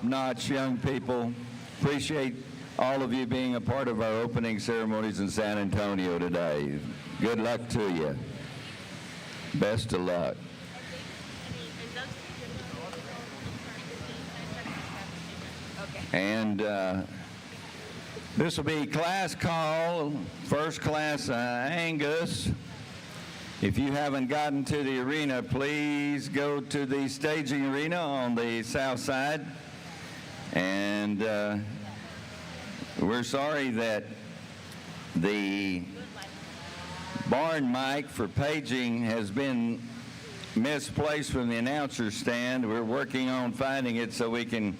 top-notch young people. Appreciate all of you being a part of our opening ceremonies in San Antonio today. Good luck to you. Best of luck. And this will be class call, first class Angus. If you haven't gotten to the arena, please go to the staging arena on the south side. And we're sorry that the barn mic for paging has been misplaced from the announcer's stand. We're working on finding it so we can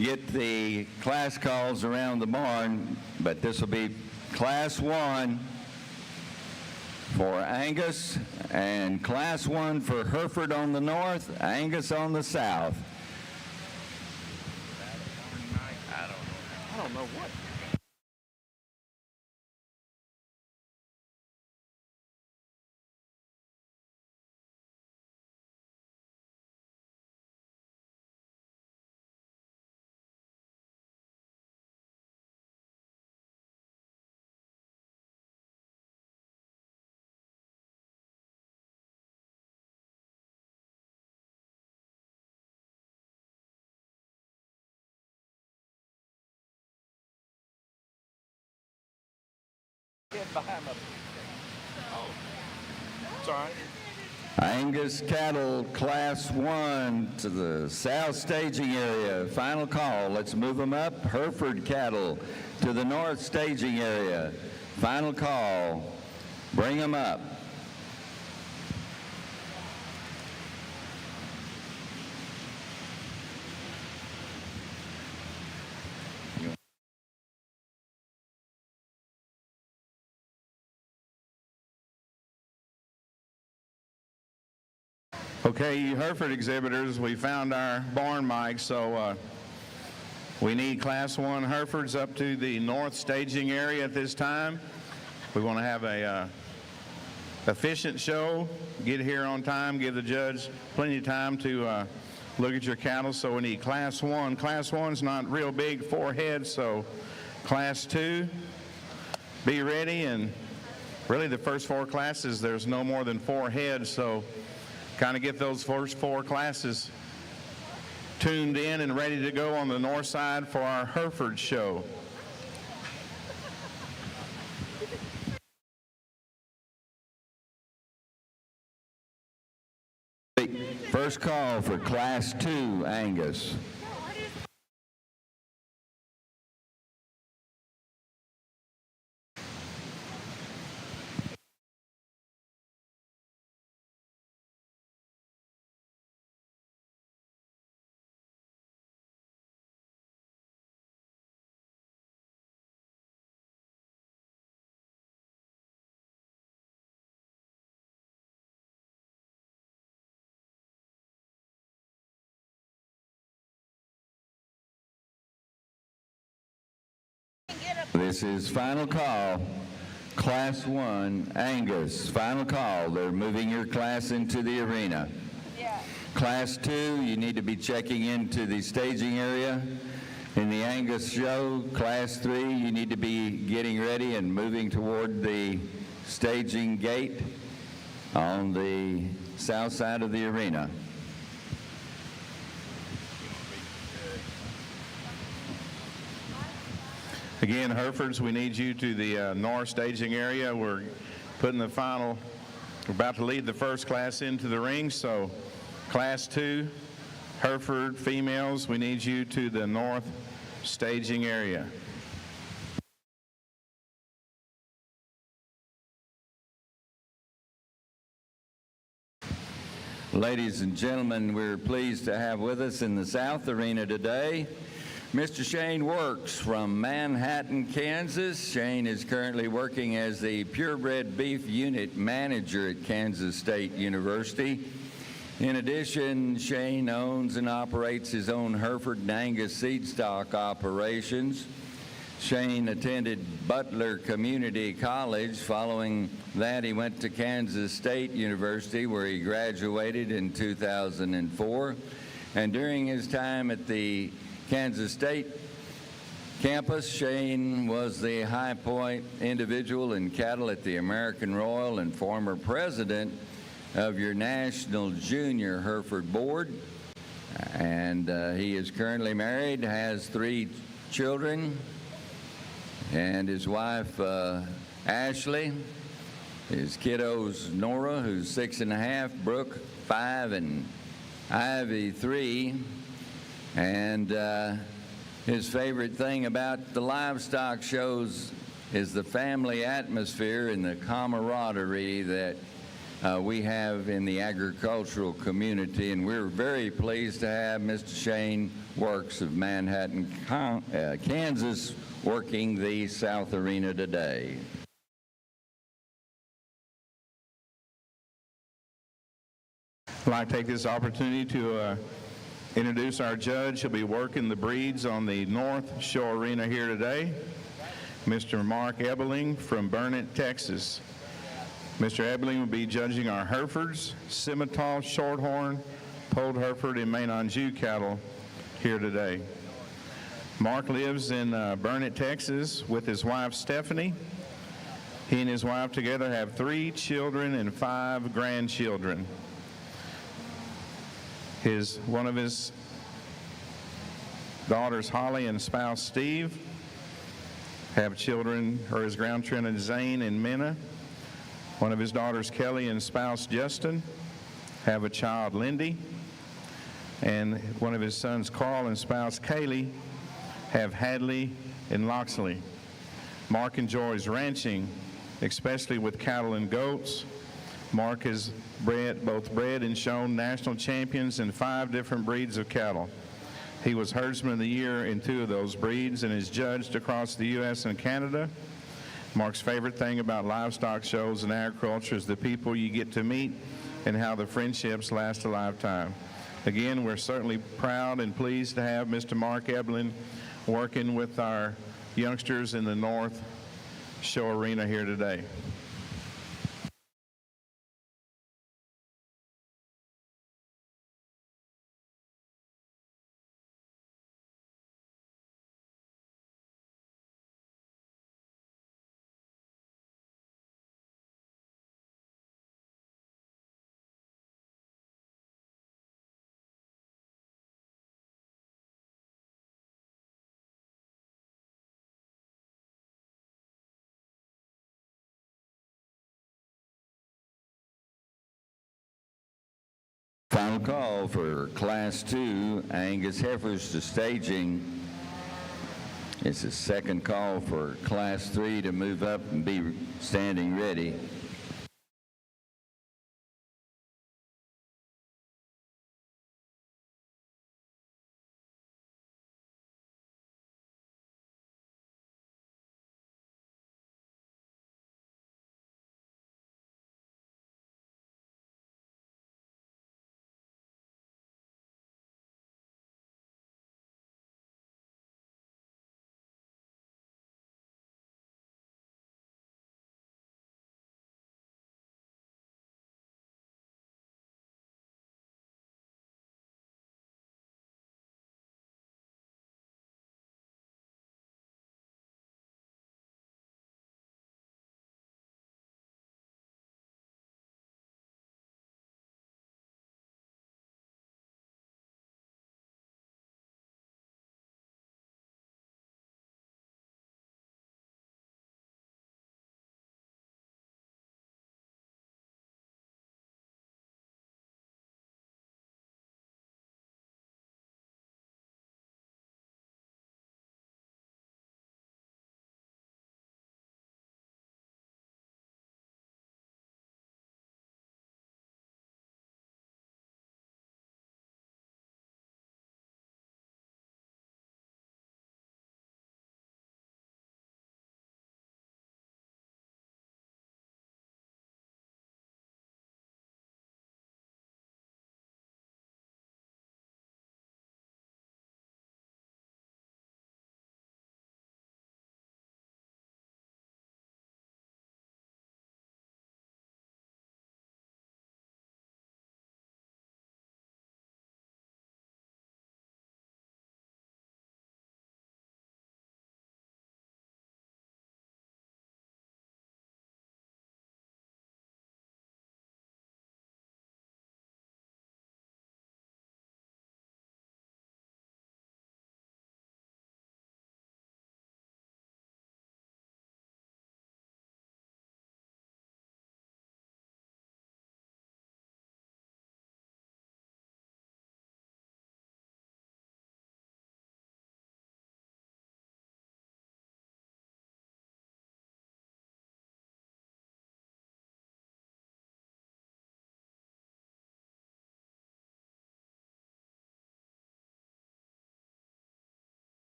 get the class calls around the barn, but this will be Class 1 for Angus and Class 1 for Hereford on the north, Angus on the south. I don't know what. Behind my... Oh, it's all right. Angus cattle Class 1 to the south staging area. Final call. Let's move them up. Hereford cattle to the north staging area. Final call. Bring them up. Okay, you Hereford exhibitors, we found our barn mic, so we need Class 1 Herefords up to the north staging area at this time. We want to have a efficient show, get here on time, give the judge plenty of time to look at your cattle, so we need Class 1. Class 1's not real big, 4 heads, so Class 2, be ready, and really the first 4 classes, there's no more than 4 heads, so kind of get those first 4 classes tuned in and ready to go on the north side for our Hereford show. First call for Class 2 Angus. This is final call, Class 1, Angus. Final call. They're moving your class into the arena. Yeah. Class 2, you need to be checking into the staging area. In the Angus show, Class 3, you need to be getting ready and moving toward the staging gate on the south side of the arena. Again, Herefords, we need you to the north staging area. We're putting the final, we're about to lead the first class into the ring, so Class 2, Hereford females, we need you to the north staging area. Ladies and gentlemen, we're pleased to have with us in the South Arena today Mr. Shane Works from Manhattan, Kansas. Shane is currently working as the purebred beef unit manager at Kansas State University. In addition, Shane owns and operates his own Hereford and Angus seed stock operations. Shane attended Butler Community College. Following that, he went to Kansas State University, where he graduated in 2004. And during his time at the Kansas State campus. Shane was the high point individual in cattle at the American Royal and former president of your National Junior Hereford Board. And he is currently married, has 3 children, and his wife, Ashley, his kiddos, Nora, who's 6 and a half, Brooke, 5, and Ivy, 3. And his favorite thing about the livestock shows is the family atmosphere and the camaraderie that we have in the agricultural community, and we're very pleased to have Mr. Shane Works of Manhattan, Kansas, working the South Arena today. I'd like to take this opportunity to introduce our judge. He'll be working the breeds on the North Shore Arena here today, Mr. Mark Ebeling from Burnett, Texas. Mr. Ebeling will be judging our Heifers, Simmental, Shorthorn, Polled Hereford, and Maine Anjou cattle here today. Mark lives in Burnett, Texas with his wife Stephanie. He and his wife together have 3 children and 5 grandchildren. One of his daughters, Holly, and spouse Steve, have children, or his grandchildren, Zane and Minna. One of his daughters, Kelly, and spouse Justin, have a child, Lindy. And one of his sons, Carl, and spouse Kaylee, have Hadley and Loxley. Mark enjoys ranching, especially with cattle and goats. Mark has both bred and shown national champions in 5 different breeds of cattle. He was Herdsman of the Year in 2 of those breeds and is judged across the U.S. and Canada. Mark's favorite thing about livestock shows and agriculture is the people you get to meet and how the friendships last a lifetime. Again, we're certainly proud and pleased to have Mr. Mark Ebeling working with our youngsters in the North Shore Arena here today. Final call for Class 2 Angus Heifers to staging. It's the second call for Class 3 to move up and be standing ready.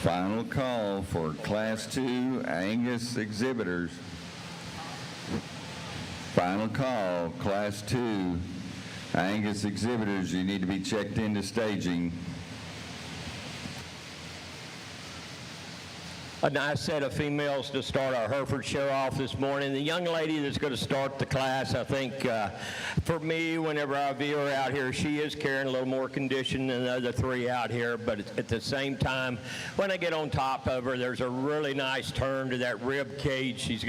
Final call for Class 2 Angus exhibitors. Final call, Class 2 Angus exhibitors. You need to be checked into staging. A nice set of females to start our Hereford show off this morning. The young lady that's going to start the class, I think for me, whenever I view her out here, she is carrying a little more condition than the other three out here, but at the same time, when I get on top of her, there's a really nice turn to that rib cage. She's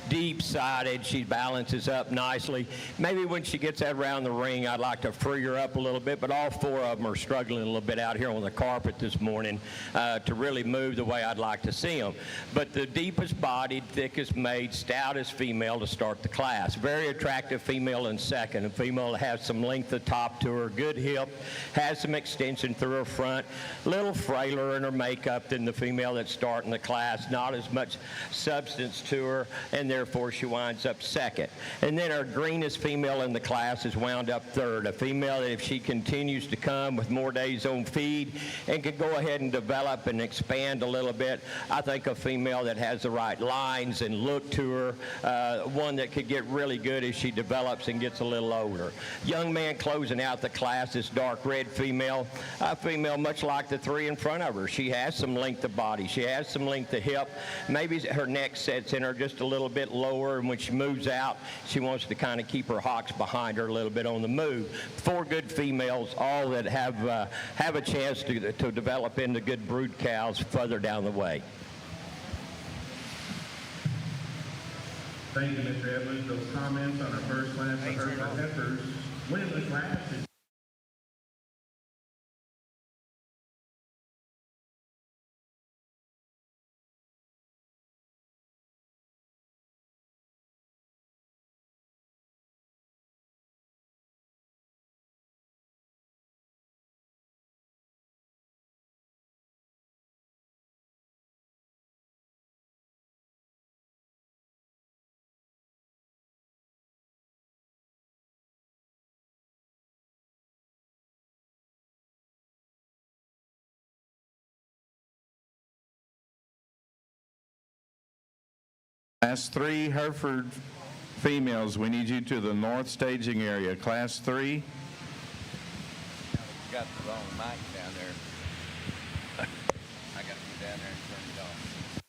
deep-sided. She balances up nicely. Maybe when she gets that around the ring, I'd like to free her up a little bit, but all four of them are struggling a little bit out here on the carpet this morning to really move the way I'd like to see them. But the deepest bodied, thickest made, stoutest female to start the class. Very attractive female in second. A female that has some length of top to her, good hip, has some extension through her front, a little frailer in her makeup than the female that's starting the class, not as much substance to her, and therefore she winds up second. And then our greenest female in the class is wound up third. A female that if she continues to come with more days on feed and could go ahead and develop and expand a little bit, I think a female that has the right lines and look to her, one that could get really good as she develops and gets a little older. Young man closing out the class, this dark red female, a female much like the three in front of her. She has some length of body. She has some length of hip. Maybe her neck sets in her just a little bit lower, and when she moves out, she wants to kind of keep her hocks behind her a little bit on the move. Four good females, all that have a chance to develop into good brood cows further down the way. Thank you, Mr. Edmonds. Those comments on our first class of Hereford Heifers win the class. Class 3 Hereford females, we need you to the north staging area. Class 3. You got the wrong mic down there. I got to go down there and turn it off.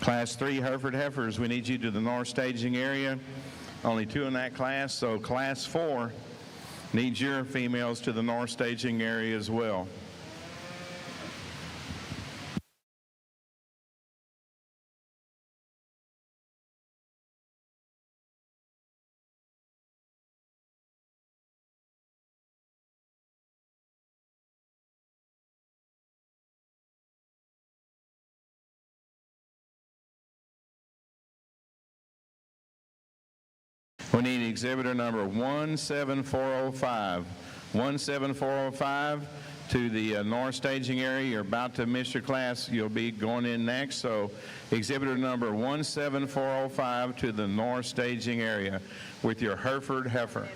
Class 3 Hereford Heifers, we need you to the north staging area. Only two in that class, so Class 4 needs your females to the north staging area as well. We need exhibitor number 17405. 17405 to the north staging area. You're about to miss your class. You'll be going in next. So exhibitor number 17405 to the north staging area with your Hereford heifer.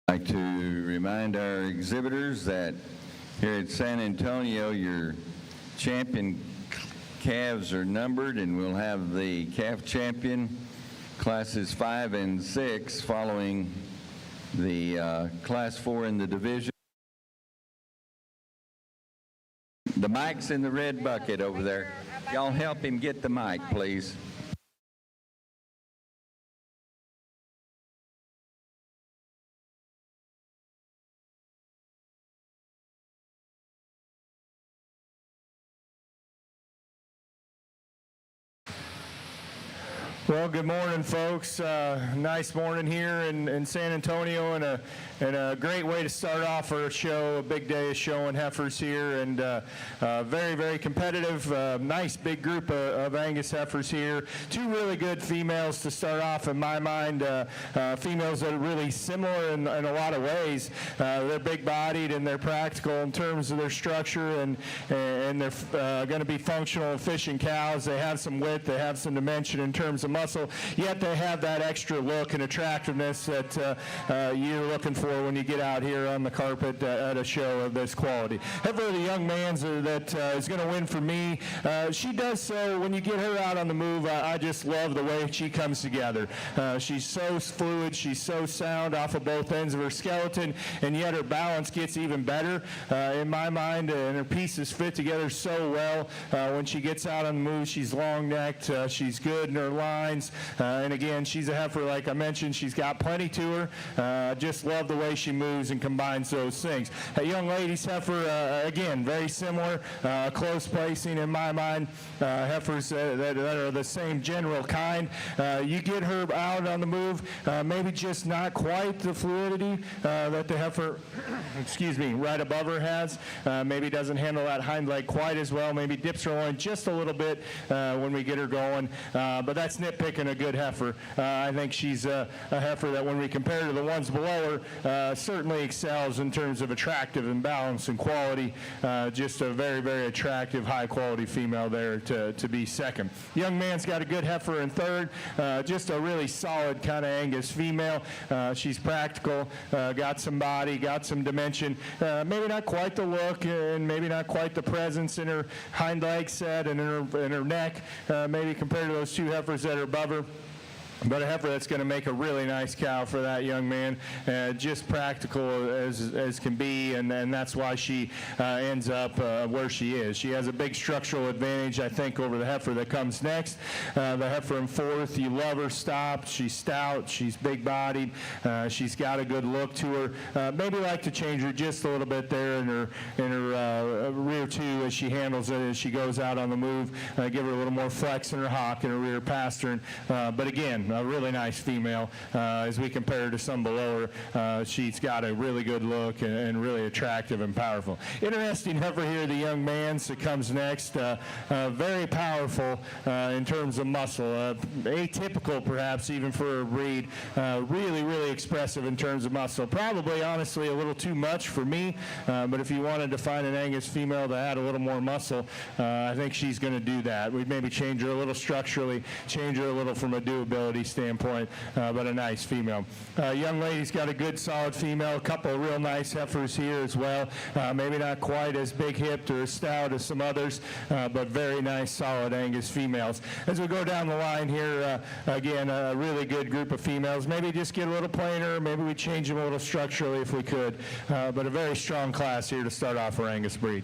I'd like to remind our exhibitors that here at San Antonio, your champion calves are numbered, and we'll have the calf champion classes 5 and 6 following the class 4 in the division. The mic's in the red bucket over there. Y'all help him get the mic, please. Well, good morning, folks. Nice morning here in San Antonio, and a great way to start off our show. A big day of showing heifers here, and very, very competitive. Nice big group of Angus heifers here. Two really good females to start off, in my mind. Females that are really similar in a lot of ways. They're big-bodied and they're practical in terms of their structure, and they're going to be functional, efficient cows. They have some width, they have some dimension in terms of muscle, yet they have that extra look and attractiveness that you're looking for when you get out here on the carpet at a show of this quality. However, the young man's that is going to win for me, she does so when you get her out on the move. I just love the way she comes together. She's so fluid, she's so sound off of both ends of her skeleton, and yet her balance gets even better in my mind, and her pieces fit together so well. When she gets out on the move, she's long-necked, she's good in her lines, and again, she's a heifer, like I mentioned. She's got plenty to her. Just love the way she moves and combines those things. A young lady's heifer, again, very similar, close placing in my mind. Heifers that are the same general kind. You get her out on the move, maybe just not quite the fluidity that the heifer, excuse me, right above her has. Maybe doesn't handle that hind leg quite as well. Maybe dips her loin just a little bit when we get her going. But that's nitpicking a good heifer. I think she's a heifer that, when we compare to the ones below her, certainly excels in terms of attractive and balance and quality. Just a very, very attractive, high-quality female there to be second. Young man's got a good heifer in third. Just a really solid kind of Angus female. She's practical, got some body, got some dimension. Maybe not quite the look, and maybe not quite the presence in her hind leg set and in her neck, maybe compared to those two heifers that are above her. But a heifer that's going to make a really nice cow for that young man, just practical as can be, and that's why she ends up where she is. She has a big structural advantage, I think, over the heifer that comes next. The heifer in fourth, you love her stopped. She's stout, she's big-bodied, she's got a good look to her. Maybe like to change her just a little bit there in her rear too as she handles it, as she goes out on the move. Give her a little more flex in her hock and her rear pastern. But again, a really nice female. As we compare her to some below her, she's got a really good look and really attractive and powerful. Interesting heifer here, the young man's that comes next. Very powerful in terms of muscle. Atypical, perhaps, even for a breed. Really, really expressive in terms of muscle. Probably, honestly, a little too much for me, but if you wanted to find an Angus female that had a little more muscle, I think she's going to do that. We'd maybe change her a little structurally, change her a little from a doability standpoint, but a nice female. Young lady's got a good, solid female. A couple of real nice heifers here as well. Maybe not quite as big-hipped or as stout as some others, but very nice, solid Angus females. As we go down the line here, again, a really good group of females. Maybe just get a little plainer. Maybe we change them a little structurally if we could, but a very strong class here to start off our Angus breed.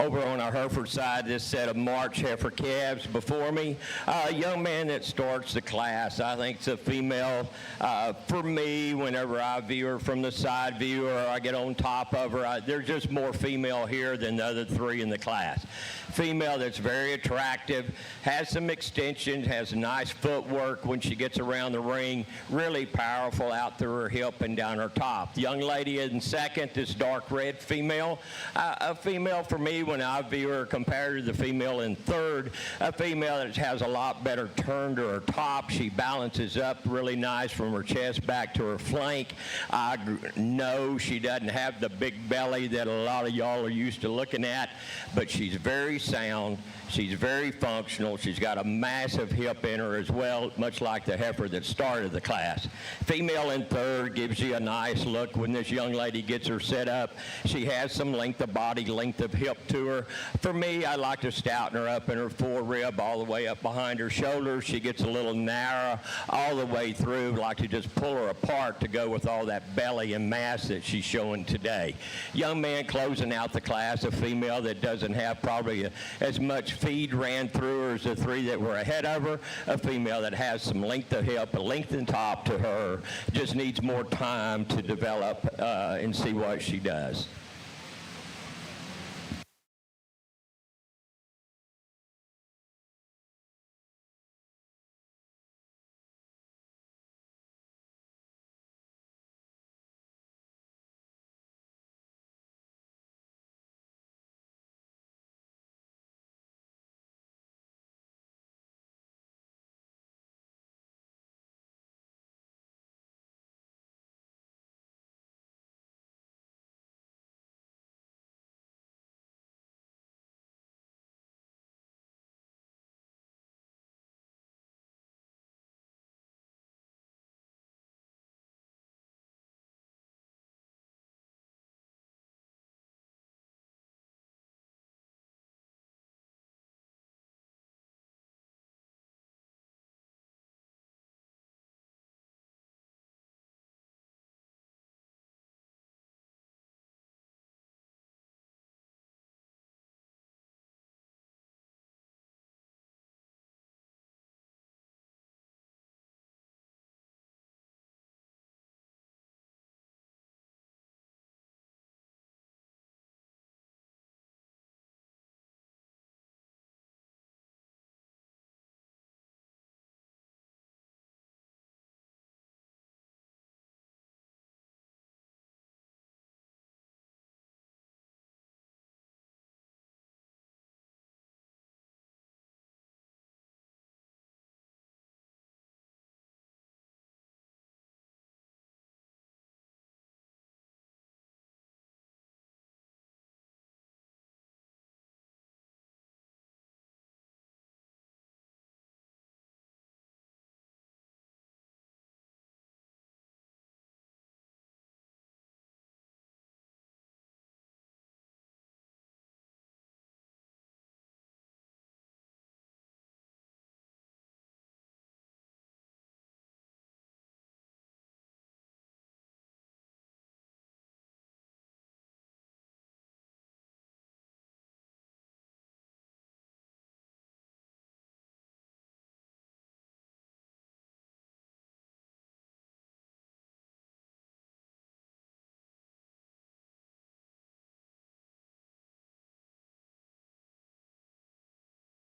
over on our Hereford side, this set of March heifer calves before me. A young man that starts the class, I think it's a female. For me, whenever I view her from the side view or I get on top of her, there's just more female here than the other three in the class. Female that's very attractive, has some extensions, has nice footwork when she gets around the ring, really powerful out through her hip and down her top. The young lady in second, this dark red female. A female for me, when I view her compared to the female in third, a female that has a lot better turn to her top. She balances up really nice from her chest back to her flank. I know she doesn't have the big belly that a lot of y'all are used to looking at, but she's very sound. She's very functional. She's got a massive hip in her as well, much like the heifer that started the class. Female in third gives you a nice look when this young lady gets her set up. She has some length of body, length of hip to her. For me, I like to stouten her up in her forerib all the way up behind her shoulders. She gets a little narrow all the way through. Like to just pull her apart to go with all that belly and mass that she's showing today. Young man closing out the class, a female that doesn't have probably as much feed ran through her as the three that were ahead of her. A female that has some length of hip, a length and top to her, just needs more time to develop and see what she does.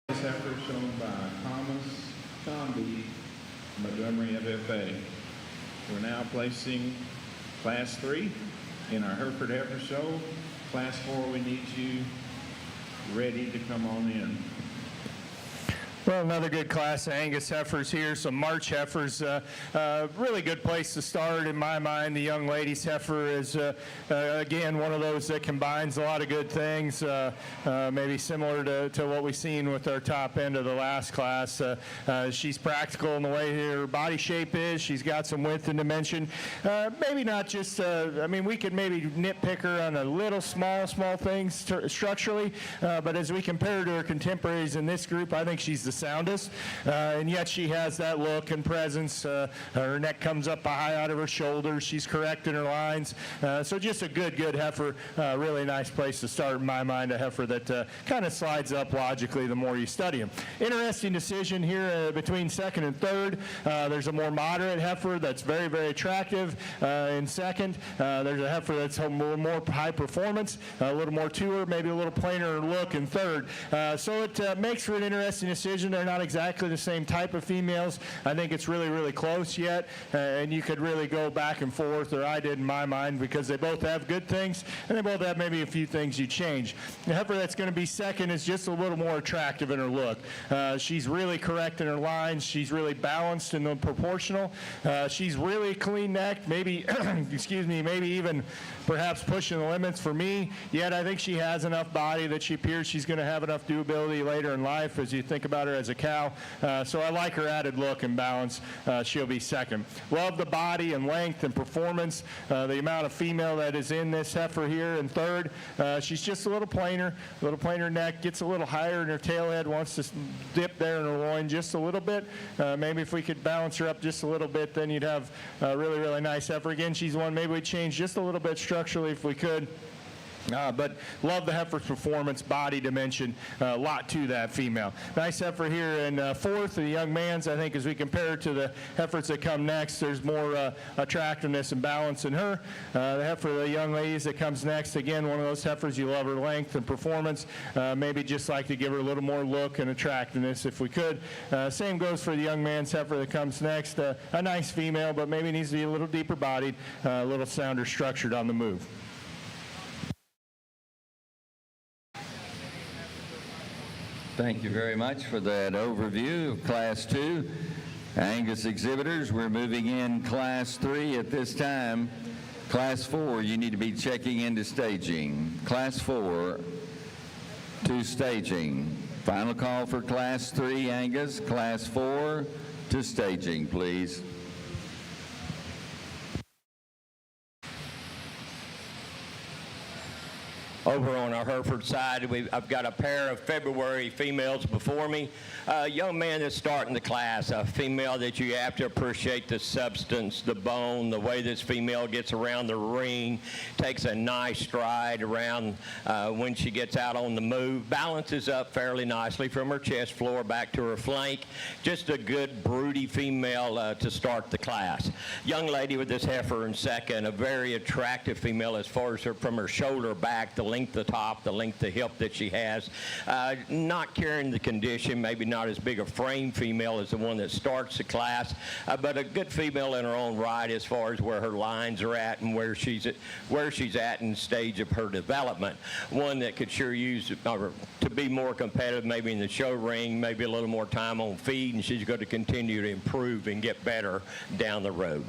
Heifers shown by Thomas Comby, Montgomery FFA. We're now placing Class 3 in our Hereford Heifer Show. Class 4, we need you ready to come on in. Well, another good class of Angus heifers here, some March heifers. Really good place to start in my mind. The young lady's heifer is, again, one of those that combines a lot of good things, maybe similar to what we've seen with our top end of the last class. She's practical in the way her body shape is. She's got some width and dimension. Maybe not just, we could maybe nitpick her on a little small things structurally, but as we compare her to her contemporaries in this group, I think she's the soundest, and yet she has that look and presence. Her neck comes up high out of her shoulders. She's correct in her lines. So just a good heifer. Really nice place to start in my mind, a heifer that kind of slides up logically the more you study him. Interesting decision here between second and third. There's a more moderate heifer that's very attractive in second. There's a heifer that's a little more high performance, a little more to her, maybe a little plainer look in third. So it makes for an interesting decision. They're not exactly the same type of females. I think it's really close yet, and you could really go back and forth, or I did in my mind, because they both have good things, and they both have maybe a few things you change. The heifer that's going to be second is just a little more attractive in her look. She's really correct in her lines. She's really balanced and proportional. She's really clean-necked, maybe, excuse me, maybe even perhaps pushing the limits for me, yet I think she has enough body that she appears she's going to have enough doability later in life as you think about her as a cow. So I like her added look and balance. She'll be second. Love the body and length and performance. The amount of female that is in this heifer here in third. She's just a little plainer neck, gets a little higher in her tail head, wants to dip there in her loin just a little bit. Maybe if we could balance her up just a little bit, then you'd have a really nice heifer. Again, she's one maybe we'd change just a little bit structurally if we could. But love the heifer's performance, body dimension, a lot to that female. Nice heifer here in fourth. The young man's, I think, as we compare her to the heifers that come next, there's more attractiveness and balance in her. The heifer, the young ladies that comes next, again, one of those heifers, you love her length and performance. Maybe just like to give her a little more look and attractiveness if we could. Same goes for the young man's heifer that comes next. A nice female, but maybe needs to be a little deeper bodied, a little sounder structured on the move. Thank you very much for that overview of Class 2 Angus exhibitors. We're moving in Class 3 at this time. Class 4, you need to be checking into staging. Class 4 to staging. Final call for Class 3 Angus. Class 4 to staging, please. Over on our Hereford side, I've got a pair of February females before me. A young man that's starting the class, a female that you have to appreciate the substance, the bone, the way this female gets around the ring, takes a nice stride around when she gets out on the move, balances up fairly nicely from her chest floor back to her flank. Just a good, broody female to start the class. Young lady with this heifer in second, a very attractive female as far as from her shoulder back, the length of top, the length of hip that she has. Not carrying the condition, maybe not as big a frame female as the one that starts the class, but a good female in her own right as far as where her lines are at and where she's at in the stage of her development. One that could sure use to be more competitive, maybe in the show ring, maybe a little more time on feed, and she's going to continue to improve and get better down the road.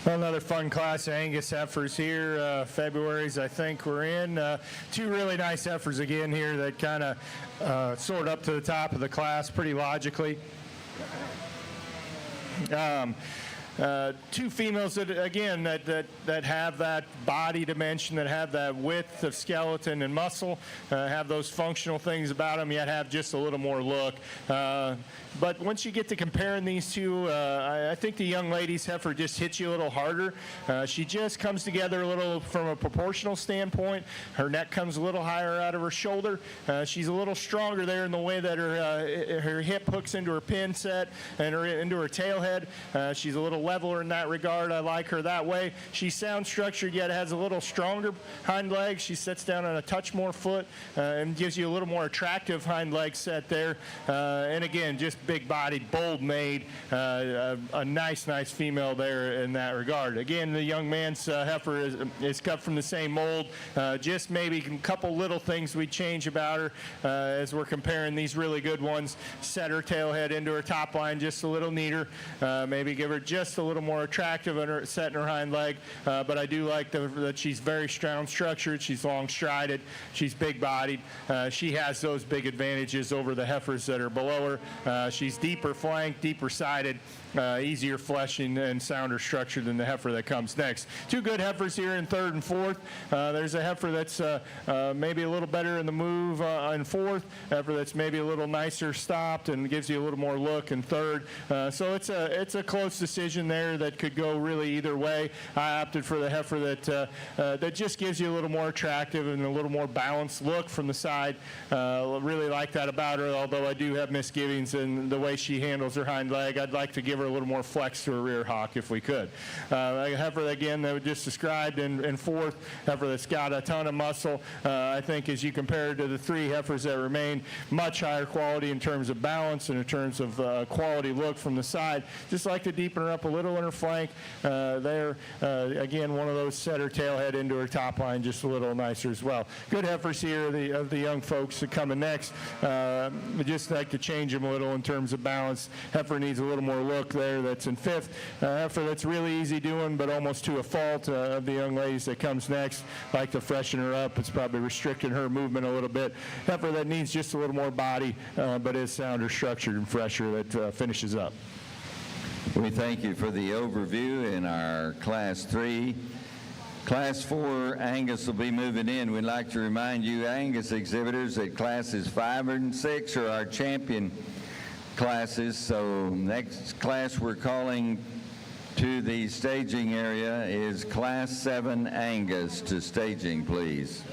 Another fun class of Angus heifers here. February's, I think, we're in. Two really nice heifers again here that kind of sort up to the top of the class pretty logically. Two females that, again, that have that body dimension, that have that width of skeleton and muscle, have those functional things about them, yet have just a little more look. But once you get to comparing these two, I think the young lady's heifer just hits you a little harder. She just comes together a little from a proportional standpoint. Her neck comes a little higher out of her shoulder. She's a little stronger there in the way that her hip hooks into her pin set and into her tail head. She's a little leveler in that regard. I like her that way. She's sound structured, yet has a little stronger hind leg. She sits down on a touch more foot and gives you a little more attractive hind leg set there. And again, just big-bodied, bold-made, a nice female there in that regard. Again, the young man's heifer is cut from the same mold. Just maybe a couple little things we change about her as we're comparing these really good ones. Set her tail head into her top line just a little neater. Maybe give her just a little more attractive in her set in her hind leg. But I do like that she's very strong structured. She's long strided. She's big-bodied. She has those big advantages over the heifers that are below her. She's deeper flanked, deeper sided, easier fleshing and sounder structure than the heifer that comes next. Two good heifers here in third and fourth. There's a heifer that's maybe a little better in the move in fourth, heifer that's maybe a little nicer stopped and gives you a little more look in third. So it's a close decision there that could go really either way. I opted for the heifer that just gives you a little more attractive and a little more balanced look from the side. Really like that about her, although I do have misgivings in the way she handles her hind leg. I'd like to give her a little more flex to her rear hock if we could. A heifer, again, that we just described in fourth, heifer that's got a ton of muscle. I think as you compare her to the three heifers that remain, much higher quality in terms of balance and in terms of quality look from the side. Just like to deepen her up a little in her flank. There, again, one of those set her tail head into her top line just a little nicer as well. Good heifers here of the young folks that coming next. We just like to change them a little in terms of balance. Heifer needs a little more look there. That's in fifth. Heifer that's really easy doing, but almost to a fault of the young ladies that comes next. Like to freshen her up. It's probably restricting her movement a little bit. Heifer that needs just a little more body, but is sounder structured and fresher that finishes up. We thank you for the overview in our Class 3. Class 4, Angus will be moving in. We'd like to remind you, Angus exhibitors, that classes 5 and 6 are our champion classes. So next class we're calling to the staging area is Class 7 Angus. To staging, please.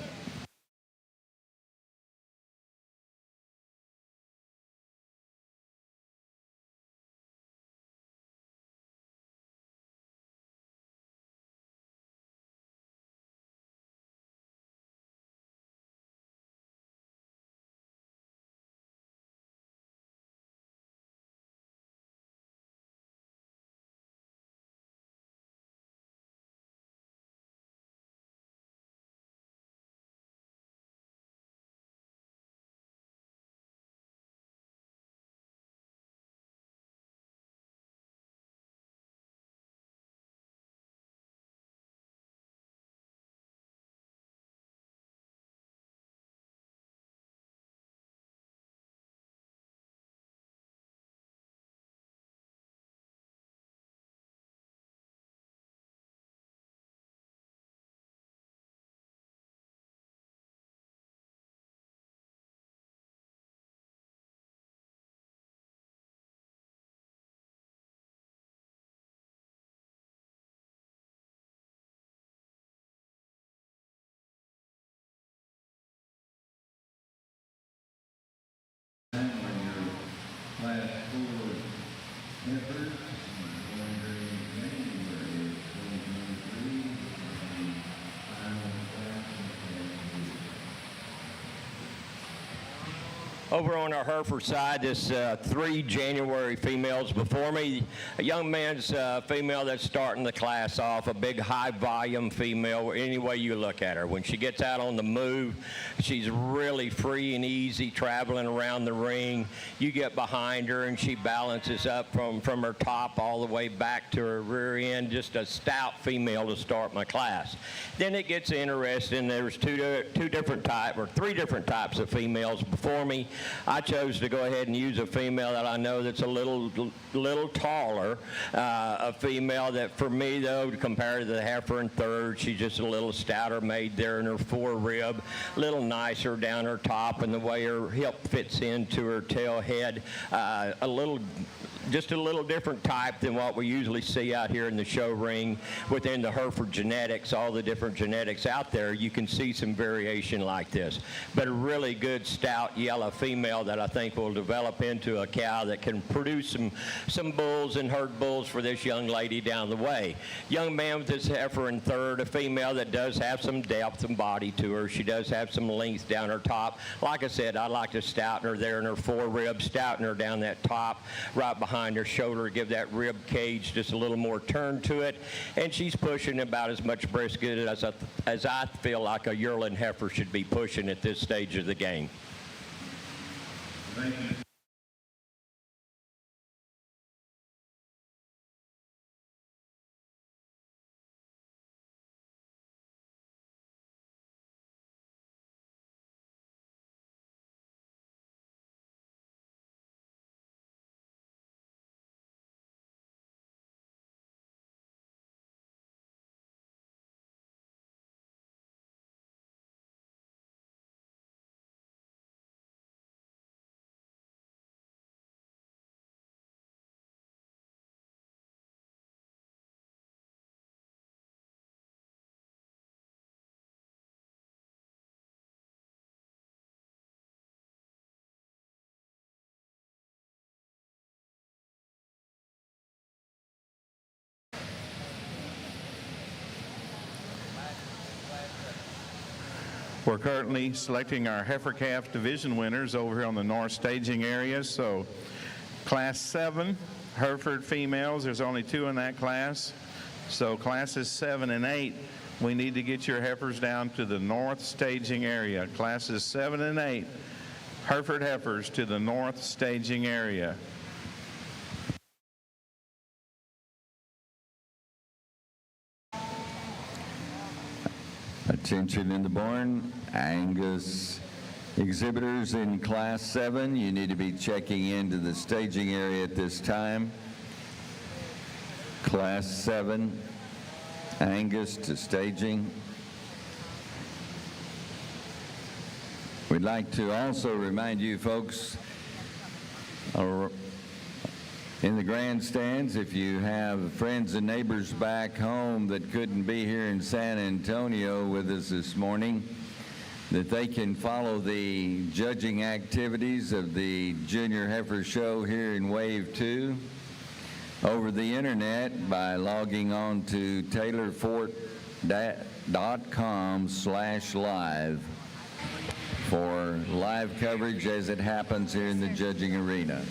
Over on our Hereford side, this 3 January females before me. A young man's female that's starting the class off, a big high-volume female, any way you look at her. When she gets out on the move, she's really free and easy traveling around the ring. You get behind her, and she balances up from her top all the way back to her rear end. Just a stout female to start my class. Then it gets interesting. There's three different types of females before me. I chose to go ahead and use a female that I know that's a little taller, a female that for me, though, compared to the heifer and third, she's just a little stouter made there in her forerib, a little nicer down her top, and the way her hip fits into her tail head, just a little different type than what we usually see out here in the show ring. Within the Hereford genetics, all the different genetics out there, you can see some variation like this. But a really good stout yellow female that I think will develop into a cow that can produce some bulls and herd bulls for this young lady down the way. Young man with this heifer in third, a female that does have some depth and body to her. She does have some length down her top. Like I said, I like to stouten her there in her forerib, stouten her down that top, right behind her shoulder, give that rib cage just a little more turn to it, and she's pushing about as much brisket as I feel like a yearling heifer should be pushing at this stage of the game. Thank you. We're currently selecting our heifer calf division winners over here on the north staging area. So class 7 Hereford females, there's only 2 in that class. So classes 7 and 8, we need to get your heifers down to the north staging area. Classes 7 and 8 Hereford heifers to the north staging area. Attention in the barn, Angus exhibitors in Class 7, you need to be checking into the staging area at this time. Class 7, Angus to staging. We'd like to also remind you folks in the grandstands, if you have friends and neighbors back home that couldn't be here in San Antonio with us this morning, that they can follow the judging activities of the Junior Heifer Show here in Wave 2 over the internet by logging on to taylorfort.com/live for live coverage as it happens here in the judging arena.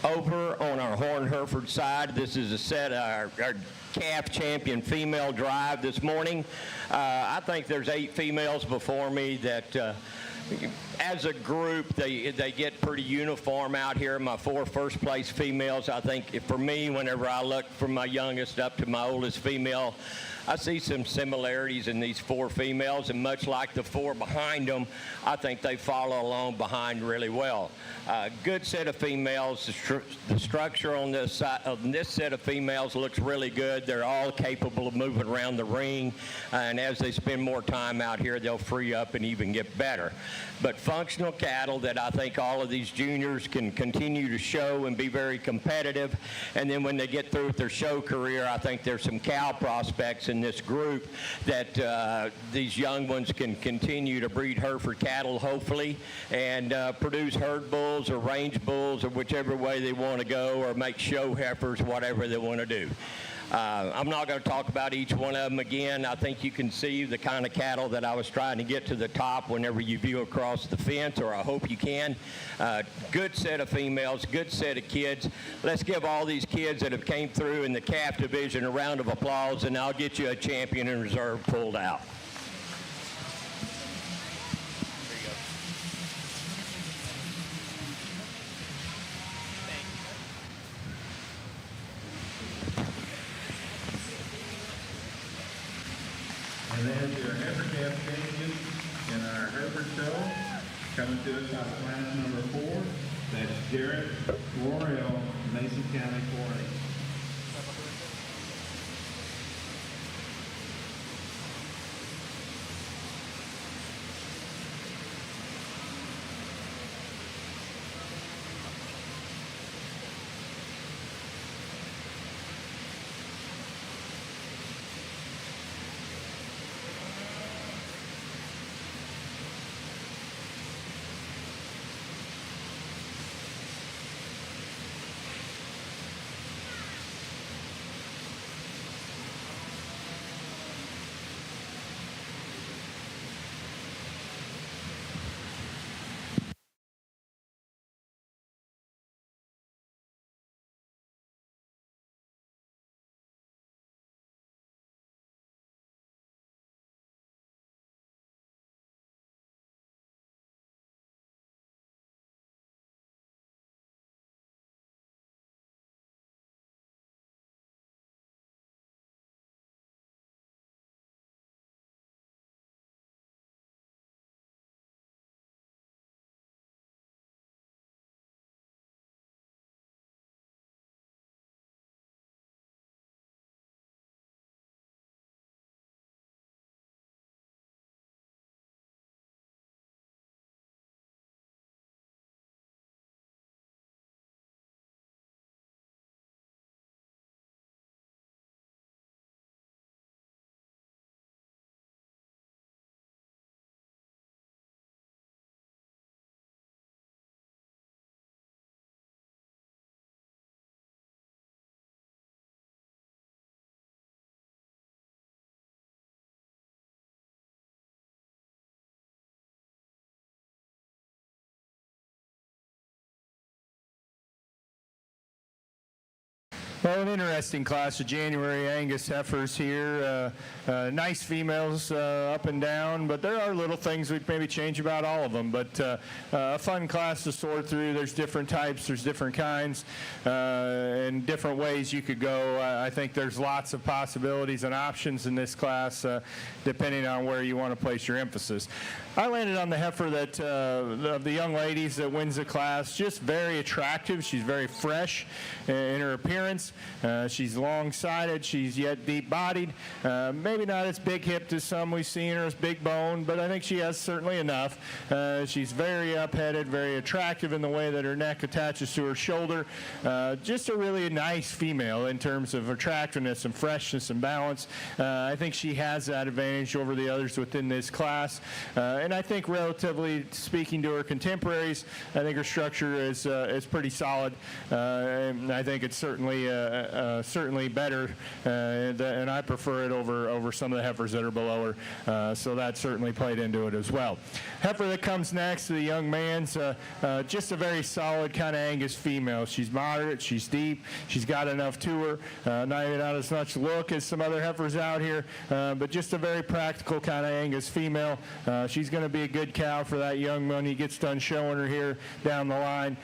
Over on our Horn Hereford side, this is a set of our calf champion female drive this morning. I think there's 8 females before me that as a group, they get pretty uniform out here. My 4 first place females, I think for me, whenever I look from my youngest up to my oldest female, I see some similarities in these 4 females, and much like the 4 behind them, I think they follow along behind really well. Good set of females. The structure on this side of this set of females looks really good. They're all capable of moving around the ring, and as they spend more time out here, they'll free up and even get better. but functional cattle that I think all of these juniors can continue to show and be very competitive. And then when they get through with their show career, I think there's some cow prospects in this group that these young ones can continue to breed Hereford cattle, hopefully, and produce herd bulls or range bulls or whichever way they want to go, or make show heifers, whatever they want to do. I'm not going to talk about each one of them again. I think you can see the kind of cattle that I was trying to get to the top whenever you view across the fence, or I hope you can. Good set of females, good set of kids. Let's give all these kids that have came through in the calf division a round of applause, and I'll get you a champion in reserve pulled out. And then your Heifer calf champion in our Hereford show, coming to us out of class number 4, that's Jarrett Royal, Mason County 4A. Well, an interesting class of January Angus heifers here. Nice females up and down, but there are little things we'd maybe change about all of them. But a fun class to sort through. There's different types, there's different kinds, and different ways you could go. I think there's lots of possibilities and options in this class, depending on where you want to place your emphasis. I landed on the heifer that of the young ladies that wins the class. Just very attractive. She's very fresh in her appearance. She's long-sided. She's yet deep-bodied. Maybe not as big-hipped as some we've seen, or as big-boned, but I think she has certainly enough. She's very up-headed, very attractive in the way that her neck attaches to her shoulder. Just a really nice female in terms of attractiveness and freshness and balance. I think she has that advantage over the others within this class. And I think, relatively speaking to her contemporaries, I think her structure is pretty solid. And I think it's certainly better, and I prefer it over some of the heifers that are below her. So that certainly played into it as well. Heifer that comes next to the young man's, just a very solid kind of Angus female. She's moderate, she's deep, she's got enough to her. Not as much look as some other heifers out here, but just a very practical kind of Angus female. She's going to be a good cow for that young man. He gets done showing her here down the line.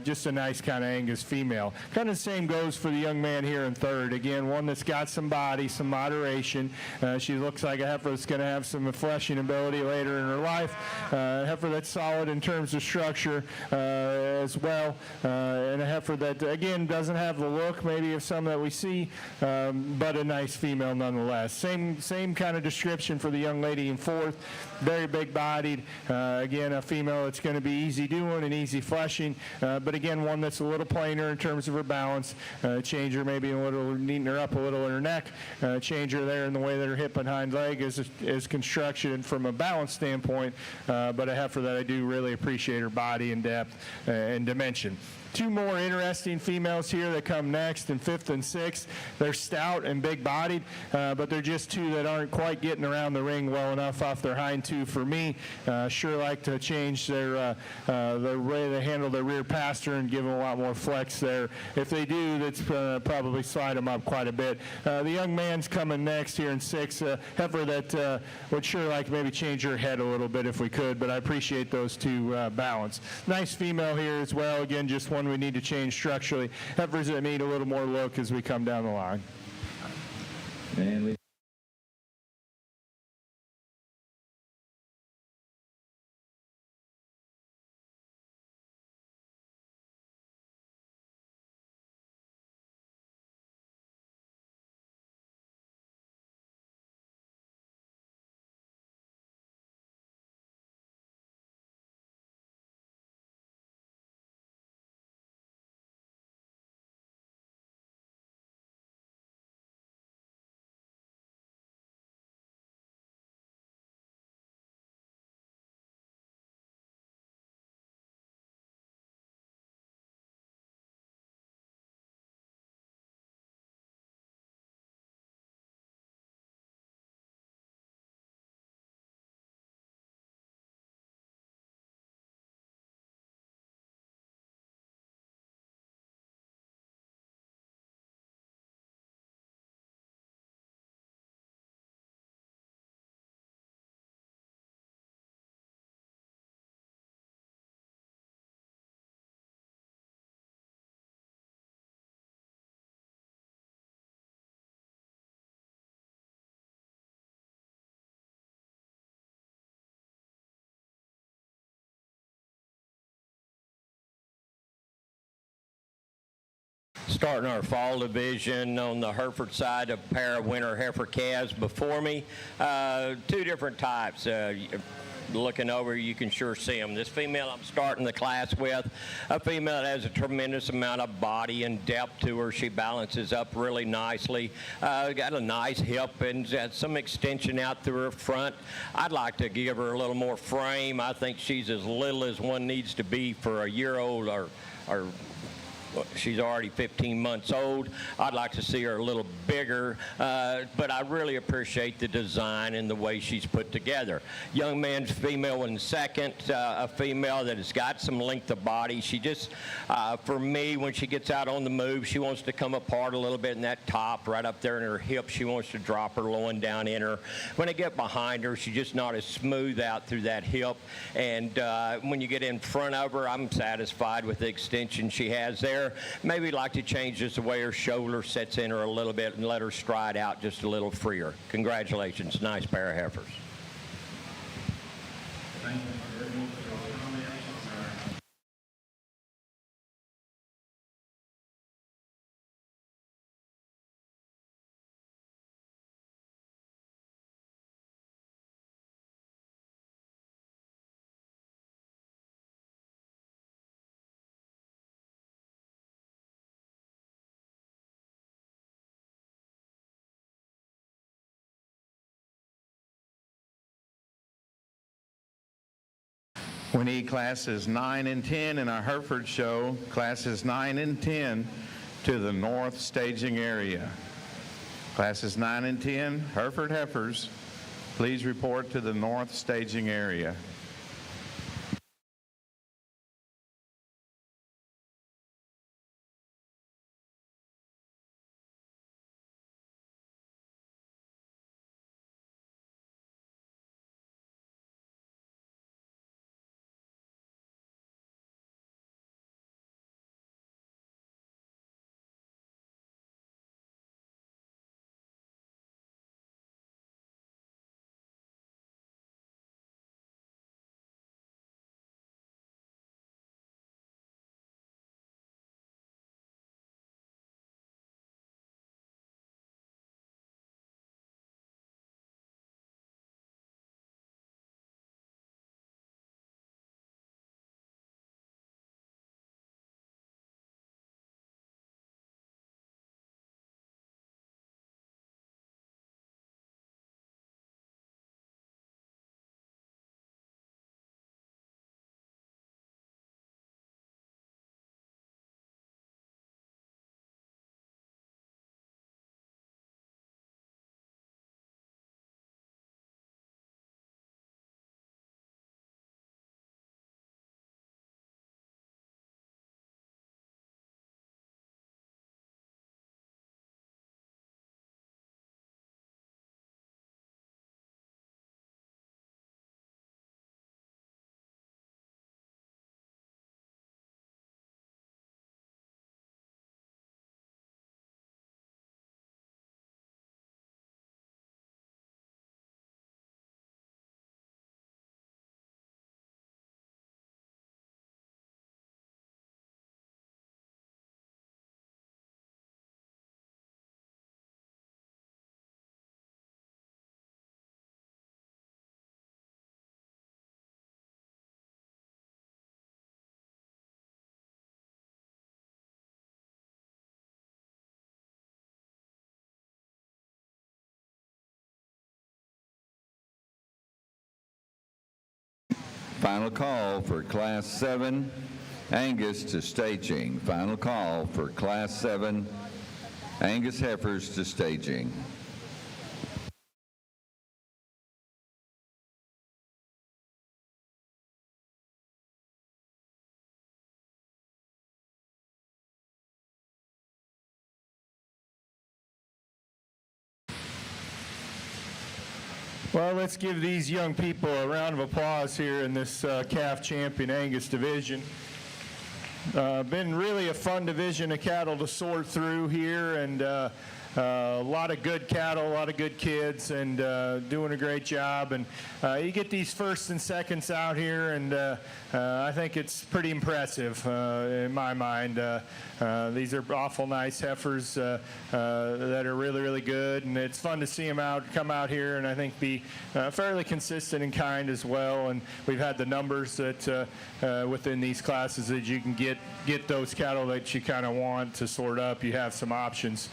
Just a nice kind of Angus female. Kind of the same goes for for the young man here in third. Again, one that's got some body, some moderation. She looks like a heifer that's going to have some fleshing ability later in her life. A heifer that's solid in terms of structure as well, and a heifer that, again, doesn't have the look maybe of some that we see, but a nice female nonetheless. Same kind of description for the young lady in fourth. Very big-bodied. Again, a female that's going to be easy doing and easy fleshing, but again, one that's a little plainer in terms of her balance. Change her maybe a little, neaten her up a little in her neck. Change her there in the way that her hip and hind leg is construction from a balance standpoint, but a heifer that I do really appreciate her body and depth and dimension. Two more interesting females here that come next in fifth and sixth. They're stout and big-bodied, but they're just two that aren't quite getting around the ring well enough off their hind two for me. Sure like to change their way they handle their rear pasture and give them a lot more flex there. If they do, that's probably slide them up quite a bit. The young man's coming next here in sixth. Heifer that would sure like to maybe change her head a little bit if we could, but I appreciate those two balance. Nice female here as well. Again, just one we need to change structurally. Heifers that need a little more look as we come down the line. And Starting our fall division on the Hereford side, a pair of winter heifer calves before me. Two different types. Looking over, you can sure see them. This female I'm starting the class with, a female that has a tremendous amount of body and depth to her. She balances up really nicely. Got a nice hip and has some extension out through her front. I'd like to give her a little more frame. I think she's as little as one needs to be for a year-old or she's already 15 months old. I'd like to see her a little bigger, but I really appreciate the design and the way she's put together. Young man's female in second, a female that has got some length of body. She just, for me, when she gets out on the move, she wants to come apart a little bit in that top, right up there in her hip. She wants to drop her loin down in her. When I get behind her, she's just not as smooth out through that hip. And when you get in front of her, I'm satisfied with the extension she has there. Maybe like to change just the way her shoulder sets in her a little bit and let her stride out just a little freer. Congratulations. Nice pair of heifers. Thank you very much for those comments. We need classes 9 and 10 in our Hereford show, classes 9 and 10 to the north staging area. Classes 9 and 10, Hereford heifers, please report to the north staging area. Final call for Class 7 Angus to staging. Final call for Class 7 Angus heifers to staging. Well, let's give these young people a round of applause here in this calf champion Angus division. Been really a fun division of cattle to sort through here, and a lot of good cattle, a lot of good kids, and doing a great job. And you get these firsts and seconds out here, and I think it's pretty impressive in my mind. These are awful nice heifers that are really, really good, and it's fun to see them come out here, and I think be fairly consistent and kind as well. And we've had the numbers that within these classes that you can get those cattle that you kind of want to sort up. You have some options.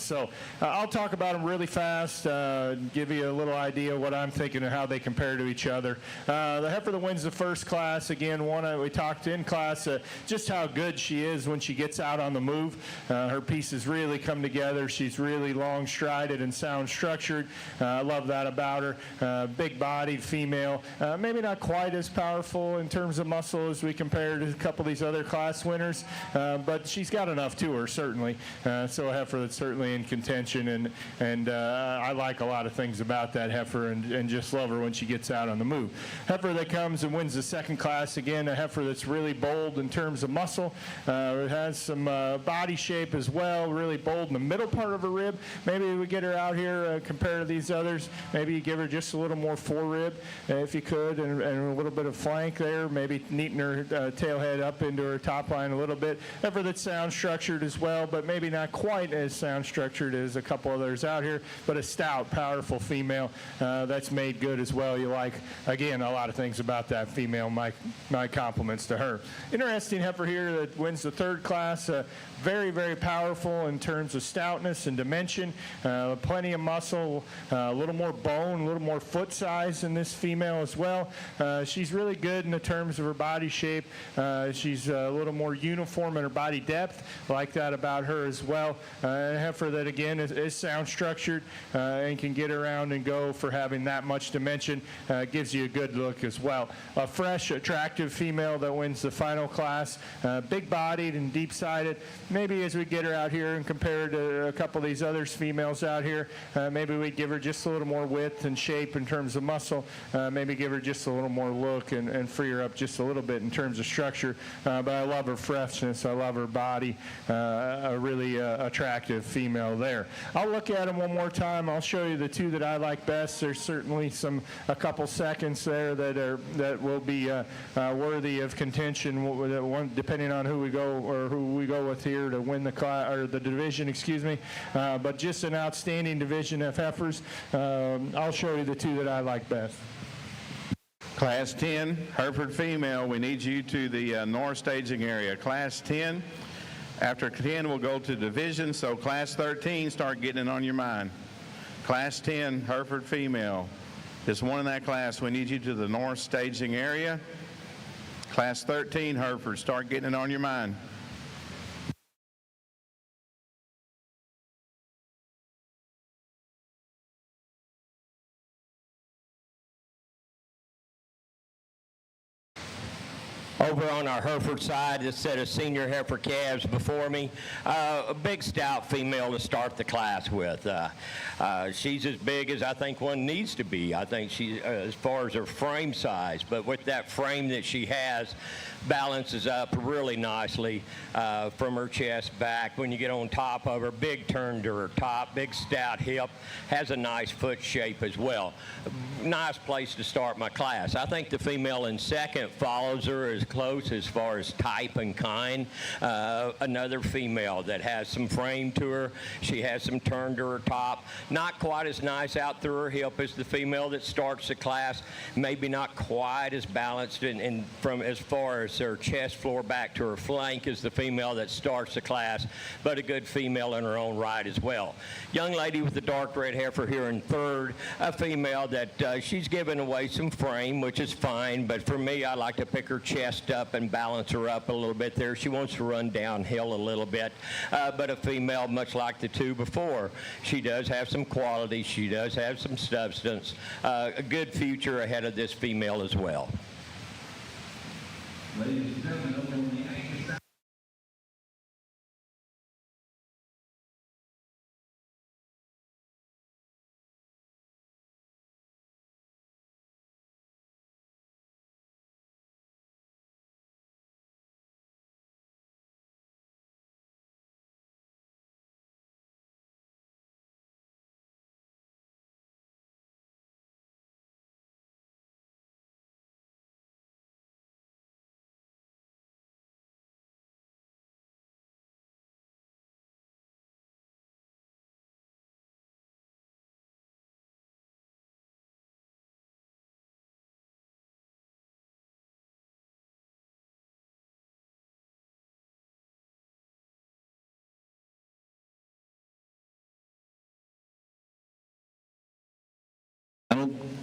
So I'll talk about them really fast, give you a little idea of what I'm thinking of how they compare to each other. The heifer that wins the first class, again, we talked in class just how good she is when she gets out on the move. Her pieces really come together. She's really long strided and sound structured. I love that about her. Big bodied female, maybe not quite as powerful in terms of muscle as we compare to a couple of these other class winners, but she's got enough to her, certainly. So a heifer that's certainly in contention, and I like a lot of things about that heifer, and just love her when she gets out on the move. Heifer that comes and wins the second class, again, a heifer that's really bold in terms of muscle. It has some body shape as well, really bold in the middle part of her rib. Maybe we get her out here compared to these others. Maybe you give her just a little more forerib if you could, and a little bit of flank there, maybe neaten her tail head up into her top line a little bit. Heifer that's sound structured as well, but maybe not quite as sound structured as a couple others out here, but a stout, powerful female that's made good as well. You like, again, a lot of things about that female. My compliments to her. Interesting heifer here that wins the third class. Very, very powerful in terms of stoutness and dimension. Plenty of muscle, a little more bone, a little more foot size in this female as well. She's really good in the terms of her body shape. She's a little more uniform in her body depth. Like that about her as well. A heifer that, again, is sound structured and can get around and go for having that much dimension. Gives you a good look as well. A fresh, attractive female that wins the final class. Big-bodied and deep-sided. Maybe as we get her out here and compare to a couple of these other females out here, maybe we give her just a little more width and shape in terms of muscle. Maybe give her just a little more look and free her up just a little bit in terms of structure. But I love her freshness. I love her body. A really attractive female there. I'll look at them one more time. I'll show you the two that I like best. There's certainly a couple seconds there that will be worthy of contention, depending on who we go with here to win the division, excuse me. But just an outstanding division of heifers. I'll show you the two that I like best. Class 10, Hereford female, we need you to the north staging area. Class 10, after 10 we'll go to division, so Class 13, start getting it on your mind. Class 10, Hereford female. There's one in that class. We need you to the north staging area. Class 13, Hereford, start getting it on your mind. Over on our Hereford side, a set of senior heifer calves before me. A big stout female to start the class with. She's as big as I think one needs to be. I think she, as far as her frame size, but with that frame that she has, balances up really nicely from her chest back. When you get on top of her, big turn to her top, big stout hip, has a nice foot shape as well. Nice place to start my class. I think the female in second follows her as close as far as type and kind. Another female that has some frame to her. She has some turn to her top. Not quite as nice out through her hip as the female that starts the class. Maybe not quite as balanced from as far as Heifers. Her chest floor back to her flank is the female that starts the class, but a good female in her own right as well. Young lady with the dark red heifer here in third, a female that she's given away some frame, which is fine, but for me, I like to pick her chest up and balance her up a little bit there. She wants to run downhill a little bit, but a female, much like the two before. She does have some quality. She does have some substance. A good future ahead of this female as well. Ladies and gentlemen, over on the Angus side.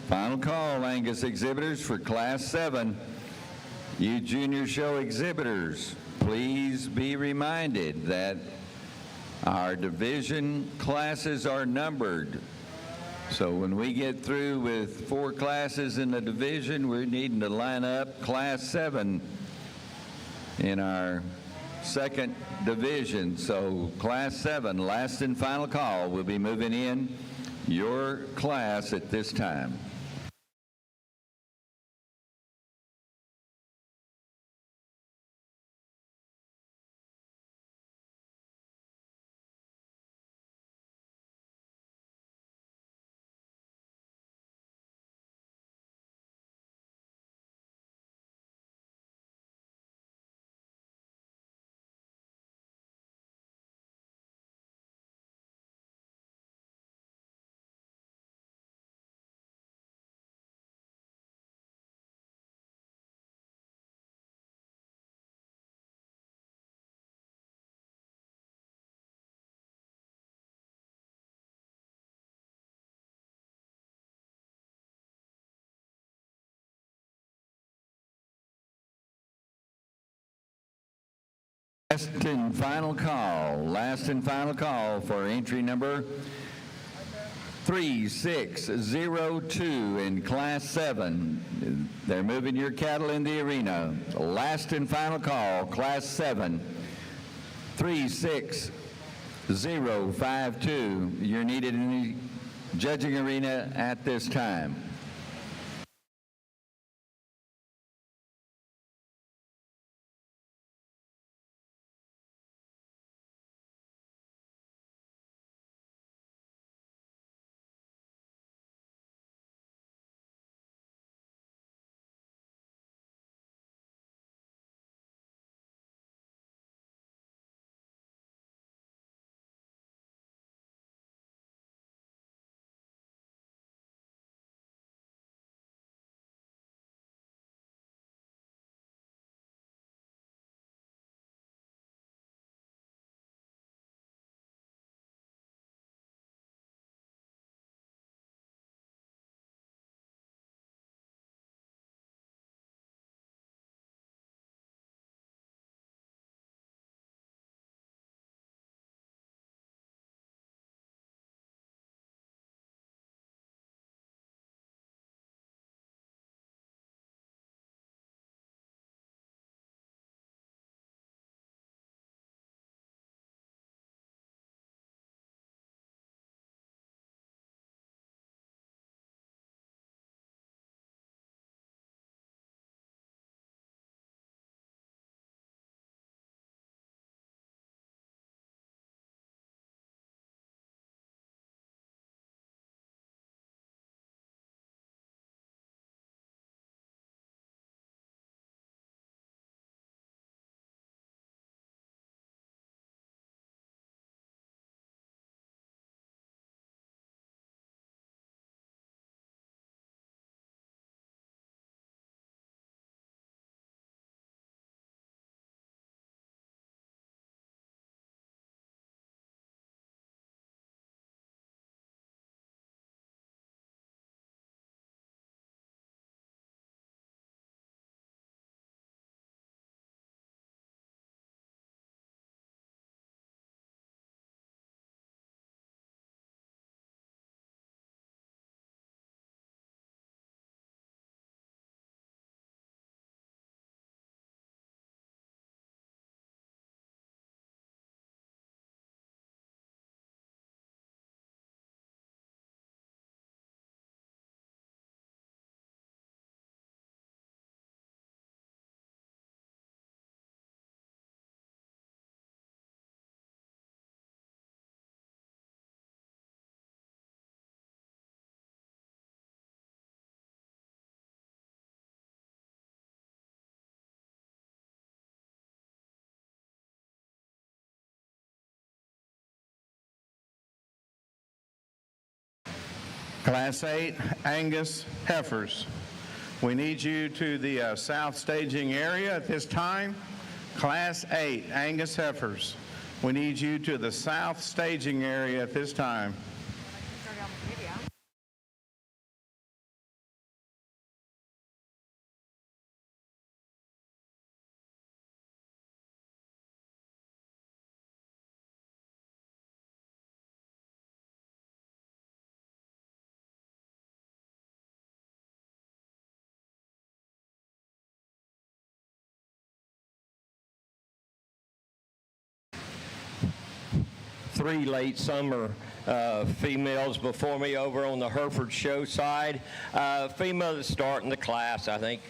Final call, Angus exhibitors, for Class 7. You junior show exhibitors, please be reminded that our division classes are numbered. So when we get through with 4 classes in the division, we're needing to line up Class 7 in our second division. So Class 7, last and final call, will be moving in your class at this time. Last and final call for entry number 3602 in Class 7. They're moving your cattle in the arena. Last and final call, Class 7, 36052. You're needed in the judging arena at this time. Class 8 Angus Heifers. We need you to the south staging area at this time. Class 8 Angus Heifers. We need you to the south staging area at this time. Three late summer females before me over on the Hereford show side. Female that's starting the class, I think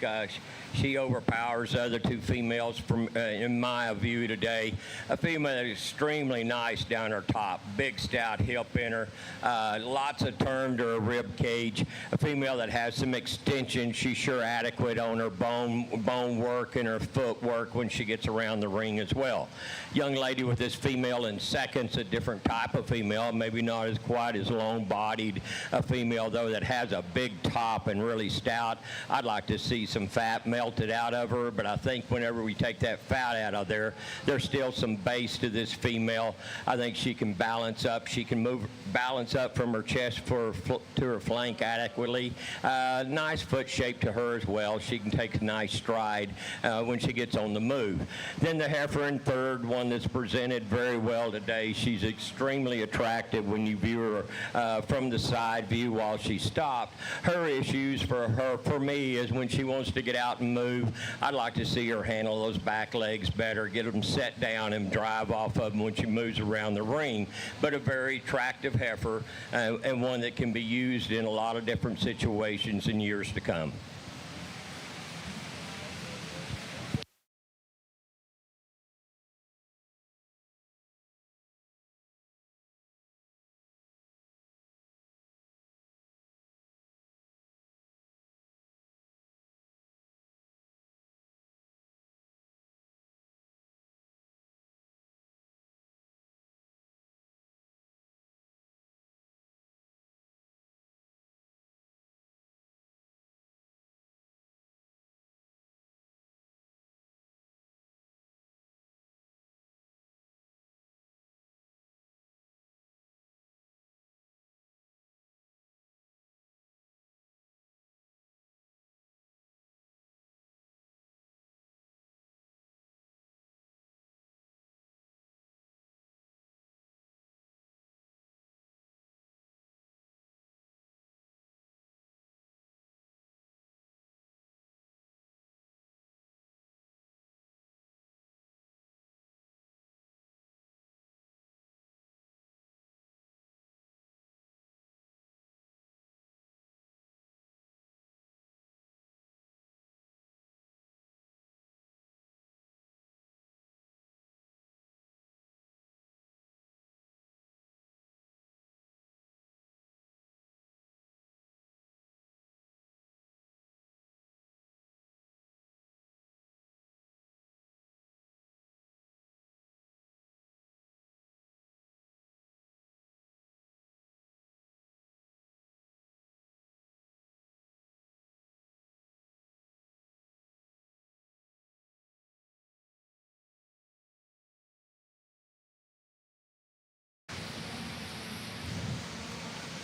she overpowers the other two females from in my view today. A female that is extremely nice down her top, big stout hip in her, lots of turn to her rib cage. A female that has some extension. She's sure adequate on her bone work and her footwork when she gets around the ring as well. Young lady with this female in seconds, a different type of female, maybe not as quite as long-bodied a female though, that has a big top and really stout. I'd like to see some fat melted out of her, but I think whenever we take that fat out of there, there's still some base to this female. I think she can balance up. She can balance up from her chest to her flank adequately. Nice foot shape to her as well. She can take a nice stride when she gets on the move. Then the heifer in third, one that's presented very well today. She's extremely attractive when you view her from the side view while she stopped. Her issues for me is when she wants to get out and move. I'd like to see her handle those back legs better, get them set down and drive off of them when she moves around the ring. But a very attractive heifer and one that can be used in a lot of different situations in years to come.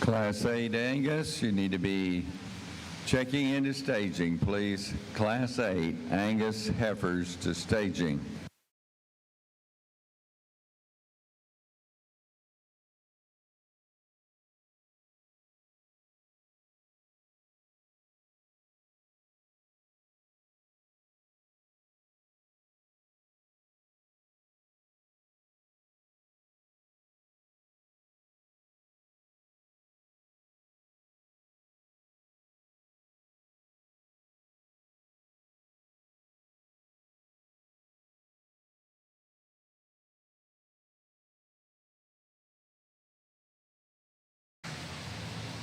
Class 8 Angus, you need to be checking into staging, please. Class 8 Angus heifers to staging.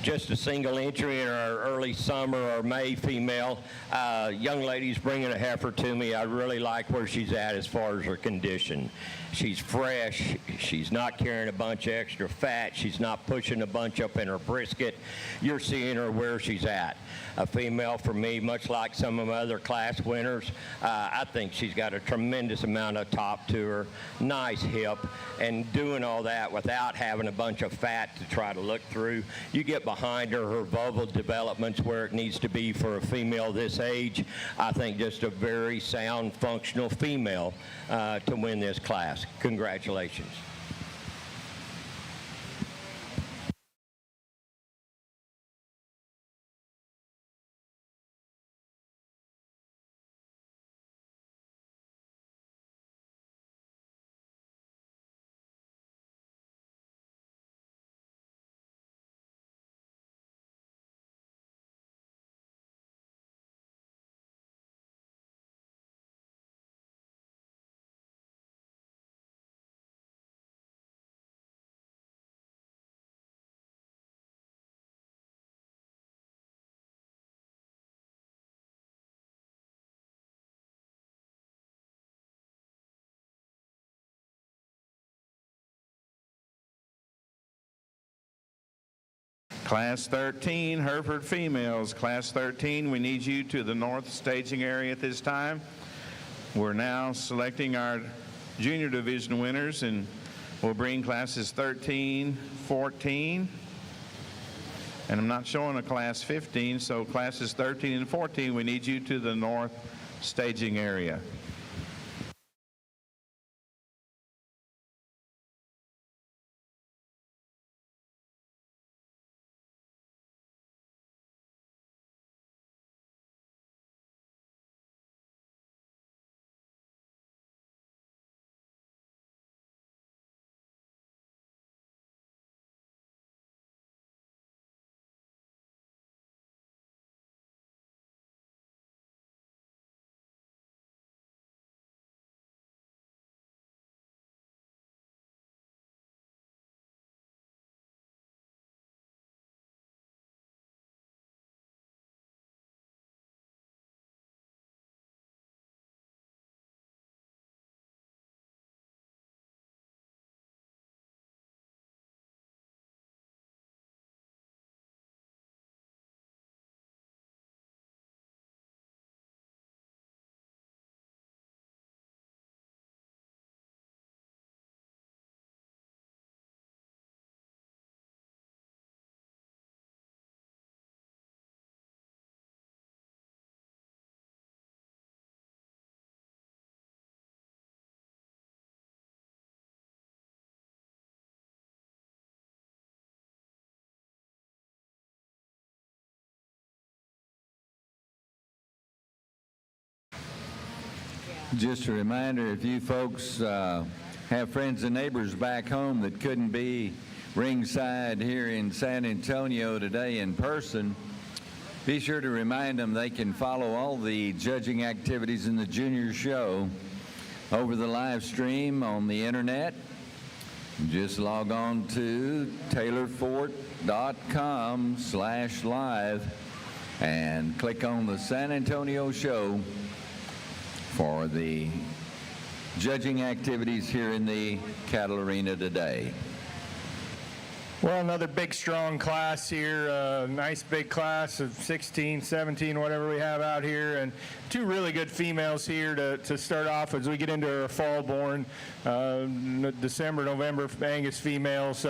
just a single entry in our early summer or May female. Young lady's bringing a heifer to me. I really like where she's at as far as her condition. She's fresh. She's not carrying a bunch of extra fat. She's not pushing a bunch up in her brisket. You're seeing her where she's at. A female, for me, much like some of my other class winners, I think she's got a tremendous amount of top to her, nice hip, and doing all that without having a bunch of fat to try to look through. You get behind her, her vulval development's where it needs to be for a female this age. I think just a very sound, functional female to win this class. Congratulations. Class 13, Hereford females. Class 13, we need you to the north staging area at this time. We're now selecting our junior division winners, and we'll bring classes 13, 14, and I'm not showing a class 15, so classes 13 and 14, we need you to the north staging area. Just a reminder, if you folks have friends and neighbors back home that couldn't be ringside here in San Antonio today in person, be sure to remind them they can follow all the judging activities in the junior show over the live stream on the internet. Just log on to taylorfort.com/live and click on the San Antonio show for the judging activities here in the cattle arena today. Well, another big, strong class here. Nice big class of 16, 17, whatever we have out here. And two really good females here to start off as we get into our fall-born December, November Angus females.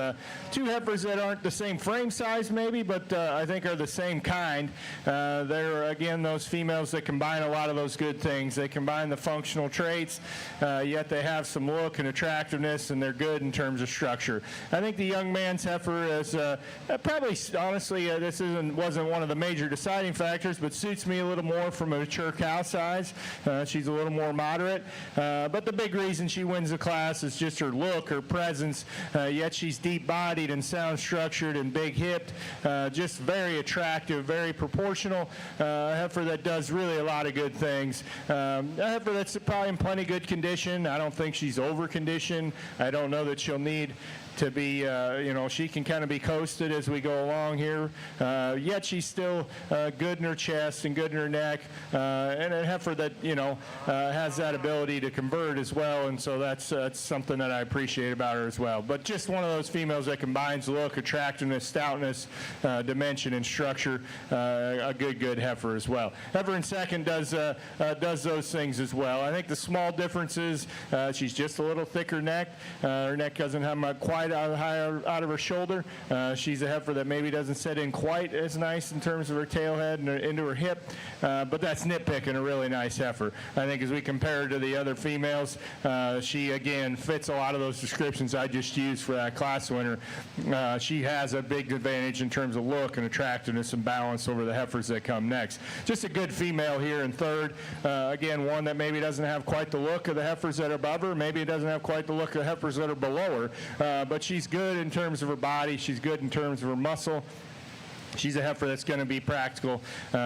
Two heifers that aren't the same frame size maybe, but I think are the same kind. They're, again, those females that combine a lot of those good things. They combine the functional traits, yet they have some look and attractiveness, and they're good in terms of structure. I think the young man's heifer is probably, honestly, this wasn't one of the major deciding factors, but suits me a little more from a mature cow size. She's a little more moderate, but the big reason she wins the class is just her look, her presence, yet she's deep-bodied and sound-structured and big-hipped, just very attractive, very proportional, a heifer that does really a lot of good things. A heifer that's probably in plenty good condition. I don't think she's over-conditioned. I don't know that she'll need to be, she can kind of be coasted as we go along here. Yet she's still good in her chest and good in her neck, and a heifer that, has that ability to convert as well, and so that's something that I appreciate about her as well. But just one of those females that combines look, attractiveness, stoutness, dimension, and structure. A good heifer as well. Heifer in second does those things as well. I think the small difference is she's just a little thicker neck. Her neck doesn't have quite high out of her shoulder. She's a heifer that maybe doesn't set in quite as nice in terms of her tail head and into her hip, but that's nitpicking a really nice heifer. I think as we compare her to the other females, she again fits a lot of those descriptions I just used for that class winner. She has a big advantage in terms of look and attractiveness and balance over the heifers that come next. Just a good female here in third. Again, one that maybe doesn't have quite the look of the heifers that are above her. Maybe it doesn't have quite the look of the heifers that are below her, but she's good in terms of her body. She's good in terms of her muscle. She's a heifer that's going to be practical.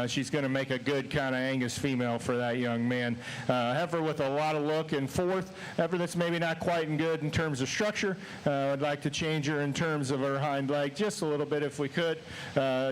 She's going to make a good kind of Angus female for that young man. Heifer with a lot of look in fourth. Heifer that's maybe not quite good in terms of structure. I'd like to change her in terms of her hind leg just a little bit if we could.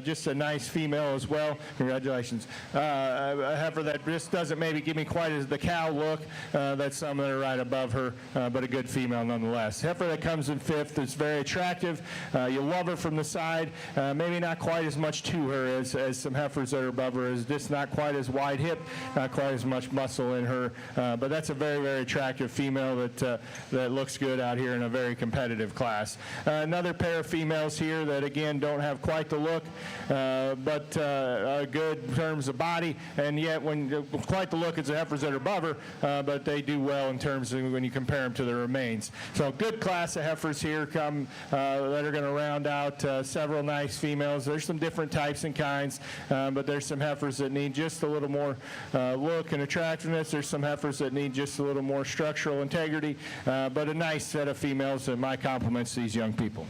Just a nice female as well. Congratulations. A heifer that just doesn't maybe give me quite as the cow look. That's some that are right above her, but a good female nonetheless. Heifer that comes in fifth is very attractive. You love her from the side. Maybe not quite as much to her as some heifers that are above her. Is just not quite as wide hip, not quite as much muscle in her, but that's a very, very attractive female that looks good out here in a very competitive class. Another pair of females here that again don't have quite the look, but are good in terms of body, and yet when quite the look is the heifers that are above her, but they do well in terms of when you compare them to the remains. So good class of heifers here come that are going to round out several nice females. There's some different types and kinds, but there's some heifers that need just a little more look and attractiveness. There's some heifers that need just a little more structural integrity, but a nice set of females, and my compliments to these young people.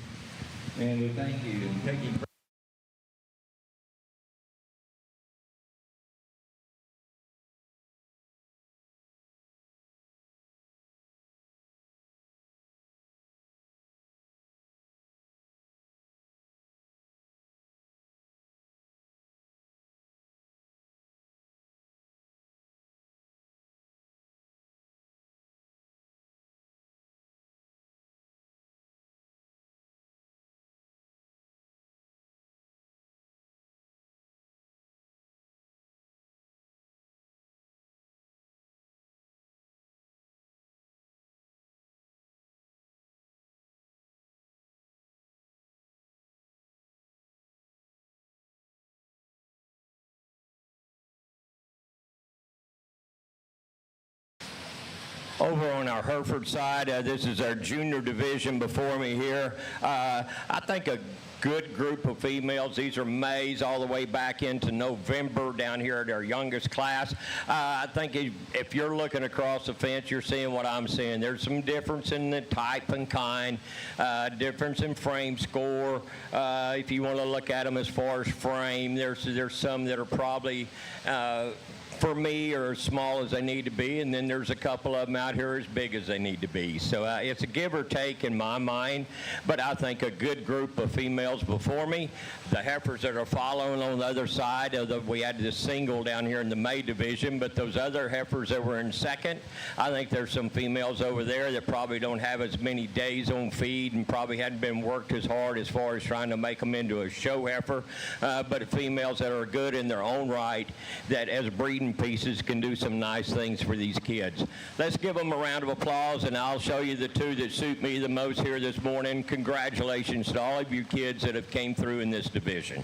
And we thank you. Taking Over on our Hereford side, this is our junior division before me here. I think a good group of females. These are Mays all the way back into November down here at our youngest class. I think if you're looking across the fence, you're seeing what I'm seeing. There's some difference in the type and kind, difference in frame score. If you want to look at them as far as frame, there's some that are probably for me, are as small as they need to be, and then there's a couple of them out here as big as they need to be. So it's a give or take in my mind, but I think a good group of females before me. The heifers that are following on the other side, we had this single down here in the May division, but those other heifers that were in second, I think there's some females over there that probably don't have as many days on feed and probably hadn't been worked as hard as far as trying to make them into a show heifer, but females that are good in their own right, that as breeding pieces can do some nice things for these kids. Let's give them a round of applause, and I'll show you the two that suit me the most here this morning. Congratulations to all of you kids that have came through in this division.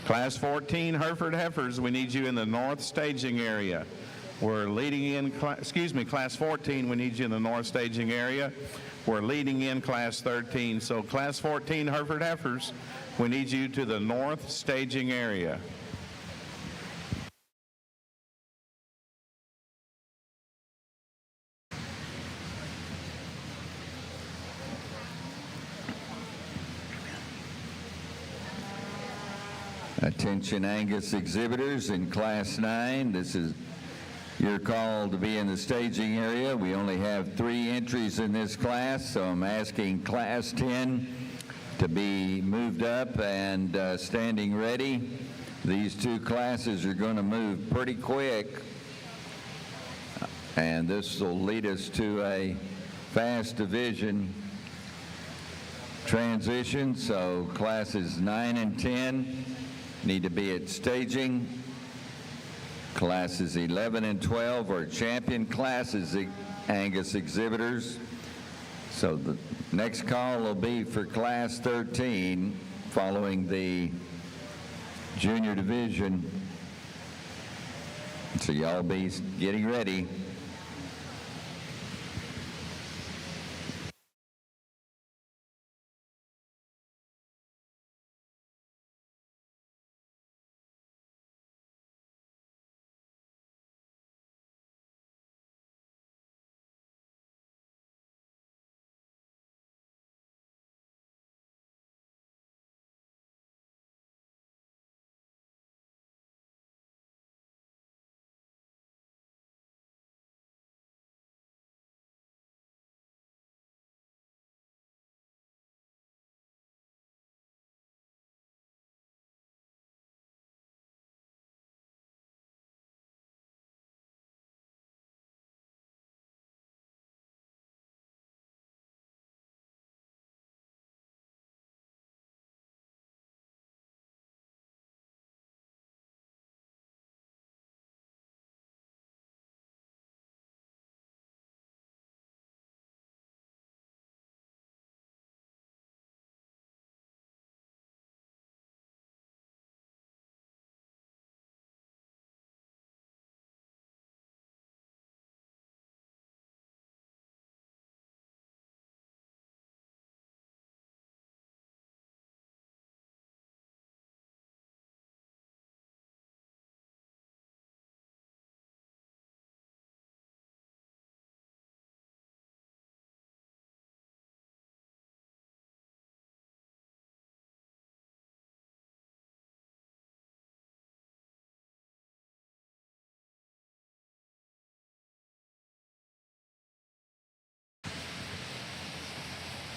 Class 14 Hereford Heifers, we need you in the north staging area. We're leading in, Class 14, we need you in the north staging area. We're leading in Class 13. So Class 14 Hereford Heifers, we need you to the north staging area. Attention Angus exhibitors in Class 9. This is your call to be in the staging area. We only have 3 entries in this class, so I'm asking Class 10 to be moved up and standing ready. These 2 classes are going to move pretty quick, and this will lead us to a fast division transition. So classes 9 and 10 need to be at staging. Classes 11 and 12 are champion classes, Angus exhibitors. So the next call will be for Class 13 following the junior division. So y'all be getting ready.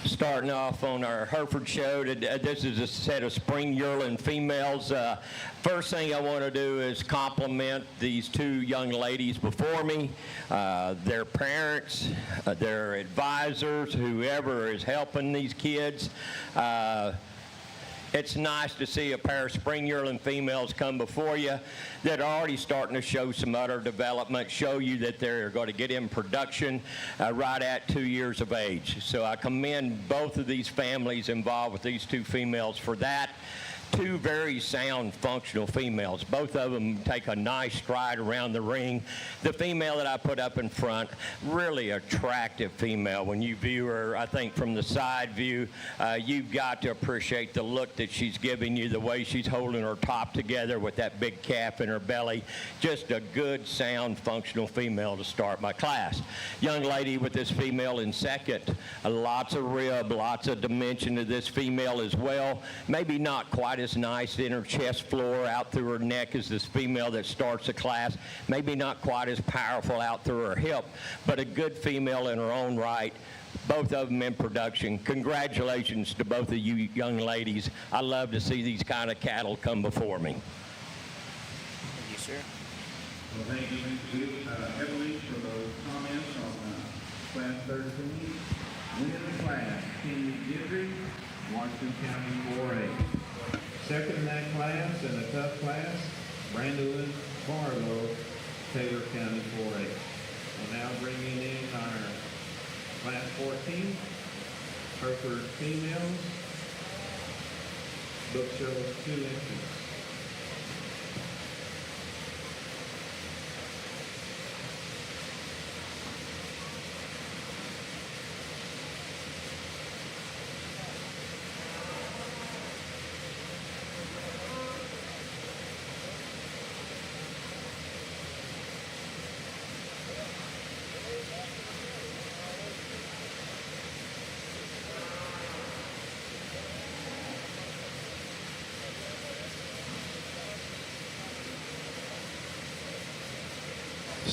Starting off on our Hereford show, this is a set of spring yearling females. First thing I want to do is compliment these 2 young ladies before me, their parents, their advisors, whoever is helping these kids. It's nice to see a pair of spring yearling females come before you that are already starting to show some udder development, show you that they're going to get in production right at 2 years of age. So I commend both of these families involved with these 2 females for that. 2 very sound, functional females. Both of them take a nice stride around the ring. The female that I put up in front, really attractive female. When you view her, I think from the side view, you've got to appreciate the look that she's giving you, the way she's holding her top together with that big calf in her belly. Just a good, sound, functional female to start my class. Young lady with this female in second, lots of rib, lots of dimension to this female as well. Maybe not quite as nice in her chest floor out through her neck as this female that starts the class. Maybe not quite as powerful out through her hip, but a good female in her own right. Both of them in production. Congratulations to both of you young ladies. I love to see these kind of cattle come before me. Thank you, sir. Well, thank you, Emily, for those comments on Class 13. Winning the class, Kenny Gidry, Washington County 4A. Second in that class, and a tough class, Brandon Barlow, Taylor County 4A. We're now bringing in our Class 14, Hereford females. Book shows 2 entries.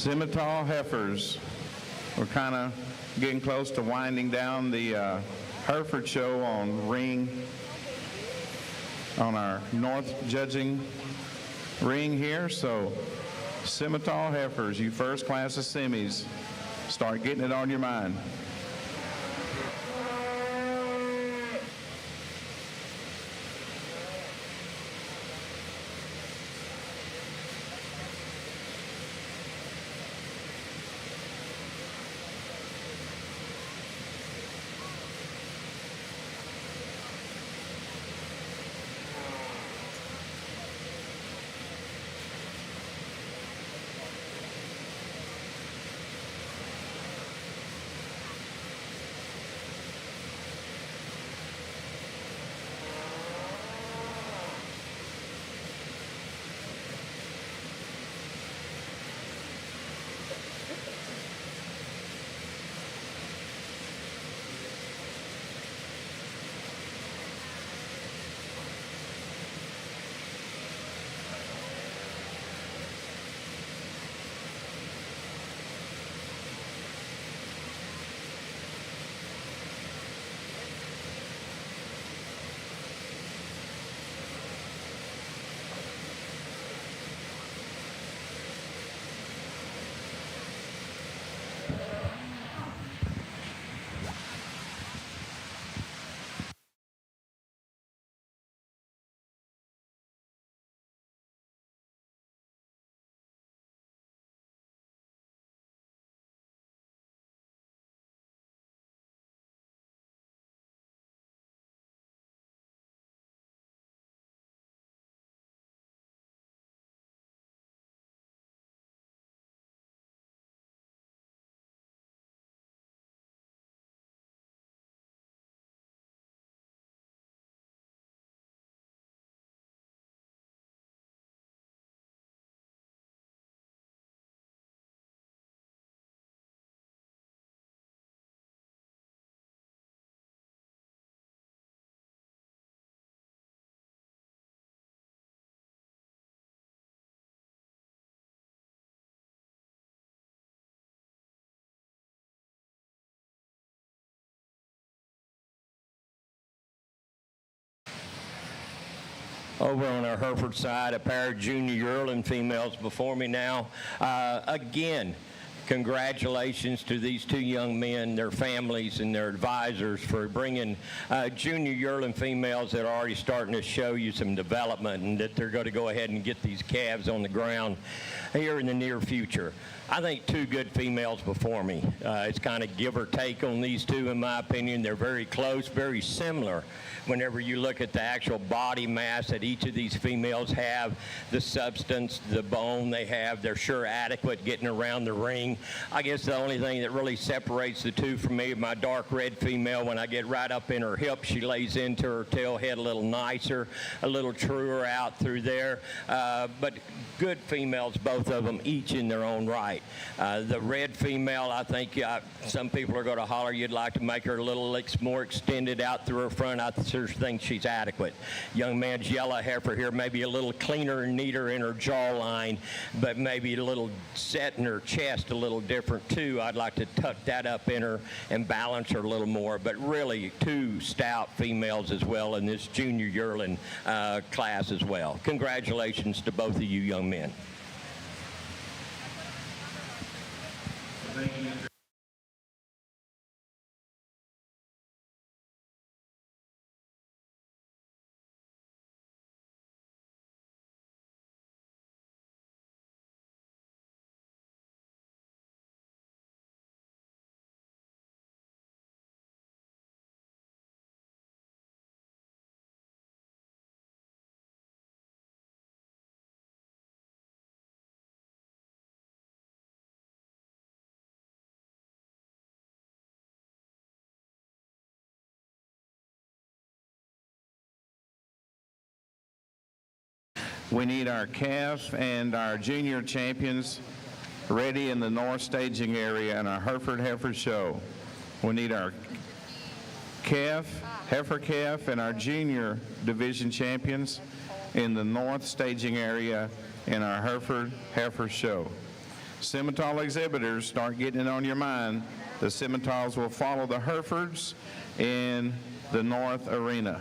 Scimitar Heifers. We're kind of getting close to winding down the Hereford show on our north judging ring here. So Scimitar Heifers, you first class of semis, start getting it on your mind. Over on our Hereford side, a pair of junior yearling females before me now. Again, congratulations to these two young men, their families, and their advisors for bringing junior yearling females that are already starting to show you some development, and that they're going to go ahead and get these calves on the ground here in the near future. I think two good females before me. It's kind of give or take on these two, in my opinion. They're very close, very similar. Whenever you look at the actual body mass that each of these females have, the substance, the bone they have, they're sure adequate getting around the ring. I guess the only thing that really separates the two from me, my dark red female, when I get right up in her hip, she lays into her tail head a little nicer, a little truer out through there. But good females, both of them, each in their own right. The red female, I think some people are going to holler you'd like to make her a little more extended out through her front. I sure think she's adequate. Young man's yellow heifer here, maybe a little cleaner and neater in her jawline, but maybe a little set in her chest a little different too. I'd like to tuck that up in her and balance her a little more. But really, two stout females as well in this junior yearling class as well. Congratulations to both of you young men. Thank you. We need our calf and our junior champions ready in the north staging area in our Hereford Heifer show. We need our heifer calf, and our junior division champions in the north staging area in our Hereford Heifer show. Simmental exhibitors, start getting it on your mind. The Simmentals will follow the Herefords in the North Arena.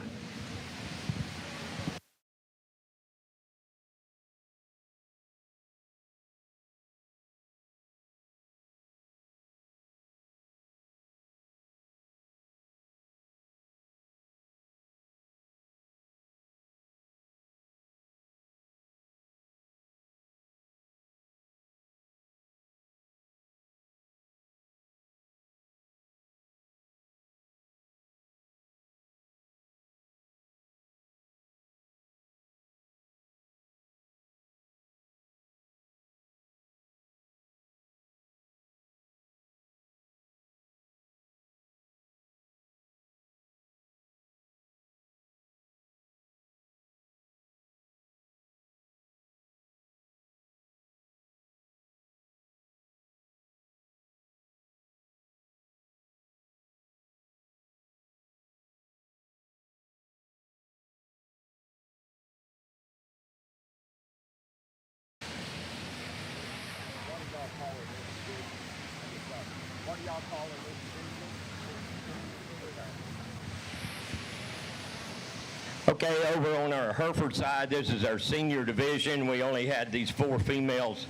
Okay, over on our Hereford side, this is our senior division. We only had these 4 females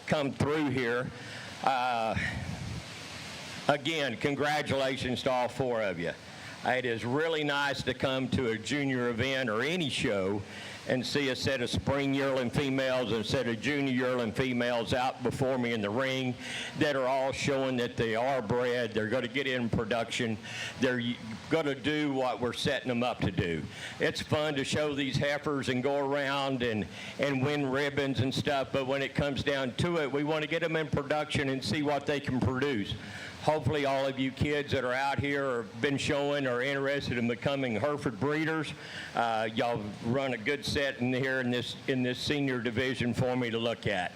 come through here. Again, congratulations to all 4 of you. It is really nice to come to a junior event or any show and see a set of spring yearling females and a set of junior yearling females out before me in the ring that are all showing that they are bred, they're going to get in production, they're going to do what we're setting them up to do. It's fun to show these heifers and go around and win ribbons and stuff, but when it comes down to it, we want to get them in production and see what they can produce. Hopefully all of you kids that are out here or been showing or interested in becoming Hereford breeders, y'all run a good set in here in this senior division for me to look at.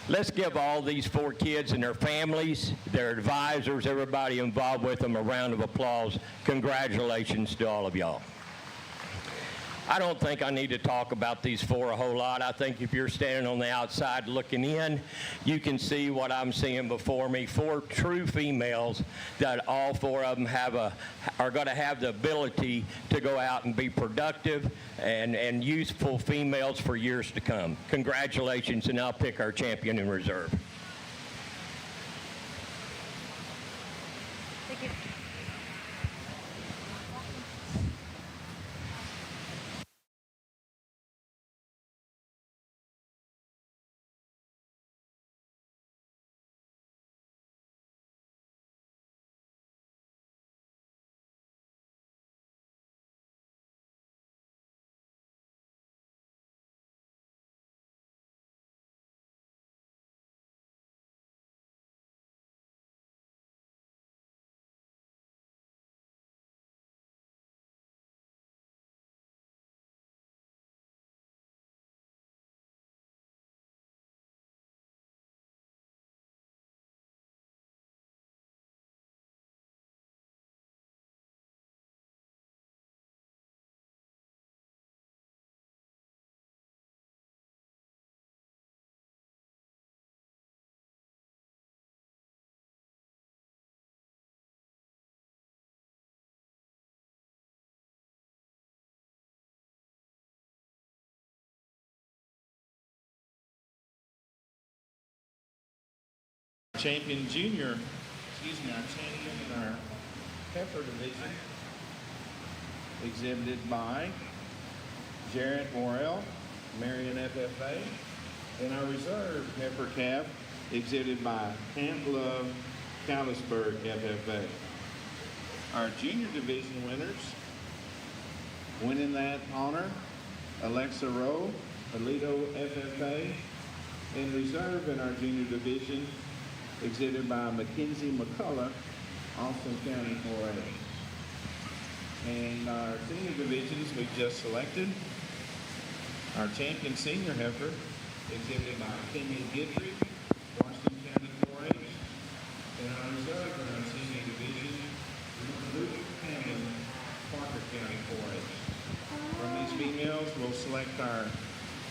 Let's give all these 4 kids and their families, their advisors, everybody involved with them a round of applause. Congratulations to all of y'all. I don't think I need to talk about these 4 a whole lot. I think if you're standing on the outside looking in, you can see what I'm seeing before me. 4 true females that all 4 of them are going to have the ability to go out and be productive and useful females for years to come. Congratulations, and I'll pick our champion in reserve. Thank you. Our champion in our heifer division, exhibited by Jarrett Morrell, Marion FFA, and our reserve heifer calf, exhibited by Camp Love, Callisburg FFA. Our junior division winners, winning that honor, Alexa Rowe, Alito FFA, and reserve in our junior division, exhibited by Mackenzie McCullough, Austin County 4A. And our senior divisions we just selected. Our champion senior heifer, exhibited by Kenyon Gidry, Washington County 4H. And our reserve in our senior division, Luke Hammond, Parker County 4H. From these females, we'll select our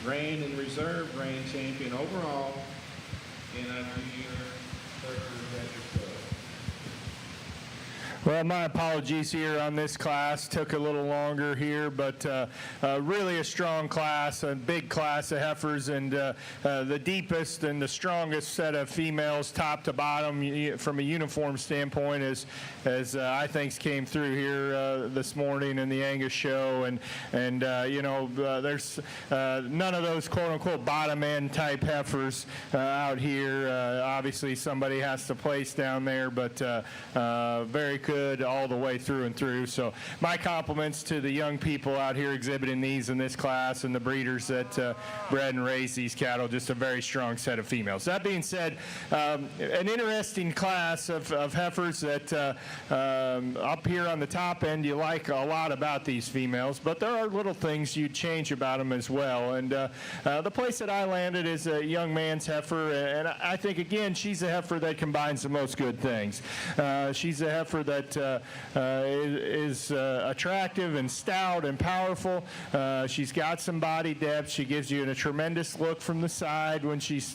grand and reserve grand champion overall in our junior Hereford Heifer Show. Well, my apologies here on this class. Took a little longer here, but really a strong class, a big class of heifers, and the deepest and the strongest set of females, top to bottom, from a uniform standpoint, as I think came through here this morning in the Angus show. And there's none of those quote-unquote bottom-end type heifers out here. Obviously, somebody has to place down there, but very good all the way through and through. So my compliments to the young people out here exhibiting these in this class and the breeders that bred and raised these cattle. Just a very strong set of females. That being said, an interesting class of heifers that up here on the top end you like a lot about these females, but there are little things you'd change about them as well. And the place that I landed is a young man's heifer, and I think, again, she's a heifer that combines the most good things. She's a heifer that is attractive and stout and powerful. She's got some body depth. She gives you a tremendous look from the side when she's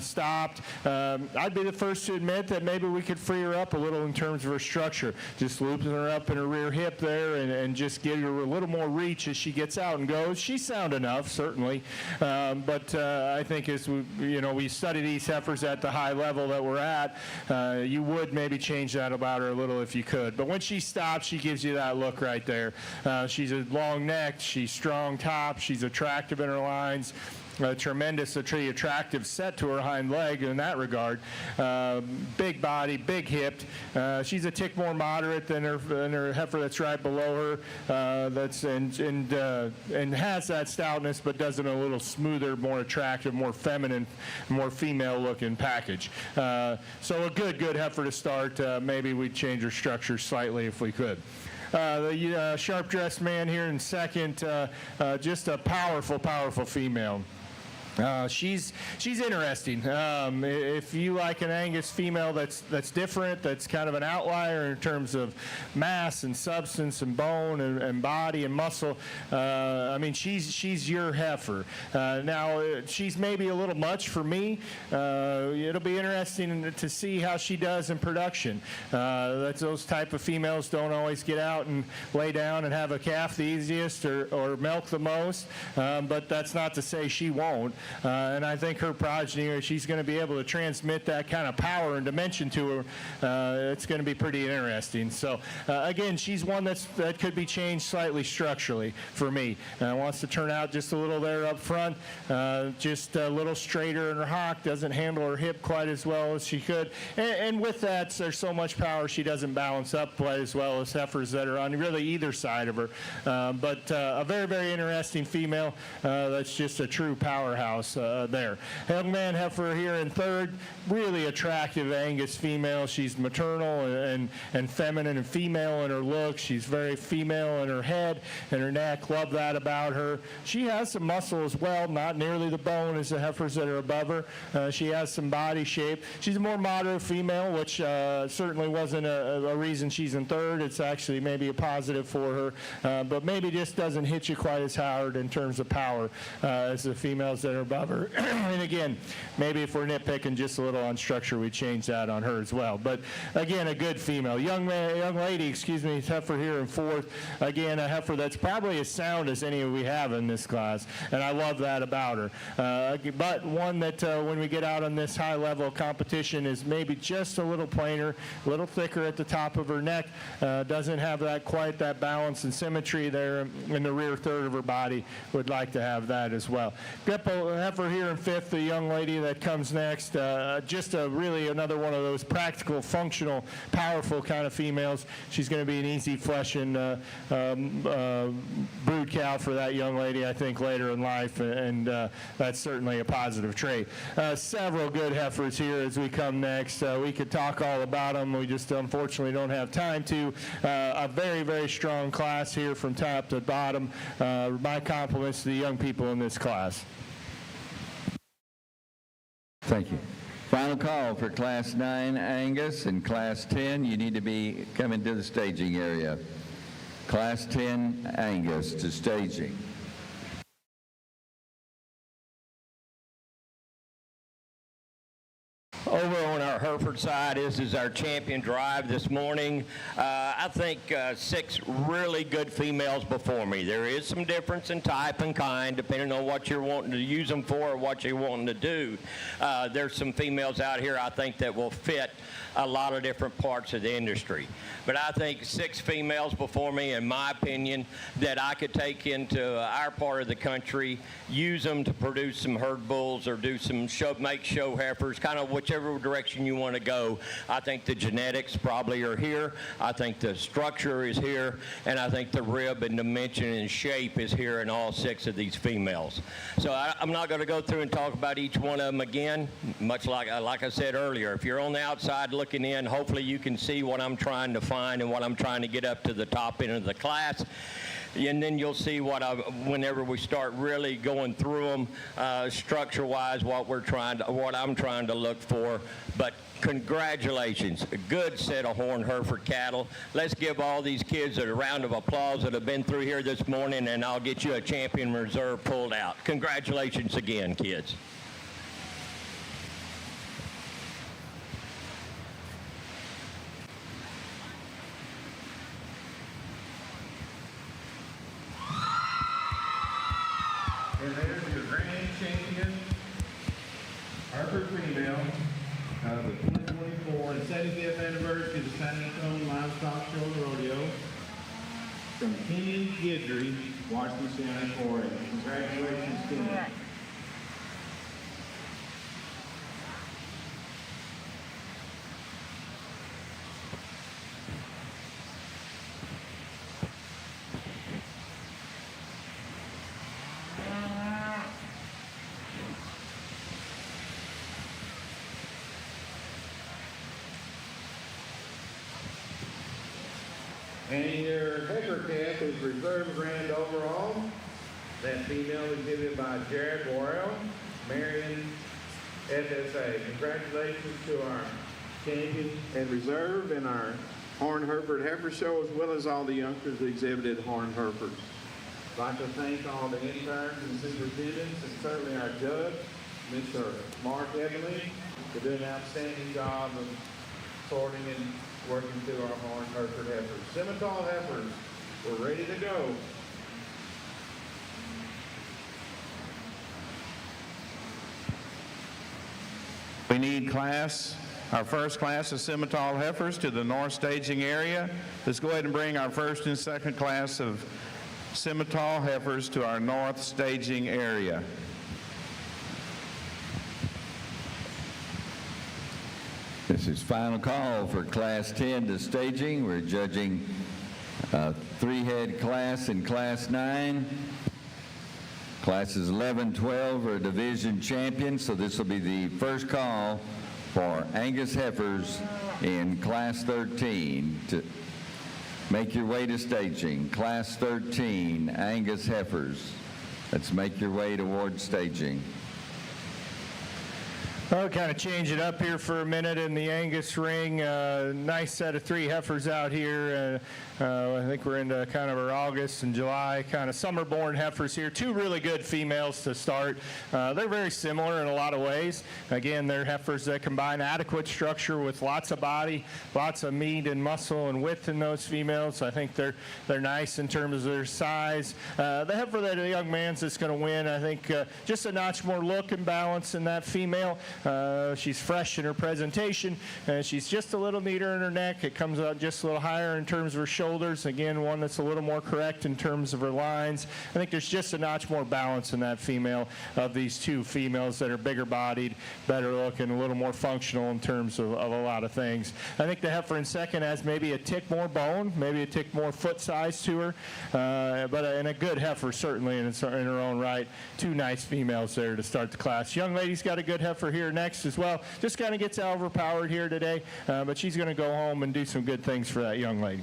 stopped. I'd be the first to admit that maybe we could free her up a little in terms of her structure. Just looping her up in her rear hip there and just give her a little more reach as she gets out and goes. She's sound enough, certainly. But I think as we study these heifers at the high level that we're at, you would maybe change that about her a little if you could. But when she stops, she gives you that look right there. She's a long neck, she's strong top, she's attractive in her lines. A tremendously attractive set to her hind leg in that regard. Big body, big hipped. She's a tick more moderate than her heifer that's right below her. And has that stoutness, but does it in a little smoother, more attractive, more feminine, more female-looking package. So a good heifer to start. Maybe we'd change her structure slightly if we could. The sharp-dressed man here in second, just a powerful female. She's interesting. If you like an Angus female that's different, that's kind of an outlier in terms of mass and substance and bone and body and muscle, she's your heifer. Now, she's maybe a little much for me. It'll be interesting to see how she does in production. Those type of females don't always get out and lay down and have a calf the easiest or milk the most, but that's not to say she won't. And I think her progeny, she's going to be able to transmit that kind of power and dimension to her. It's going to be pretty interesting. So, again, she's one that could be changed slightly structurally for me. Wants to turn out just a little there up front, just a little straighter in her hock, doesn't handle her hip quite as well as she could. And with that, there's so much power she doesn't balance up quite as well as heifers that are on really either side of her. But a very, very interesting female that's just a true powerhouse there. Young man heifer here in third, really attractive Angus female. She's maternal and feminine and female in her look. She's very female in her head and her neck. Love that about her. She has some muscle as well, not nearly the bone as the heifers that are above her. She has some body shape. She's a more moderate female, which certainly wasn't a reason she's in third. It's actually maybe a positive for her, but maybe just doesn't hit you quite as hard in terms of power as the females that are above her. And again, maybe if we're nitpicking just a little on structure, we change that on her as well. But again, a good female. Young lady, heifer here in fourth. Again, a heifer that's probably as sound as any we have in this class, and I love that about her. But one that when we get out on this high level competition is maybe just a little plainer, a little thicker at the top of her neck, doesn't have quite that balance and symmetry there in the rear third of her body. Would like to have that as well. Heifer here in fifth, the young lady that comes next, just really another one of those practical, functional, powerful kind of females. She's going to be an easy fleshing brood cow for that young lady, I think, later in life, and that's certainly a positive trait. Several good heifers here as we come next. We could talk all about them. We just unfortunately don't have time to. A very, very strong class here from top to bottom. My compliments to the young people in this class. Thank you. Final call for Class 9 Angus and Class 10. You need to be coming to the staging area. Class 10 Angus to staging. Hereford side is our champion drive this morning. I think 6 really good females before me. There is some difference in type and kind depending on what you're wanting to use them for or what you're wanting to do. There's some females out here I think that will fit a lot of different parts of the industry. But I think 6 females before me, in my opinion, that I could take into our part of the country, use them to produce some herd bulls or do some make show heifers, kind of whichever direction you want to go. I think the genetics probably are here. I think the structure is here. And I think the rib and dimension and shape is here in all 6 of these females. So I'm not going to go through and talk about each one of them again, much like I said earlier. If you're on the outside looking in, hopefully you can see what I'm trying to find and what I'm trying to get up to the top end of the class. And then you'll see whenever we start really going through them, structure-wise, what I'm trying to look for. But congratulations, a good set of horned Hereford cattle. Let's give all these kids a round of applause that have been through here this morning, and I'll get you a champion reserve pulled out. Congratulations again, kids. And there's your grand champion, Hereford female, out of the 2024 and 75th anniversary of the San Antonio Livestock Show and Rodeo, from Kenyon Guidry, Washington County, Florida. Congratulations, Kenyon. And your heifer calf is reserve grand overall. That female is exhibited by Jared Worrell, Marion FSA. Congratulations to our champion and reserve and our Horned Hereford Heifer Show, as well as all the youngsters that exhibited Horned Herefords. I'd like to thank all the interns and superintendents, and certainly our judge, Mr. Mark Evelyn, for doing an outstanding job of sorting and working through our Horned Hereford heifers. Simmental heifers, we're ready to go. We need our first class of Simmental heifers to the north staging area. Let's go ahead and bring our first and second class of Simmental heifers to our north staging area. This is final call for Class 10 to staging. We're judging a 3-head class in Class 9. Classes 11, 12 are division champions, so this will be the first call for Angus heifers in Class 13 to make your way to staging. Class 13, Angus heifers. Let's make your way toward staging. I'll kind of change it up here for a minute in the Angus ring. Nice set of 3 heifers out here. I think we're into kind of our August and July kind of summer-born heifers here. 2 really good females to start. They're very similar in a lot of ways. Again, they're heifers that combine adequate structure with lots of body, lots of meat and muscle and width in those females. I think they're nice in terms of their size. The heifer that a young man's that's going to win, I think just a notch more look and balance in that female. She's fresh in her presentation. She's just a little neater in her neck. It comes out just a little higher in terms of her shoulders. Again, one that's a little more correct in terms of her lines. I think there's just a notch more balance in that female of these 2 females that are bigger bodied, better looking, a little more functional in terms of a lot of things. I think the heifer in second has maybe a tick more bone, maybe a tick more foot size to her, but and a good heifer certainly in her own right. 2 nice females there to start the class. Young lady's got a good heifer here next as well. Just kind of gets overpowered here today, but she's going to go home and do some good things for that young lady.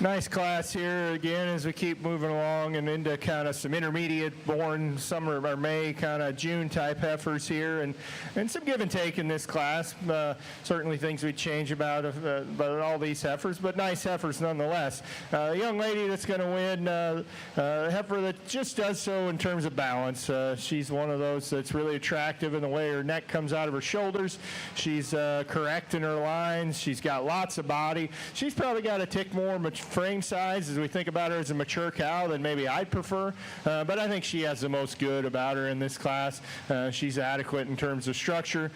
Nice class here again as we keep moving along and into kind of some intermediate born summer or May kind of June type heifers here, and some give and take in this class. Certainly things we'd change about all these heifers, but nice heifers nonetheless. The young lady that's going to win, a heifer that just does so in terms of balance. She's one of those that's really attractive in the way her neck comes out of her shoulders. She's correct in her lines. She's got lots of body. She's probably got a tick more frame size as we think about her as a mature cow than maybe I'd prefer, but I think she has the most good about her in this class. She's adequate in terms of structure.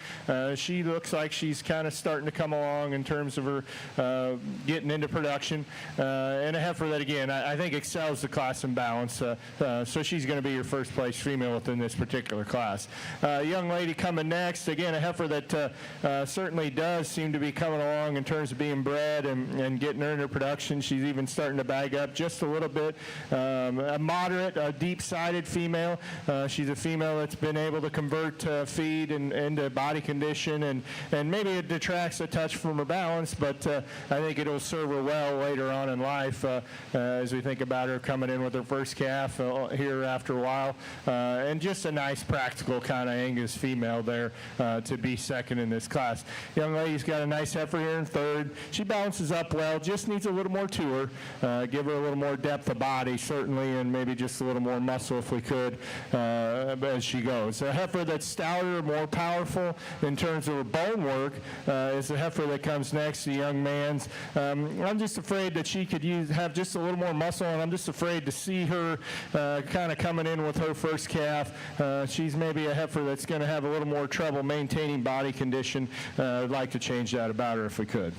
She looks like she's kind of starting to come along in terms of her getting into production, and a heifer that, again, I think excels the class in balance, so she's going to be your first place female within this particular class. Young lady coming next, again, a heifer that certainly does seem to be coming along in terms of being bred and getting her into production. She's even starting to bag up just a little bit. A moderate, deep-sided female. She's a female that's been able to convert feed into body condition, and maybe it detracts a touch from her balance, but I think it'll serve her well later on in life as we think about her coming in with her first calf here after a while. And just a nice, practical kind of Angus female there to be second in this class. Young lady's got a nice heifer here in third. She balances up well, just needs a little more to her. Give her a little more depth of body, certainly, and maybe just a little more muscle if we could as she goes. A heifer that's stouter, more powerful in terms of her bone work is the heifer that comes next, the young man's. I'm just afraid that she could have just a little more muscle, and I'm just afraid to see her kind of coming in with her first calf. She's maybe a heifer that's going to have a little more trouble maintaining body condition. I'd like to change that about her if we could.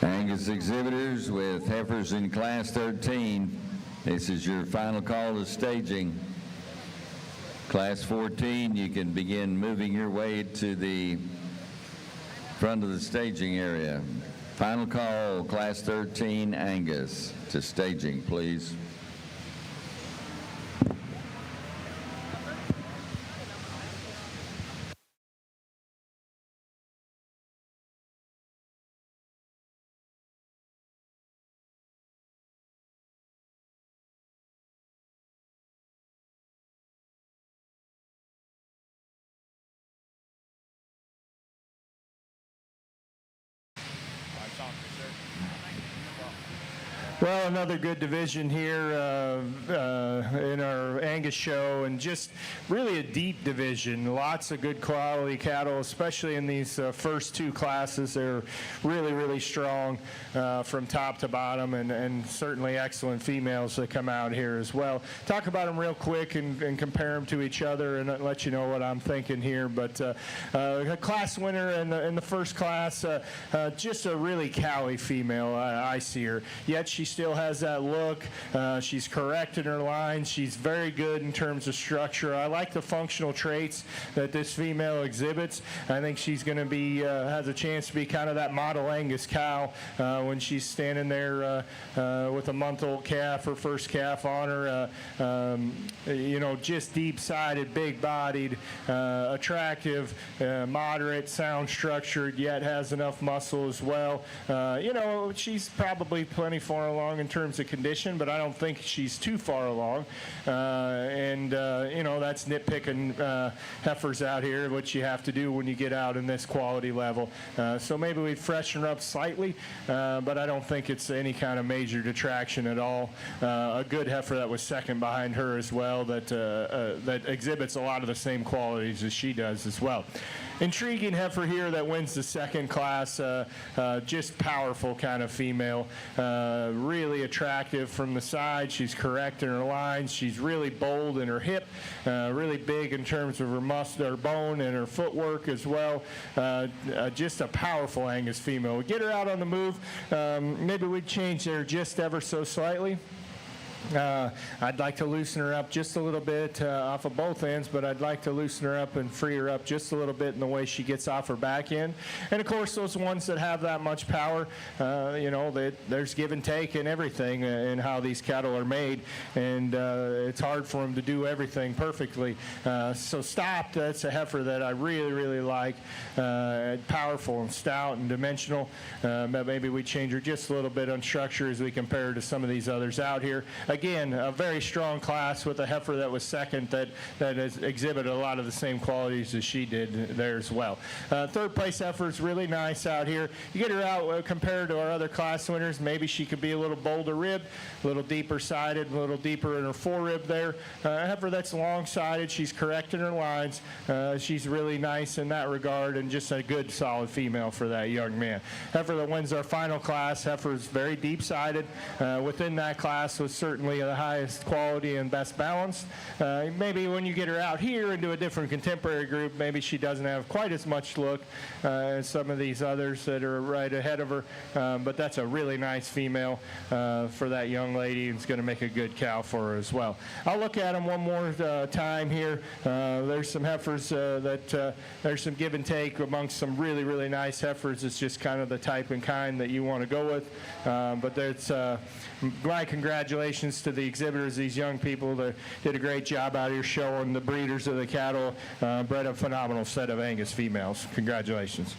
Angus exhibitors with heifers in Class 13, this is your final call to staging. Class 14, you can begin moving your way to the front of the staging area. Final call, Class 13 Angus to staging, please. Well, another good division here in our Angus show, and just really a deep division. Lots of good quality cattle, especially in these first two classes. They're really, really strong from top to bottom, and certainly excellent females that come out here as well. Talk about them real quick and compare them to each other and let you know what I'm thinking here. But a class winner in the first class, just a really cowy female, I see her. Yet she still has that look. She's correct in her lines. She's very good in terms of structure. I like the functional traits that this female exhibits. I think she's going to be, has a chance to be kind of that model Angus cow when she's standing there with a month-old calf, her first calf on her. You know, just deep-sided, big-bodied, attractive, moderate, sound-structured, yet has enough muscle as well. You know, she's probably plenty far along in terms of condition, but I don't think she's too far along. You know, that's nitpicking heifers out here, what you have to do when you get out in this quality level. So maybe we'd freshen her up slightly, but I don't think it's any kind of major detraction at all. A good heifer that was second behind her as well, that exhibits a lot of the same qualities as she does as well. Intriguing heifer here that wins the second class, just powerful kind of female, really attractive from the side. She's correct in her lines. She's really bold in her hip, really big in terms of her muscle, her bone, and her footwork as well. Just a powerful Angus female. We get her out on the move. Maybe we'd change her just ever so slightly. I'd like to loosen her up just a little bit off of both ends, but I'd like to loosen her up and free her up just a little bit in the way she gets off her back end. And of course, those ones that have that much power, you know, there's give and take in everything in how these cattle are made, and it's hard for them to do everything perfectly. So Stopped, that's a heifer that I really, really like. Powerful and stout and dimensional. But maybe we change her just a little bit on structure as we compare her to some of these others out here. Again, a very strong class with a heifer that was second that has exhibited a lot of the same qualities as she did there as well. Third place heifer is really nice out here. You get her out compared to our other class winners, maybe she could be a little bolder rib, a little deeper sided, a little deeper in her forerib there. A heifer that's long sided, she's correct in her lines. She's really nice in that regard and just a good solid female for that young man. Heifer that wins our final class, heifer is very deep sided. Within that class was certainly the highest quality and best balanced. Maybe when you get her out here into a different contemporary group, maybe she doesn't have quite as much look as some of these others that are right ahead of her, but that's a really nice female for that young lady, and it's going to make a good cow for her as well. I'll look at them one more time here. There's some heifers that there's some give and take amongst some really, really nice heifers. It's just kind of the type and kind that you want to go with, but there's my congratulations to the exhibitors, these young people that did a great job out here showing the breeders of the cattle, bred a phenomenal set of Angus females. Congratulations.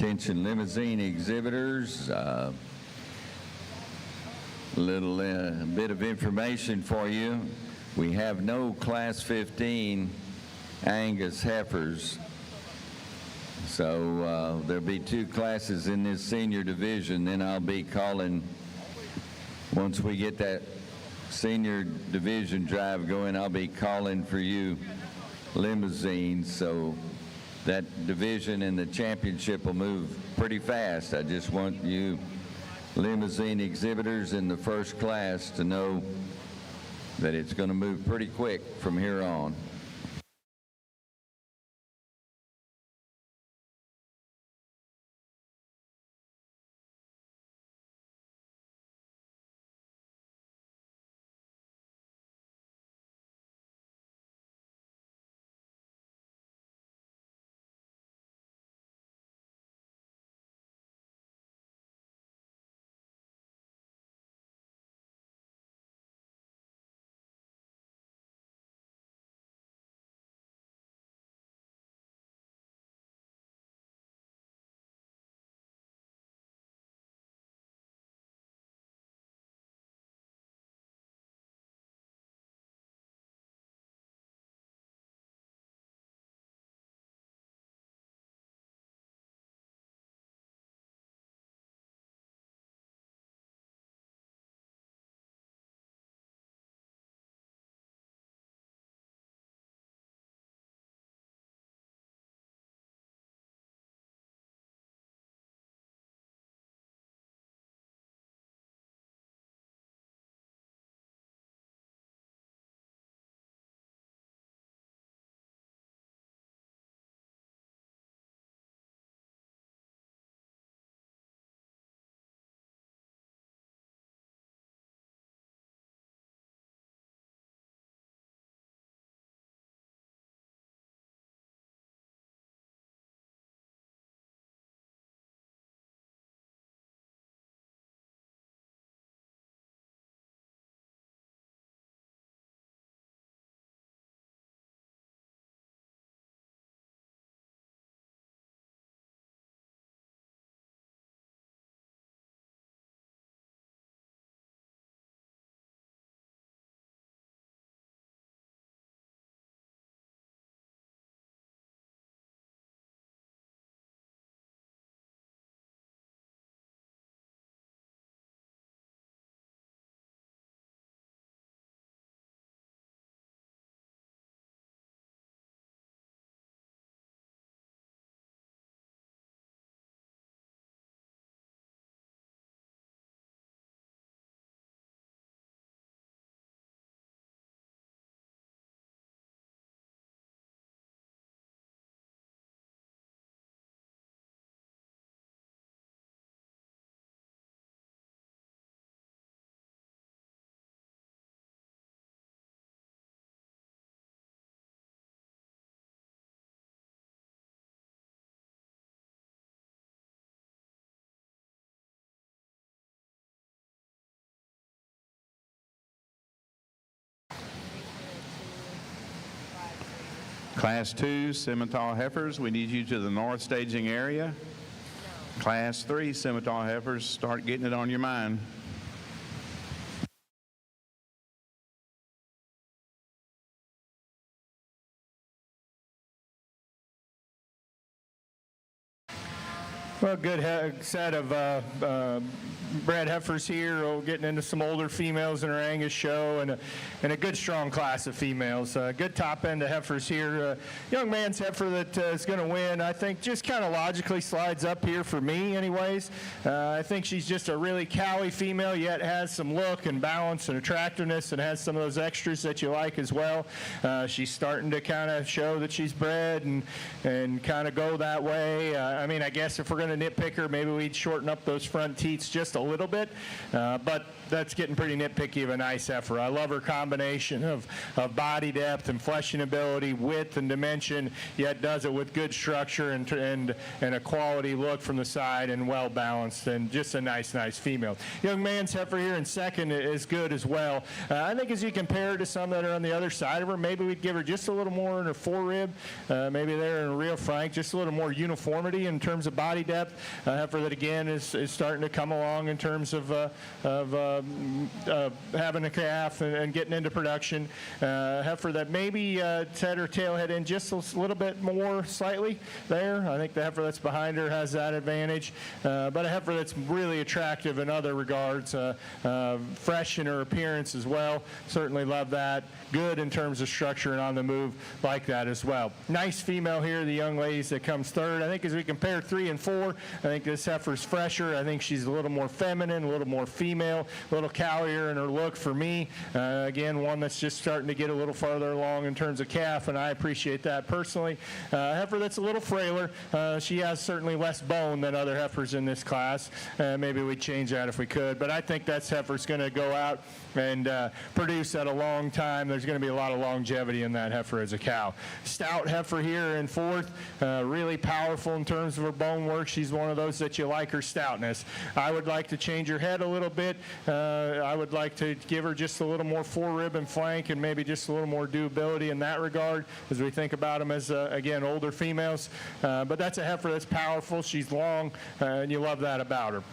Attention limousine exhibitors, little bit of information for you. We have no Class 15 Angus heifers, so there'll be 2 classes in this senior division. Then I'll be calling, once we get that senior division drive going, I'll be calling for you limousines, so that division and the championship will move pretty fast. I just want you limousine exhibitors in the first class to know that it's going to move pretty quick from here on. Class 2 Simmental heifers, we need you to the north staging area. Class 3 Simmental heifers, start getting it on your mind. Well, good set of bred heifers here, getting into some older females in our Angus show, and a good strong class of females. Good top end of heifers here. Young man's heifer that is going to win, I think, just kind of logically slides up here for me anyways. I think she's just a really cowy female, yet has some look and balance and attractiveness, and has some of those extras that you like as well. She's starting to kind of show that she's bred and kind of go that way. I mean, I guess if we're going to nitpick her, maybe we'd shorten up those front teats just a little bit, but that's getting pretty nitpicky of a nice heifer. I love her combination of body depth and fleshing ability, width and dimension, yet does it with good structure and a quality look from the side, and well balanced, and just a nice female. Young man's heifer here in second is good as well. I think as you compare her to some that are on the other side of her, maybe we'd give her just a little more in her forerib, maybe there in a real frank, just a little more uniformity in terms of body depth depth. A heifer that, again, is starting to come along in terms of having a calf and getting into production. Heifer that maybe set her tail head in just a little bit more slightly there. I think the heifer that's behind her has that advantage. But a heifer that's really attractive in other regards, fresh in her appearance as well. Certainly love that. Good in terms of structure and on the move, like that as well. Nice female here, the young ladies that comes third. I think as we compare 3 and 4, I think this heifer's fresher. I think she's a little more feminine, a little more female, a little cowier in her look for me. Again, one that's just starting to get a little farther along in terms of calf, and I appreciate that personally. Heifer that's a little frailer. She has certainly less bone than other heifers in this class. Maybe we'd change that if we could, but I think that heifer's going to go out and produce at a long time. There's going to be a lot of longevity in that heifer as a cow. Stout heifer here in fourth, really powerful in terms of her bone work. She's one of those that you like her stoutness. I would like to change her head a little bit. I would like to give her just a little more forerib and flank and maybe just a little more durability in that regard as we think about them as, again, older females. But that's a heifer that's powerful. She's long, and you love that about her.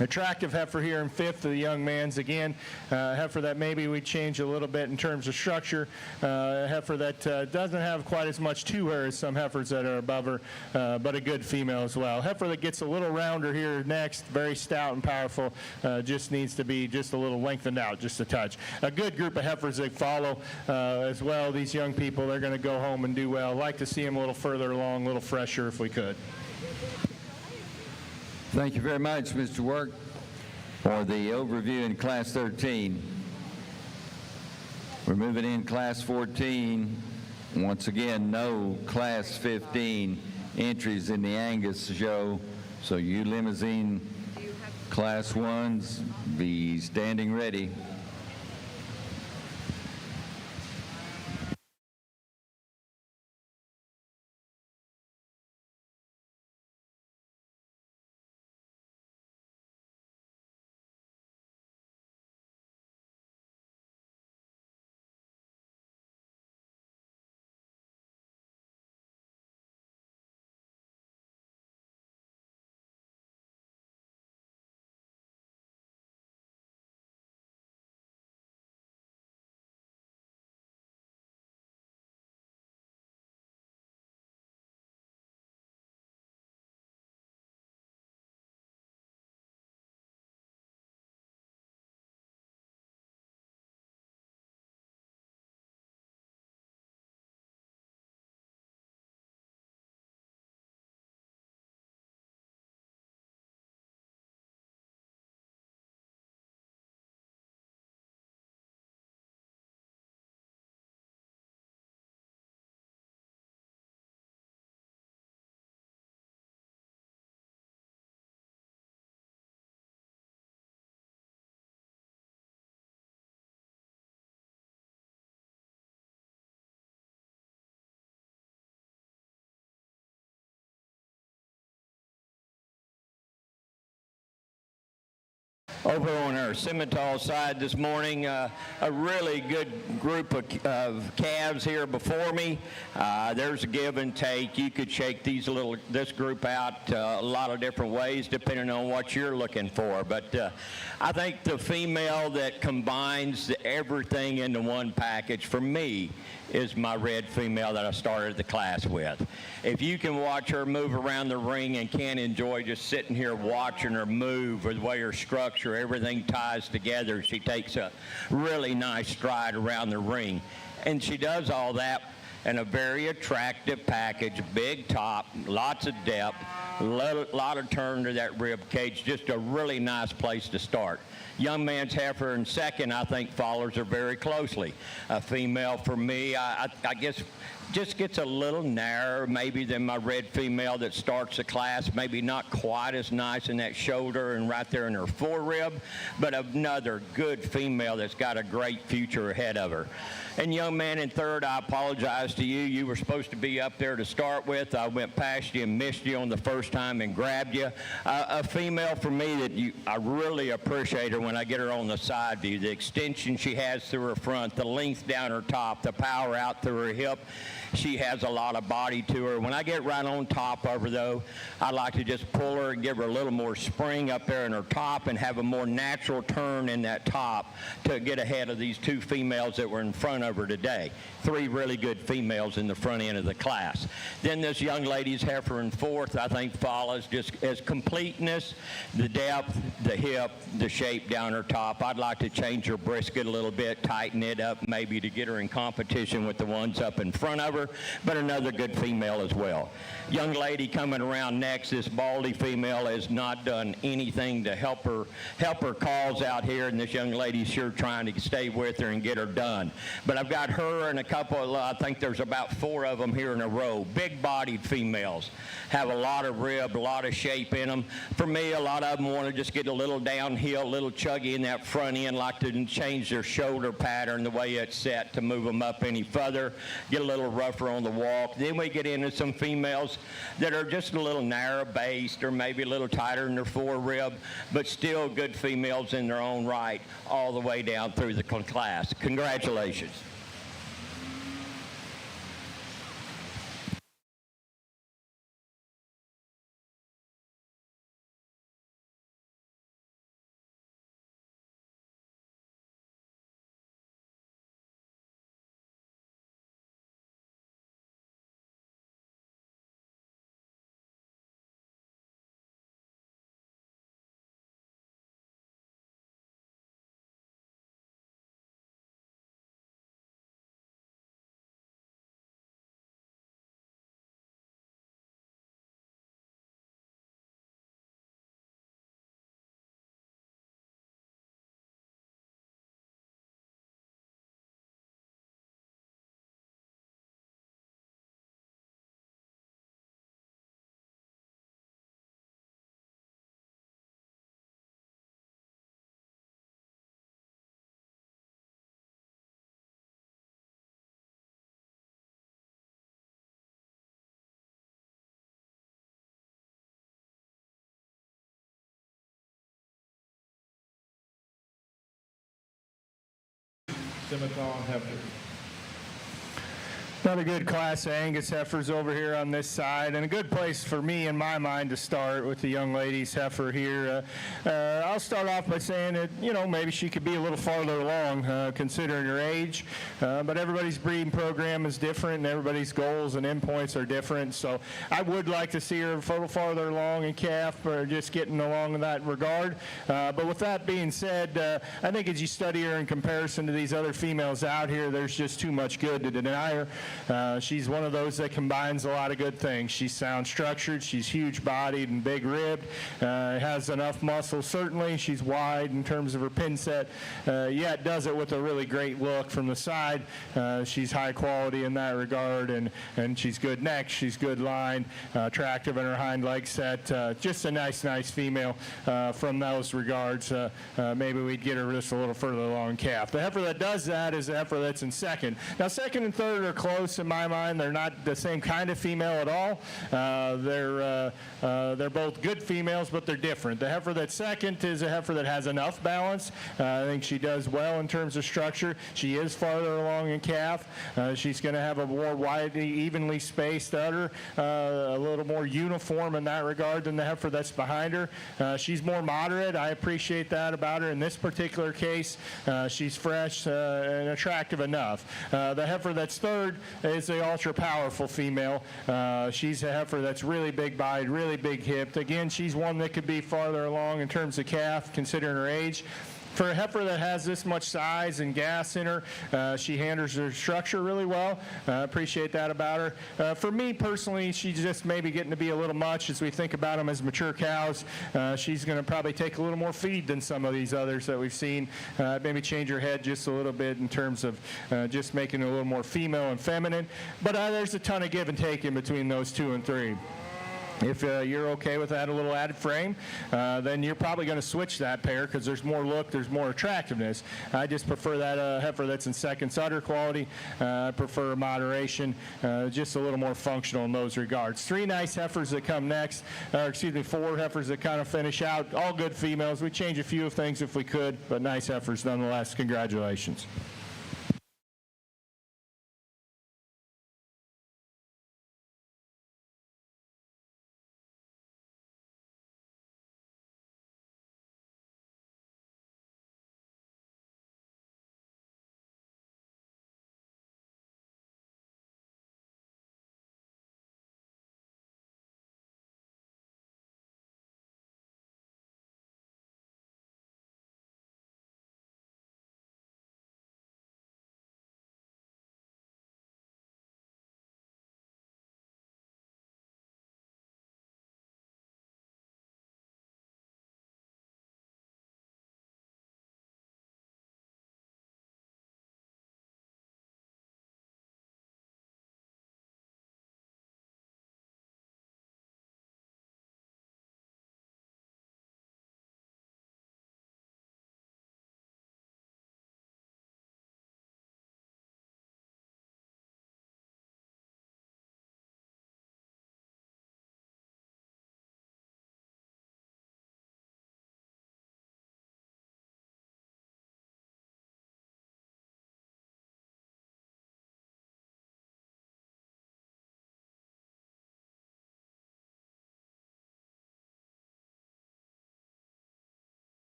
Attractive heifer here in fifth of the young man's. Again, heifer that maybe we change a little bit in terms of structure. A heifer that doesn't have quite as much to her as some heifers that are above her, but a good female as well. Heifer that gets a little rounder here next, very stout and powerful, just needs to be just a little lengthened out, just a touch. A good group of heifers that follow as well. These young people, they're going to go home and do well. I'd like to see them a little further along, a little fresher if we could. Thank you very much, Mr. Work, for the overview in Class 13. We're moving in Class 14. Once again, no Class 15 entries in the Angus show, so you limousine Class 1s, be standing ready. Over on our Simmental side this morning, a really good group of calves here before me. There's a give and take. You could shake this group out a lot of different ways depending on what you're looking for. But I think the female that combines everything into one package for me is my red female that I started the class with. If you can watch her move around the ring and can't enjoy just sitting here watching her move or the way her structure, everything ties together, she takes a really nice stride around the ring. And she does all that in a very attractive package, big top, lots of depth, a lot of turn to that rib cage, just a really nice place to start. Young man's heifer in second, I think, follows her very closely. A female for me, I guess, just gets a little narrower maybe than my red female that starts the class, maybe not quite as nice in that shoulder and right there in her forerib, but another good female that's got a great future ahead of her. And young man in third, I apologize to you. You were supposed to be up there to start with. I went past you and missed you on the first time and grabbed you. A female for me that I really appreciate her when I get her on the side view. The extension she has through her front, the length down her top, the power out through her hip. She has a lot of body to her. When I get right on top of her, though, I like to just pull her and give her a little more spring up there in her top and have a more natural turn in that top to get ahead of these two females that were in front of her today. Three really good females in the front end of the class. Then this young lady's heifer in fourth, I think, follows just as completeness, the depth, the hip, the shape down her top. I'd like to change her brisket a little bit, tighten it up maybe to get her in competition with the ones up in front of her, but another good female as well. Young lady coming around next, this Baldy female has not done anything to help her cause out here, and this young lady's sure trying to stay with her and get her done. But I've got her and a couple, I think there's about 4 of them here in a row, big-bodied females, have a lot of rib, a lot of shape in them. For me, a lot of them want to just get a little downhill, a little chuggy in that front end, like to change their shoulder pattern, the way it's set, to move them up any further, get a little rougher on the walk. Then we get into some females that are just a little narrow-based or maybe a little tighter in their forerib, but still good females in their own right all the way down through the class. Congratulations. Simmental heifer. Another good class of Angus heifers over here on this side, and a good place for me, in my mind, to start with the young lady's heifer here. I'll start off by saying that, maybe she could be a little farther along, considering her age, but everybody's breeding program is different, and everybody's goals and endpoints are different, so I would like to see her a little farther along in calf, or just getting along in that regard. But with that being said, I think as you study her in comparison to these other females out here, there's just too much good to deny her. She's one of those that combines a lot of good things. She's sound structured, she's huge bodied and big ribbed, has enough muscle certainly, she's wide in terms of her pin set, yet does it with a really great look from the side. She's high quality in that regard, and she's good neck, she's good line, attractive in her hind leg set, just a nice female from those regards. Maybe we'd get her just a little further along calf. The heifer that does that is the heifer that's in second. Now second and third are close in my mind. They're not the same kind of female at all. They're both good females, but they're different. The heifer that's second is a heifer that has enough balance. I think she does well in terms of structure. She is farther along in calf. She's going to have a more widely, evenly spaced udder, a little more uniform in that regard than the heifer that's behind her. She's more moderate. I appreciate that about her. In this particular case, she's fresh and attractive enough. The heifer that's third is the ultra-powerful female. She's a heifer that's really big-bodied, really big-hipped. Again, she's one that could be farther along in terms of calf, considering her age. For a heifer that has this much size and gas in her, she handles her structure really well. Appreciate that about her. For me personally, she's just maybe getting to be a little much as we think about them as mature cows. She's going to probably take a little more feed than some of these others that we've seen. Maybe change her head just a little bit in terms of just making it a little more female and feminine. But there's a ton of give and take in between those 2 and 3. If you're okay with that, a little added frame, then you're probably going to switch that pair because there's more look, there's more attractiveness. I just prefer that heifer that's in second udder quality. I prefer moderation, just a little more functional in those regards. 3 nice heifers that come next, 4 heifers that kind of finish out. All good females. We change a few of things if we could, but nice heifers nonetheless. Congratulations.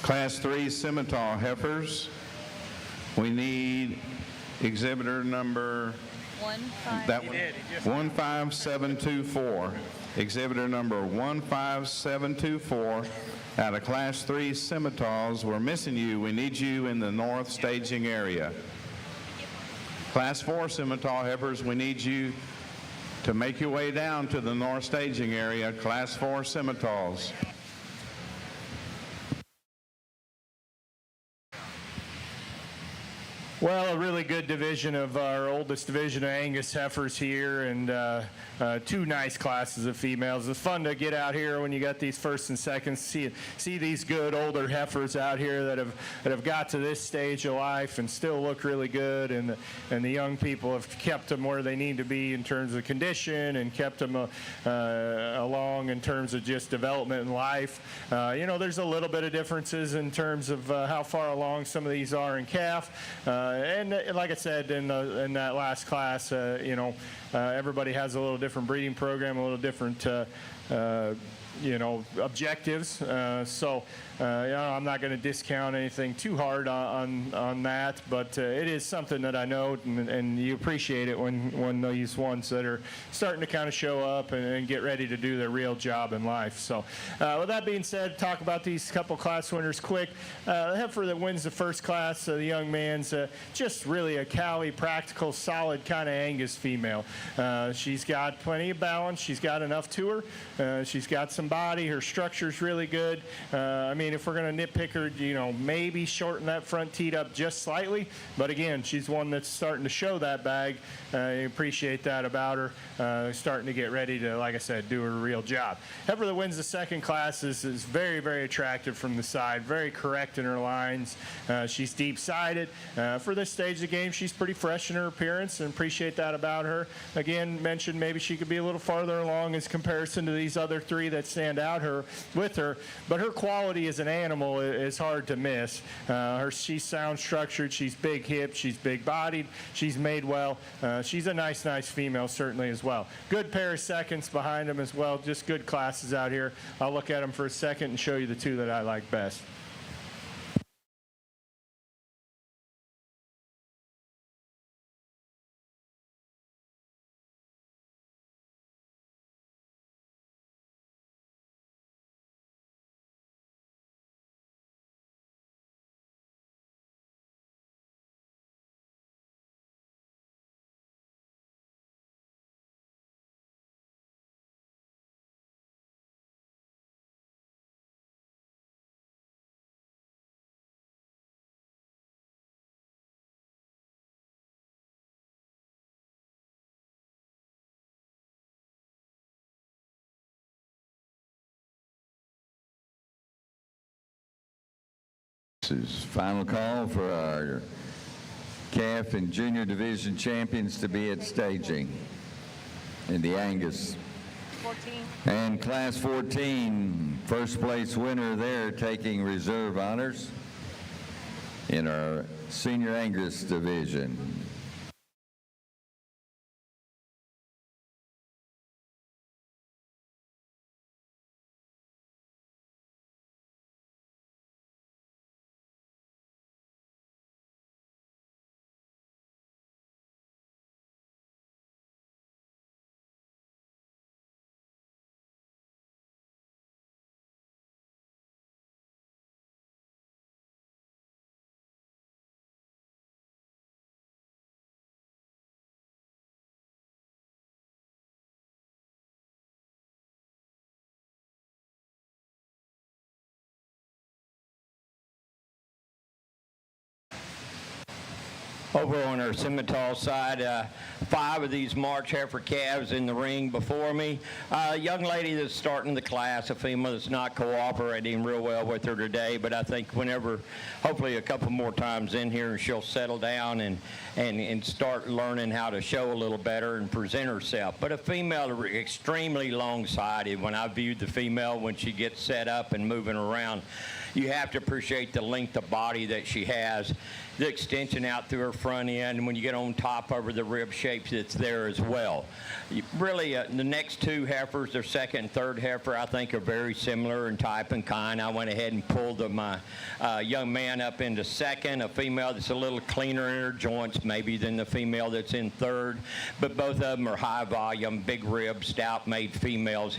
Class 3 Simmental Heifers. We need exhibitor number 15724. Exhibitor number 15724 out of Class 3 Simmentals. We're missing you. We need you in the north staging area. Class 4 Simmental Heifers, we need you to make your way down to the north staging area. Class 4 Simmentals. Well, a really good division of our oldest division of Angus heifers here, and two nice classes of females. It's fun to get out here when you got these first and seconds, see these good older heifers out here that have got to this stage of life and still look really good, and the young people have kept them where they need to be in terms of condition and kept them along in terms of just development in life. There's a little bit of differences in terms of how far along some of these are in calf. And like I said in that last class, everybody has a little different breeding program, a little different objectives. I'm not going to discount anything too hard on that, but it is something that I know, and you appreciate it when these ones that are starting to kind of show up and get ready to do their real job in life. So with that being said, talk about these couple class winners quick. The heifer that wins the first class, the young man's just really a Cali, practical, solid kind of Angus female. She's got plenty of balance. She's got enough to her. She's got some body. Her structure's really good. If we're going to nitpick her, maybe shorten that front teat up just slightly. But again, she's one that's starting to show that bag. I appreciate that about her. Starting to get ready to, like I said, do her real job. Heifer that wins the second class is very, very attractive from the side. Very correct in her lines. She's deep-sided. For this stage of the game, she's pretty fresh in her appearance, and appreciate that about her. Again, mentioned maybe she could be a little farther along as comparison to these other three that stand out with her. But her quality as an animal is hard to miss. She's sound structured. She's big hipped. She's big bodied. She's made well. She's a nice female certainly as well. Good pair of seconds behind them as well. Just good classes out here. I'll look at them for a second and show you the two that I like best. This is final call for our calf and junior division champions to be at staging in the Angus. 14. And class 14, first place winner there taking reserve honors in our senior Angus division. Over on our Simmental side, 5 of these March heifer calves in the ring before me. A young lady that's starting the class, a female that's not cooperating real well with her today, but I think whenever, hopefully a couple more times in here, she'll settle down and start learning how to show a little better and present herself. But a female extremely long-sided. When I viewed the female, when she gets set up and moving around, you have to appreciate the length of body that she has. the extension out through her front end, and when you get on top over the rib shape that's there as well. Really, the next two heifers, their second and third heifer, I think are very similar in type and kind. I went ahead and pulled my young man up into second, a female that's a little cleaner in her joints maybe than the female that's in third, but both of them are high volume, big rib, stout-made females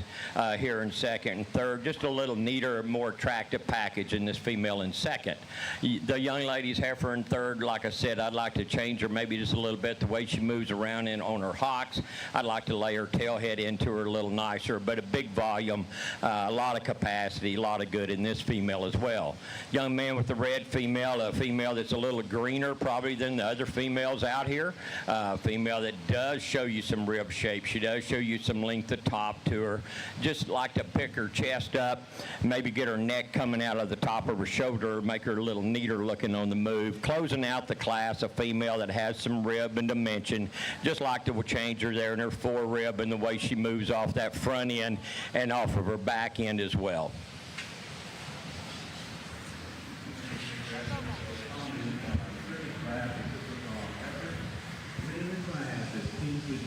here in second and third. Just a little neater, more attractive package in this female in second. The young lady's heifer in third, like I said, I'd like to change her maybe just a little bit, the way she moves around on her hocks. I'd like to lay her tail head into her a little nicer, but a big volume, a lot of capacity, a lot of good in this female as well. Young man with the red female, a female that's a little greener probably than the other females out here. A female that does show you some rib shape. She does show you some length of top to her. Just like to pick her chest up, maybe get her neck coming out of the top of her shoulder, make her a little neater looking on the move. Closing out the class, a female that has some rib and dimension. Just like to change her there in her fore rib and the way she moves off that front end and off of her back end as well.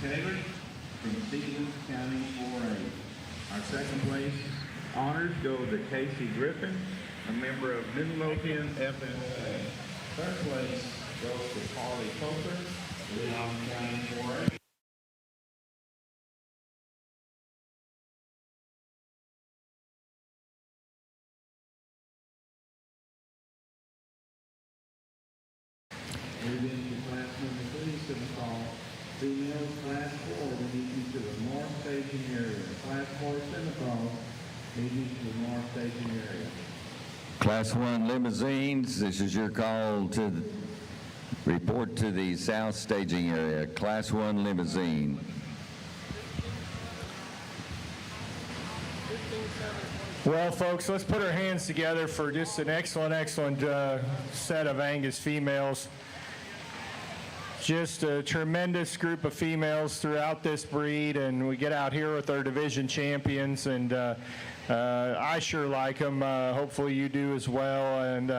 Taylor from Stevens County 4A. Our second place honors go to Casey Griffin, a member of Midlothian FFA. Third place goes to Polly Coker, Leon County 4A. Moving to class number 3, semifinal. Females class 4 will meet you to the north staging area. Class 4 semifinals meet you to the north staging area. Class 1 limousines, this is your call to report to the south staging area. Class 1 limousine. Well, folks, let's put our hands together for just an excellent set of Angus females. Just a tremendous group of females throughout this breed, and we get out here with our division champions, and I sure like them. Hopefully you do as well, and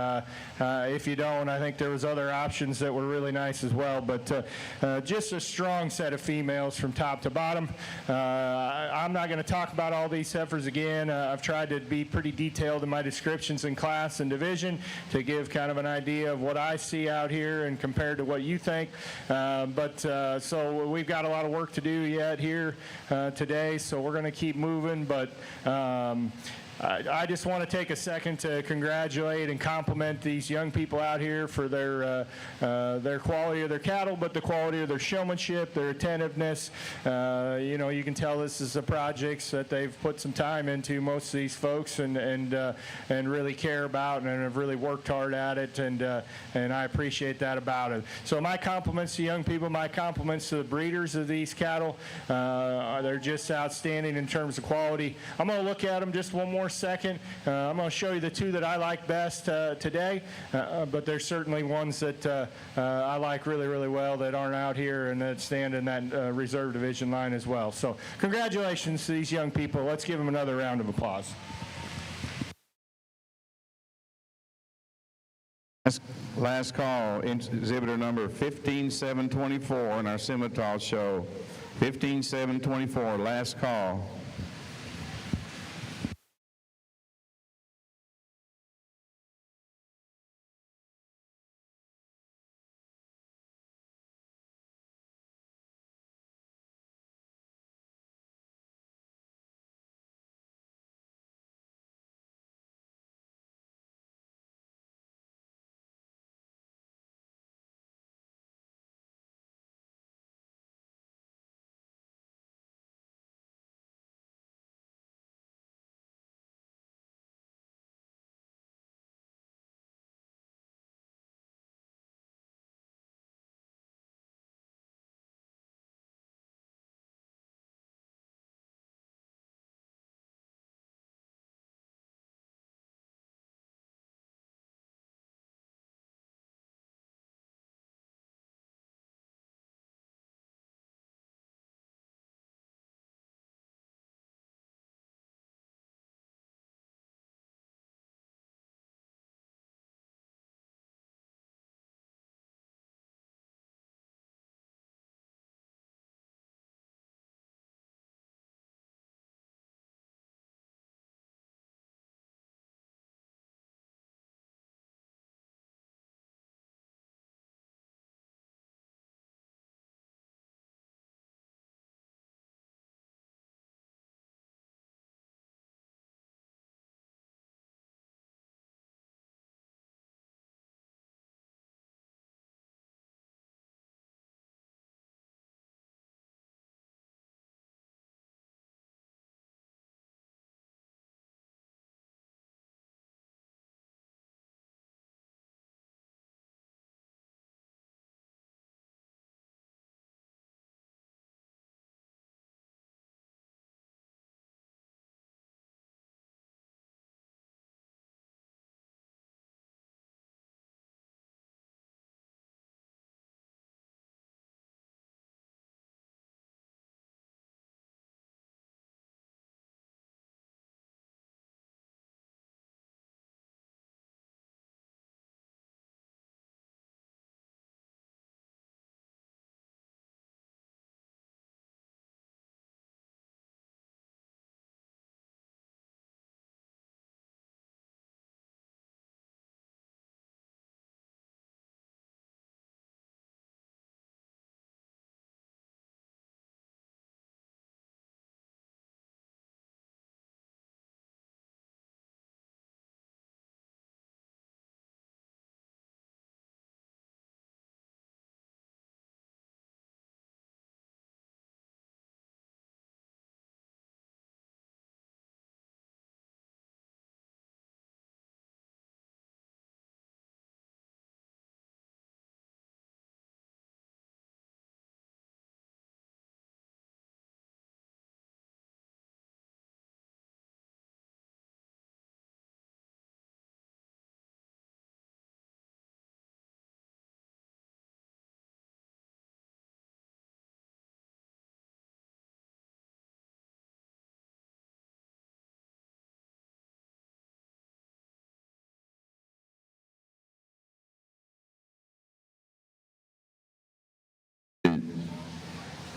if you don't, I think there was other options that were really nice as well, but just a strong set of females from top to bottom. I'm not going to talk about all these heifers again. I've tried to be pretty detailed in my descriptions in class and division to give kind of an idea of what I see out here and compared to what you think. So we've got a lot of work to do yet here today, so we're going to keep moving, but I just want to take a second to congratulate and compliment these young people out here for their quality of their cattle, but the quality of their showmanship, their attentiveness. You can tell this is a project that they've put some time into, most of these folks, and really care about and have really worked hard at it, and I appreciate that about it. So my compliments to young people, my compliments to the breeders of these cattle. They're just outstanding in terms of quality. I'm going to look at them just one more second. I'm going to show you the two that I like best today, but there's certainly ones that I like really, really well that aren't out here and that stand in that reserve division line as well. So congratulations to these young people. Let's give them another round of applause. Last call, exhibitor number 15724 in our Simmental show. 15724, last call.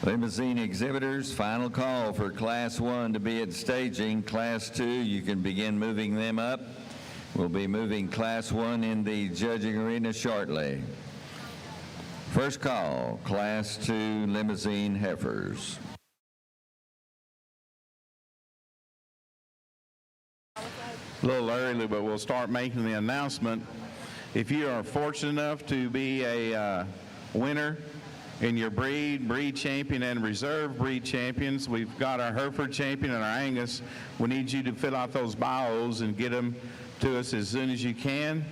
Limousine exhibitors, final call for Class 1 to be at staging. Class 2, you can begin moving them up. We'll be moving Class 1 in the judging arena shortly. First call, Class 2 limousine heifers. A little early, but we'll start making the announcement. If you are fortunate enough to be a winner in your breed champion, and reserve breed champions, we've got our Hereford champion and our Angus. We need you to fill out those bios and get them to us as soon as you can.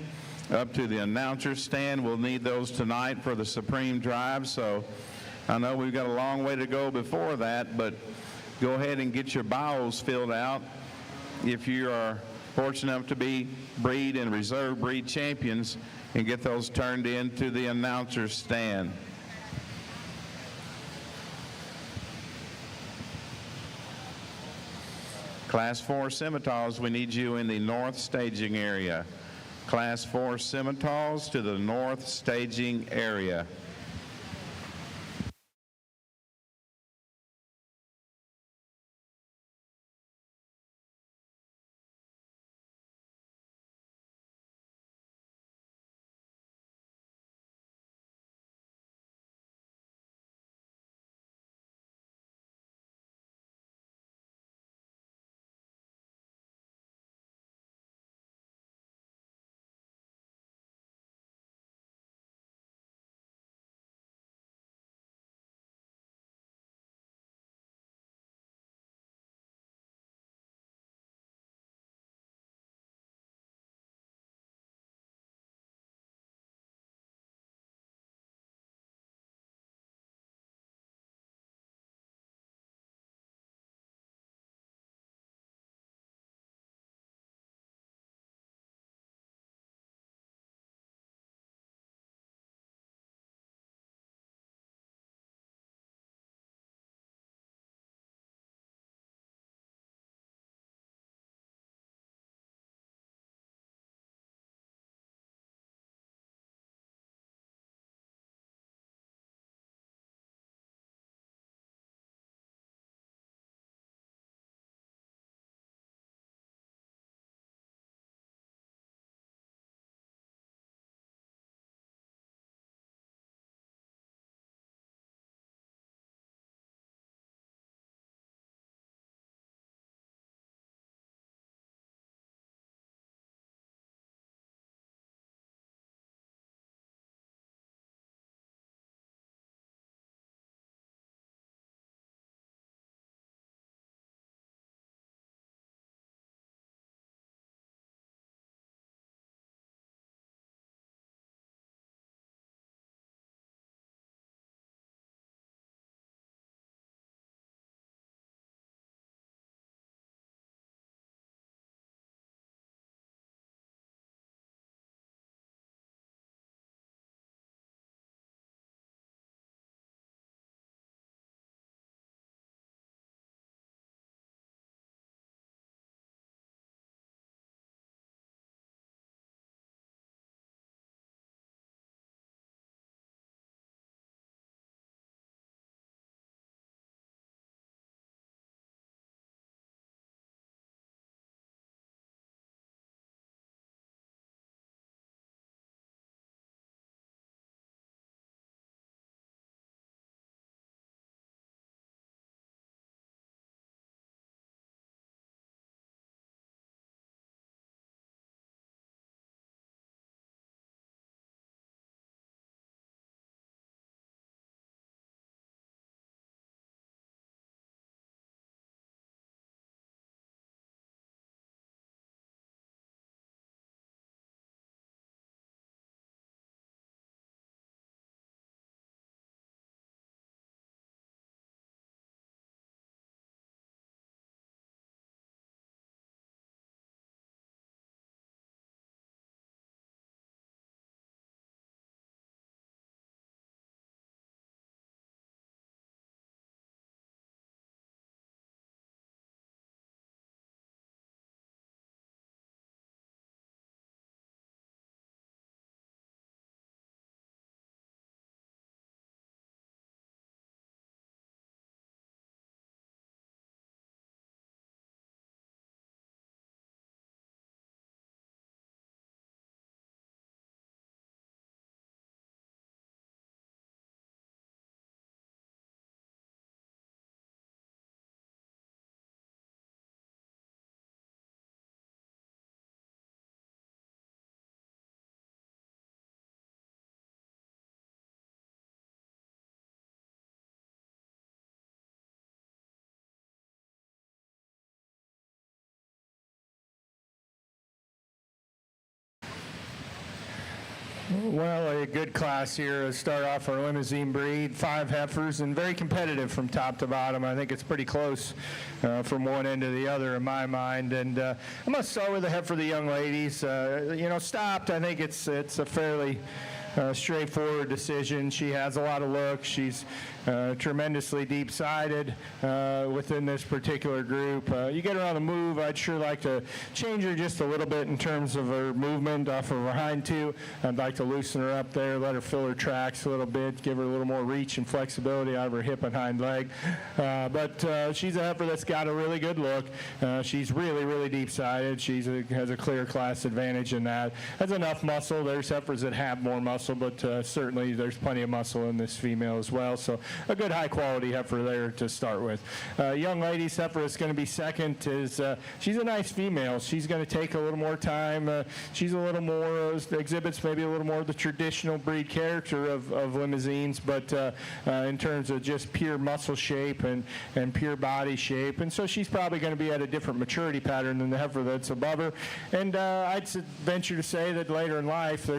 Up to the announcer stand, we'll need those tonight for the Supreme Drive. So I know we've got a long way to go before that, but go ahead and get your bios filled out. If you are fortunate enough to be breed and reserve breed champions, and get those turned in to the announcer stand. Class 4 Scimitars, we need you in the north staging area. Class 4 Scimitars to the north staging area. Well, a good class here to start off our limousine breed, 5 heifers, and very competitive from top to bottom. I think it's pretty close from one end to the other in my mind. And I'm going to start with the heifer of the young ladies. Stopped, I think it's a fairly straightforward decision. She has a lot of look. She's tremendously deep-sided within this particular group. You get her on the move, I'd sure like to change her just a little bit in terms of her movement off of her hind two. I'd like to loosen her up there, let her fill her tracks a little bit, give her a little more reach and flexibility out of her hip and hind leg. But she's a heifer that's got a really good look. She's really, really deep-sided. She has a clear class advantage in that. Has enough muscle. There's heifers that have more muscle, but certainly there's plenty of muscle in this female as well. So a good high-quality heifer there to start with. Young lady's heifer that's going to be second is she's a nice female. She's going to take a little more time. She's a little more, exhibits maybe a little more of the traditional breed character of limousines, but in terms of just pure muscle shape and pure body shape. And so she's probably going to be at a different maturity pattern than the heifer that's above her. And I'd venture to say that later in life,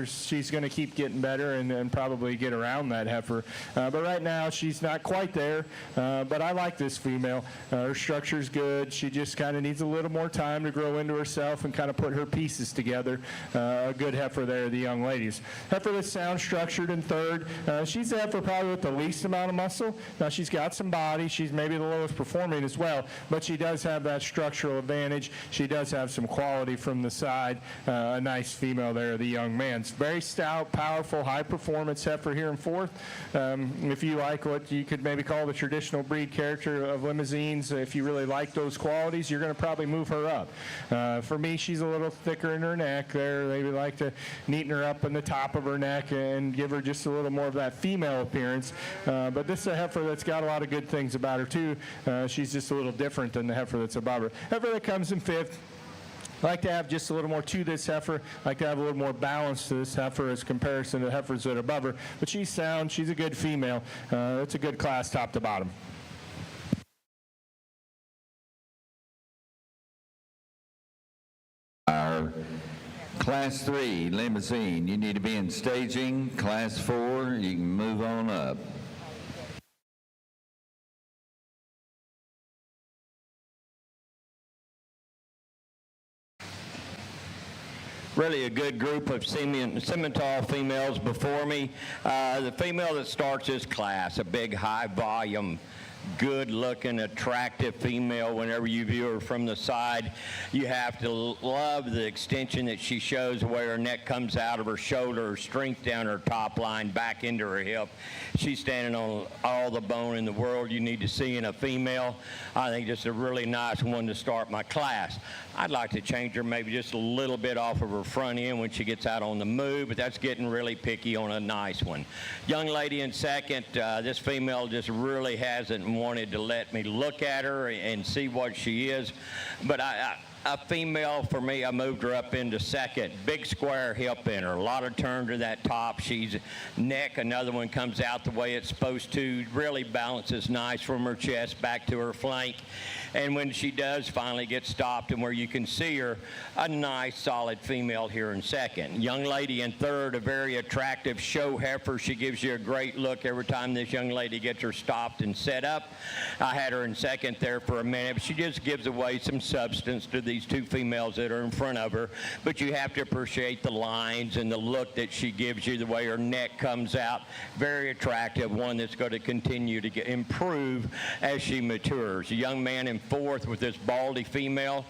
she's going to keep getting better and probably get around that heifer. But right now, she's not quite there, but I like this female. Her structure's good. She just kind of needs a little more time to grow into herself and kind of put her pieces together. A good heifer there, the young ladies. Heifer that's sound structured in third. She's a heifer probably with the least amount of muscle. Now, she's got some body. She's maybe the lowest performing as well, but she does have that structural advantage. She does have some quality from the side. A nice female there, the young man. It's very stout, powerful, high-performance heifer here in fourth. If you like what you could maybe call the traditional breed character of limousines, if you really like those qualities, you're going to probably move her up. For me, she's a little thicker in her neck there. They would like to neaten her up in the top of her neck and give her just a little more of that female appearance. But this is a heifer that's got a lot of good things about her, too. She's just a little different than the heifer that's above her. Heifer that comes in fifth. I like to have just a little more to this heifer. I like to have a little more balance to this heifer as comparison to heifers that are above her. But she's sound. She's a good female. It's a good class top to bottom. Our Class 3 limousine, you need to be in staging. Class 4, you can move on up. Really a good group of Simmental females before me. The female that starts this class, a big high volume, good-looking, attractive female. Whenever you view her from the side, you have to love the extension that she shows, where her neck comes out of her shoulder, her strength down her top line, back into her hip. She's standing on all the bone in the world you need to see in a female. I think just a really nice one to start my class. I'd like to change her maybe just a little bit off of her front end when she gets out on the move, but that's getting really picky on a nice one. Young lady in second, this female just really hasn't wanted to let me look at her and see what she is, but a female, for me, I moved her up into second. Big square hip in her, a lot of turn to that top. She's neck, another one comes out the way it's supposed to, really balances nice from her chest back to her flank. And when she does finally get stopped and where you can see her, a nice solid female here in second. Young lady in third, a very attractive show heifer. She gives you a great look every time this young lady gets her stopped and set up. I had her in second there for a minute, but she just gives away some substance to these two females that are in front of her. But you have to appreciate the lines and the look that she gives you, the way her neck comes out. Very attractive, one that's going to continue to improve as she matures. A young man in fourth with this baldy female.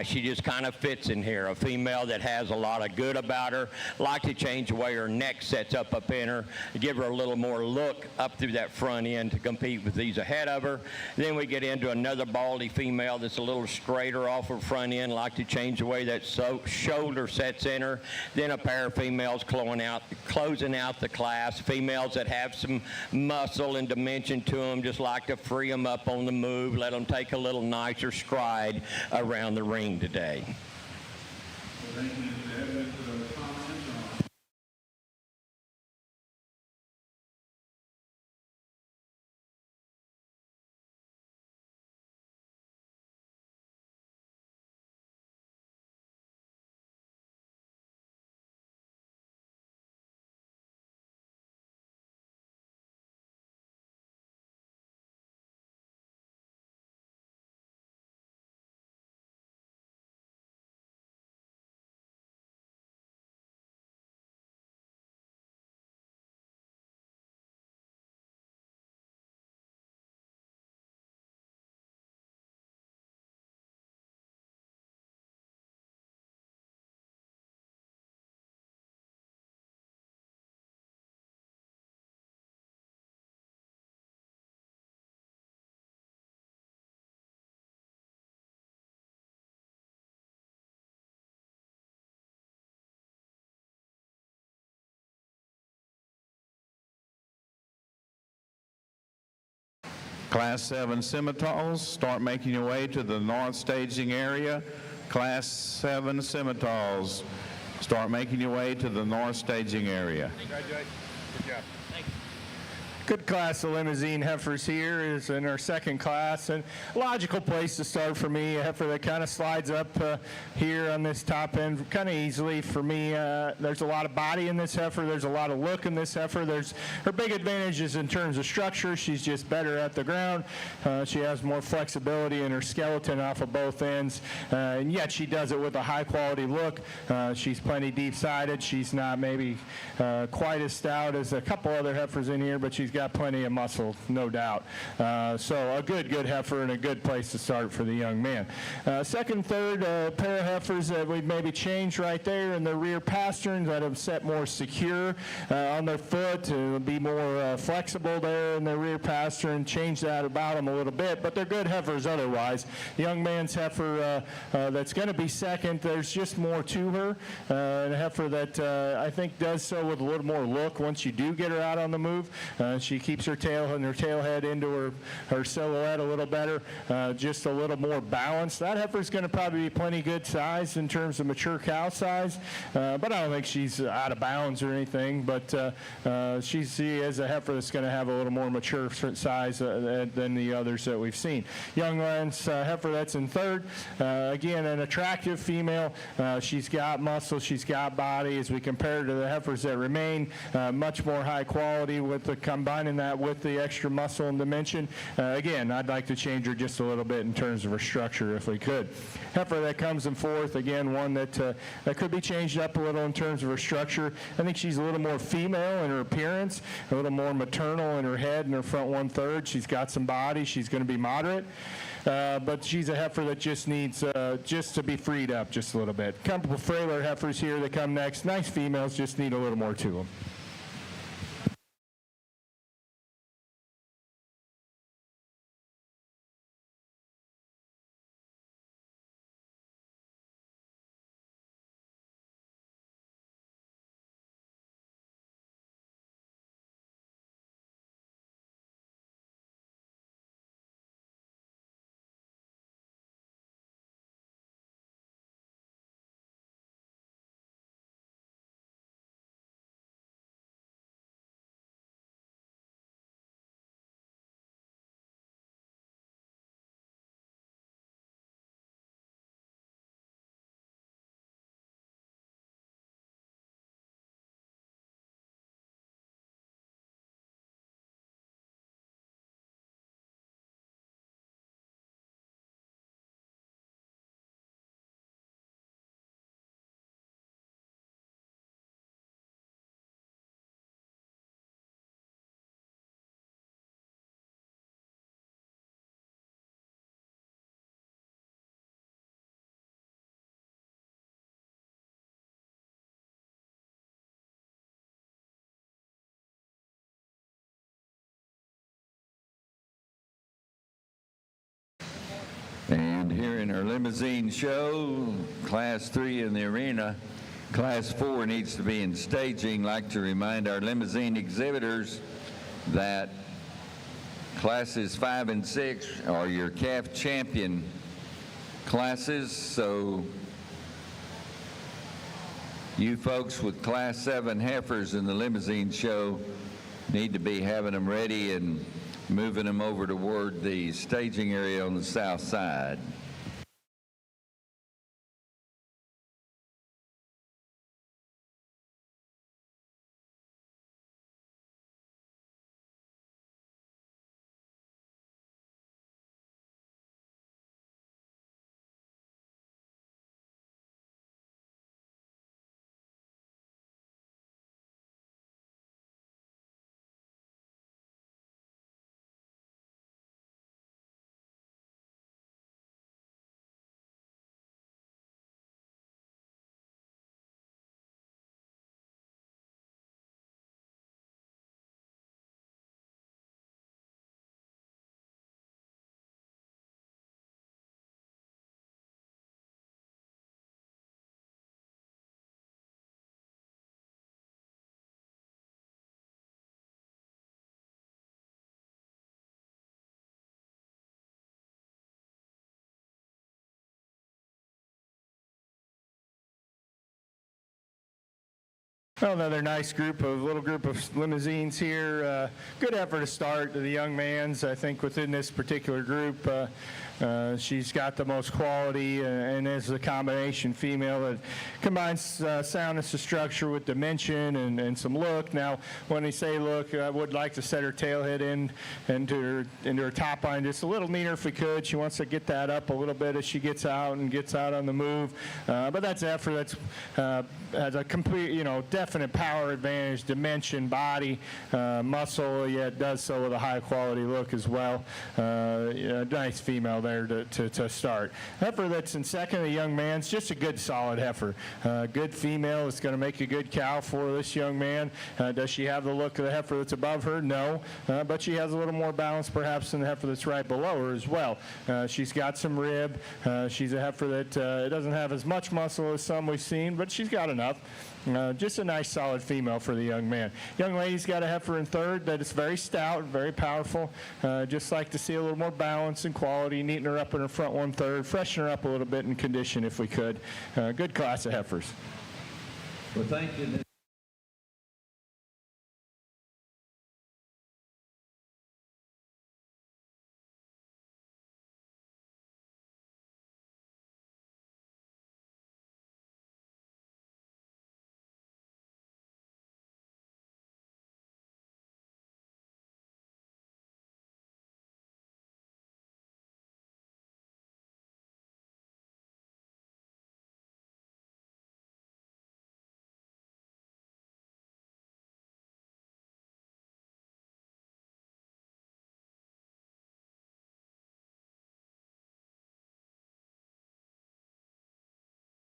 She just kind of fits in here. A female that has a lot of good about her. Like to change the way her neck sets up in her, give her a little more look up through that front end to compete with these ahead of her. Then we get into another baldy female that's a little straighter off her front end. Like to change the way that shoulder sets in her. Then a pair of females closing out the class. Females that have some muscle and dimension to them, just like to free them up on the move, let them take a little nicer stride around the ring today. Thank you, Mr. Evans, for those comments on Class 7 Scimitars, start making your way to the north staging area. Class 7 Scimitars, start making your way to the north staging area. Congratulations. Good job. Good class of limousine heifers here is in our second class, and logical place to start for me. A heifer that kind of slides up here on this top end kind of easily for me. There's a lot of body in this heifer. There's a lot of look in this heifer. Her big advantage is in terms of structure. She's just better at the ground. She has more flexibility in her skeleton off of both ends, and yet she does it with a high quality look. She's plenty deep-sided. She's not maybe quite as stout as a couple other heifers in here, but she's got plenty of muscle, no doubt. So a good heifer and a good place to start for the young man. Second, third pair of heifers that we've maybe changed right there in the rear pasterns that have set more secure on their foot to be more flexible there in the rear pastern. Change that about them a little bit, but they're good heifers otherwise. Young man's heifer that's going to be second, there's just more to her. And a heifer that I think does so with a little more look once you do get her out on the move. She keeps her tail and her tail head into her silhouette a little better, just a little more balanced. That heifer's going to probably be plenty good size in terms of mature cow size, but I don't think she's out of bounds or anything. But she is a heifer that's going to have a little more mature size than the others that we've seen. Young man's heifer that's in third, again an attractive female. She's got muscle, she's got body. As we compare to the heifers that remain, much more high quality with the combining that with the extra muscle and dimension. Again, I'd like to change her just a little bit in terms of her structure if we could. Heifer that comes in fourth, again, one that could be changed up a little in terms of her structure. I think she's a little more female in her appearance, a little more maternal in her head and her front 1/3. She's got some body. She's going to be moderate. But she's a heifer that just needs just to be freed up just a little bit. Couple frailer heifers here that come next. Nice females, just need a little more to them. And here in our limousine show, Class 3 in the arena, Class 4 needs to be in staging. I'd like to remind our limousine exhibitors that Classes 5 and 6 are your calf champion classes, so you folks with Class 7 heifers in the limousine show need to be having them ready and moving them over toward the staging area on the south side. Well, another nice little group of limousines here. Good effort to start the young man's. I think within this particular group, she's got the most quality and is a combination female that combines soundness of structure with dimension and some look. Now, when they say look, I would like to set her tail head into her top line just a little meaner if we could. She wants to get that up a little bit as she gets out on the move. But that's an effort that's has a complete, definite power advantage, dimension, body, muscle, yet does so with a high quality look as well. Nice female there to start. Heifer that's in second, the young man's just a good solid heifer. Good female that's going to make a good cow for this young man. Does she have the look of the heifer that's above her? No, but she has a little more balance perhaps than the heifer that's right below her as well. She's got some rib. She's a heifer that doesn't have as much muscle as some we've seen, but she's got enough. Just a nice solid female for the young man. Young lady's got a heifer in third that is very stout, very powerful. Just like to see a little more balance and quality, neaten her up in her front 1/3, freshen her up a little bit in condition if we could. Good class of heifers. Well, thank you.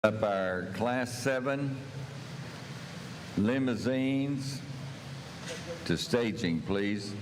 Up our Class 7 limousines to staging, please.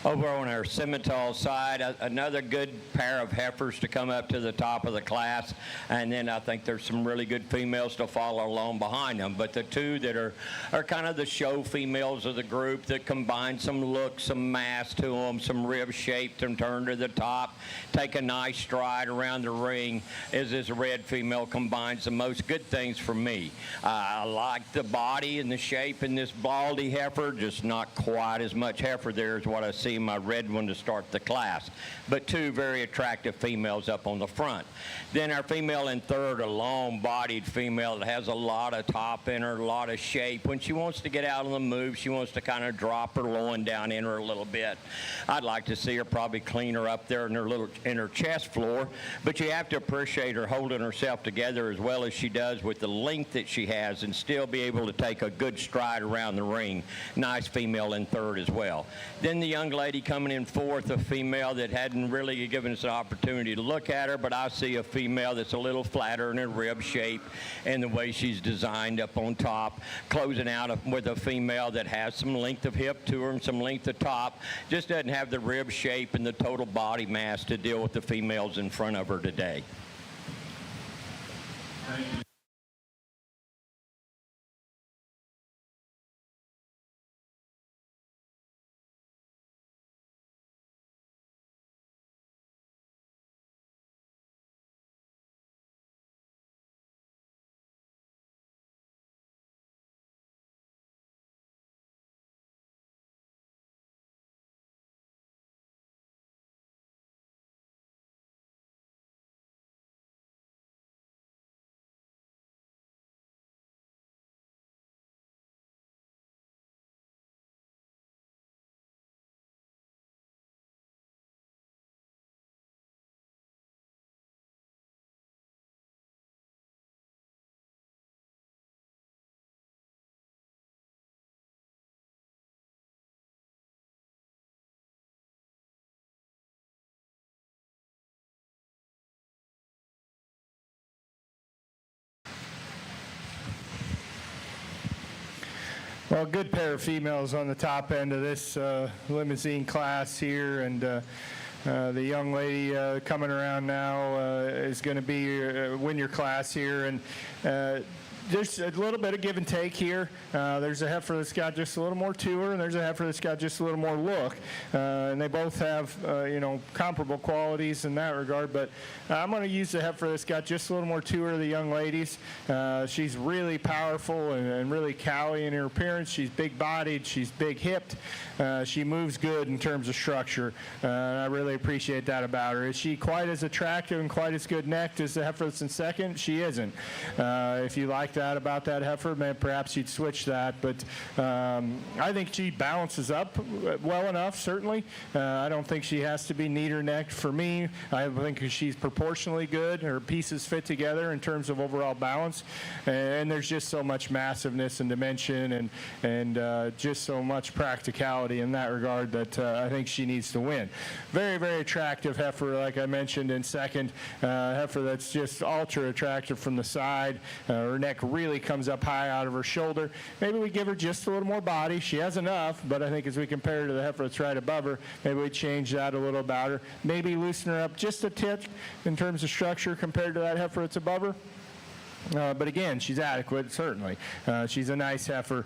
Over on our Simmental side, another good pair of heifers to come up to the top of the class, and then I think there's some really good females to follow along behind them. But the two that are kind of the show females of the group that combine some look, some mass to them, some rib shape and turn to the top, take a nice stride around the ring, is this red female combines the most good things for me. I like the body and the shape in this baldy heifer, just not quite as much heifer there as what I see my red one to start the class, but two very attractive females up on the front. Then our female in third, a long-bodied female that has a lot of top in her, a lot of shape. When she wants to get out on the move, she wants to kind of drop her loin down in her a little bit. I'd like to see her probably clean her up there in her chest floor, but you have to appreciate her holding herself together as well as she does with the length that she has and still be able to take a good stride around the ring. Nice female in third as well. Then the young lady coming in fourth, a female that hadn't really given us an opportunity to look at her, but I see a female that's a little flatter in her rib shape and the way she's designed up on top, closing out with a female that has some length of hip to her and some length of top, just doesn't have the rib shape and the total body mass to deal with the females in front of her today. Thank you. Well, good pair of females on the top end of this limousine class here, and the young lady coming around now is going to be win your class here, and there's a little bit of give and take here. There's a heifer that's got just a little more to her, and there's a heifer that's got just a little more look. And they both have, comparable qualities in that regard. But I'm going to use the heifer that's got just a little more to her, the young ladies. She's really powerful and really cowy in her appearance. She's big-bodied. She's big-hipped. She moves good in terms of structure. And I really appreciate that about her. Is she quite as attractive and quite as good necked as the heifer that's in second? She isn't. If you like that about that heifer, man, perhaps you'd switch that. But I think she balances up well enough, certainly. I don't think she has to be neater necked for me. I think she's proportionally good. Her pieces fit together in terms of overall balance. And there's just so much massiveness and dimension and just so much practicality in that regard that I think she needs to win. Very, very attractive heifer, like I mentioned in second. Heifer that's just ultra attractive from the side. Her neck really comes up high out of her shoulder. Maybe we give her just a little more body. She has enough, but I think as we compare her to the heifer that's right above her, maybe we change that a little about her. Maybe loosen her up just a tick in terms of structure compared to that heifer that's above her. But again, she's adequate, certainly. She's a nice heifer,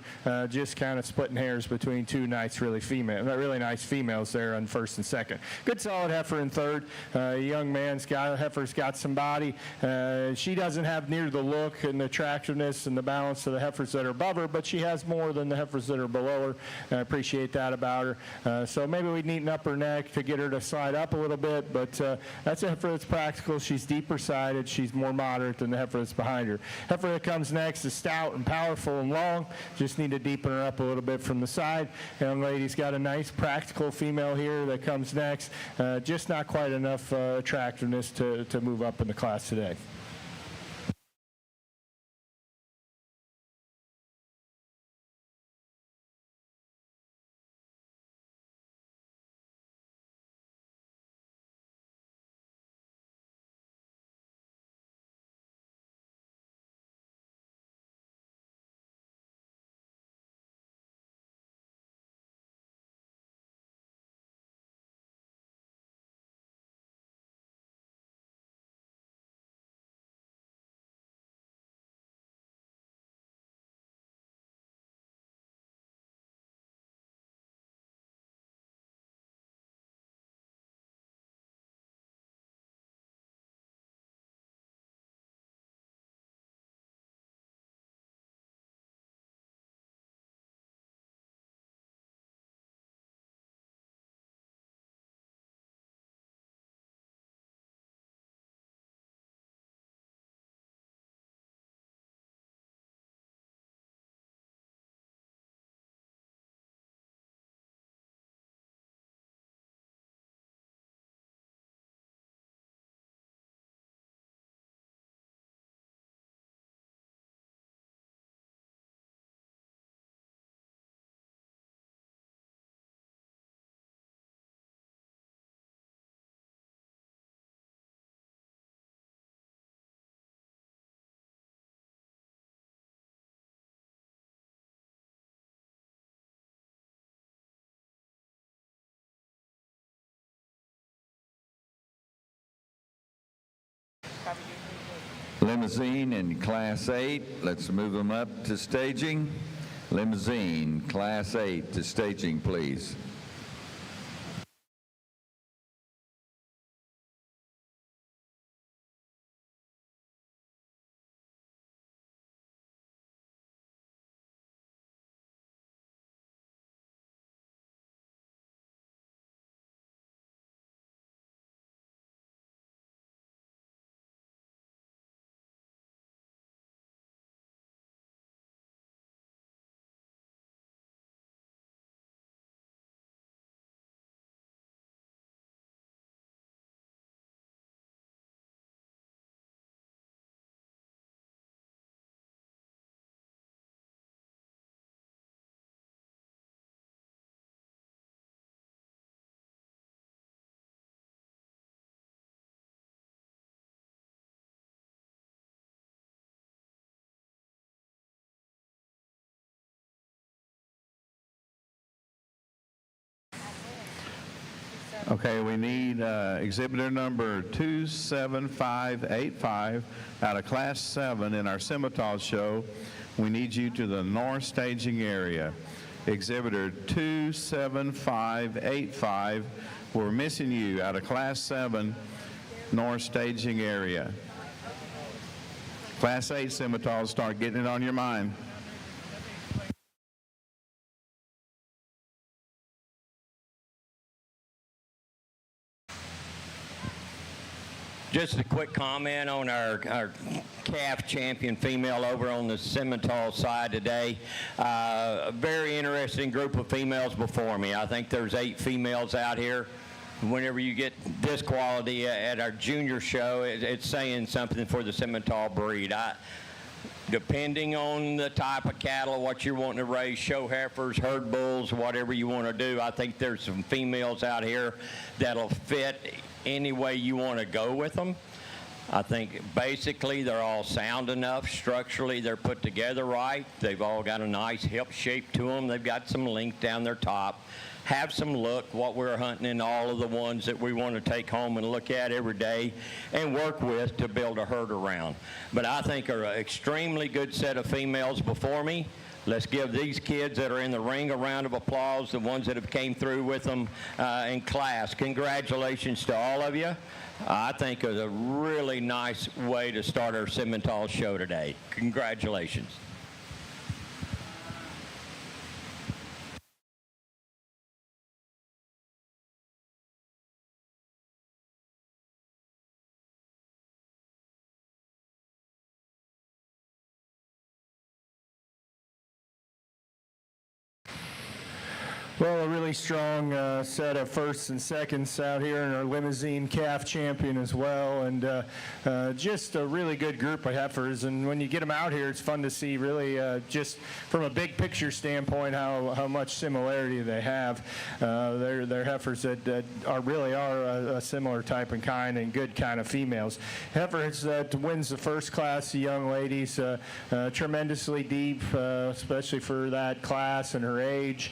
just kind of splitting hairs between two nice, really nice females there on first and second. Good solid heifer in third. Young heifer's got some body. She doesn't have near the look and the attractiveness and the balance of the heifers that are above her, but she has more than the heifers that are below her. I appreciate that about her. So maybe we'd neaten up her neck to get her to slide up a little bit, but that's a heifer that's practical. She's deeper sided. She's more moderate than the heifer that's behind her. Heifer that comes next is stout and powerful and long. Just need to deepen her up a little bit from the side. Young lady's got a nice practical female here that comes next. Just not quite enough attractiveness to move up in the class today. Limousine in Class 8. Let's move them up to staging. Limousine, Class 8 to staging, please. Okay, we need exhibitor number 27585 out of Class 7 in our Simmental show. We need you to the north staging area. Exhibitor 27585, we're missing you out of Class 7 north staging area. Class 8 Simmental, start getting it on your mind. Just a quick comment on our calf champion female over on the Simmental side today. A very interesting group of females before me. I think there's 8 females out here. Whenever you get this quality at our junior show, it's saying something for the Simmental breed. Depending on the type of cattle, what you're wanting to raise, show heifers, herd bulls, whatever you want to do, I think there's some females out here that'll fit any way you want to go with them. I think basically they're all sound enough. Structurally, they're put together right. They've all got a nice hip shape to them. They've got some length down their top. Have some look, what we're hunting in all of the ones that we want to take home and look at every day and work with to build a herd around. But I think are an extremely good set of females before me. Let's give these kids that are in the ring a round of applause, the ones that have came through with them in class. Congratulations to all of you. I think it's a really nice way to start our Simmental show today. Congratulations. Well, a really strong set of firsts and seconds out here in our limousine calf champion as well, and just a really good group of heifers. And when you get them out here, it's fun to see really just from a big picture standpoint how much similarity they have. They're heifers that really are a similar type and kind and good kind of females. Heifers that wins the first class, the young ladies, tremendously deep, especially for that class and her age.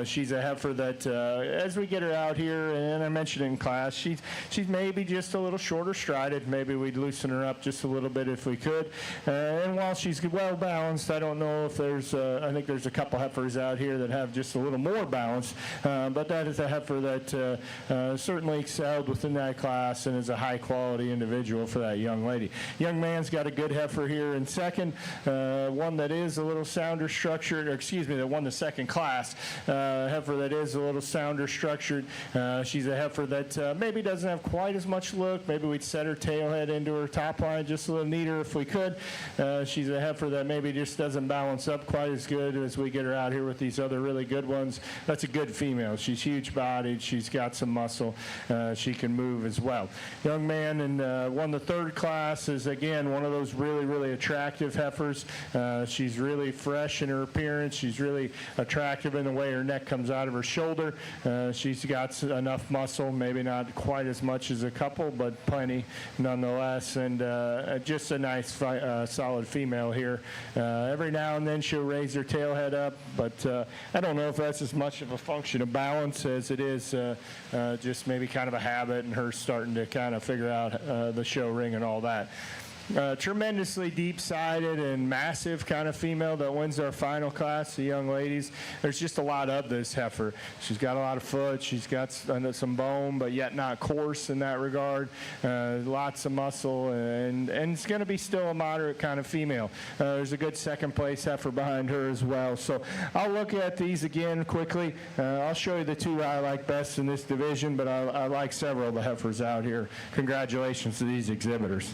She's a heifer that, as we get her out here, and I mentioned in class, she's maybe just a little shorter strided. Maybe we'd loosen her up just a little bit if we could. And while she's well balanced, I don't know if there's, I think there's a couple heifers out here that have just a little more balance. But that is a heifer that certainly excelled within that class and is a high quality individual for that young lady. Young man's got a good heifer here in second, one that is a little sounder structured, or excuse me, that won the second class. Heifer that is a little sounder structured. She's a heifer that maybe doesn't have quite as much look. Maybe we'd set her tail head into her top line just a little neater if we could. She's a heifer that maybe just doesn't balance up quite as good as we get her out here with these other really good ones. That's a good female. She's huge bodied. She's got some muscle. She can move as well. Young man and won the third class is again one of those really, really attractive heifers. She's really fresh in her appearance. She's really attractive in the way her neck comes out of her shoulder. She's got enough muscle, maybe not quite as much as a couple, but plenty nonetheless, and just a nice solid female here. Every now and then she'll raise her tail head up, but I don't know if that's as much of a function of balance as it is just maybe kind of a habit and her starting to kind of figure out the show ring and all that. Tremendously deep-sided and massive kind of female that wins our final class, the young ladies. There's just a lot of this heifer. She's got a lot of foot. She's got some bone, but yet not coarse in that regard. Lots of muscle, and it's going to be still a moderate kind of female. There's a good second-place heifer behind her as well. So I'll look at these again quickly. I'll show you the two I like best in this division, but I like several of the heifers out here. Congratulations to these exhibitors.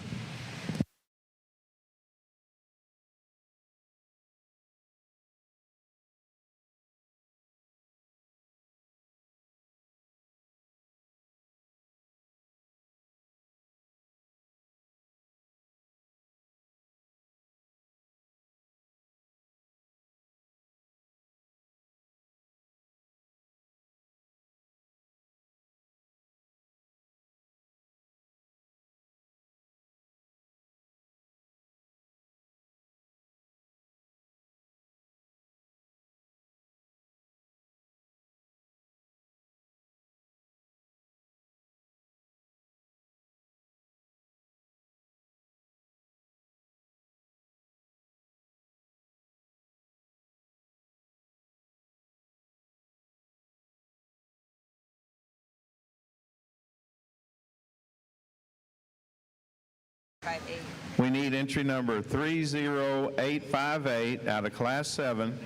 858. We need entry number 30858 out of Class 7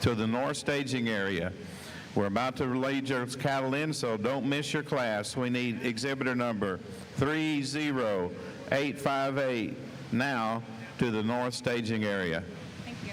to the north staging area. We're about to lead your cattle in, so don't miss your class. We need exhibitor number 30858 now to the north staging area. Thank you.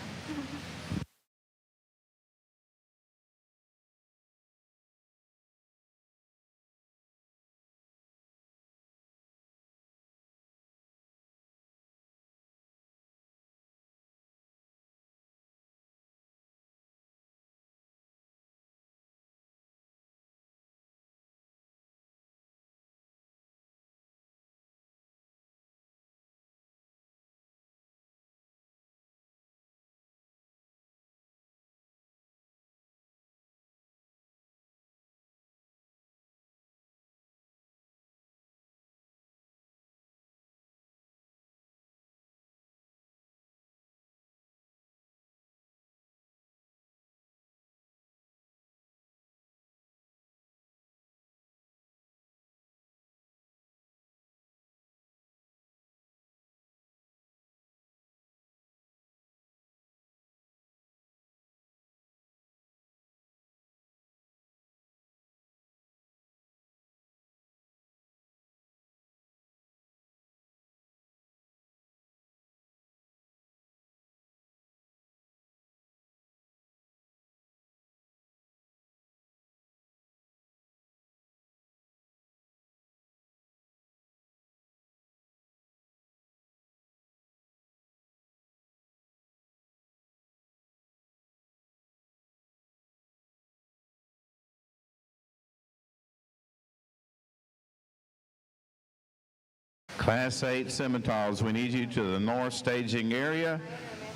Class 8 Scimitars, we need you to the north staging area.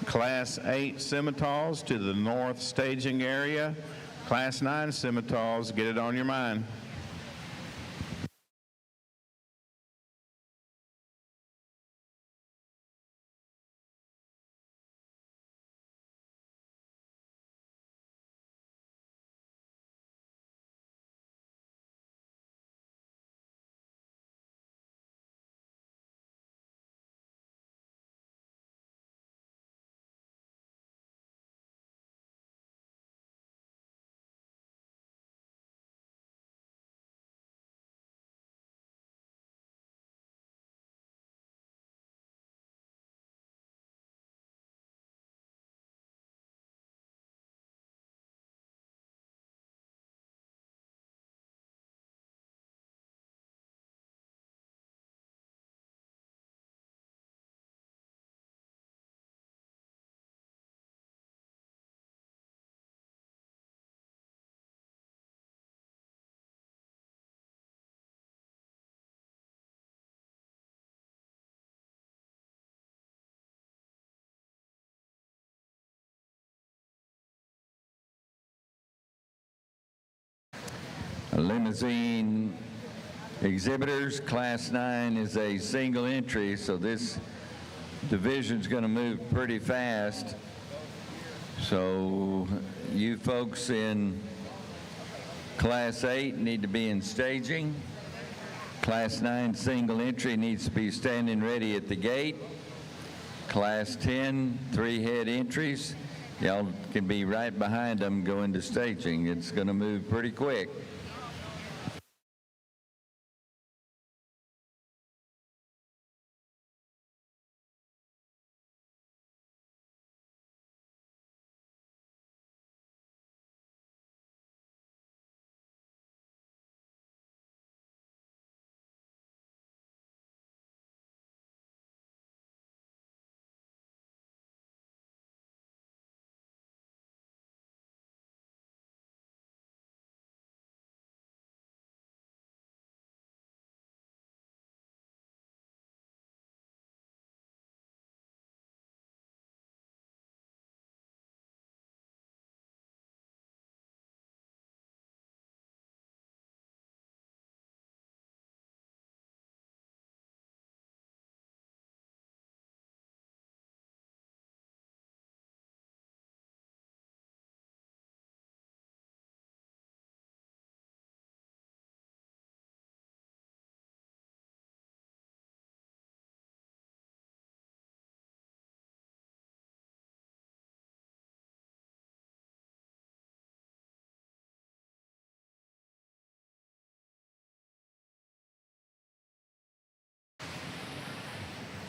Class 8 Scimitars to the north staging area. Class 9 Scimitars, get it on your mind. Limousine exhibitors, Class 9 is a single entry, so this division's going to move pretty fast. So you folks in Class 8 need to be in staging. Class 9 single entry needs to be standing ready at the gate. Class 10 three-head entries, y'all can be right behind them going to staging. It's going to move pretty quick.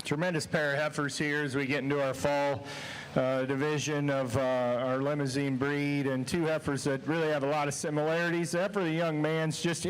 tremendous pair of heifers here as we get into our fall division of our limousine breed, and two heifers that really have a lot of similarities. The heifer of the young man's just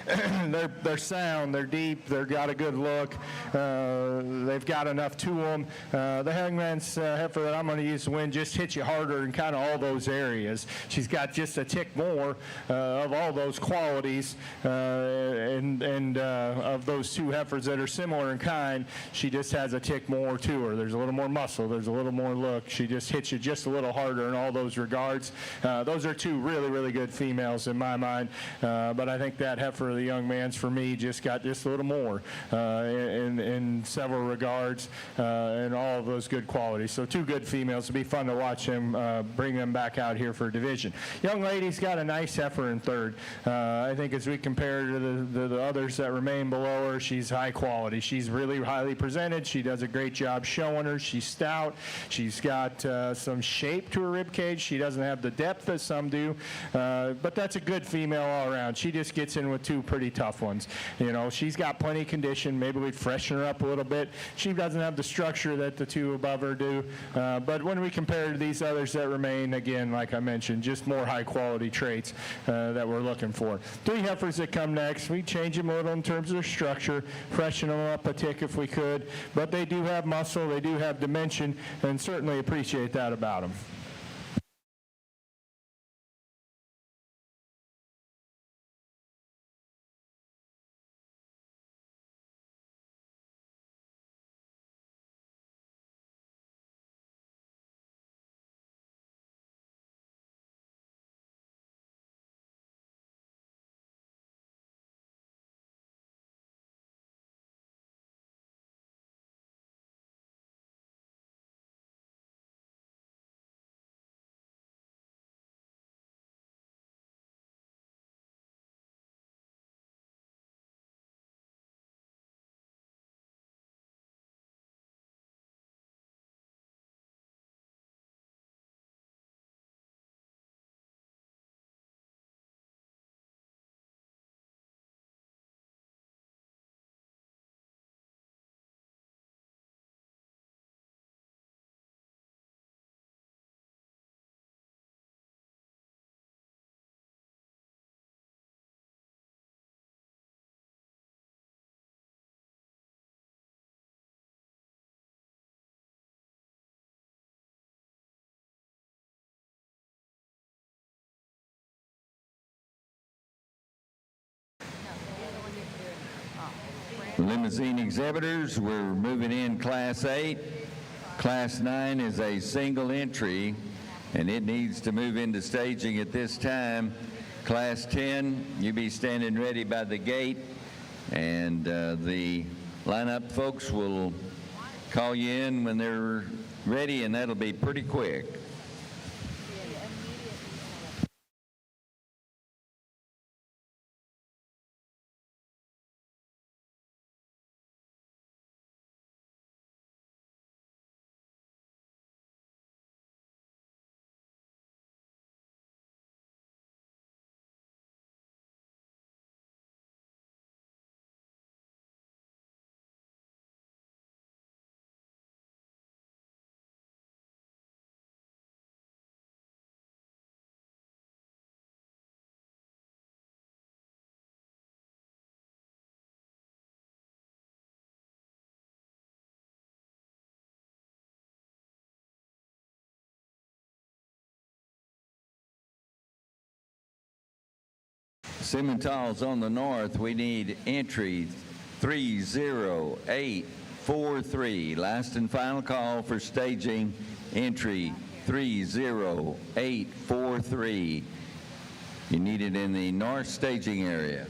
they're sound, they're deep, they've got a good look, they've got enough to them. The young man's heifer that I'm going to use to win just hits you harder in kind of all those areas. She's got just a tick more of all those qualities, and of those two heifers that are similar in kind, she just has a tick more to her. There's a little more muscle, there's a little more look. She just hits you just a little harder in all those regards. Those are two really, really good females in my mind, but I think that heifer of the young man's for me just got just a little more in several regards, and all of those good qualities. So two good females. It'll be fun to watch them, bring them back out here for a division. Young lady's got a nice heifer in third. I think as we compare to the others that remain below her, she's high quality. She's really highly presented. She does a great job showing her. She's stout. She's got some shape to her rib cage. She doesn't have the depth that some do, but that's a good female all around. She just gets in with two pretty tough ones. You know, she's got plenty of condition. Maybe we'd freshen her up a little bit. She doesn't have the structure that the two above her do, but when we compare to these others that remain, again, like I mentioned, just more high quality traits that we're looking for. Three heifers that come next, we change them a little in terms of their structure, freshen them up a tick if we could, but they do have muscle, they do have dimension, and certainly appreciate that about them. Limousine exhibitors, we're moving in Class 8. Class 9 is a single entry, and it needs to move into staging at this time. Class 10, you be standing ready by the gate, and the lineup folks will call you in when they're ready, and that'll be pretty quick. Simmental's on the north. We need entry 30843. Last and final call for staging, entry 30843. You need it in the north staging area.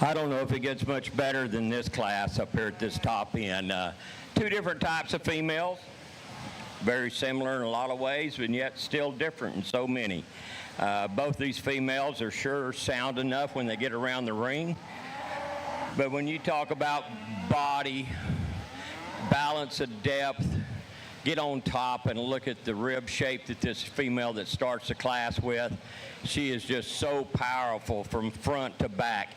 I don't know if it gets much better than this class up here at this top end. Two different types of females, very similar in a lot of ways, but yet still different in so many. Both these females are sure sound enough when they get around the ring. But when you talk about body, balance of depth, get on top and look at the rib shape that this female that starts the class with, she is just so powerful from front to back.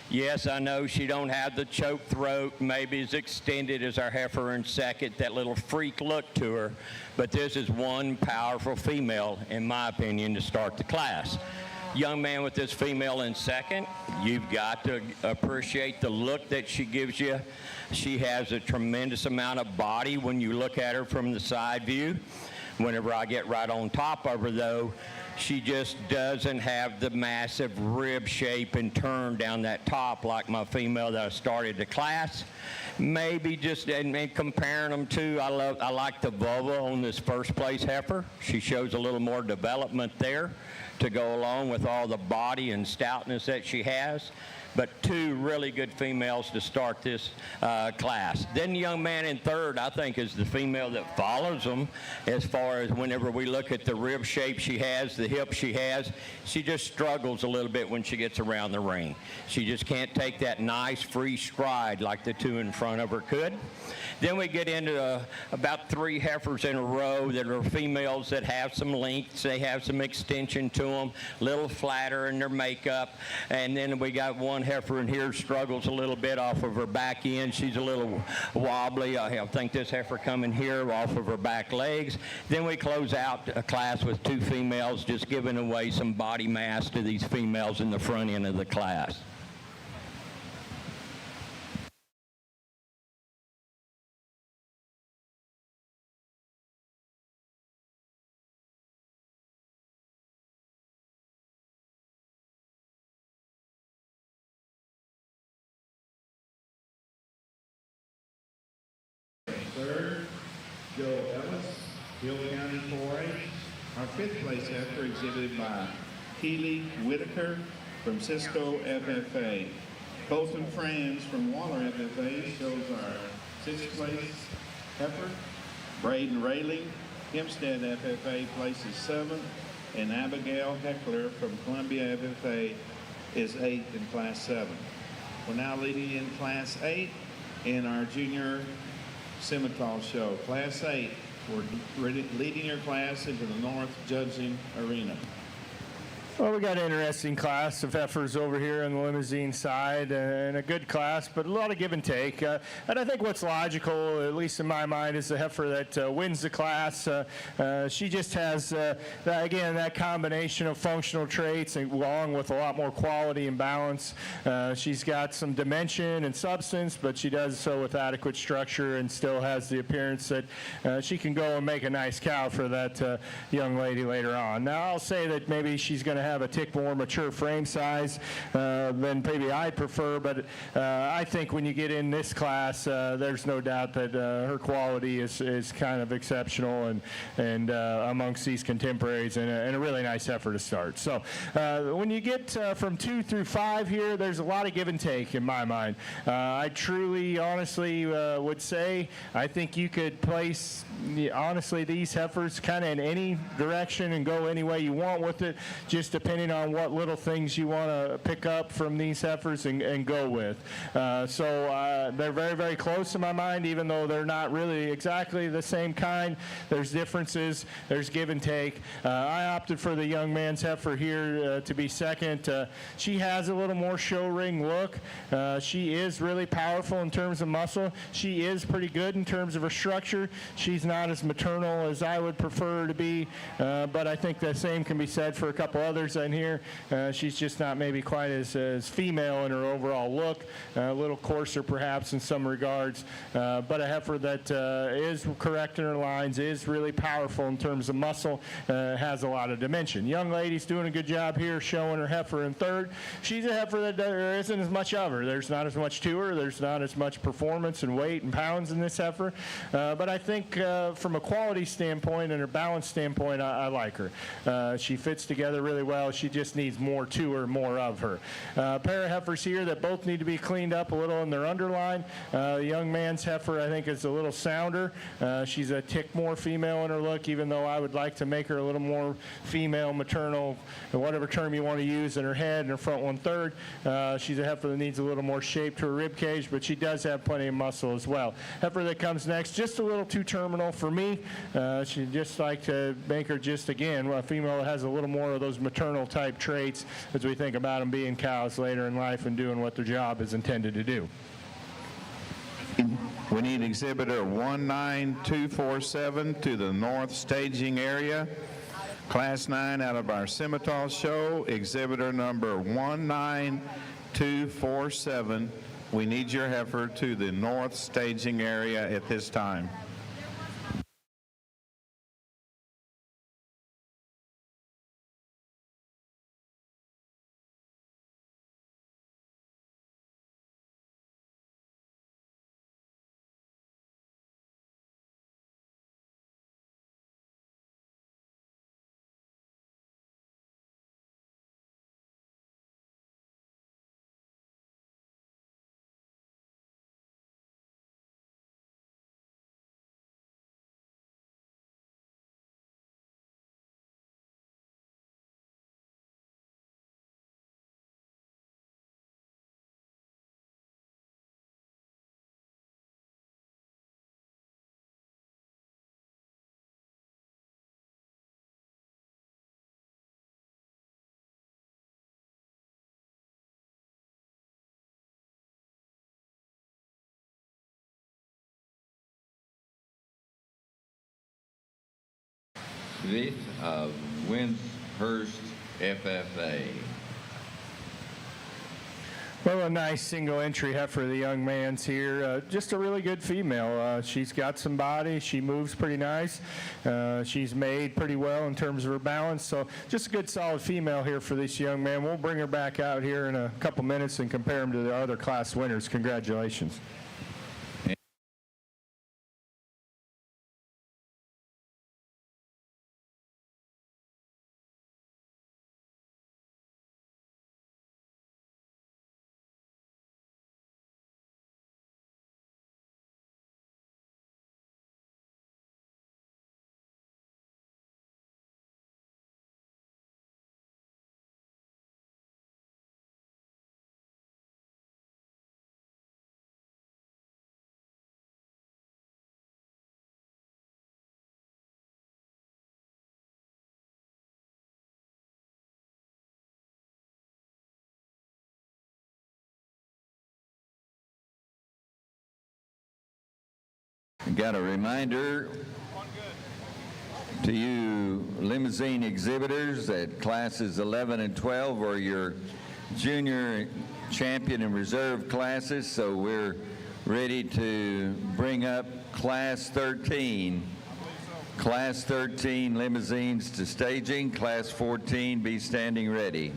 Yes, I know she don't have the choke throat, maybe as extended as our heifer in second, that little freak look to her, but this is one powerful female, in my opinion, to start the class. Young man with this female in second, you've got to appreciate the look that she gives you. She has a tremendous amount of body when you look at her from the side view. Whenever I get right on top of her, though, she just doesn't have the massive rib shape and turn down that top like my female that I started the class. Maybe just and comparing them to, I like the vulva on this first place heifer. She shows a little more development there to go along with all the body and stoutness that she has. But two really good females to start this class. Then the young man in third, I think, is the female that follows them as far as whenever we look at the rib shape she has, the hip she has, she just struggles a little bit when she gets around the ring. She just can't take that nice free stride like the two in front of her could. Then we get into about three heifers in a row that are females that have some lengths, they have some extension to them, a little flatter in their makeup, and then we got one heifer in here struggles a little bit off of her back end. She's a little wobbly. I think this heifer coming here off of her back legs. Then we close out a class with two females, just giving away some body mass to these females in the front end of the class. Third, Joe Ellis, Hill County 4-H. Our fifth place heifer exhibited by Keely Whitaker from Cisco FFA. Colton Franz from Waller FFA shows our sixth place heifer. Braden Rayleigh, Hempstead FFA places seventh, and Abigail Heckler from Columbia FFA is eighth in Class 7. We're now leading in Class 8 in our junior Simmental show. Class 8, we're leading your class into the North Judging Arena. Well, we got an interesting class of heifers over here on the limousine side, and a good class, but a lot of give and take. And I think what's logical, at least in my mind, is the heifer that wins the class. She just has, again, that combination of functional traits along with a lot more quality and balance. She's got some dimension and substance, but she does so with adequate structure and still has the appearance that she can go and make a nice cow for that young lady later on. Now, I'll say that maybe she's going to have a tick more mature frame size than maybe I'd prefer, but I think when you get in this class, there's no doubt that her quality is kind of exceptional and amongst these contemporaries, and a really nice heifer to start. So when you get from 2 through 5 here, there's a lot of give and take in my mind. I truly, honestly would say I think you could place, honestly, these heifers kind of in any direction and go any way you want with it, just depending on what little things you want to pick up from these heifers and go with. So they're very, very close in my mind, even though they're not really exactly the same kind. There's differences. There's give and take. I opted for the young man's heifer here to be second. She has a little more show ring look. She is really powerful in terms of muscle. She is pretty good in terms of her structure. She's not as maternal as I would prefer her to be, but I think the same can be said for a couple others in here. She's just not maybe quite as female in her overall look, a little coarser perhaps in some regards, but a heifer that is correct in her lines, is really powerful in terms of muscle, has a lot of dimension. Young lady's doing a good job here showing her heifer in third. She's a heifer that there isn't as much of her. There's not as much to her. There's not as much performance and weight and pounds in this heifer, but I think from a quality standpoint and a balance standpoint, I like her. She fits together really well well. She just needs more to her, more of her. A pair of heifers here that both need to be cleaned up a little in their underline. The young man's heifer, I think, is a little sounder. She's a tick more female in her look, even though I would like to make her a little more female, maternal, whatever term you want to use, in her head and her front 1/3. She's a heifer that needs a little more shape to her rib cage, but she does have plenty of muscle as well. Heifer that comes next, just a little too terminal for me. She'd just like to make her just, again, a female that has a little more of those maternal type traits as we think about them being cows later in life and doing what their job is intended to do. We need exhibitor 19247 to the north staging area. Class 9 out of our Simmental show, exhibitor number 19247. We need your heifer to the north staging area at this time. Smith of Windhurst FFA. Well, a nice single entry heifer, the young man's here. Just a really good female. She's got some body. She moves pretty nice. She's made pretty well in terms of her balance. So just a good solid female here for this young man. We'll bring her back out here in a couple minutes and compare them to the other class winners. Congratulations. Got a reminder to you limousine exhibitors that classes 11 and 12 are your junior champion and reserve classes, so we're ready to bring up class 13. Class 13 limousines to staging, class 14 be standing ready.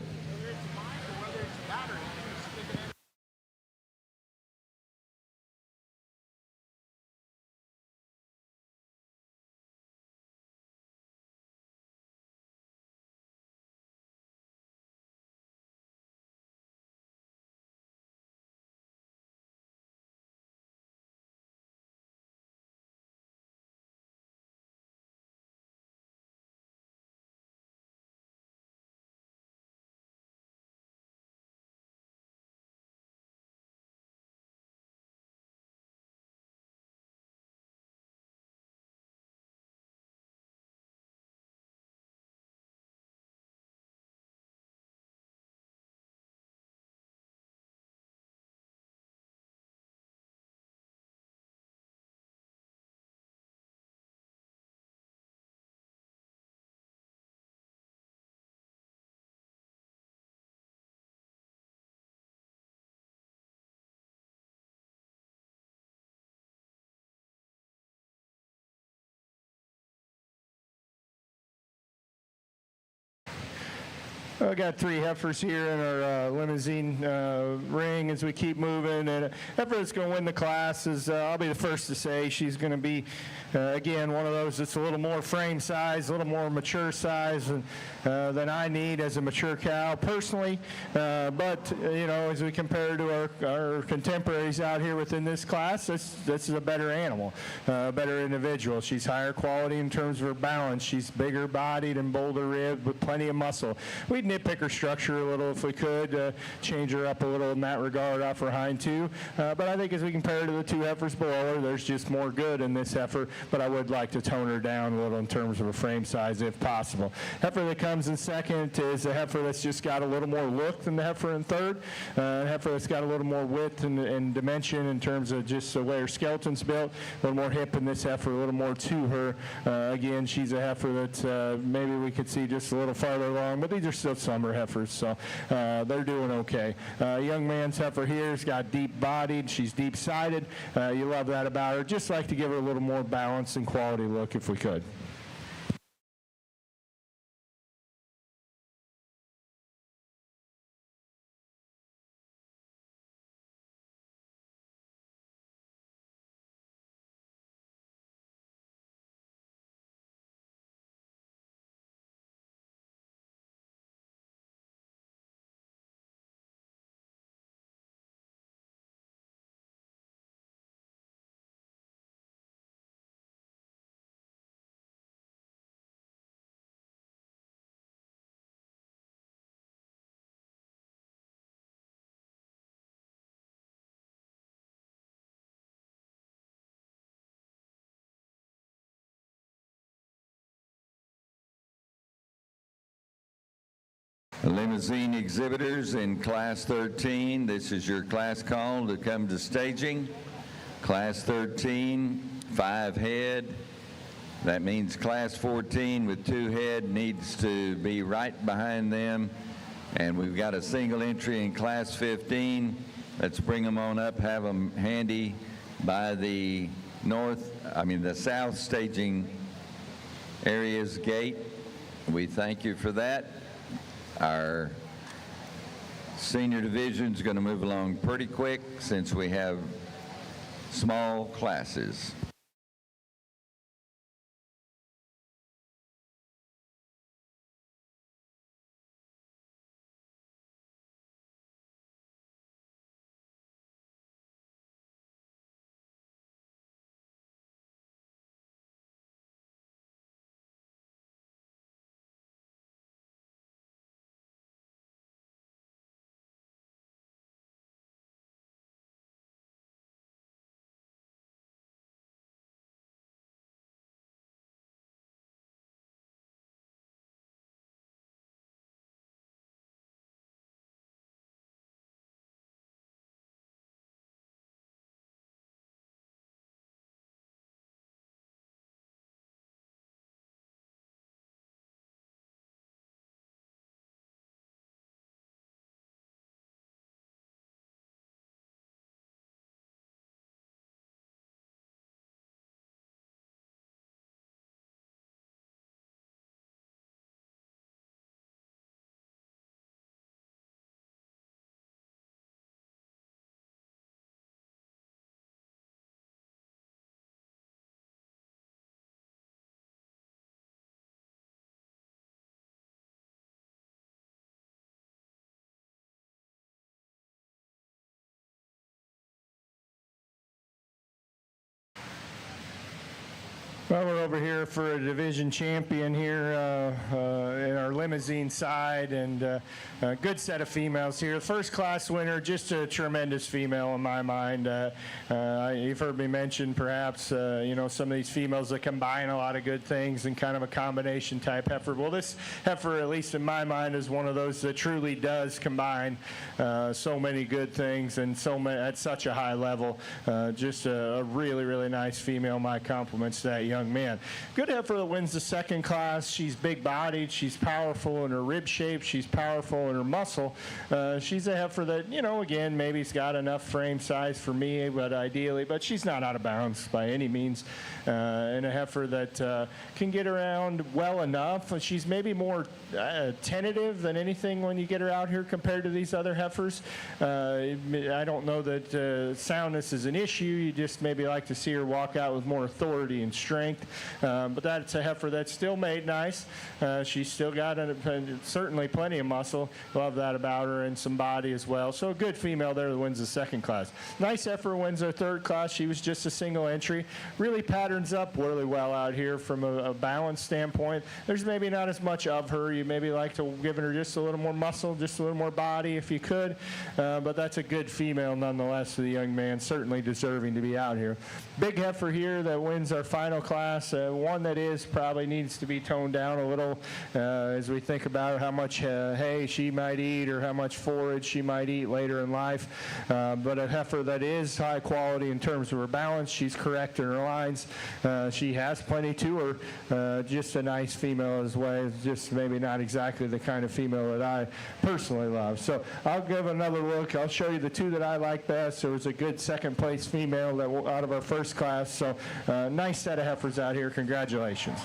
I got 3 heifers here in our limousine ring as we keep moving, and a heifer that's going to win the class is, I'll be the first to say, she's going to be, again, one of those that's a little more frame size, a little more mature size than I need as a mature cow personally, but, as we compare to our contemporaries out here within this class, this is a better animal, a better individual. She's higher quality in terms of her balance. She's bigger bodied and bolder ribbed with plenty of muscle. We'd nitpick her structure a little if we could, change her up a little in that regard off her hind two. But I think as we compare her to the 2 heifers below her, there's just more good in this heifer, but I would like to tone her down a little in terms of her frame size if possible. Heifer that comes in second is a heifer that's just got a little more look than the heifer in third. A heifer that's got a little more width and dimension in terms of just the way her skeleton's built, a little more hip in this heifer, a little more to her. Again, she's a heifer that maybe we could see just a little farther along, but these are still summer heifers, so they're doing okay. Young man's heifer here has got deep-bodied. She's deep-sided. You love that about her. Just like to give her a little more balance and quality look if we could. Limousine exhibitors in Class 13, this is your class call to come to staging. Class 13, 5 head. That means Class 14 with 2 head needs to be right behind them. And we've got a single entry in Class 15. Let's bring them on up, have them handy by the south staging areas gate. We thank you for that. Our senior division is going to move along pretty quick since we have small classes. Well, we're over here for a division champion here in our limousine side, and a good set of females here. First class winner, just a tremendous female in my mind. You've heard me mention perhaps, some of these females that combine a lot of good things and kind of a combination type heifer. Well, this heifer, at least in my mind, is one of those that truly does combine so many good things and at such a high level. Just a really, really nice female. My compliments to that young young man. Good heifer that wins the second class. She's big-bodied. She's powerful in her rib shape. She's powerful in her muscle. She's a heifer that, you know, again, maybe it's got enough frame size for me, but ideally, but she's not out of bounds by any means. And a heifer that can get around well enough. She's maybe more tentative than anything when you get her out here compared to these other heifers. I don't know that soundness is an issue. You just maybe like to see her walk out with more authority and strength. But that's a heifer that's still made nice. She's still got certainly plenty of muscle. Love that about her, and some body as well. So a good female there that wins the second class. Nice heifer wins her third class. She was just a single entry. Really patterns up really well out here from a balance standpoint. There's maybe not as much of her. You maybe like to give her just a little more muscle, just a little more body if you could. But that's a good female nonetheless for the young man, certainly deserving to be out here. Big heifer here that wins our final class. One that probably needs to be toned down a little as we think about how much hay she might eat or how much forage she might eat later in life. But a heifer that is high quality in terms of her balance. She's correct in her lines. She has plenty to her. Just a nice female as well. Just maybe not exactly the kind of female that I personally love. So I'll give another look. I'll show you the two that I like best. There was a good second place female that out of our first class. So nice set of heifers out here. Congratulations.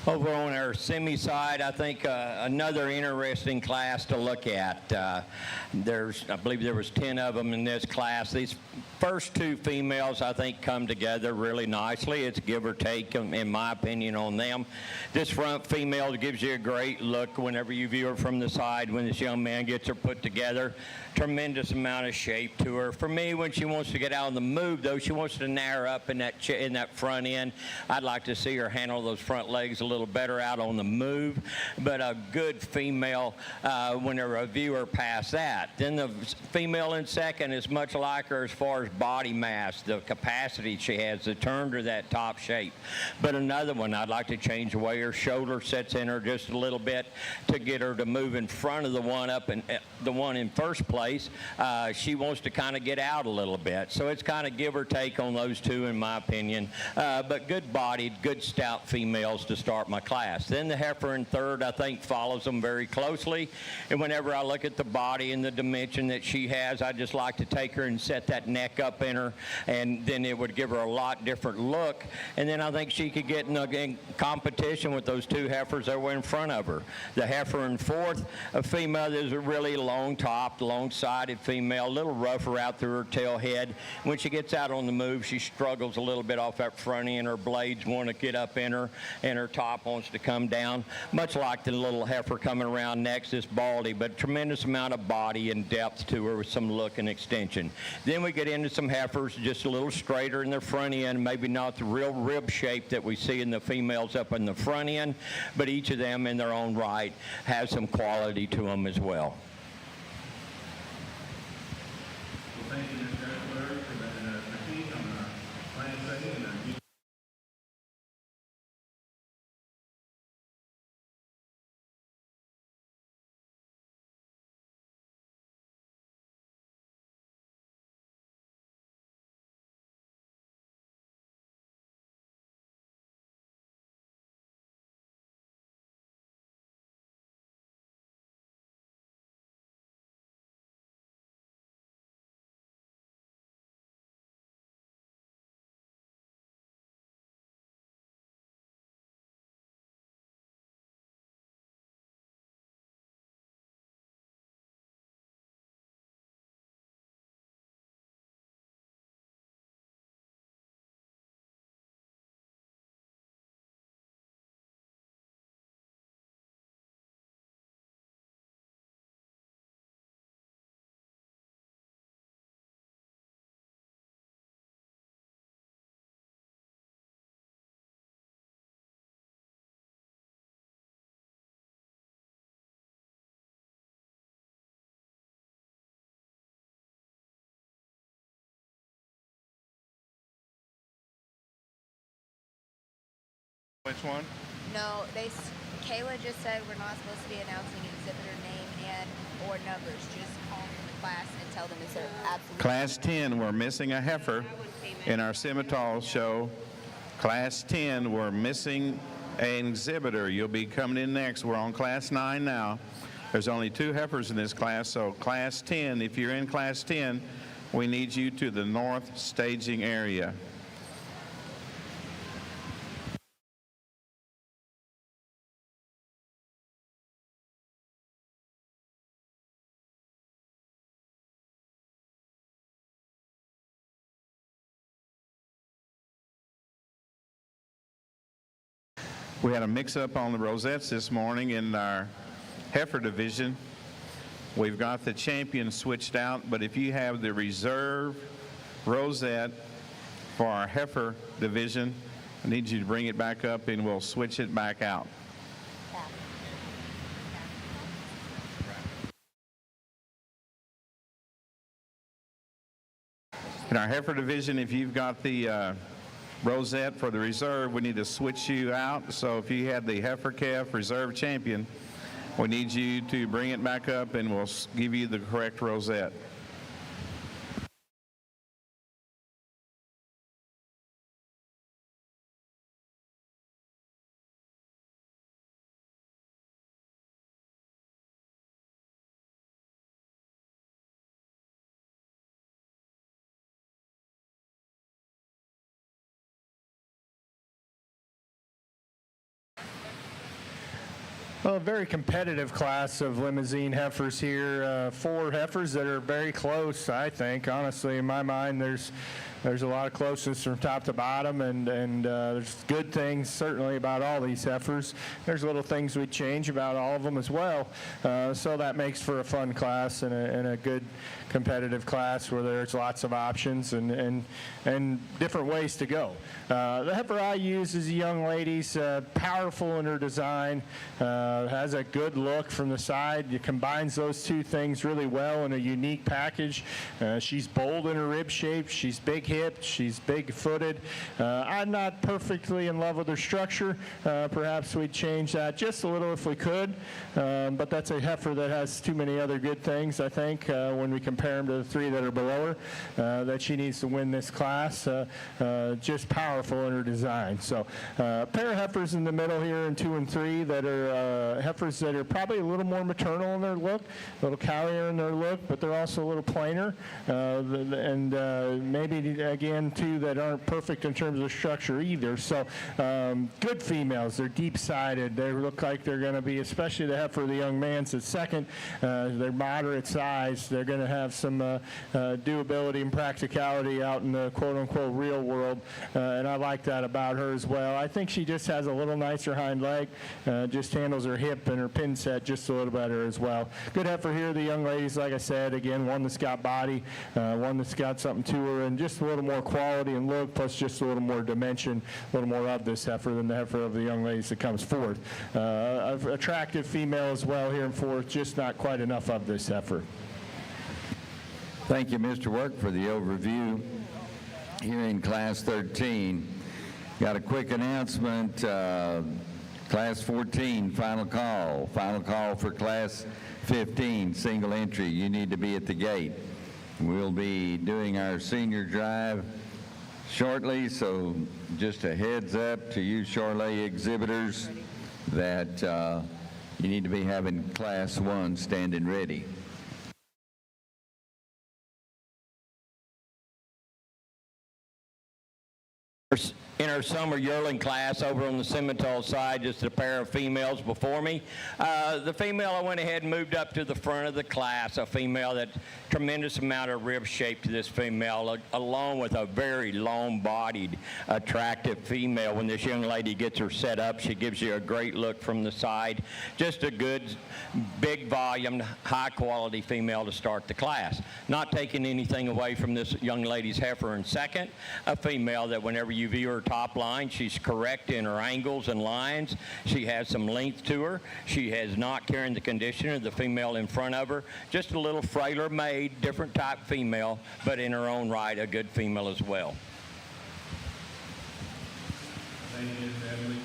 Over on our semi side, I think another interesting class to look at. I believe there was 10 of them in this class. These first two females, I think, come together really nicely. It's give or take, in my opinion, on them. This front female gives you a great look whenever you view her from the side when this young man gets her put together. Tremendous amount of shape to her. For me, when she wants to get out on the move, though, she wants to narrow up in that front end. I'd like to see her handle those front legs a little better out on the move, but a good female when a reviewer passed that. Then the female in second is much like her as far as body mass, the capacity she has, the turn to that top shape. But another one, I'd like to change the way her shoulder sets in her just a little bit to get her to move in front of the one up and the one in first place. She wants to kind of get out a little bit. So it's kind of give or take on those two, in my opinion. But good-bodied, good stout females to start my class. Then the heifer in third, I think, follows them very closely. And whenever I look at the body and the dimension that she has, I just like to take her and set that neck up in her, and then it would give her a lot different look. And then I think she could get in competition with those two heifers that were in front of her. The heifer in fourth, a female that is a really long-topped, long-sided female, a little rougher out through her tail head. When she gets out on the move, she struggles a little bit off that front end. Her blades want to get up in her, and her top wants to come down, much like the little heifer coming around next is Baldy, but tremendous amount of body and depth to her with some look and extension. Then we get into some heifers just a little straighter in their front end, maybe not the real rib shape that we see in the females up in the front end, but each of them in their own right has some quality to them as well. Thank you, Mr. Edwards, for that critique on our Class A and our Which one? No, Kayla just said we're not supposed to be announcing exhibitor name and or numbers. Just call from the class and tell them it's their absolute. Class 10, we're missing a heifer in our scimitar show. Class 10, we're missing an exhibitor. You'll be coming in next. We're on Class 9 now. There's only 2 heifers in this class, so Class 10, if you're in Class 10, we need you to the north staging area. We had a mix-up on the rosettes this morning in our heifer division. We've got the champion switched out, but if you have the reserve rosette for our heifer division, I need you to bring it back up and we'll switch it back out. In our heifer division, if you've got the rosette for the reserve, we need to switch you out. So if you had the heifer calf reserve champion, we need you to bring it back up and we'll give you the correct rosette. Well, a very competitive class of limousine heifers here. 4 heifers that are very close, I think. Honestly, in my mind, there's a lot of closeness from top to bottom, and there's good things certainly about all these heifers. There's little things we change about all of them as well. So that makes for a fun class and a good competitive class where there's lots of options and different ways to go. The heifer I use is a young lady's powerful in her design, has a good look from the side. It combines those 2 things really well in a unique package. She's bold in her rib shape. She's big hipped. She's big footed. I'm not perfectly in love with her structure. Perhaps we'd change that just a little if we could. But that's a heifer that has too many other good things, I think, when we compare them to the 3 that are below her, that she needs to win this class. Just powerful in her design. So a pair of heifers in the middle here in 2 and 3 that are heifers that are probably a little more maternal in their look, a little cowier in their look, but they're also a little plainer, and maybe again 2 that aren't perfect in terms of structure either. So good females. They're deep-sided. They look like they're going to be, especially the heifer of the young man's at second. They're moderate size. They're going to have some doability and practicality out in the quote-unquote real world, and I like that about her as well. I think she just has a little nicer hind leg, just handles her hip and her pin set just a little better as well. Good heifer here. The young ladies, like I said, again, one that's got body, one that's got something to her, and just a little more quality and look, plus just a little more dimension, a little more of this heifer than the heifer of the young ladies that comes fourth. Attractive female as well here in fourth, just not quite enough of this heifer. Thank you, Mr. Work, for the overview. Here in Class 13, got a quick announcement. Class 14, final call. Final call for Class 15, single entry. You need to be at the gate. We'll be doing our senior drive shortly, so just a heads up to you Charolais exhibitors that you need to be having Class 1 standing ready. In our summer yearling class over on the Simmental side, just a pair of females before me. The female I went ahead and moved up to the front of the class, a female that tremendous amount of rib shape to this female, along with a very long-bodied, attractive female. When this young lady gets her set up, she gives you a great look from the side. Just a good, big volume, high-quality female to start the class. Not taking anything away from this young lady's heifer in second, a female that whenever you view her top line, she's correct in her angles and lines. She has some length to her. She has not carrying the condition of the female in front of her. Just a little frailer made, different type female, but in her own right, a good female as well. Thank you, Natalie.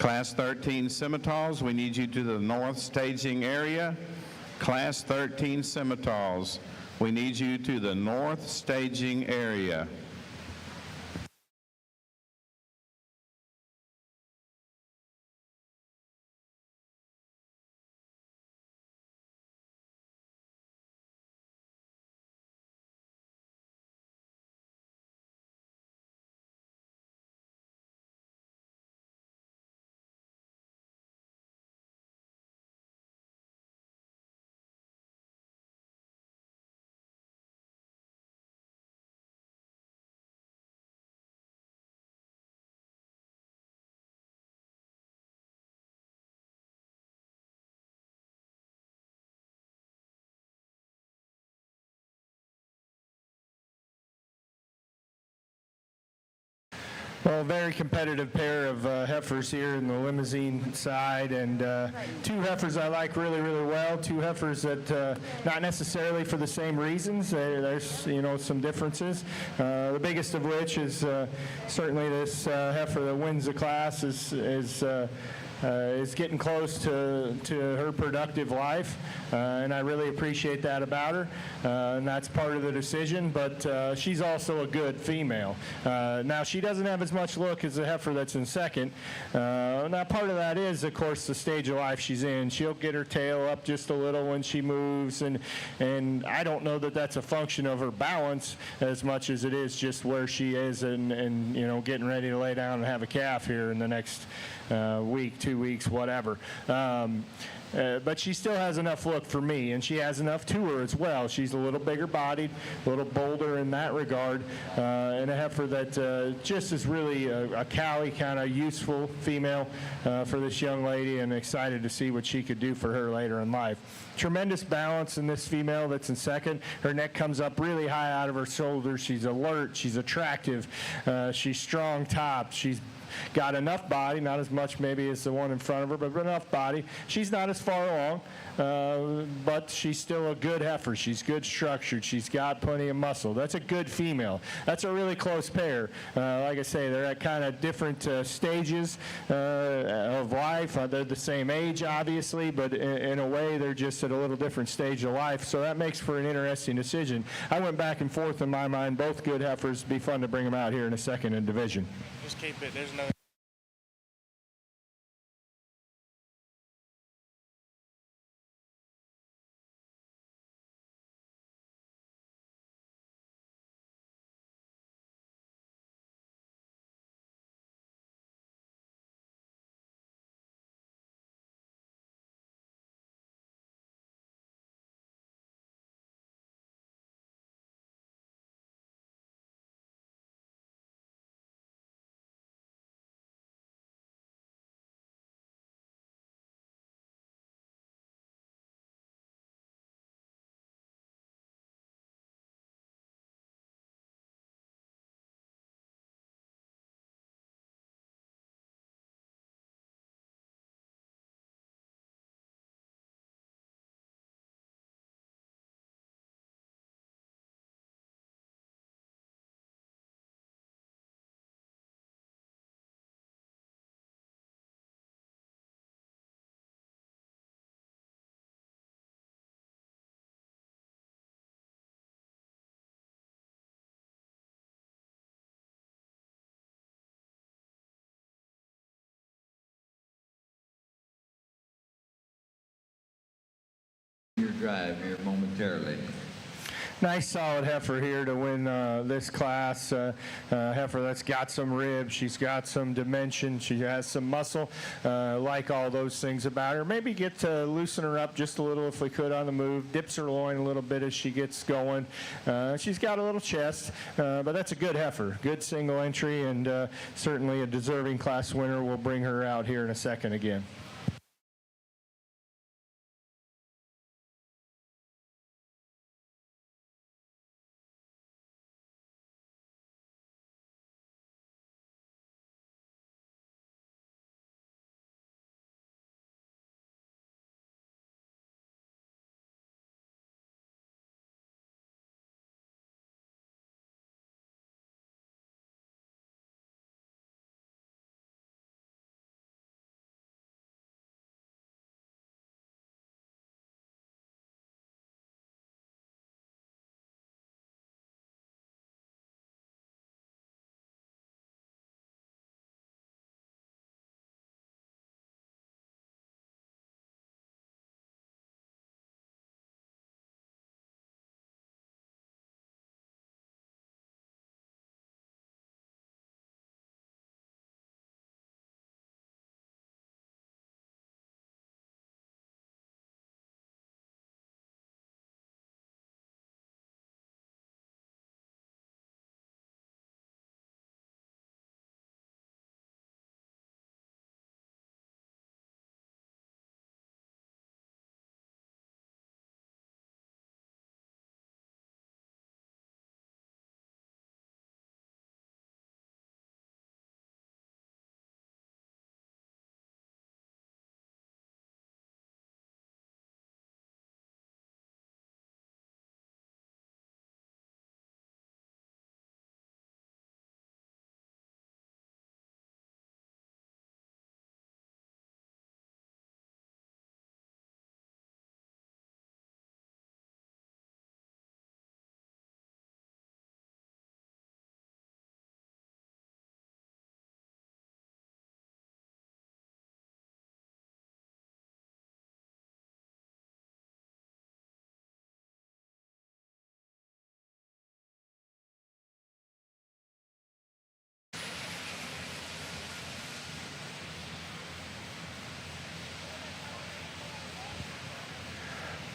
Class 13 Scimitars, we need you to the north staging area. Class 13 Scimitars, we need you to the north staging area. Well, very competitive pair of heifers here in the limousine side, and two heifers I like really, really well. Two heifers that not necessarily for the same reasons. There's some differences. The biggest of which is certainly this heifer that wins the class is getting close to her productive life, and I really appreciate that about her, and that's part of the decision, but she's also a good female. Now, she doesn't have as much look as the heifer that's in second. Now, part of that is, of course, the stage of life she's in. She'll get her tail up just a little when she moves, and I don't know that that's a function of her balance as much as it is just where she is and getting ready to lay down and have a calf here in the next week, 2 weeks, whatever. But she still has enough look for me, and she has enough to her as well. She's a little bigger bodied, a little bolder in that regard, and a heifer that just is really a Cali kind of useful female for this young lady, and excited to see what she could do for her later in life. Tremendous balance in this female that's in second. Her neck comes up really high out of her shoulders. She's alert. She's attractive. She's strong top. She's got enough body, not as much maybe as the one in front of her, but enough body. She's not as far along, but she's still a good heifer. She's good structured. She's got plenty of muscle. That's a good female. That's a really close pair. Like I say, they're at kind of different stages of life. They're the same age, obviously, but in a way, they're just at a little different stage of life, so that makes for an interesting decision. I went back and forth in my mind. Both good heifers. It'd be fun to bring them out here in a second in division. Just keep it. There's another. Your drive here momentarily. Nice solid heifer here to win this class. Heifer that's got some ribs, she's got some dimension, she has some muscle. Like all those things about her. Maybe get to loosen her up just a little if we could on the move. Dips her loin a little bit as she gets going. She's got a little chest, but that's a good heifer. Good single entry, and certainly a deserving class winner. We'll bring her out here in a second again.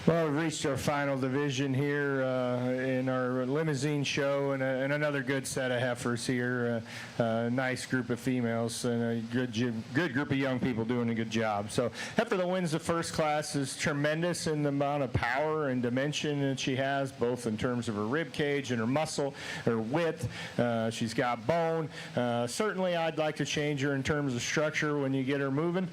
Well, we've reached our final division here in our limousine show, and another good set of heifers here. Nice group of females and a good group of young people doing a good job. So heifer that wins the first class is tremendous in the amount of power and dimension that she has, both in terms of her rib cage and her muscle, her width. She's got bone. Certainly, I'd like to change her in terms of structure when you get her moving.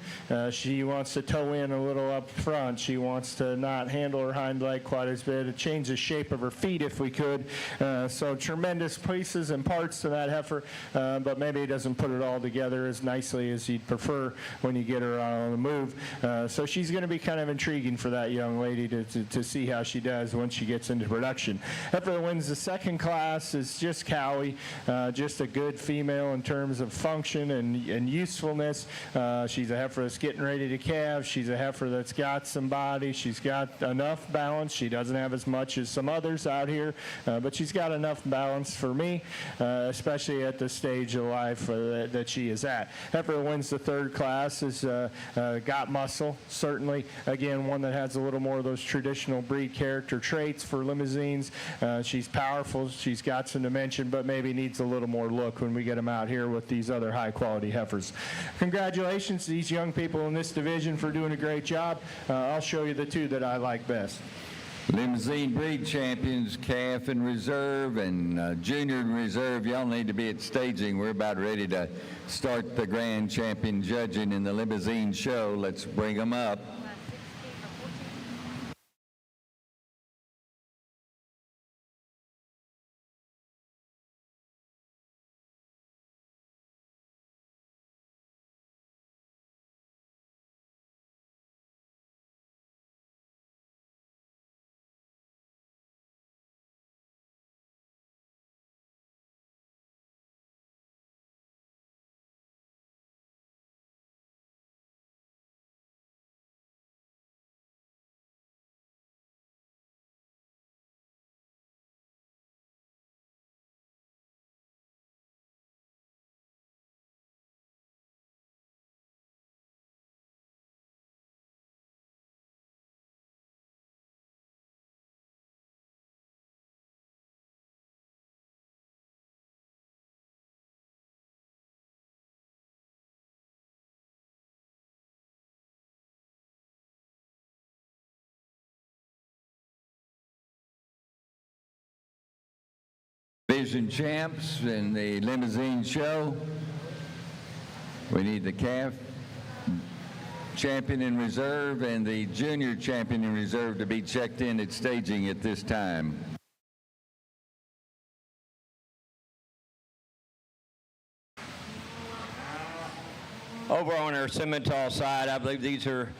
She wants to toe in a little up front. She wants to not handle her hind leg quite as bit, to change the shape of her feet if we could. So tremendous pieces and parts to that heifer, but maybe he doesn't put it all together as nicely as he'd prefer when you get her on the move. So she's going to be kind of intriguing for that young lady to see how she does once she gets into production. Heifer that wins the second class is just Cowie, just a good female in terms of function and usefulness. She's a heifer that's getting ready to calve. She's a heifer that's got some body. She's got enough balance. She doesn't have as much as some others out here, but she's got enough balance for me, especially at the stage of life that she is at. Heifer wins the third class is got muscle, certainly. Again, one that has a little more of those traditional breed character traits for limousines. She's powerful. She's got some dimension, but maybe needs a little more look when we get them out here with these other high-quality heifers. Congratulations to these young people in this division for doing a great job. I'll show you the two that I like best. Limousine breed champions, calf and reserve, and junior and reserve, y'all need to be at staging. We're about ready to start the grand champion judging in the limousine show. Let's bring them up. Division champs in the limousine show. We need the calf champion in reserve and the junior champion in reserve to be checked in at staging at this time. Over on our Simmental side, I believe these are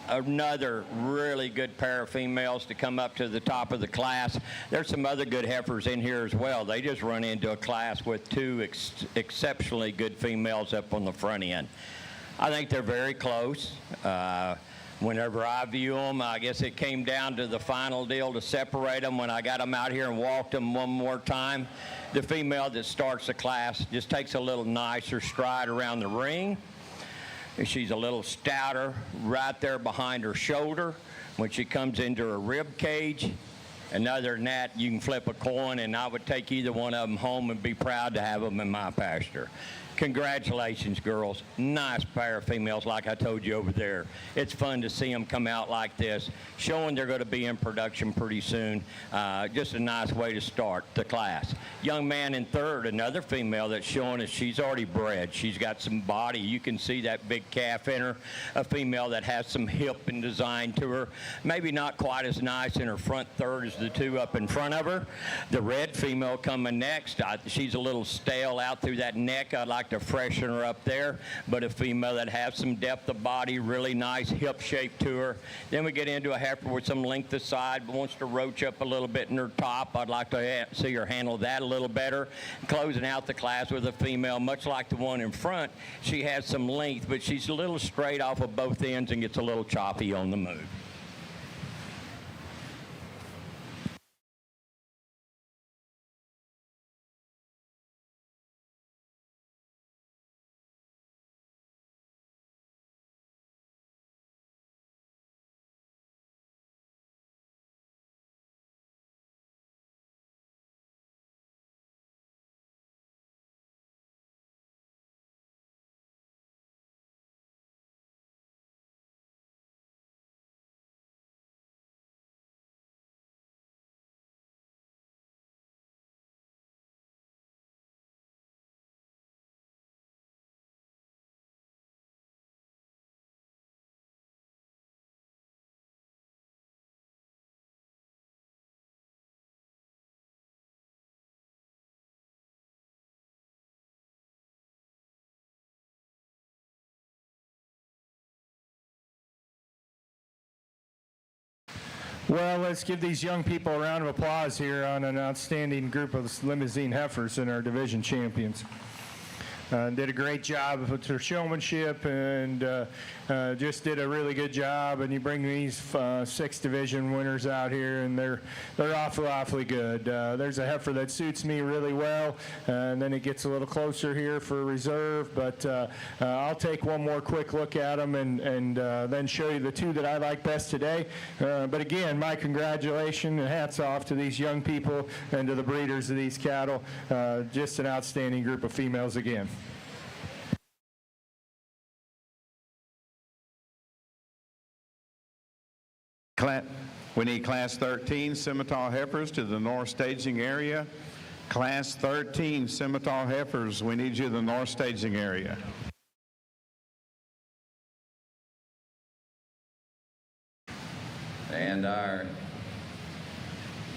another really good pair of females to come up to the top of the class. There's some other good heifers in here as well. They just run into a class with two exceptionally good females up on the front end. I think they're very close. Whenever I view them, I guess it came down to the final deal to separate them when I got them out here and walked them one more time. The female that starts the class just takes a little nicer stride around the ring. She's a little stouter right there behind her shoulder when she comes into her rib cage. And other than that, you can flip a coin, and I would take either one of them home and be proud to have them in my pasture. Congratulations, girls. Nice pair of females, like I told you over there. It's fun to see them come out like this, showing they're going to be in production pretty soon. Just a nice way to start the class. Young man in third, another female that's showing us she's already bred. She's got some body. You can see that big calf in her. A female that has some hip and design to her. Maybe not quite as nice in her front third as the two up in front of her. The red female coming next. She's a little stale out through that neck. I'd like to freshen her up there, but a female that has some depth of body, really nice hip shape to her. Then we get into a heifer with some length of side, but wants to roach up a little bit in her top. I'd like to see her handle that a little better. Closing out the class with a female, much like the one in front. She has some length, but she's a little straight off of both ends and gets a little choppy on the move. Well, let's give these young people a round of applause here on an outstanding group of limousine heifers and our division champions. Did a great job with their showmanship and just did a really good job. And you bring these 6 division winners out here, and they're awfully good. There's a heifer that suits me really well, and then it gets a little closer here for reserve. But I'll take one more quick look at them and then show you the 2 that I like best today. But again, my congratulations and hats off to these young people and to the breeders of these cattle. Just an outstanding group of females again. We need Class 13 Simmental heifers to the north staging area. Class 13 Simmental heifers, we need you in the north staging area. And our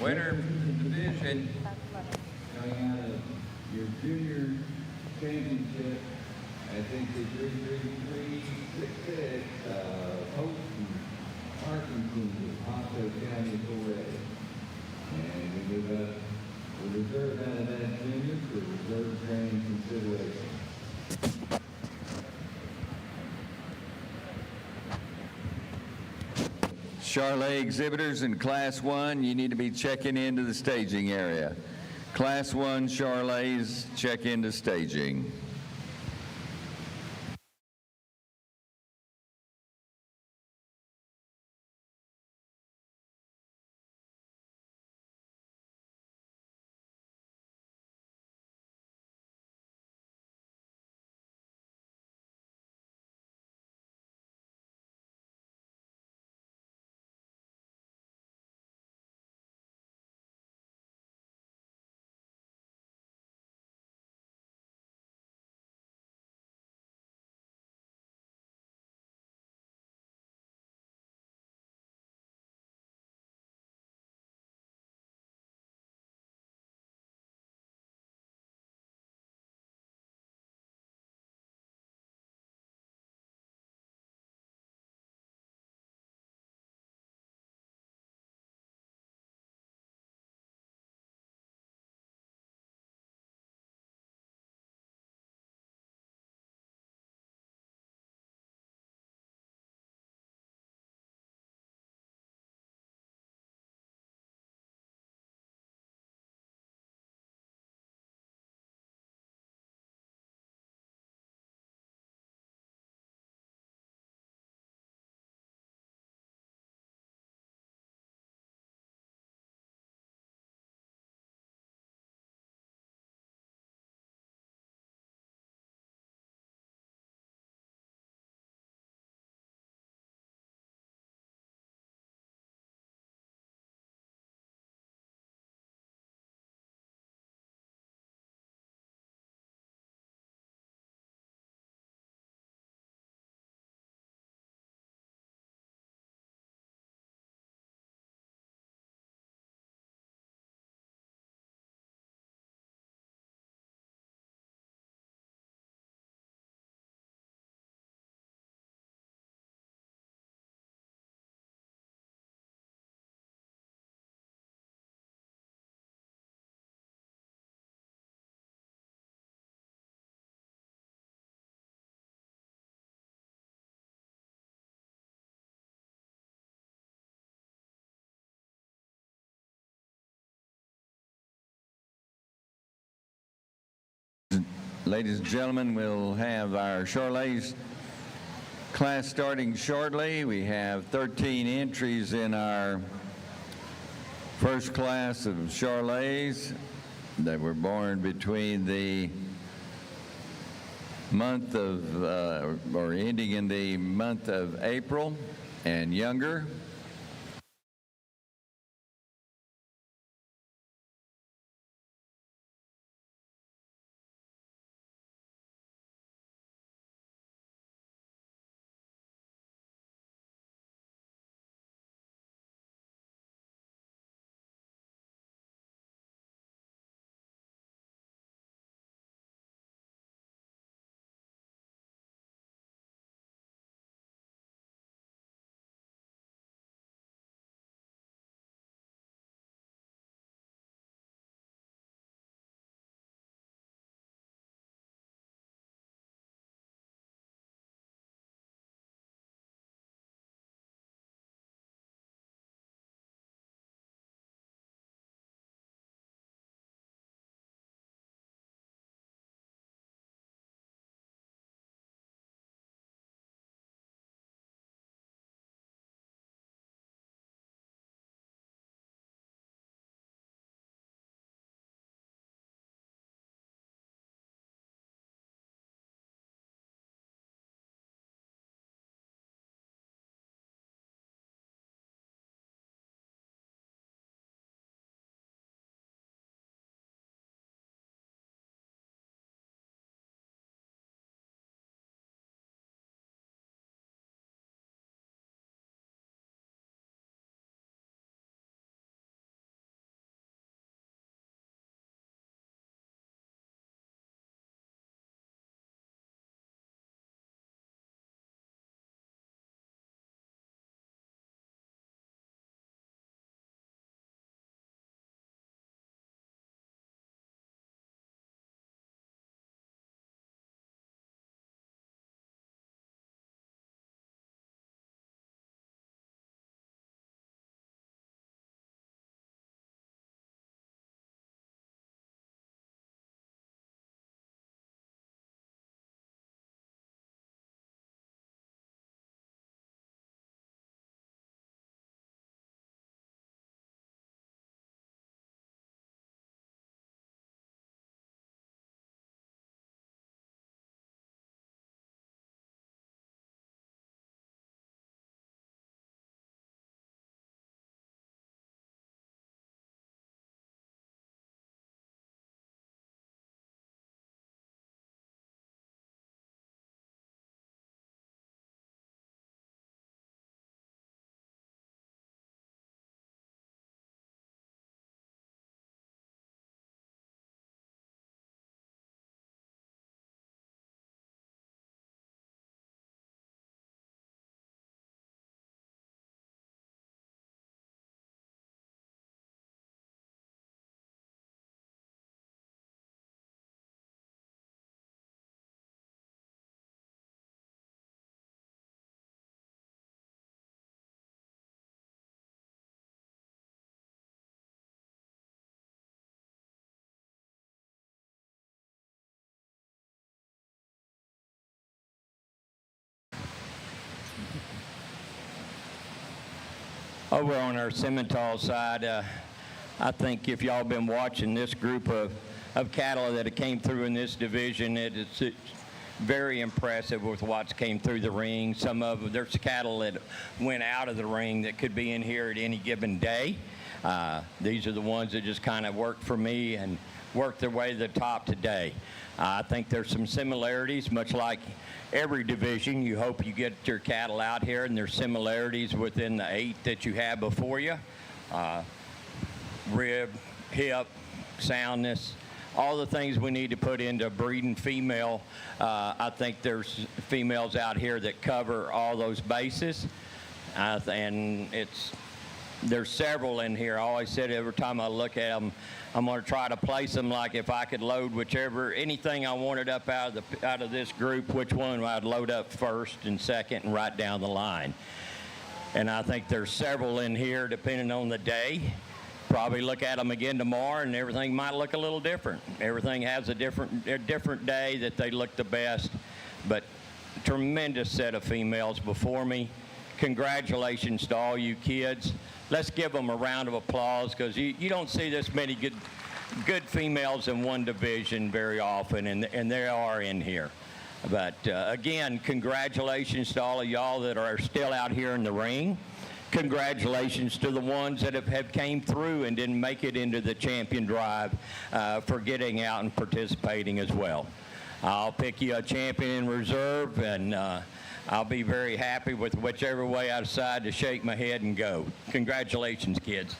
winner of the division coming out of your junior championship, I think the 33366, Houghton, Parkinson, Otto County 4A. And we give up the reserve out of that junior for reserve training consideration. Charolais exhibitors in Class 1, you need to be checking into the staging area. Class 1 Charolais, check into staging. Ladies and gentlemen, we'll have our Charolais class starting shortly. We have 13 entries in our first class of Charolais that were born between the month of, or ending in the month of April and younger. Over on our Simmental side, I think if y'all been watching this group of cattle that came through in this division, it's very impressive with what's came through the ring. Some of them, there's cattle that went out of the ring that could be in here at any given day. These are the ones that just kind of worked for me and worked their way to the top today. I think there's some similarities, much like every division. You hope you get your cattle out here, and there's similarities within the 8 that you have before you. Rib, hip, soundness, all the things we need to put into a breeding female. I think there's females out here that cover all those bases, and there's several in here. I always said every time I look at them, I'm going to try to place them like if I could load anything I wanted up out of this group, which one I'd load up first and second and right down the line. And I think there's several in here depending on the day. Probably look at them again tomorrow and everything might look a little different. Everything has a different day that they look the best. But tremendous set of females before me. Congratulations to all you kids. Let's give them a round of applause, because you don't see this many good females in one division very often, and they are in here. But again, congratulations to all of y'all that are still out here in the ring. Congratulations to the ones that have came through and didn't make it into the champion drive for getting out and participating as well. I'll pick you a champion in reserve, and I'll be very happy with whichever way I decide to shake my head and go. Congratulations, kids.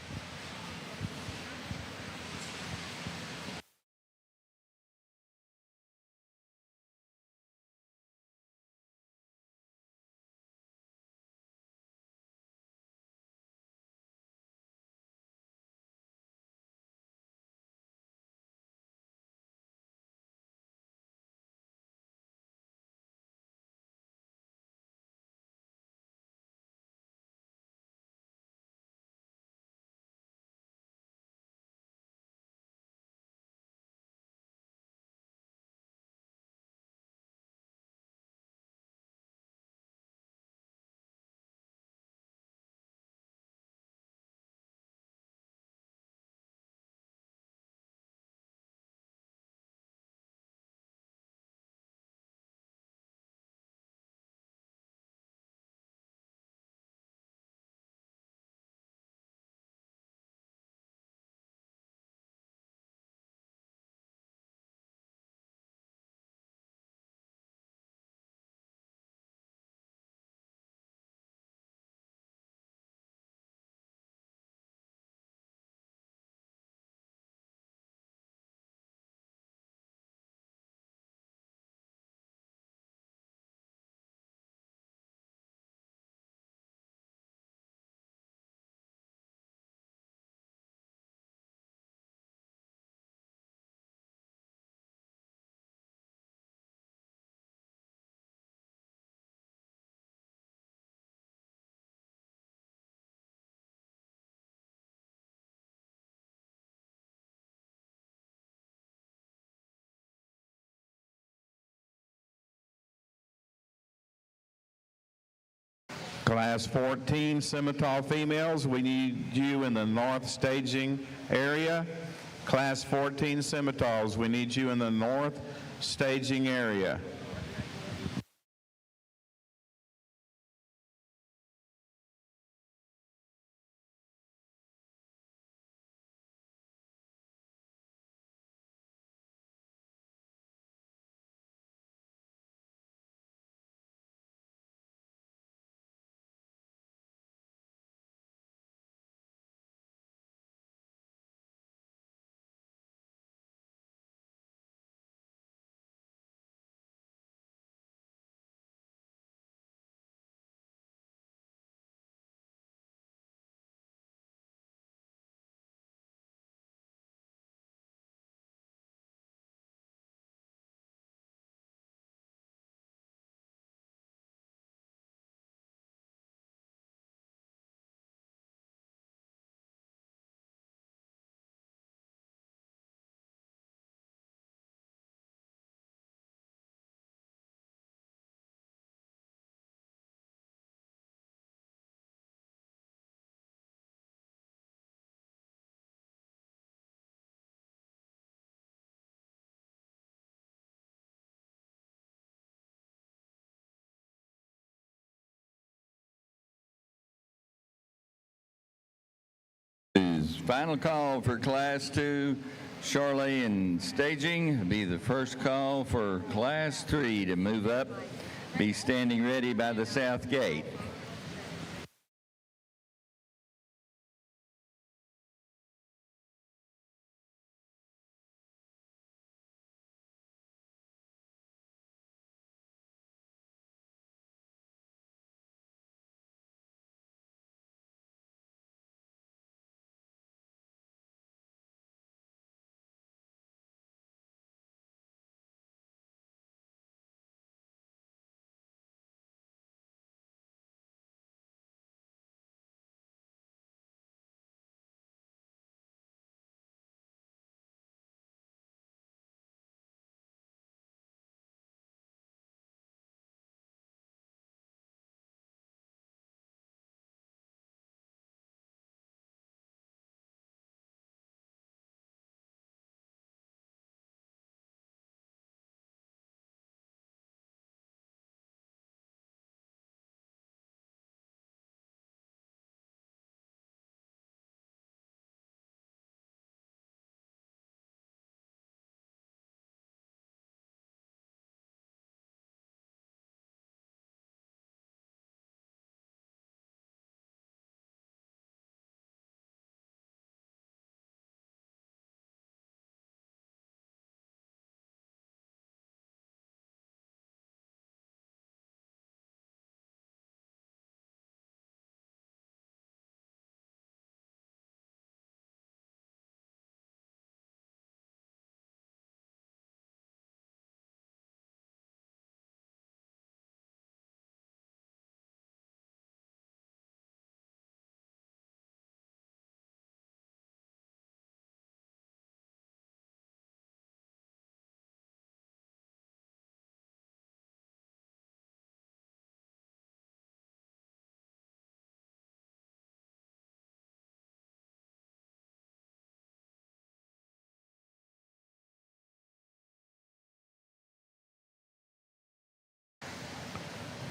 Class 14 Simmental females, we need you in the north staging area. Class 14 Simmentals, we need you in the north staging area. final call for Class 2 Charolais and staging. It'll be the first call for Class 3 to move up. Be standing ready by the south gate.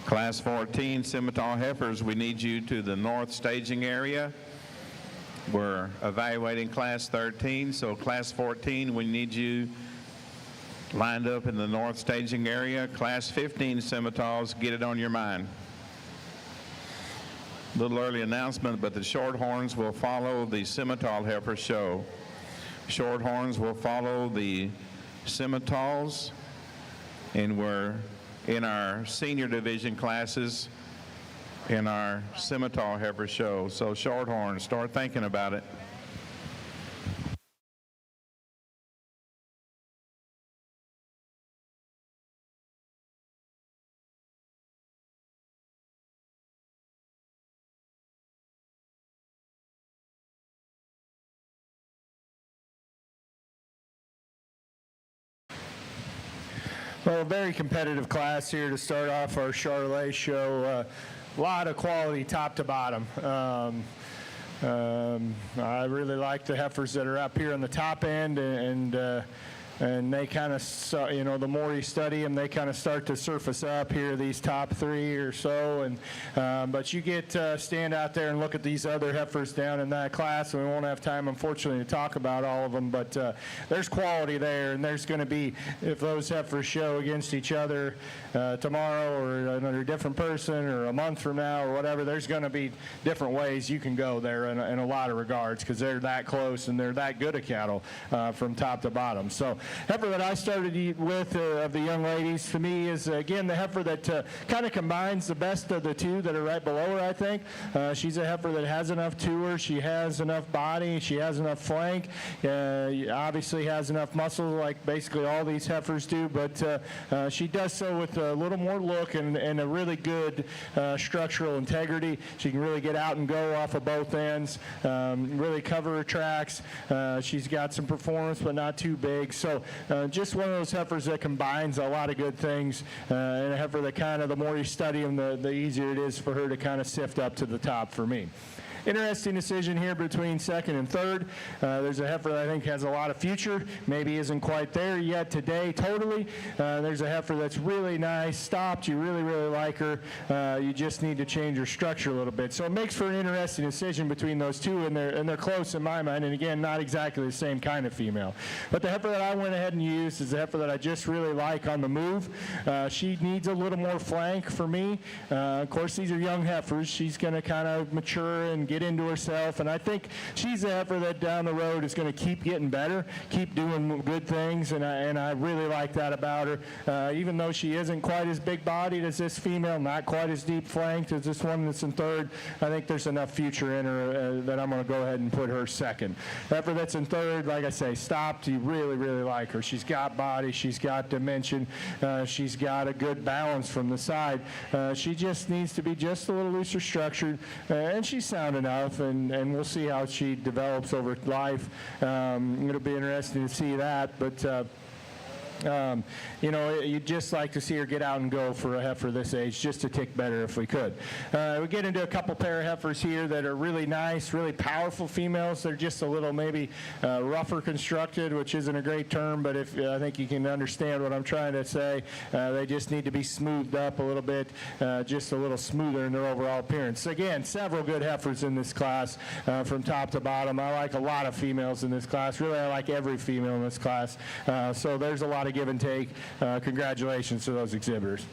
Class 14 Scimitar Heifers, we need you to the north staging area. We're evaluating Class 13, so Class 14, we need you lined up in the north staging area. Class 15 Scimitars, get it on your mind. Little early announcement, but the Shorthorns will follow the Scimitar Heifer show. Shorthorns will follow the Scimitars, and we're in our senior division classes in our Scimitar Heifer show. So Shorthorns, start thinking about it. Well, a very competitive class here to start off our Charolais show. A lot of quality top to bottom. I really like the heifers that are up here on the top end, and they kind of, you know, the more you study them, they kind of start to surface up here, these top three or so. And but you get stand out there and look at these other heifers down in that class, and we won't have time, unfortunately, to talk about all of them. But there's quality there, and there's going to be, if those heifers show against each other tomorrow or another different person or a month from now or whatever, there's going to be different ways you can go there in a lot of regards, because they're that close and they're that good at cattle from top to bottom. So heifer that I started with of the young ladies, to me, is again the heifer that kind of combines the best of the two that are right below her, I think. She's a heifer that has enough to her, she has enough body, she has enough flank, obviously has enough muscle like basically all these heifers do, but she does so with a little more look and a really good structural integrity. She can really get out and go off of both ends, really cover her tracks. She's got some performance, but not too big. So just one of those heifers that combines a lot of good things, and a heifer that kind of, the more you study them, the easier it is for her to kind of sift up to the top for me. interesting decision here between second and third. There's a heifer that I think has a lot of future, maybe isn't quite there yet today totally. There's a heifer that's really nice, stopped, you really, really like her. You just need to change her structure a little bit. So it makes for an interesting decision between those two, and they're close in my mind, and again, not exactly the same kind of female. But the heifer that I went ahead and used is a heifer that I just really like on the move. She needs a little more flank for me. Of course, these are young heifers. She's going to kind of mature and get into herself, and I think she's a heifer that down the road is going to keep getting better, keep doing good things, and I really like that about her. Even though she isn't quite as big-bodied as this female, not quite as deep-flanked as this one that's in third, I think there's enough future in her that I'm going to go ahead and put her second. Heifer that's in third, like I say, stopped. You really, really like her. She's got body. She's got dimension. She's got a good balance from the side. She just needs to be just a little looser structured, and she's sound enough, and we'll see how she develops over life. It'll be interesting to see that, but you know, you'd just like to see her get out and go for a heifer this age, just a tick better if we could. We get into a couple pair of heifers here that are really nice, really powerful females. They're just a little maybe rougher constructed, which isn't a great term, but if I think you can understand what I'm trying to say. They just need to be smoothed up a little bit, just a little smoother in their overall appearance. Again, several good heifers in this class from top to bottom. I like a lot of females in this class. Really, I like every female in this class. So there's a lot of give and take. Congratulations to those exhibitors.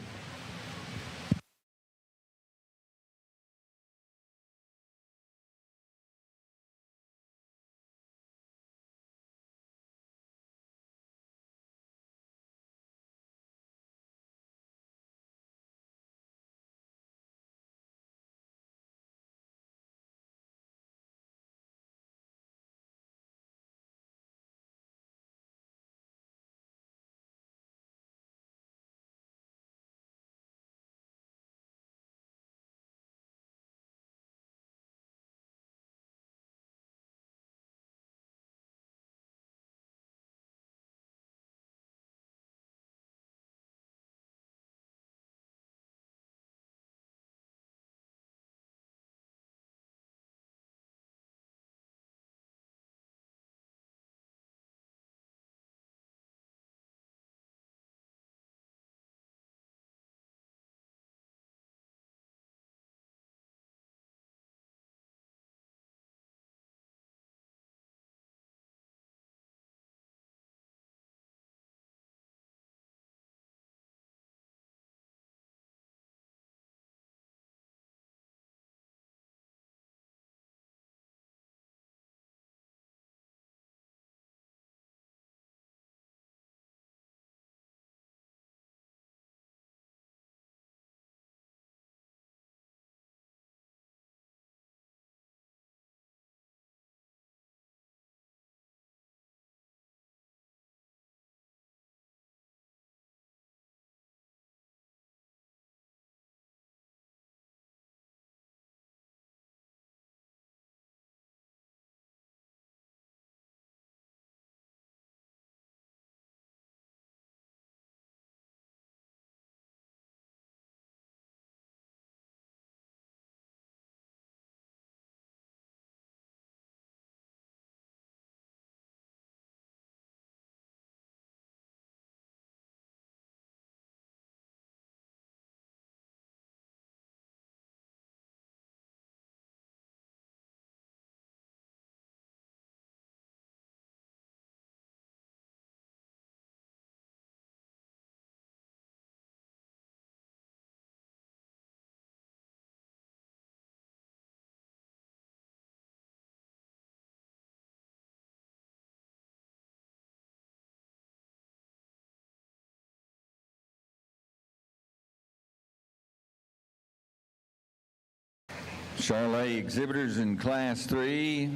Charolais exhibitors in Class 3,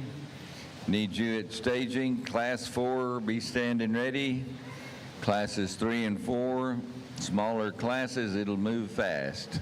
need you at staging. Class 4, be standing ready. Classes 3 and 4, smaller classes, it'll move fast.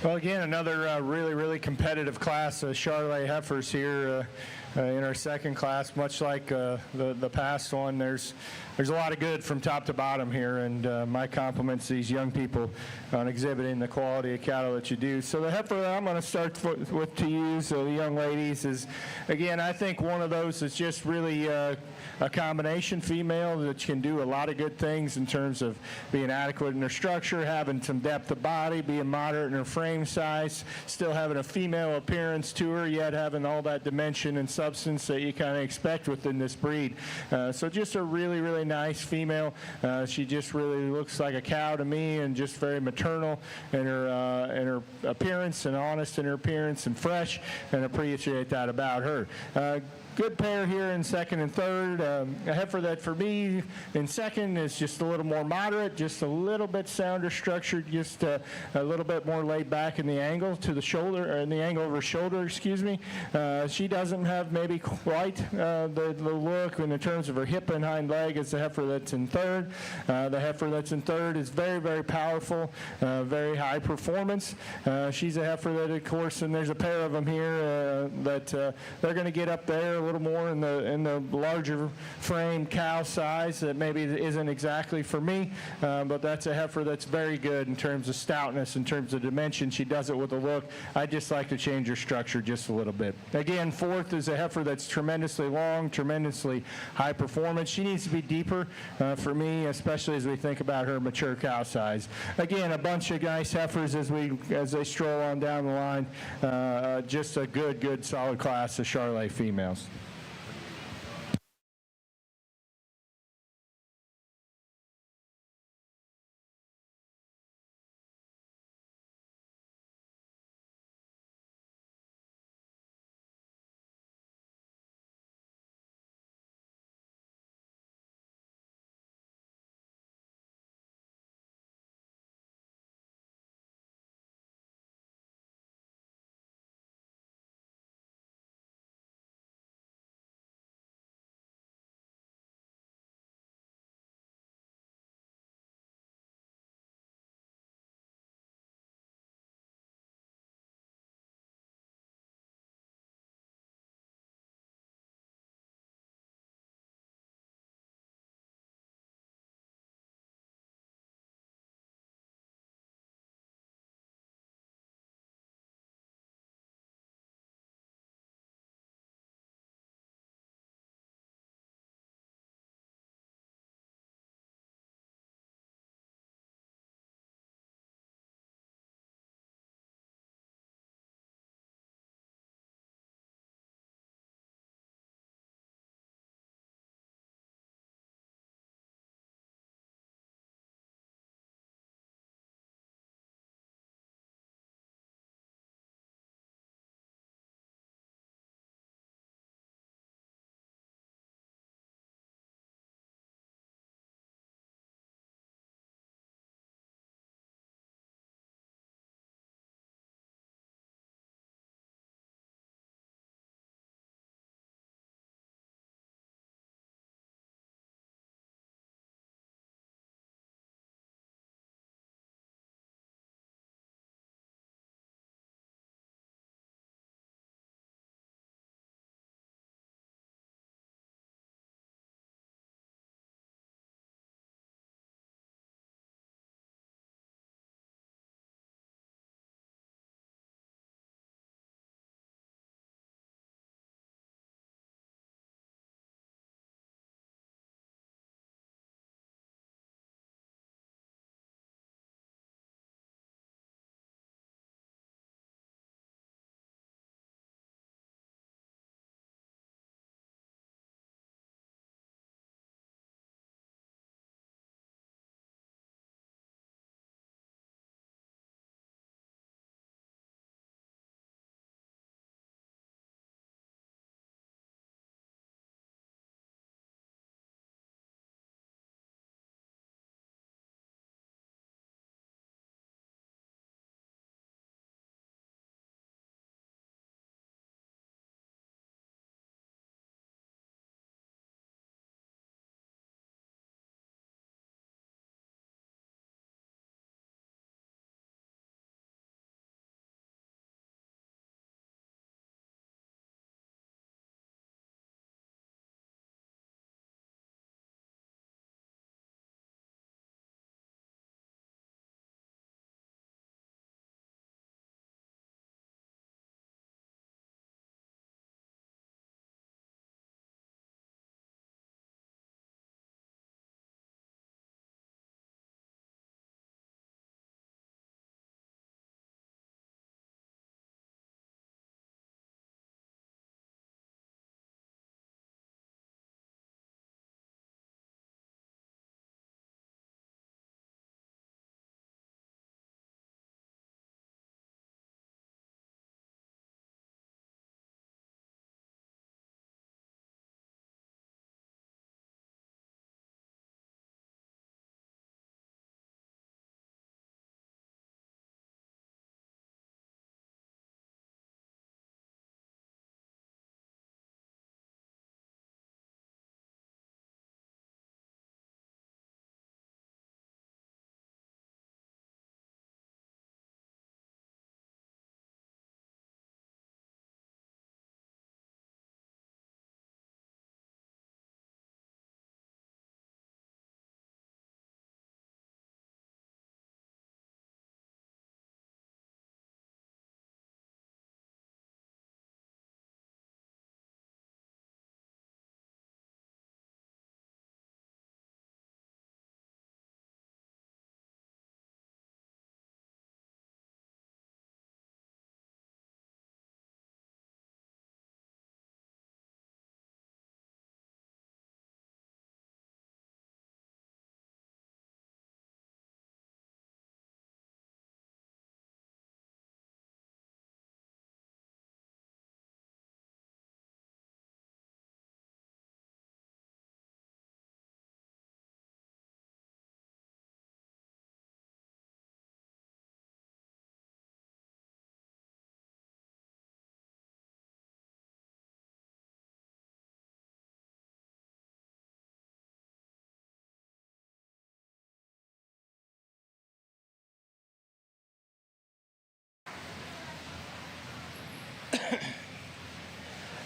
Well, again, another really, really competitive class of Charolais Heifers here in our second class. Much like the past one, there's a lot of good from top to bottom here, and my compliments to these young people on exhibiting the quality of cattle that you do. So the heifer that I'm going to start with to use, the young ladies, is, again, I think one of those is just really a combination female that can do a lot of good things in terms of being adequate in her structure, having some depth of body, being moderate in her frame size, still having a female appearance to her, yet having all that dimension and substance that you kind of expect within this breed. So just a really, really nice female. She just really looks like a cow to me, and just very maternal in her appearance, and honest in her appearance, and fresh, and appreciate that about her. Good pair here in second and third. A heifer that for me in second is just a little more moderate, just a little bit sounder structured, just a little bit more laid back in the angle to the shoulder, or in the angle of her shoulder, excuse me. She doesn't have maybe quite the look in terms of her hip and hind leg as the heifer that's in third. The heifer that's in third is very, very powerful, very high performance. She's a heifer that, of course, and there's a pair of them here that they're going to get up there a little more in the larger frame cow size that maybe isn't exactly for me, but that's a heifer that's very good in terms of stoutness, in terms of dimension. She does it with a look. I just like to change her structure just a little bit. Again, fourth is a heifer that's tremendously long, tremendously high performance. She needs to be deeper for me, especially as we think about her mature cow size. Again, a bunch of nice heifers as they stroll on down the line. Just a good solid class of Charolais females.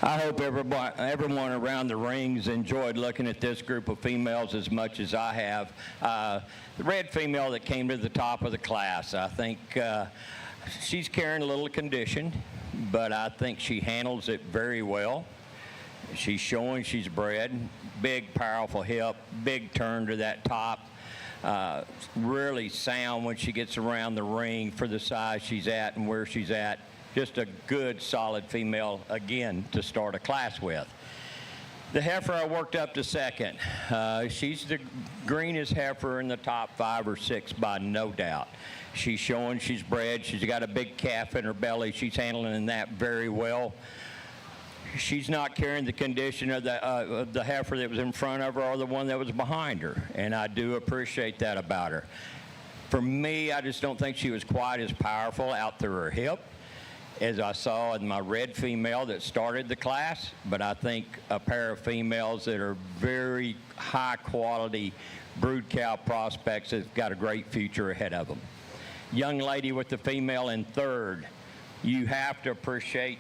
I hope everyone around the rings enjoyed looking at this group of females as much as I have. The red female that came to the top of the class, I think she's carrying a little condition, but I think she handles it very well. She's showing she's bred. Big, powerful hip, big turn to that top. Really sound when she gets around the ring for the size she's at and where she's at. Just a good, solid female, again, to start a class with. The heifer I worked up to second. She's the greenest heifer in the top 5 or 6 by no doubt. She's showing she's bred. She's got a big calf in her belly. She's handling that very well. She's not carrying the condition of the heifer that was in front of her or the one that was behind her, and I do appreciate that about her. For me, I just don't think she was quite as powerful out through her hip as I saw in my red female that started the class, but I think a pair of females that are very high quality brood cow prospects have got a great future ahead of them. Young lady with the female in third, you have to appreciate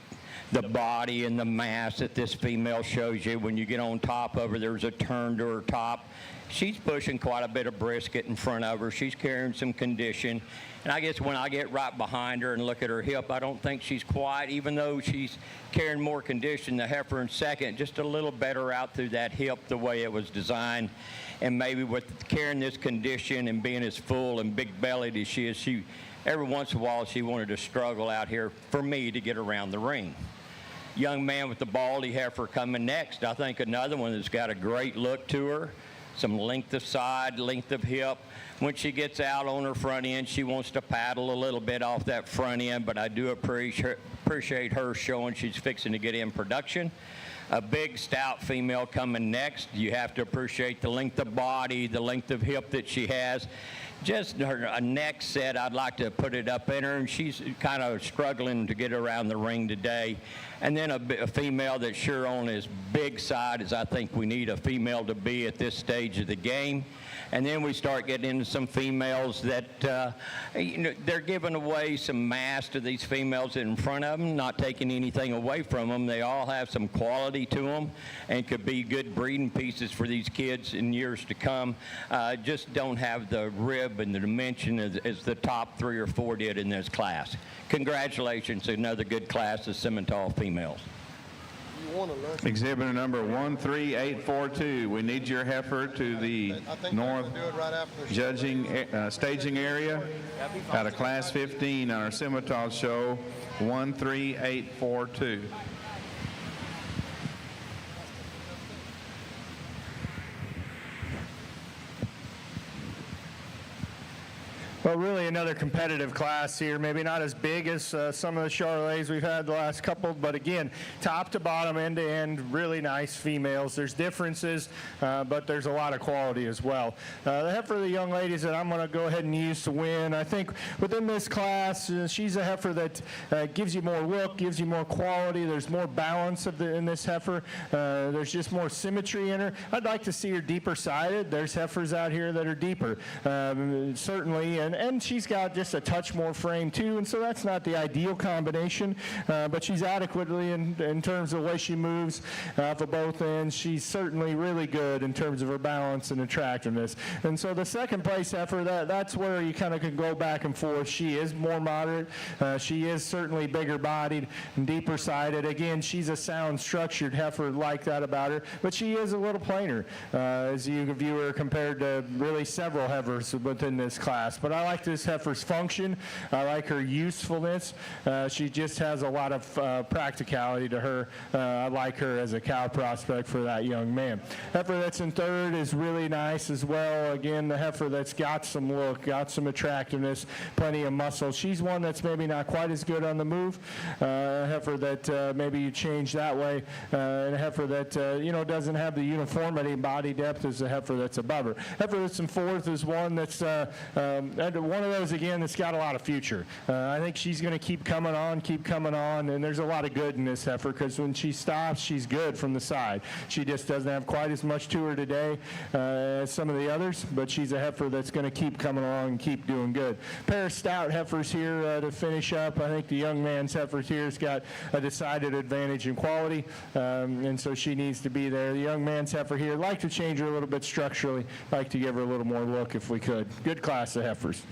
the body and the mass that this female shows you. When you get on top of her, there's a turn to her top. She's pushing quite a bit of brisket in front of her. She's carrying some condition. And I guess when I get right behind her and look at her hip, I don't think she's quite, even though she's carrying more condition, the heifer in second, just a little better out through that hip the way it was designed. And maybe with carrying this condition and being as full and big-bellied as she is, every once in a while she wanted to struggle out here for me to get around the ring. Young man with the baldy heifer coming next, I think another one that's got a great look to her, some length of side, length of hip. When she gets out on her front end, she wants to paddle a little bit off that front end, but I do appreciate her showing she's fixing to get in production. A big, stout female coming next. You have to appreciate the length of body, the length of hip that she has. Just a neck set, I'd like to put it up in her, and she's kind of struggling to get around the ring today. And then a female that's sure on as big side as I think we need a female to be at this stage of the game. And then we start getting into some females that, they're giving away some mass to these females in front of them, not taking anything away from them. They all have some quality to them and could be good breeding pieces for these kids in years to come. Just don't have the rib and the dimension as the top 3 or 4 did in this class. Congratulations to another good class of Simmental females. Exhibitor number 13842. We need your heifer to the north staging area out of class 15 on our Simmental show, 13842. Well, really another competitive class here. Maybe not as big as some of the Charolais we've had the last couple, but again, top to bottom, end to end, really nice females. There's differences, but there's a lot of quality as well. The heifer of the young ladies that I'm going to go ahead and use to win, I think within this class, she's a heifer that gives you more look, gives you more quality. There's more balance in this heifer. There's just more symmetry in her. I'd like to see her deeper sided. There's heifers out here that are deeper, certainly, and she's got just a touch more frame too, and so that's not the ideal combination, but she's adequately in terms of the way she moves for both ends. She's certainly really good in terms of her balance and attractiveness. And so the second place heifer, that's where you kind of can go back and forth. She is more moderate. She is certainly bigger bodied and deeper sided. Again, she's a sound structured heifer like that about her, but she is a little plainer as you view her compared to really several heifers within this class. But I like this heifer's function. I like her usefulness. She just has a lot of practicality to her. I like her as a cow prospect for that young man. Heifer that's in third is really nice as well. Again, the heifer that's got some look, got some attractiveness, plenty of muscle. She's one that's maybe not quite as good on the move. A heifer that maybe you change that way. And a heifer that doesn't have the uniformity, body depth as a heifer that's above her. Heifer that's in fourth is one that's one of those, again, that's got a lot of future. I think she's going to keep coming on, and there's a lot of good in this heifer because when she stops, she's good from the side. She just doesn't have quite as much to her today as some of the others, but she's a heifer that's going to keep coming along and keep doing good. Pair of stout heifers here to finish up. I think the young man's heifer here's got a decided advantage in quality, and so she needs to be there. The young man's heifer here, like to change her a little bit structurally, like to give her a little more look if we could. Good class of heifers.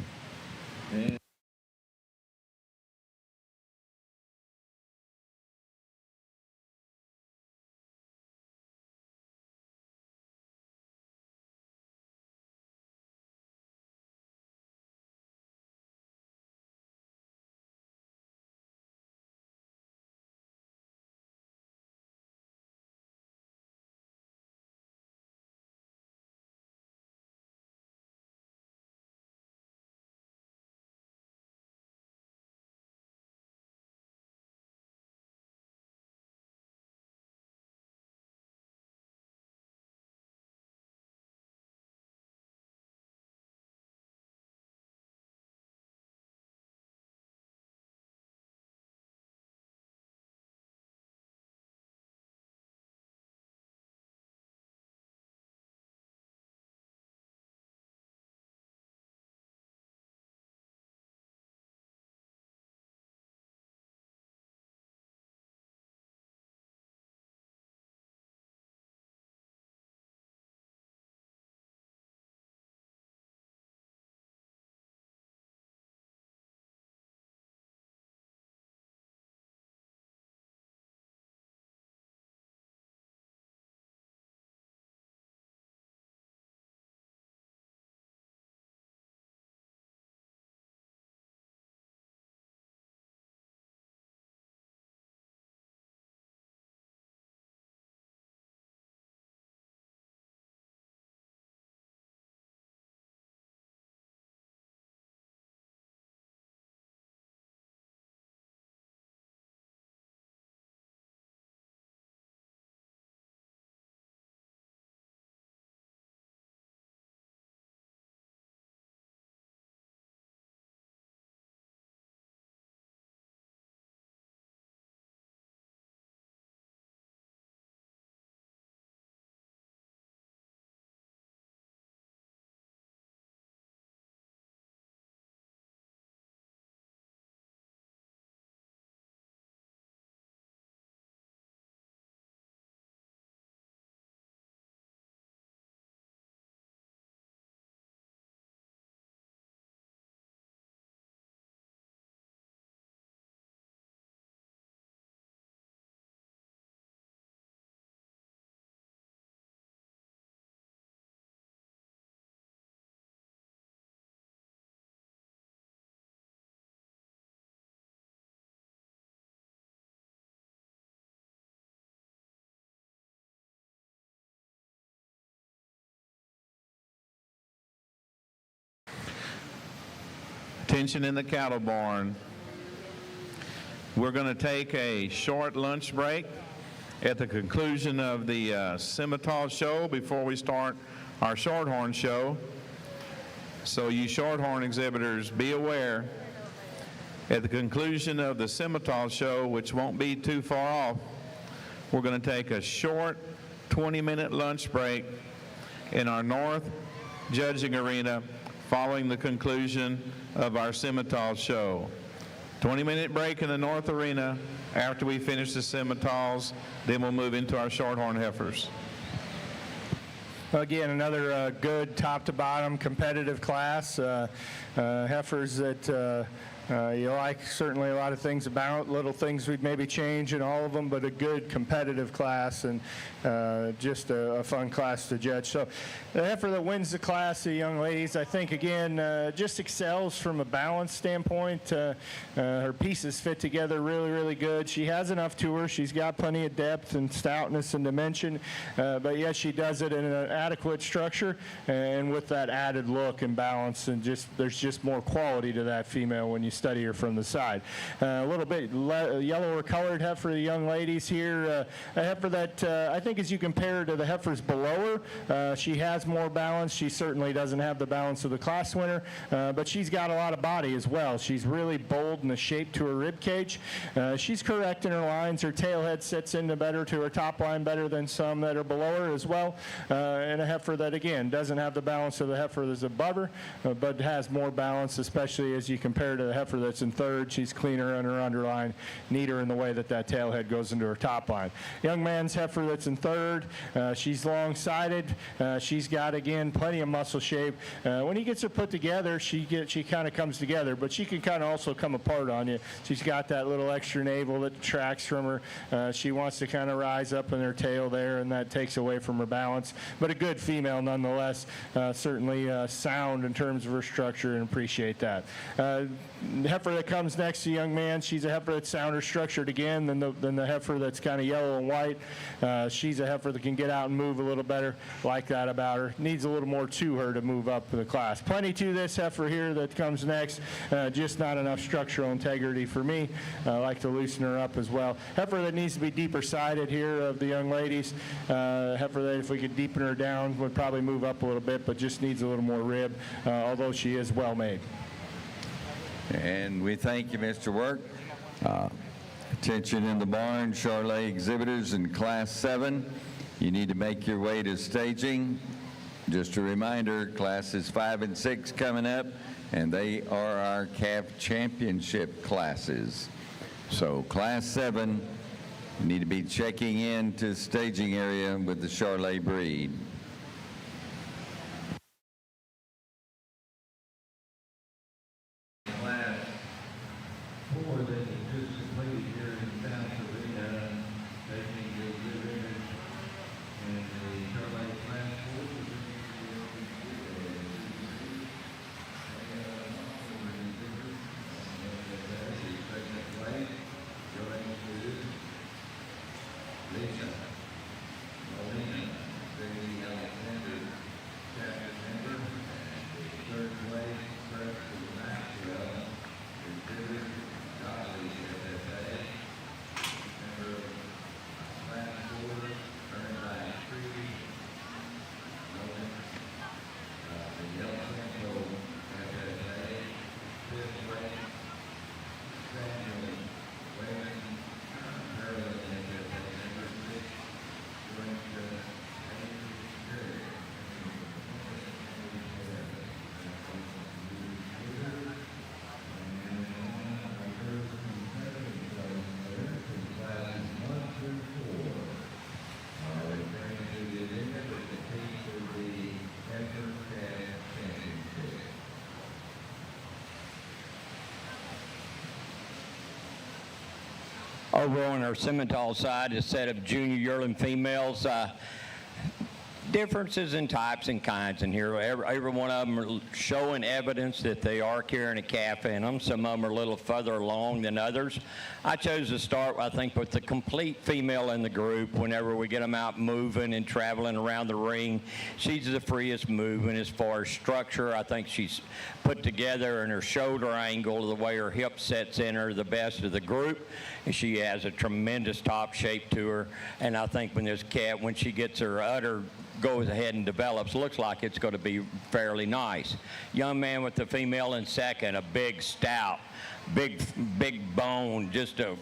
Attention in the cattle barn. We're going to take a short lunch break at the conclusion of the Simmental show before we start our Shorthorn show. So you Shorthorn exhibitors, be aware, at the conclusion of the Simmental show, which won't be too far off, we're going to take a short 20-minute lunch break in our North Judging Arena following the conclusion of our Simmental show. 20-minute break in the North Arena after we finish the Simmentals, then we'll move into our Shorthorn heifers. Again, another good top-to-bottom competitive class. Heifers that you like certainly a lot of things about, little things we'd maybe change in all of them, but a good competitive class and just a fun class to judge. So the heifer that wins the class, the young ladies, I think, again, just excels from a balance standpoint. Her pieces fit together really, really good. She has enough to her. She's got plenty of depth and stoutness and dimension, but yet she does it in an adequate structure and with that added look and balance, and just there's just more quality to that female when you study her from the side. A little bit yellower colored heifer, the young ladies here. A heifer that I think as you compare her to the heifers below her, she has more balance. She certainly doesn't have the balance of the class winner, but she's got a lot of body as well. She's really bold in the shape to her rib cage. She's correct in her lines. Her tail head sits into better to her top line better than some that are below her as well. And a heifer that, again, doesn't have the balance of the heifer that's above her, but has more balance, especially as you compare to the heifer that's in third. She's cleaner in her underline, neater in the way that that tail head goes into her top line. Young man's heifer that's in third, she's long-sided. She's got, again, plenty of muscle shape. When he gets her put together, she kind of comes together, but she can kind of also come apart on you. She's got that little extra navel that detracts from her. She wants to kind of rise up in her tail there, and that takes away from her balance. But a good female nonetheless, certainly sound in terms of her structure, and appreciate that. The heifer that comes next to young man, she's a heifer that's sounder structured again than the heifer that's kind of yellow and white. She's a heifer that can get out and move a little better, like that about her. Needs a little more to her to move up in the class. Plenty to this heifer here that comes next, just not enough structural integrity for me. I like to loosen her up as well. Heifer that needs to be deeper sided here of the young ladies. Heifer that if we could deepen her down would probably move up a little bit, but just needs a little more rib, although she is well made. And we thank you, Mr. Work. Attention in the barn, Charolais exhibitors in Class 7. You need to make your way to staging. Just a reminder, Classes 5 and 6 coming up, and they are our calf championship classes. So Class 7, you need to be checking in to the staging area with the Charolais breed. Class 4 that is just completed here in South Arena, taking the exhibitors and the Charolais Class 4. Lisa, Molina, Bailey Alexander, chapter member, and third place, Preston Maxwell, exhibit, Golly, FFA, member of Class 4, earned by Tree, Roman, the Yellow Central, FFA, fifth place, Samuel Wayman, Maryland, FFA, member 6, joint, Over on our Simmental side, a set of junior yearling females. Differences in types and kinds in here. Every one of them are showing evidence that they are carrying a calf in them. Some of them are a little further along than others. I chose to start, I think, with the complete female in the group. Whenever we get them out moving and traveling around the ring, she's the freest moving as far as structure. I think she's put together, and her shoulder angle, the way her hip sets in her, the best of the group. And she has a tremendous top shape to her. And I think when this cat, when she gets her udder, goes ahead and develops, looks like it's going to be fairly nice. Young man with the female in second, a big stout, big bone, just a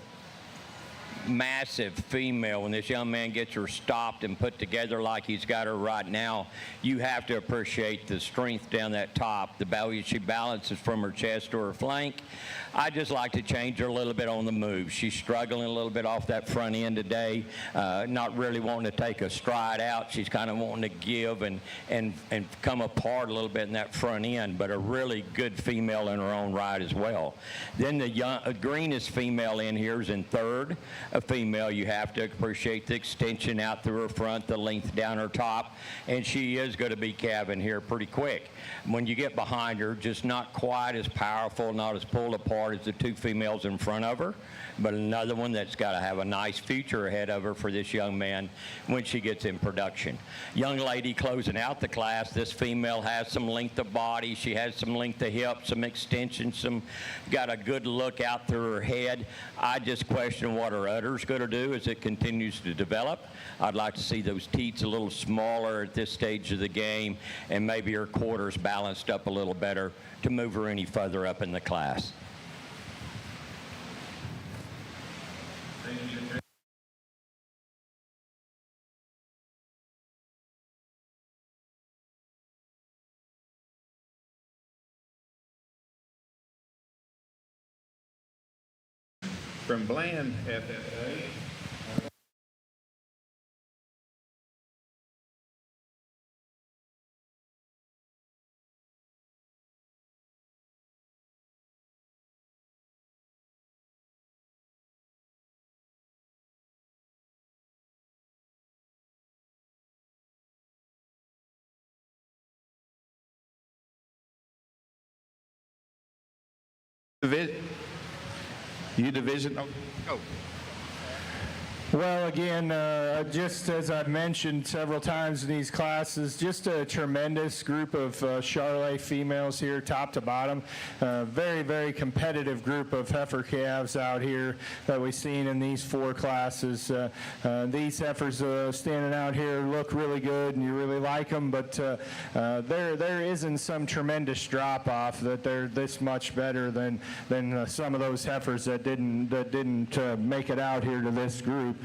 massive female. When this young man gets her stopped and put together like he's got her right now, you have to appreciate the strength down that top, the way she balances from her chest to her flank. I just like to change her a little bit on the move. She's struggling a little bit off that front end today, not really wanting to take a stride out. She's kind of wanting to give and come apart a little bit in that front end, but a really good female in her own right as well. Then the greenest female in here is in third. a female, you have to appreciate the extension out through her front, the length down her top, and she is going to be calving here pretty quick. When you get behind her, just not quite as powerful, not as pulled apart as the two females in front of her, but another one that's got to have a nice future ahead of her for this young man when she gets in production. Young lady closing out the class, this female has some length of body, she has some length of hip, some extension, got a good look out through her head. I just question what her udder's going to do as it continues to develop. I'd like to see those teats a little smaller at this stage of the game, and maybe her quarters balanced up a little better to move her any further up in the class. From Bland FFA, division. Oh. Well, again, just as I've mentioned several times in these classes, just a tremendous group of Charolais females here, top to bottom. Very, very competitive group of heifer calves out here that we've seen in these 4 classes. These heifers standing out here look really good, and you really like them, but there isn't some tremendous drop-off that they're this much better than some of those heifers that didn't make it out here to this grouping.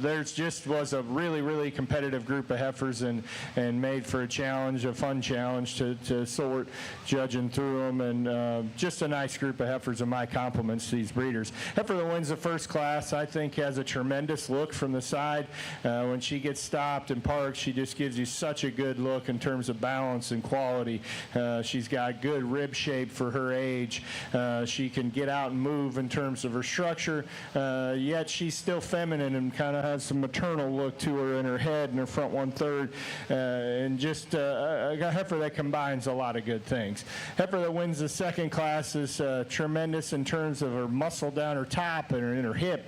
There's just was a really, really competitive group of heifers and made for a challenge, a fun challenge to sort, judging through them, and just a nice group of heifers, and my compliments to these breeders. Heifer that wins the first class, I think, has a tremendous look from the side. When she gets stopped and parked, she just gives you such a good look in terms of balance and quality. She's got good rib shape for her age. She can get out and move in terms of her structure, yet she's still feminine and kind of has some maternal look to her in her head and her front 1/3, and just a heifer that combines a lot of good things. Heifer that wins the second class is tremendous in terms of her muscle down her top and in her hip.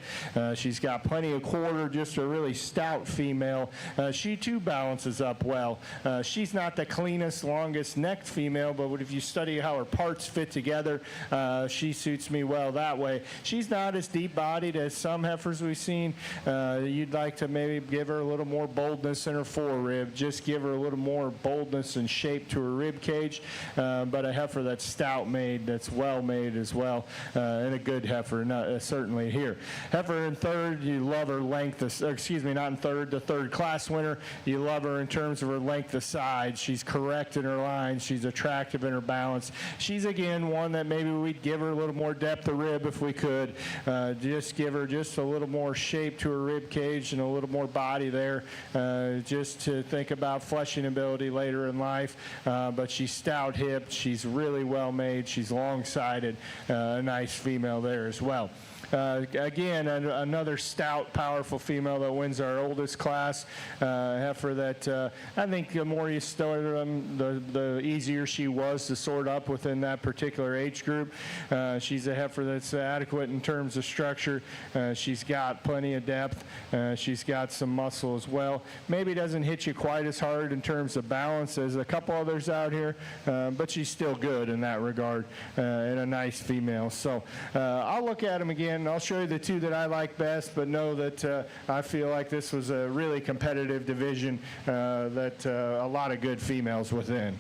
She's got plenty of quarter, just a really stout female. She too balances up well. She's not the cleanest, longest necked female, but if you study how her parts fit together, she suits me well that way. She's not as deep bodied as some heifers we've seen. You'd like to maybe give her a little more boldness in her forerib, just give her a little more boldness and shape to her rib cage, but a heifer that's stout made, that's well made as well, and a good heifer, certainly here. Heifer in third, you love her length, not in third, the third class winner, you love her in terms of her length of side. She's correct in her lines, she's attractive in her balance. She's again one that maybe we'd give her a little more depth of rib if we could, just give her just a little more shape to her rib cage and a little more body there, just to think about fleshing ability later in life. But she's stout hipped, she's really well made, she's long-sided, a nice female there as well. Again, another stout, powerful female that wins our oldest class. Heifer that I think the more you start them, the easier she was to sort up within that particular age group. She's a heifer that's adequate in terms of structure. She's got plenty of depth. She's got some muscle as well. Maybe doesn't hit you quite as hard in terms of balance as a couple others out here, but she's still good in that regard, and a nice female. So I'll look at them again. I'll show you the 2 that I like best, but know that I feel like this was a really competitive division that a lot of good females within.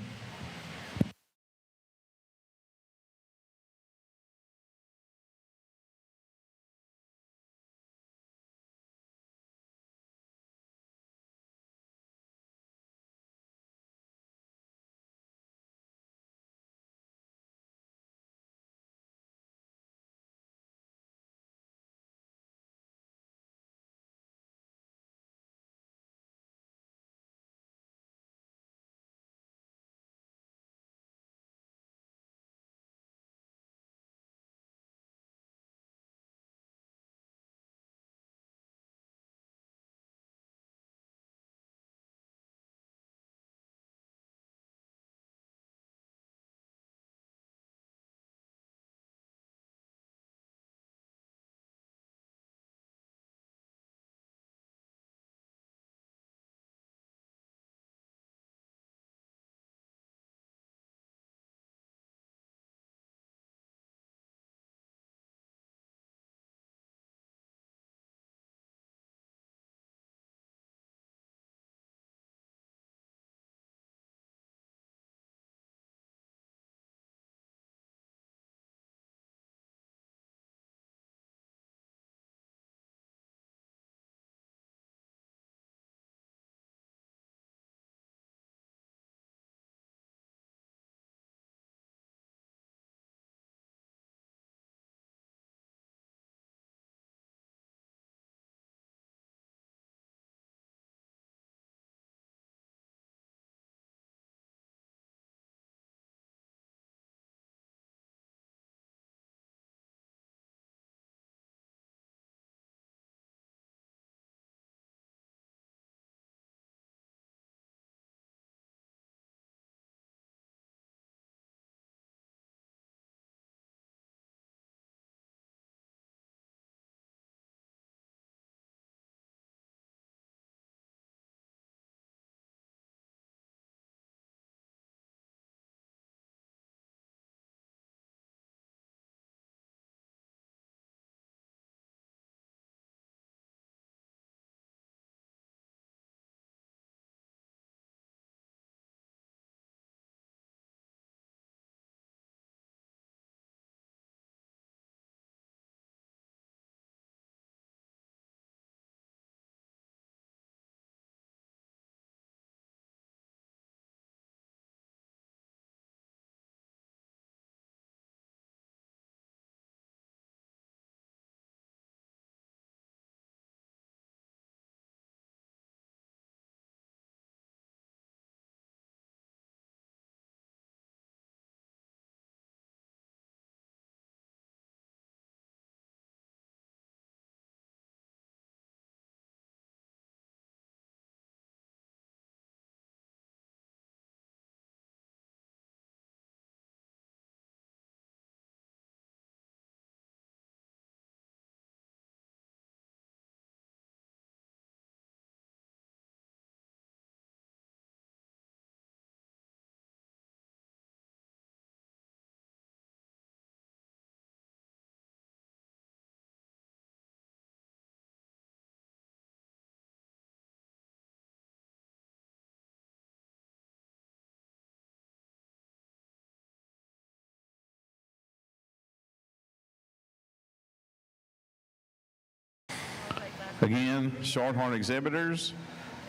Again, Shorthorn exhibitors,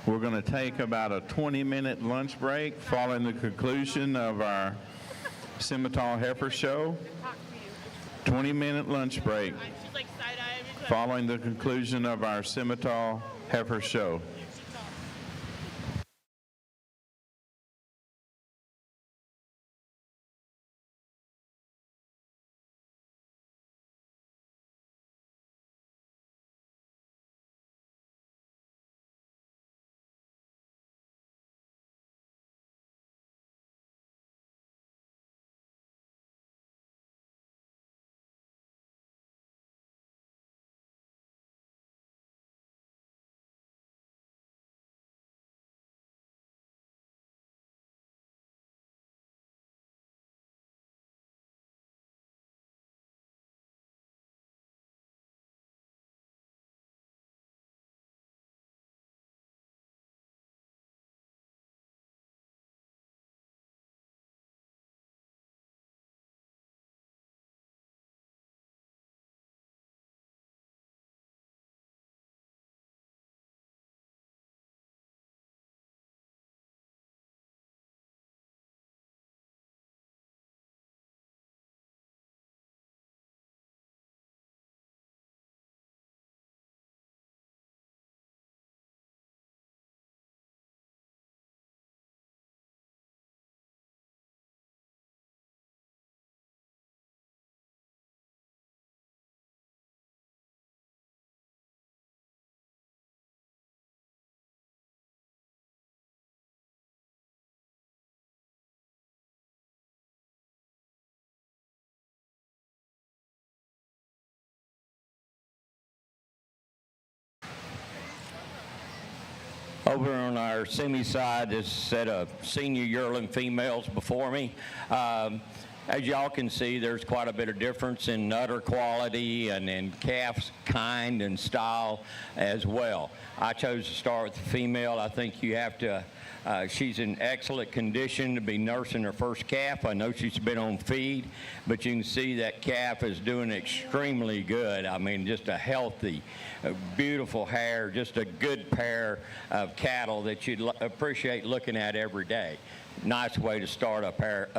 we're going to take about a 20-minute lunch break following the conclusion of our Simmental Heifer Show. 20-minute lunch break following the conclusion of our Simmental Heifer Show. Over on our semi side, there's a set of senior yearling females before me. As y'all can see, there's quite a bit of difference in udder quality and in calf kind and style as well. I chose to start with the female. I think you have to, she's in excellent condition to be nursing her first calf. I know she's been on feed, but you can see that calf is doing extremely good. I mean, just a healthy, beautiful hair, just a good pair of cattle that you'd appreciate looking at every day. Nice way to start a pair,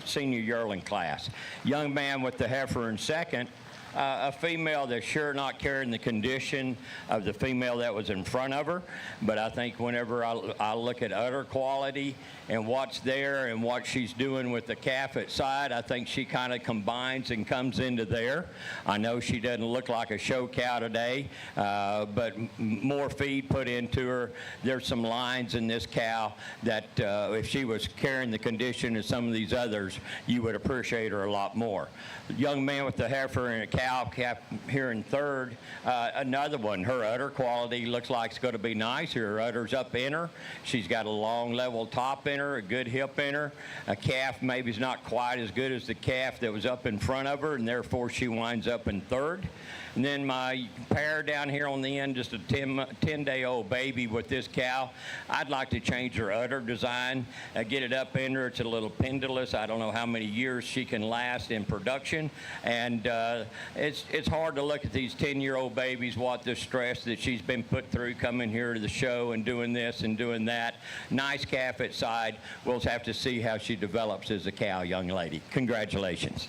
senior yearling class. Young man with the heifer in second, a female that's sure not carrying the condition of the female that was in front of her, but I think whenever I look at udder quality and what's there and what she's doing with the calf at side, I think she kind of combines and comes into there. I know she doesn't look like a show cow today, but more feed put into her. There's some lines in this cow that if she was carrying the condition of some of these others, you would appreciate her a lot more. The young man with the heifer and a cow calf here in third, another one. Her udder quality looks like it's going to be nice. Her udder's up in her. She's got a long level top in her, a good hip in her. A calf maybe is not quite as good as the calf that was up in front of her, and therefore she winds up in third. And then my pair down here on the end, just a 10-day-old baby with this cow. I'd like to change her udder design, get it up in her. It's a little pendulous. I don't know how many years she can last in production. And it's hard to look at these 10-year-old babies, what the stress that she's been put through coming here to the show and doing this and doing that. Nice calf at side. We'll have to see how she develops as a cow, young lady. Congratulations.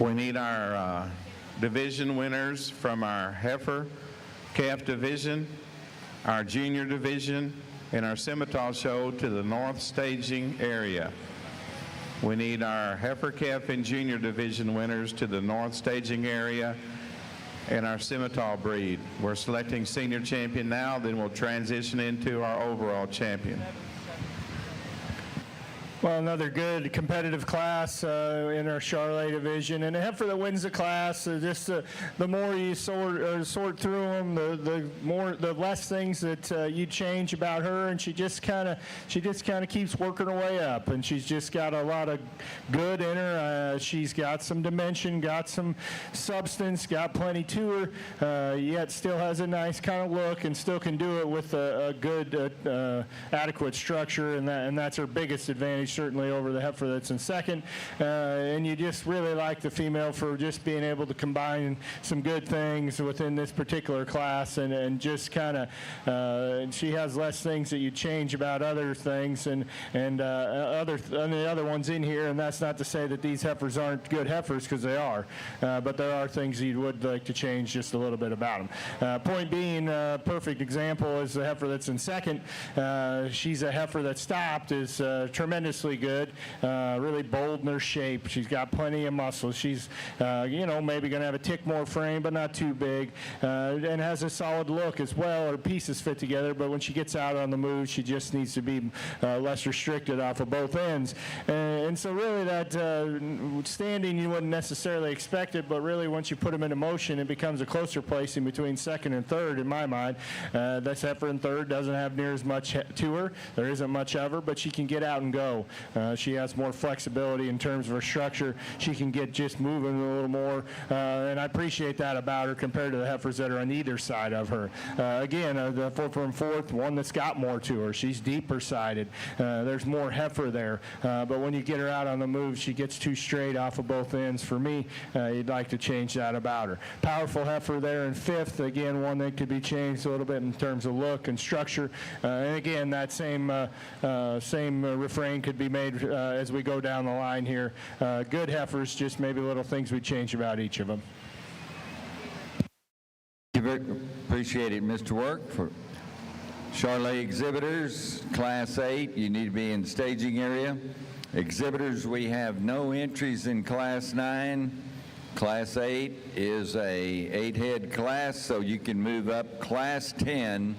We need our division winners from our heifer calf division, our junior division, in our Simmental show to the north staging area. We need our heifer, calf, and junior division winners to the north staging area and our Simmental breed. We're selecting senior champion now, then we'll transition into our overall champion. Well, another good competitive class in our Charolais division, and a heifer that wins the class. The more you sort through them, the less things that you change about her, and she just kind of keeps working her way up, and she's just got a lot of good in her. She's got some dimension, got some substance, got plenty to her, yet still has a nice kind of look, and still can do it with a good, adequate structure, and that's her biggest advantage, certainly over the heifer that's in second. And you just really like the female for just being able to combine some good things within this particular class, and just kind of, she has less things that you change about other things and the other ones in here. And that's not to say that these heifers aren't good heifers, because they are, but there are things you would like to change just a little bit about them. Point being, perfect example is the heifer that's in second. She's a heifer that stopped, is tremendously good, really bold in her shape. She's got plenty of muscle. She's, maybe going to have a tick more frame, but not too big, and has a solid look as well. Her pieces fit together, but when she gets out on the move, she just needs to be less restricted off of both ends. And so really that standing, you wouldn't necessarily expect it, but really once you put them into motion, it becomes a closer placing between second and third in my mind. This heifer in third doesn't have near as much to her. There isn't much of her, but she can get out and go. She has more flexibility in terms of her structure. She can get just moving a little more, and I appreciate that about her compared to the heifers that are on either side of her. Again, the fourth, one that's got more to her. She's deeper sided. There's more heifer there, but when you get her out on the move, she gets too straight off of both ends. For me, you'd like to change that about her. Powerful heifer there in fifth. Again, one that could be changed a little bit in terms of look and structure. And again, that same refrain could be made as we go down the line here. Good heifers, just maybe little things we change about each of them. Appreciate it, Mr. Work. For Charolais exhibitors, Class 8, you need to be in the staging area. Exhibitors, we have no entries in Class 9. Class 8 is a 8-head class, so you can move up. Class 10,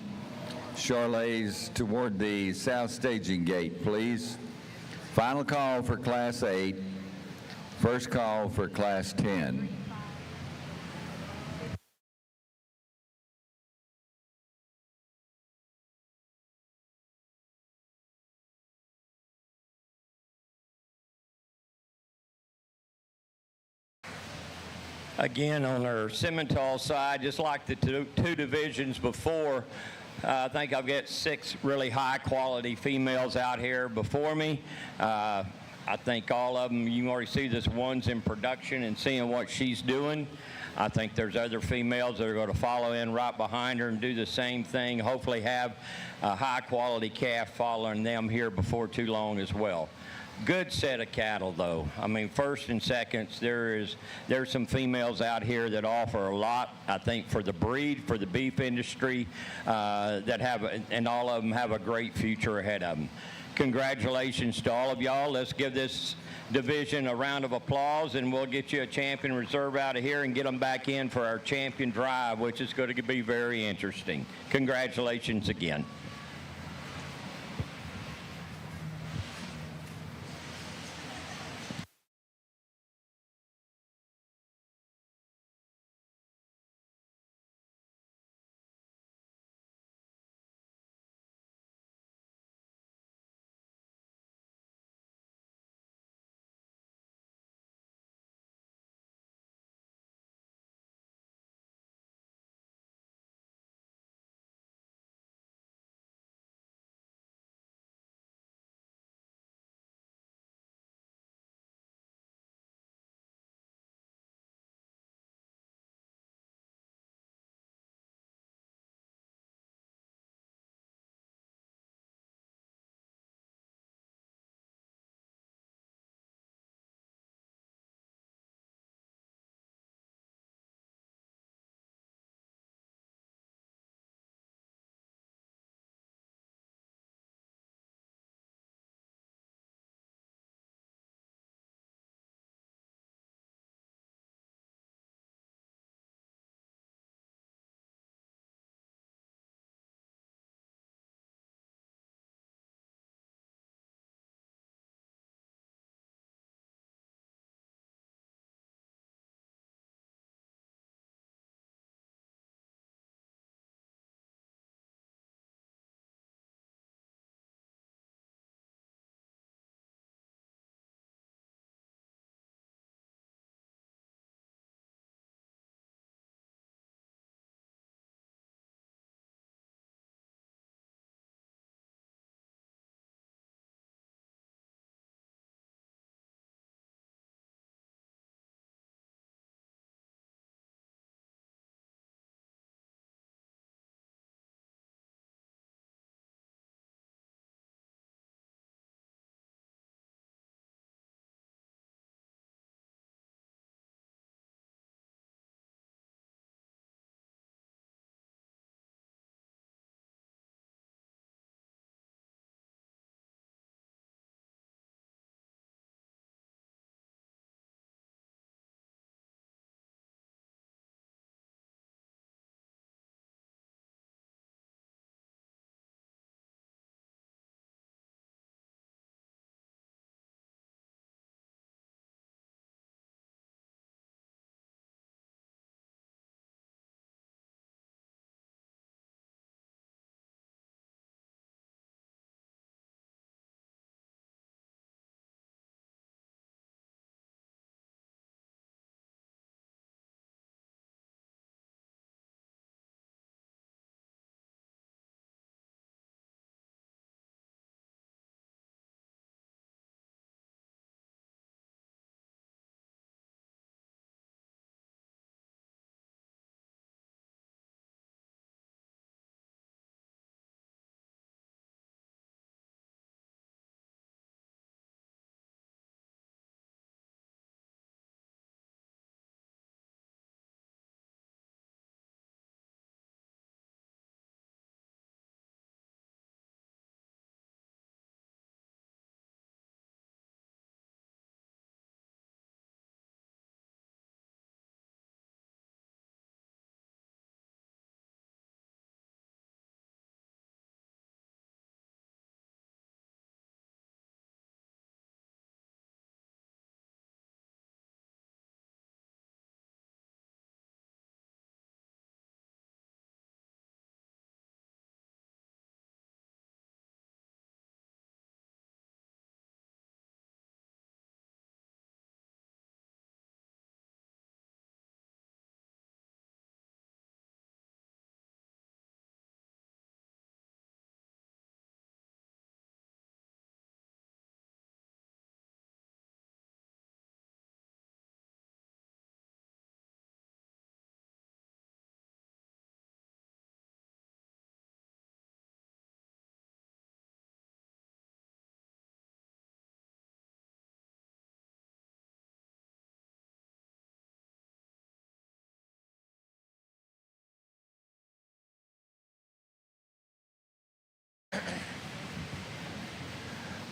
Charolais toward the south staging gate, please. Final call for Class 8. First call for Class 10. Again, on our Simmental side, just like the two divisions before, I think I've got 6 really high-quality females out here before me. I think all of them, you can already see this one's in production and seeing what she's doing. I think there's other females that are going to follow in right behind her and do the same thing, hopefully have a high-quality calf following them here before too long as well. Good set of cattle, though. I mean, first and seconds, there's some females out here that offer a lot, I think, for the breed, for the beef industry, and all of them have a great future ahead of them. Congratulations to all of y'all. Let's give this division a round of applause, and we'll get you a champion reserve out of here and get them back in for our champion drive, which is going to be very interesting. Congratulations again.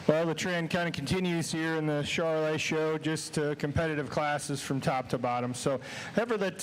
Well, the trend kind of continues here in the Charolais show, just competitive classes from top to bottom. So heifer that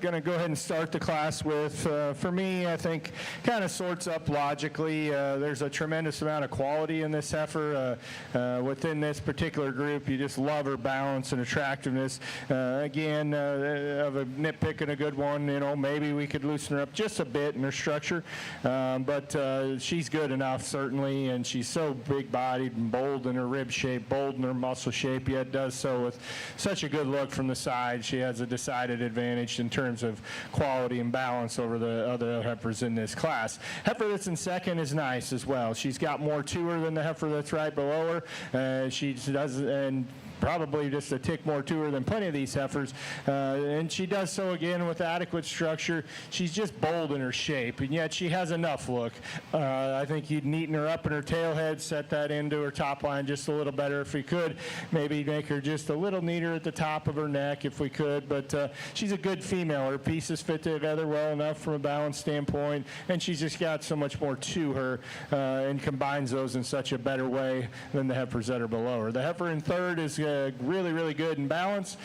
going to go ahead and start the class with, for me, I think kind of sorts up logically. There's a tremendous amount of quality in this heifer. Within this particular group, you just love her balance and attractiveness. Again, of a nitpicking a good one, maybe we could loosen her up just a bit in her structure. But she's good enough, certainly, and she's so big-bodied and bold in her rib shape, bold in her muscle shape, yet does so with such a good look from the side. She has a decided advantage in terms of quality and balance over the other heifers in this class. Heifer that's in second is nice as well. She's got more to her than the heifer that's right below her. She does, and probably just a tick more to her than plenty of these heifers, and she does so again with adequate structure. She's just bold in her shape, and yet she has enough look. I think you'd neaten her up in her tail head, set that into her top line just a little better if we could. Maybe make her just a little neater at the top of her neck if we could, but she's a good female. Her pieces fit together well enough from a balance standpoint, and she's just got so much more to her and combines those in such a better way than the heifers that are below her. The heifer in third is really, really good in balance.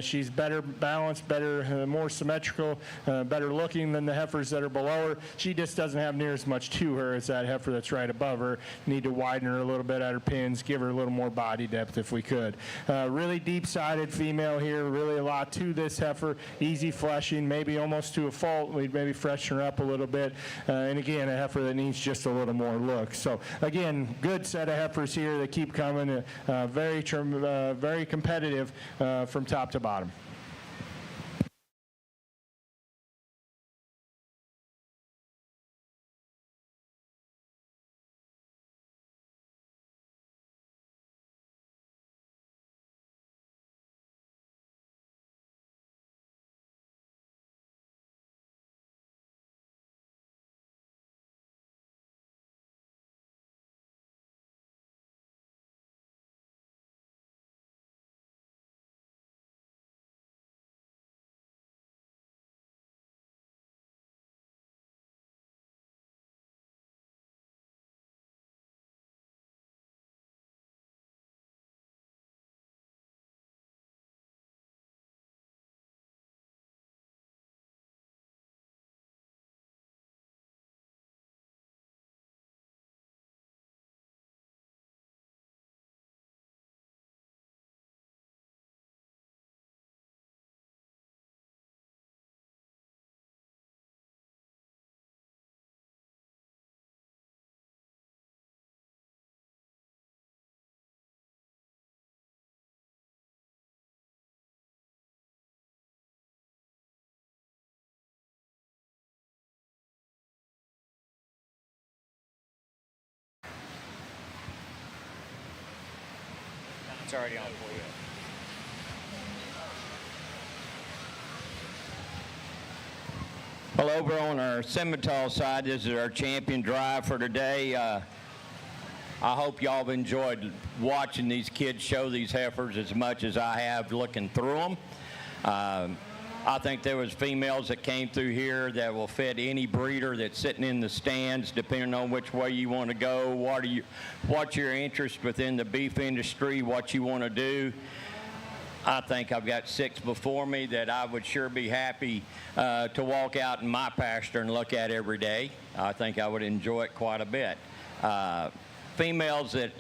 She's better balanced, better, more symmetrical, better looking than the heifers that are below her. She just doesn't have near as much to her as that heifer that's right above her. Need to widen her a little bit at her pins, give her a little more body depth if we could. Really deep-sided female here, really a lot to this heifer. Easy fleshing, maybe almost to a fault. We'd maybe freshen her up a little bit. And again, a heifer that needs just a little more look. So again, good set of heifers here that keep coming. Very competitive from top to bottom. It's already on for you. Well, over on our Simmental side, this is our champion drive for today. I hope y'all have enjoyed watching these kids show these heifers as much as I have looking through them. I think there was females that came through here that will fit any breeder that's sitting in the stands, depending on which way you want to go, what's your interest within the beef industry, what you want to do. I think I've got 6 before me that I would sure be happy to walk out in my pasture and look at every day. I think I would enjoy it quite a bit. Females that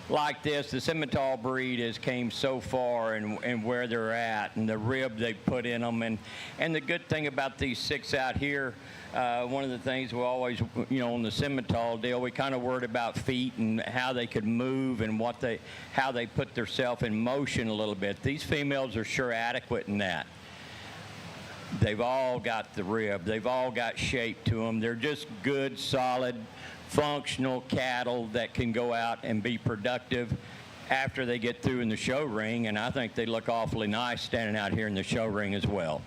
like this, the Simmental breed has came so far and where they're at and the rib they put in them. And the good thing about these 6 out here, one of the things we always, on the Simmental deal, we kind of worried about feet and how they could move and how they put themselves in motion a little bit. These females are sure adequate in that. They've all got the rib. They've all got shape to them. They're just good, solid, functional cattle that can go out and be productive after they get through in the show ring, and I think they look awfully nice standing out here in the show ring as well.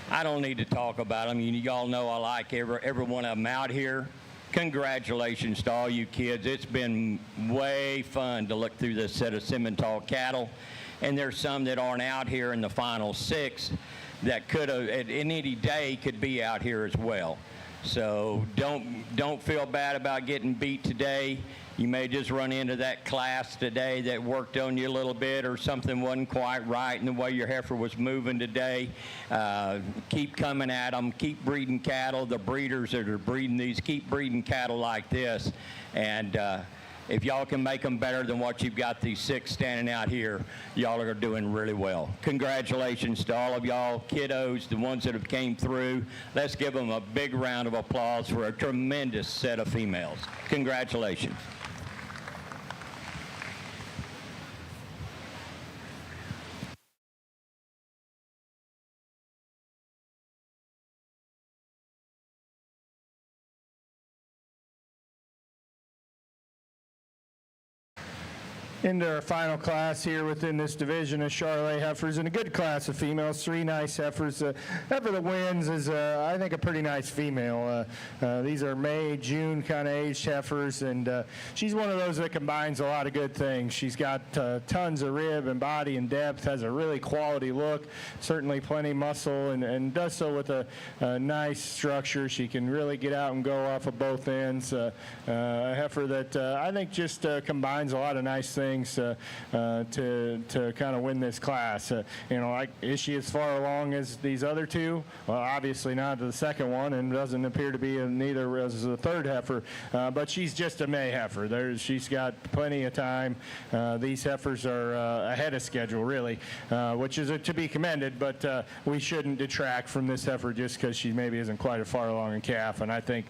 I don't need to talk about them. Y'all know I like every one of them out here. Congratulations to all you kids. It's been way fun to look through this set of Simmental cattle, and there's some that aren't out here in the final 6 that could have, at any day, could be out here as well. So don't feel bad about getting beat today. You may just run into that class today that worked on you a little bit, or something wasn't quite right in the way your heifer was moving today. Keep coming at them. Keep breeding cattle. The breeders that are breeding these, keep breeding cattle like this. And if y'all can make them better than what you've got these 6 standing out here, y'all are doing really well. Congratulations to all of y'all kiddos, the ones that have came through. Let's give them a big round of applause for a tremendous set of females. Congratulations. Into our final class here within this division of Charolais heifers, and a good class of females, 3 nice heifers. Heifer that wins is, I think, a pretty nice female. These are May, June kind of aged heifers, and she's one of those that combines a lot of good things. She's got tons of rib and body and depth, has a really quality look, certainly plenty muscle, and does so with a nice structure. She can really get out and go off of both ends. A heifer that I think just combines a lot of nice things to kind of win this class. Like, is she as far along as these other 2? Well, obviously not to the second one, and doesn't appear to be neither as the third heifer, but she's just a May heifer. She's got plenty of time. These heifers are ahead of schedule, really, which is to be commended, but we shouldn't detract from this heifer just because she maybe isn't quite as far along in calf, and I think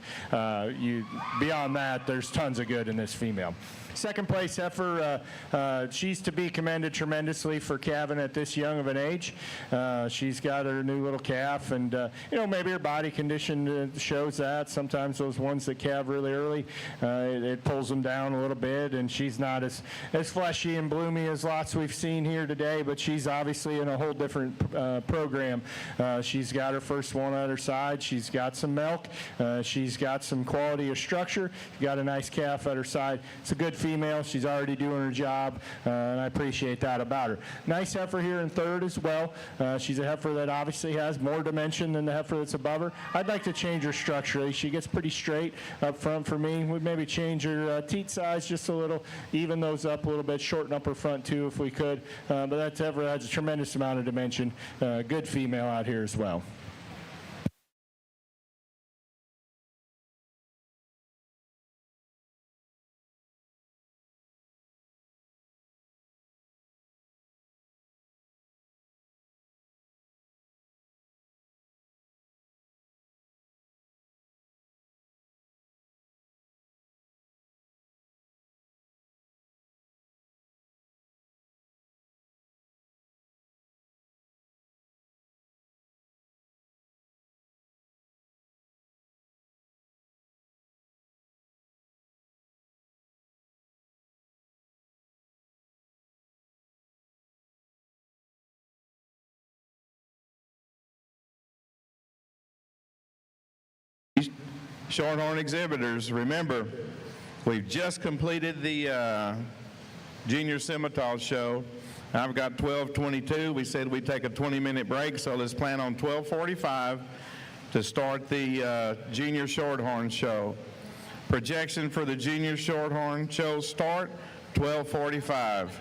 beyond that, there's tons of good in this female. Second place heifer, she's to be commended tremendously for calving at this young of an age. She's got her new little calf, and maybe her body condition shows that. Sometimes those ones that calve really early, it pulls them down a little bit, and she's not as fleshy and bloomy as lots we've seen here today, but she's obviously in a whole different program. She's got her first one on her side. She's got some milk. She's got some quality of structure. She's got a nice calf at her side. It's a good female. She's already doing her job, and I appreciate that about her. Nice heifer here in third as well. She's a heifer that obviously has more dimension than the heifer that's above her. I'd like to change her structurally. She gets pretty straight up front for me. We'd maybe change her teat size just a little, even those up a little bit, shorten up her front too if we could. But that heifer has a tremendous amount of dimension. Good female out here as well. Shorthorn exhibitors, remember, we've just completed the Junior Scimitar show. I've got 12:22. We said we'd take a 20-minute break, so let's plan on 12:45 to start the Junior Shorthorn show. Projection for the Junior Shorthorn show start 12:45.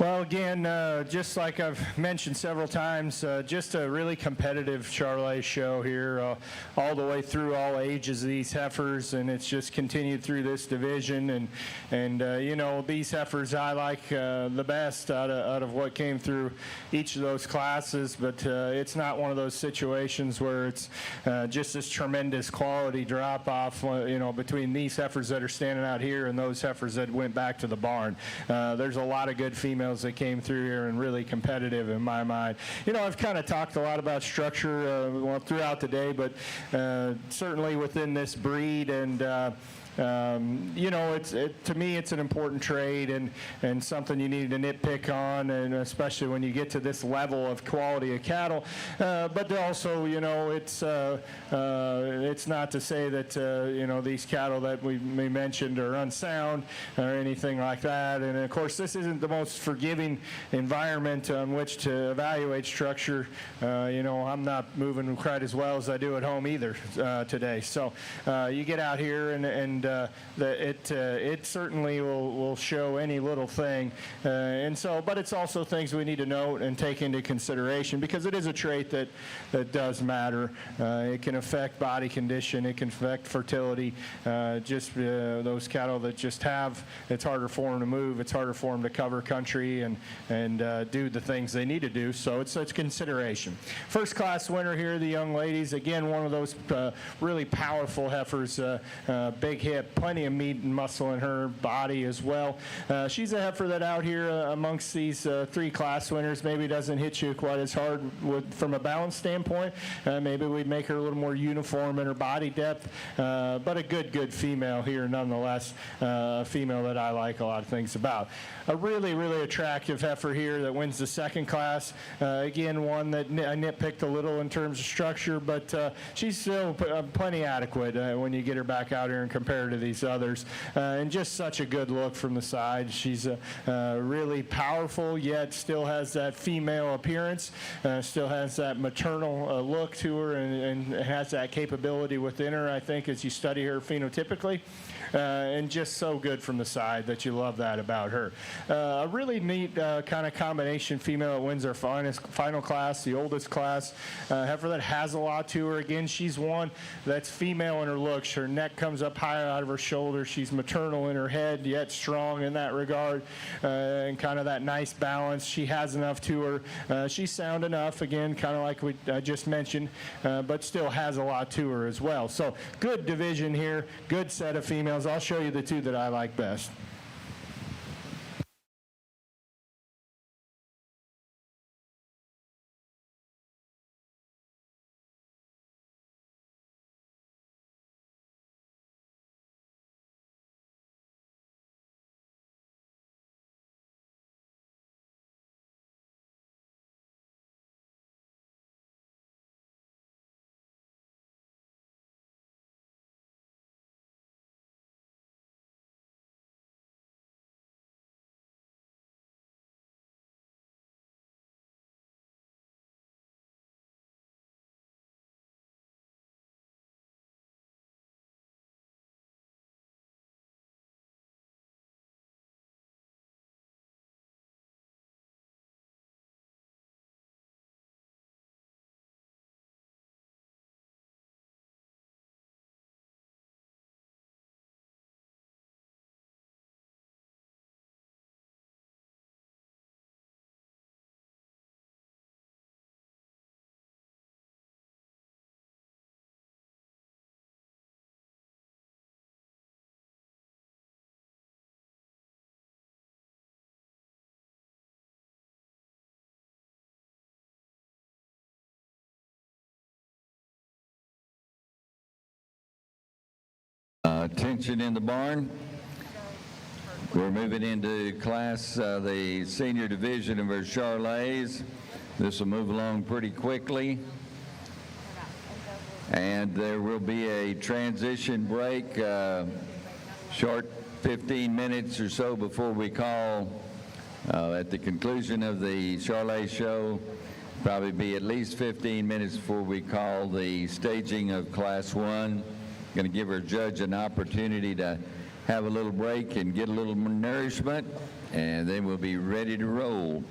Well, again, just like I've mentioned several times, just a really competitive Charolais show here, all the way through all ages of these heifers, and it's just continued through this division. And you know, these heifers I like the best out of what came through each of those classes, but it's not one of those situations where it's just this tremendous quality drop-off, you know, between these heifers that are standing out here and those heifers that went back to the barn. There's a lot of good females that came through here and really competitive in my mind. You know, I've kind of talked a lot about structure well, throughout the day, but certainly within this breed, and you know, to me, it's an important trait and something you need to nitpick on, and especially when you get to this level of quality of cattle. But also, you know, it's not to say that you know, these cattle that we mentioned are unsound or anything like that. And of course, this isn't the most forgiving environment on which to evaluate structure. You know, I'm not moving quite as well as I do at home either today. So you get out here and it certainly will show any little thing, and so, but it's also things we need to note and take into consideration, because it is a trait that does matter. It can affect body condition, it can affect fertility. Just those cattle that just have, it's harder for them to move, it's harder for them to cover country and do the things they need to do. So it's consideration. First class winner here, the young ladies. Again, one of those really powerful heifers, big hip, plenty of meat and muscle in her body as well. She's a heifer that out here amongst these three class winners maybe doesn't hit you quite as hard from a balance standpoint. Maybe we'd make her a little more uniform in her body depth, but a good female here nonetheless. A female that I like a lot of things about. A really attractive heifer here that wins the second class. Again, one that I nitpicked a little in terms of structure, but she's still plenty adequate when you get her back out here and compare her to these others. And just such a good look from the side. She's really powerful, yet still has that female appearance, still has that maternal look to her, and has that capability within her, I think, as you study her phenotypically. And just so good from the side that you love that about her. A really neat kind of combination female that wins our final class, the oldest class. Heifer that has a lot to her. Again, she's one that's female in her looks. Her neck comes up higher out of her shoulder. She's maternal in her head, yet strong in that regard, and kind of that nice balance. She has enough to her. She's sound enough, again, kind of like I just mentioned, but still has a lot to her as well. So good division here, good set of females. I'll show you the two that I like best. Attention in the barn. We're moving into class, the senior division of our Charolais. This will move along pretty quickly. And there will be a transition break, short 15 minutes or so before we call, at the conclusion of the Charolais show, probably be at least 15 minutes before we call the staging of Class 1. Going to give our judge an opportunity to have a little break and get a little nourishment, and then we'll be ready to roll.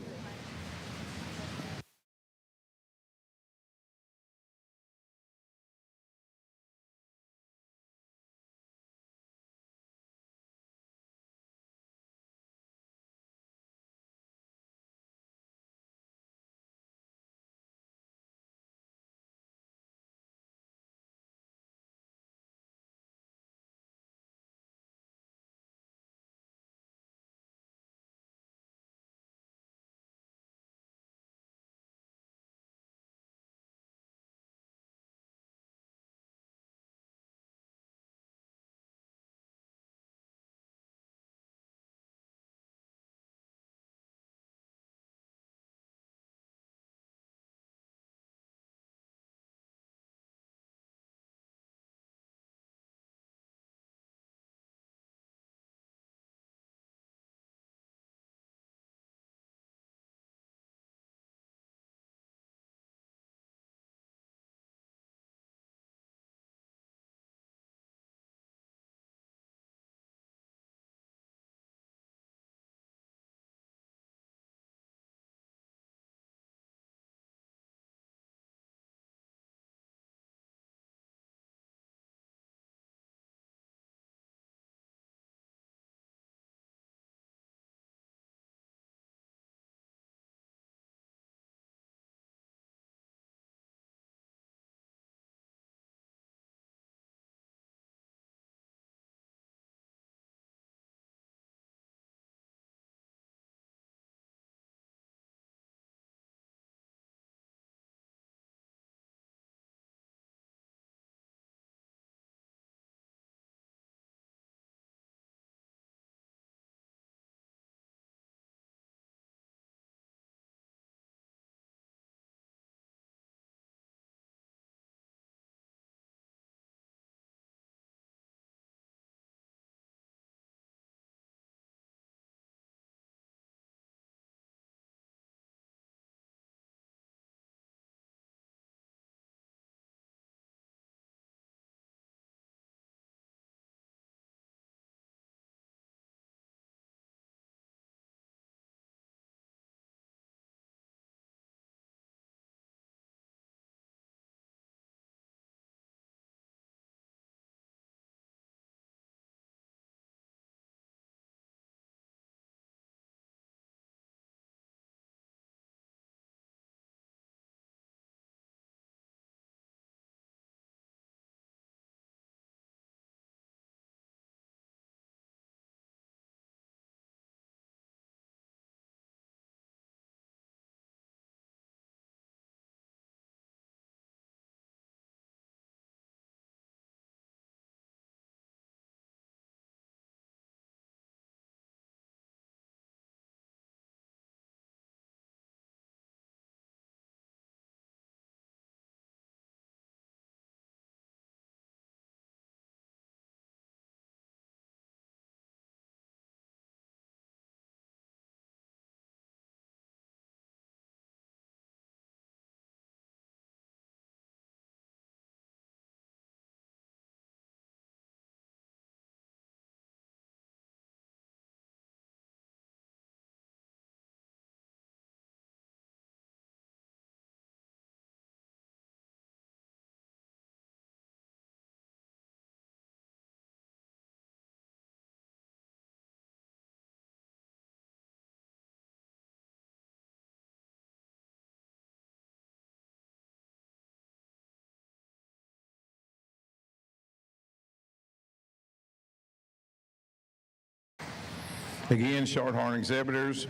Again, Shorthorn exhibitors,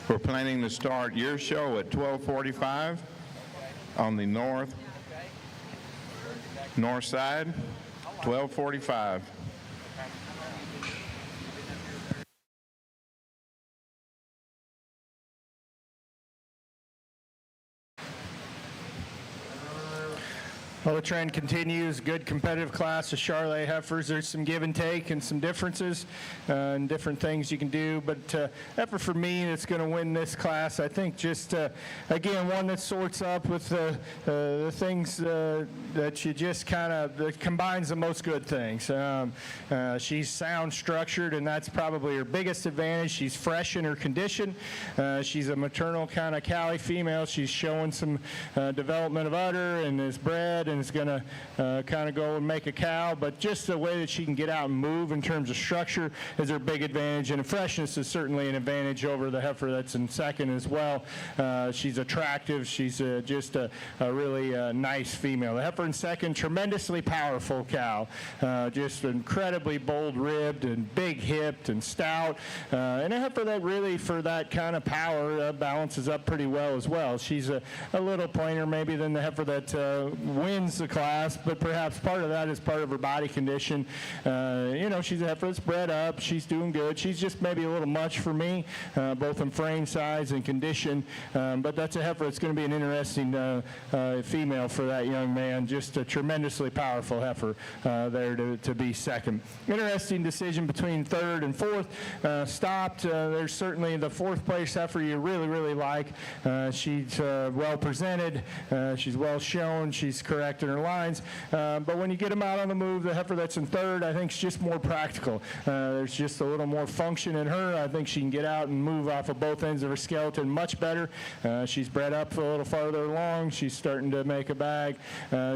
we're planning to start your show at 12:45 on the north side, 12:45. Well, the trend continues. Good competitive class of Charolais heifers. There's some give and take and some differences and different things you can do. But effort for me that's going to win this class, I think just, again, one that sorts up with the things that you just kind of, that combines the most good things. She's sound structured, and that's probably her biggest advantage. She's fresh in her condition. She's a maternal kind of Cali female. She's showing some development of udder and is bred and is going to kind of go and make a cow, but just the way that she can get out and move in terms of structure is her big advantage, and the freshness is certainly an advantage over the heifer that's in second as well. She's attractive. She's just a really nice female. The heifer in second, tremendously powerful cow, just incredibly bold-ribbed and big-hipped and stout, and a heifer that really, for that kind of power, balances up pretty well as well. She's a little plainer maybe than the heifer that wins the class, but perhaps part of that is part of her body condition. She's a heifer that's bred up. She's doing good. She's just maybe a little much for me, both in frame size and condition, but that's a heifer that's going to be an interesting female for that young man. Just a tremendously powerful heifer there to be second. Interesting decision between third and fourth. Stopped. There's certainly the fourth place heifer you really, really like. She's well presented. She's well shown. She's correct in her lines, but when you get them out on the move, the heifer that's in third, I think is just more practical. There's just a little more function in her. I think she can get out and move off of both ends of her skeleton much better. She's bred up a little farther along. She's starting to make a bag.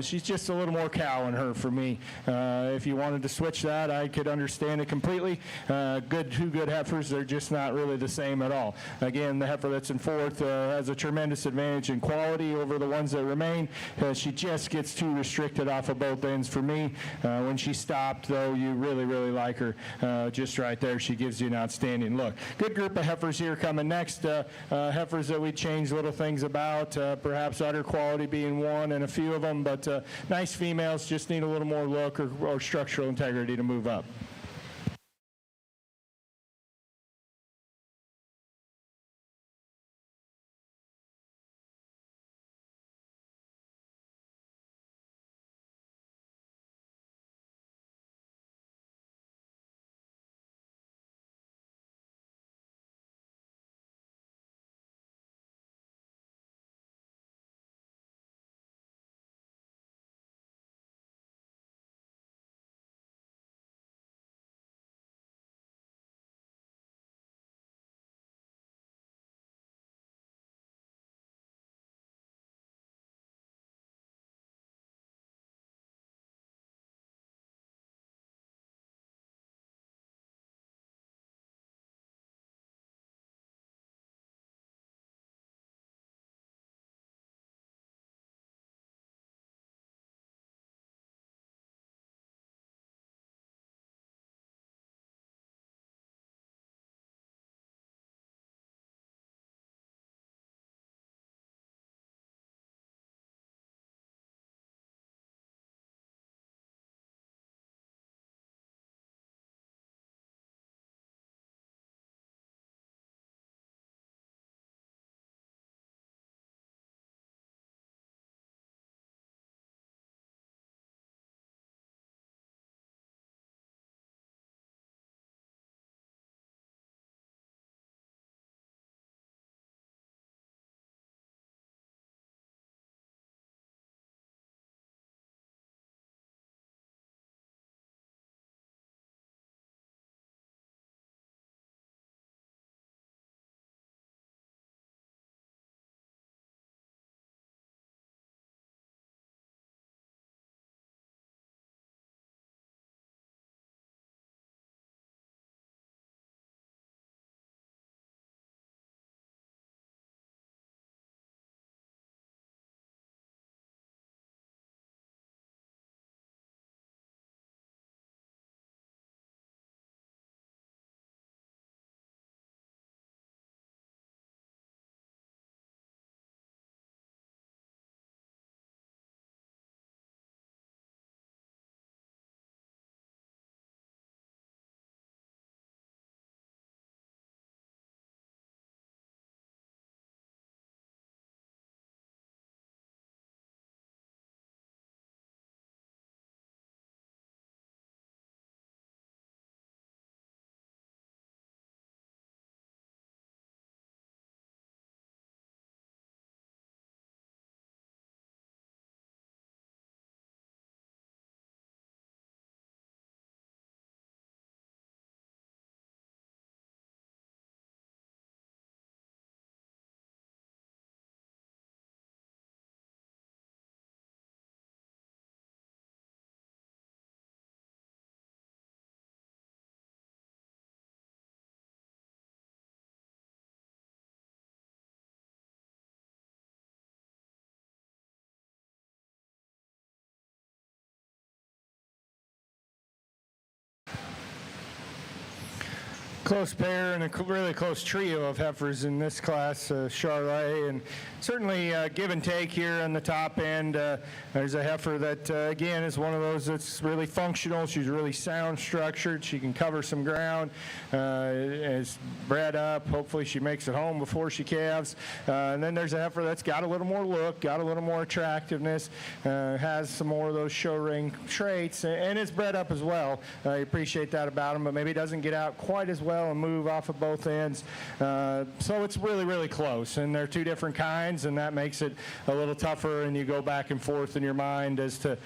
She's just a little more cow in her for me. If you wanted to switch that, I could understand it completely. Two good heifers, they're just not really the same at all. Again, the heifer that's in fourth has a tremendous advantage in quality over the ones that remain. She just gets too restricted off of both ends for me. When she stopped, though, you really, really like her. Just right there, she gives you an outstanding look. Good group of heifers here coming next. Heifers that we change little things about, perhaps udder quality being one and a few of them, but nice females, just need a little more look or structural integrity to move up. close pair and a really close trio of heifers in this class, Charlet, and certainly give and take here on the top end. There's a heifer that, again, is one of those that's really functional. She's really sound structured. She can cover some ground, is bred up. Hopefully she makes it home before she calves. And then there's a heifer that's got a little more look, got a little more attractiveness, has some more of those show ring traits, and is bred up as well. I appreciate that about him, but maybe doesn't get out quite as well and move off of both ends. So it's really, really close, and they're two different kinds, and that makes it a little tougher, and you go back and forth in your mind as to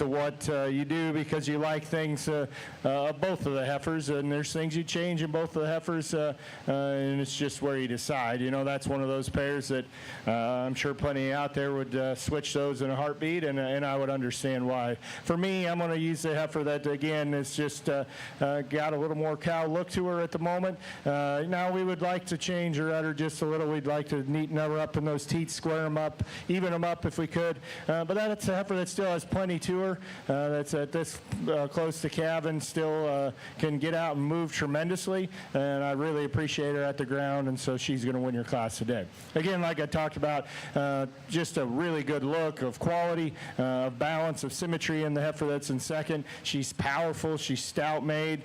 what you do, because you like things of both of the heifers, and there's things you change in both of the heifers, and it's just where you decide. You know, that's one of those pairs that I'm sure plenty out there would switch those in a heartbeat, and I would understand why. For me, I'm going to use the heifer that, again, is just got a little more cow look to her at the moment. Now we would like to change her udder just a little. We'd like to neaten her up in those teats, square them up, even them up if we could. But that's a heifer that still has plenty to her. That's at this close to calving, still can get out and move tremendously, and I really appreciate her at the ground, and so she's going to win your class today. Again, like I talked about, just a really good look of quality, of balance, of symmetry in the heifer that's in second. She's powerful. She's stout-made.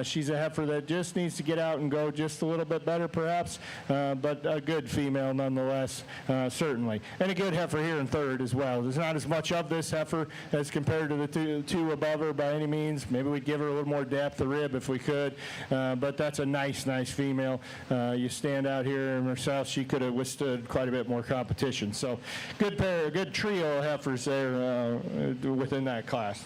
She's a heifer that just needs to get out and go just a little bit better, perhaps, but a good female nonetheless, certainly. And a good heifer here in third as well. There's not as much of this heifer as compared to the two above her by any means. Maybe we'd give her a little more depth of rib if we could, but that's a nice female. You stand out here and herself, she could have withstood quite a bit more competition. So good pair, a good trio of heifers there within that class.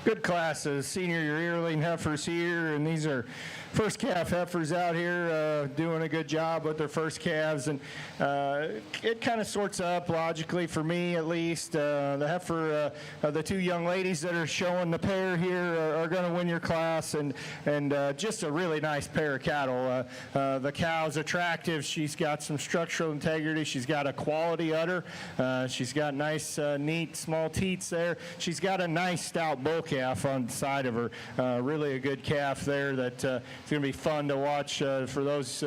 Good classes, senior yearling heifers here, and these are first calf heifers out here doing a good job with their first calves, and it kind of sorts up logically for me at least. The heifer, the two young ladies that are showing the pair here are going to win your class, and just a really nice pair of cattle. The cow's attractive. She's got some structural integrity. She's got a quality udder. She's got nice, neat, small teats there. She's got a nice stout bull calf on the side of her. Really a good calf there that it's going to be fun to watch for those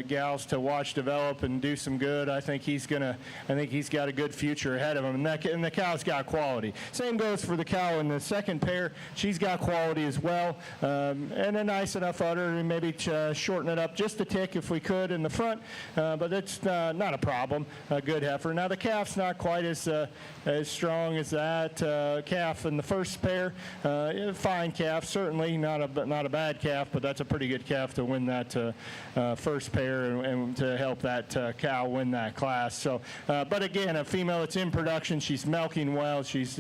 gals to watch develop and do some good. I think he's got a good future ahead of him, and the cow's got quality. Same goes for the cow in the second pair. She's got quality as well, and a nice enough udder, and maybe shorten it up just a tick if we could in the front, but it's not a problem. A good heifer. Now the calf's not quite as strong as that calf in the first pair. Fine calf, certainly not a bad calf, but that's a pretty good calf to win that first pair and to help that cow win that class. So, but again, a female that's in production. She's milking well. She's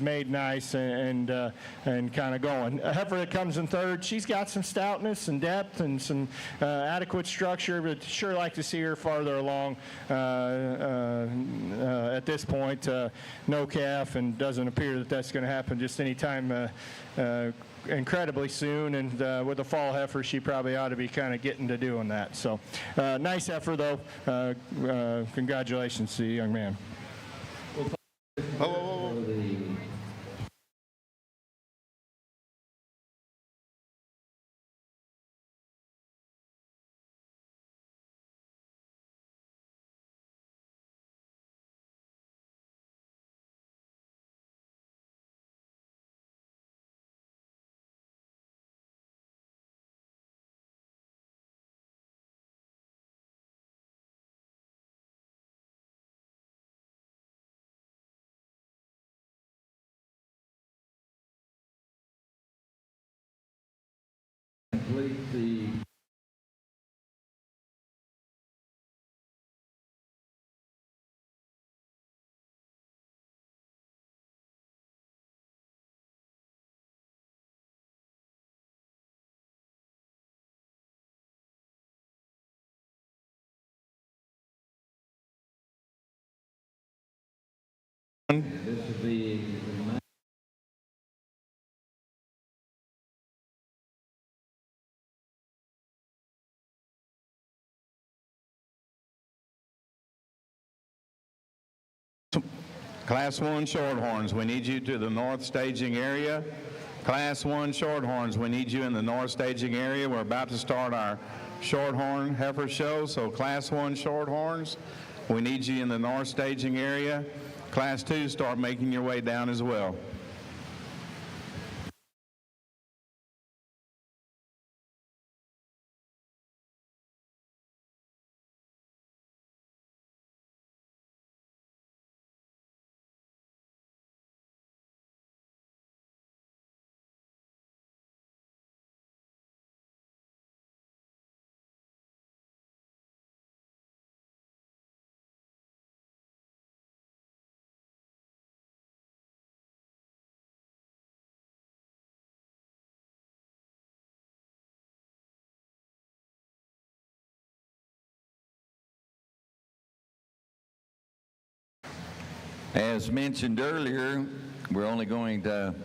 made nice and kind of going. A heifer that comes in third. She's got some stoutness and depth and some adequate structure, but sure like to see her farther along. At this point, no calf, and doesn't appear that that's going to happen just any time incredibly soon, and with a fall heifer, she probably ought to be kind of getting to doing that. So nice heifer, though. Congratulations to the young man. Complete the this will be Class 1 Shorthorns, we need you to the north staging area. Class 1 Shorthorns, we need you in the north staging area. We're about to start our Shorthorn heifer show, so Class 1 Shorthorns, we need you in the north staging area. Class 2, start making your way down as well. As mentioned earlier, we're only going to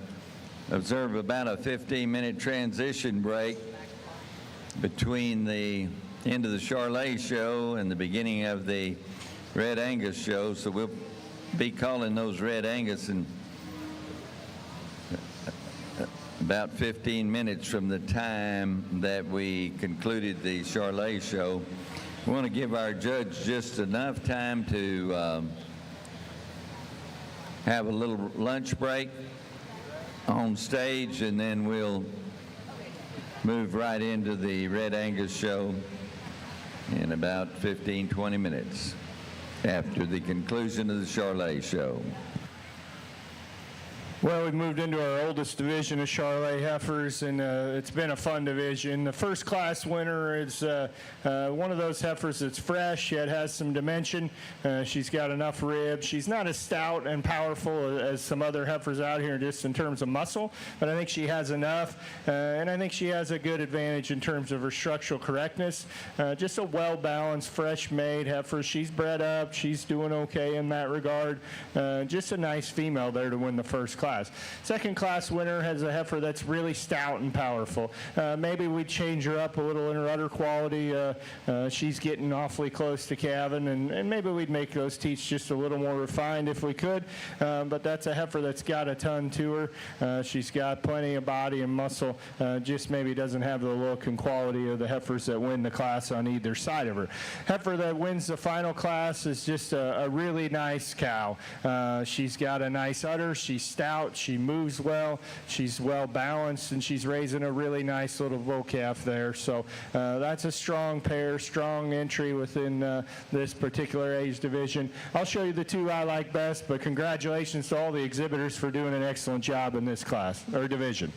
observe about a 15-minute transition break between the end of the Charolais show and the beginning of the Red Angus show. So we'll be calling those Red Angus in about 15 minutes from the time that we concluded the Charolais show. We want to give our judge just enough time to have a little lunch break on stage, and then we'll move right into the Red Angus show in about 15-20 minutes after the conclusion of the Charolais show. Well, we've moved into our oldest division of Charolais Heifers, and it's been a fun division. The first class winner is one of those heifers that's fresh, yet has some dimension. She's got enough rib. She's not as stout and powerful as some other heifers out here just in terms of muscle, but I think she has enough, and I think she has a good advantage in terms of her structural correctness. Just a well-balanced, fresh-made heifer. She's bred up. She's doing okay in that regard. Just a nice female there to win the first class. Second class winner has a heifer that's really stout and powerful. Maybe we'd change her up a little in her udder quality. She's getting awfully close to calving, and maybe we'd make those teats just a little more refined if we could. But that's a heifer that's got a ton to her. She's got plenty of body and muscle, just maybe doesn't have the look and quality of the heifers that win the class on either side of her. Heifer that wins the final class is just a really nice cow. She's got a nice udder. She's stout. She moves well. She's well balanced, and she's raising a really nice little bull calf there. So that's a strong pair, strong entry within this particular age division. I'll show you the two I like best, but congratulations to all the exhibitors for doing an excellent job in this class or division.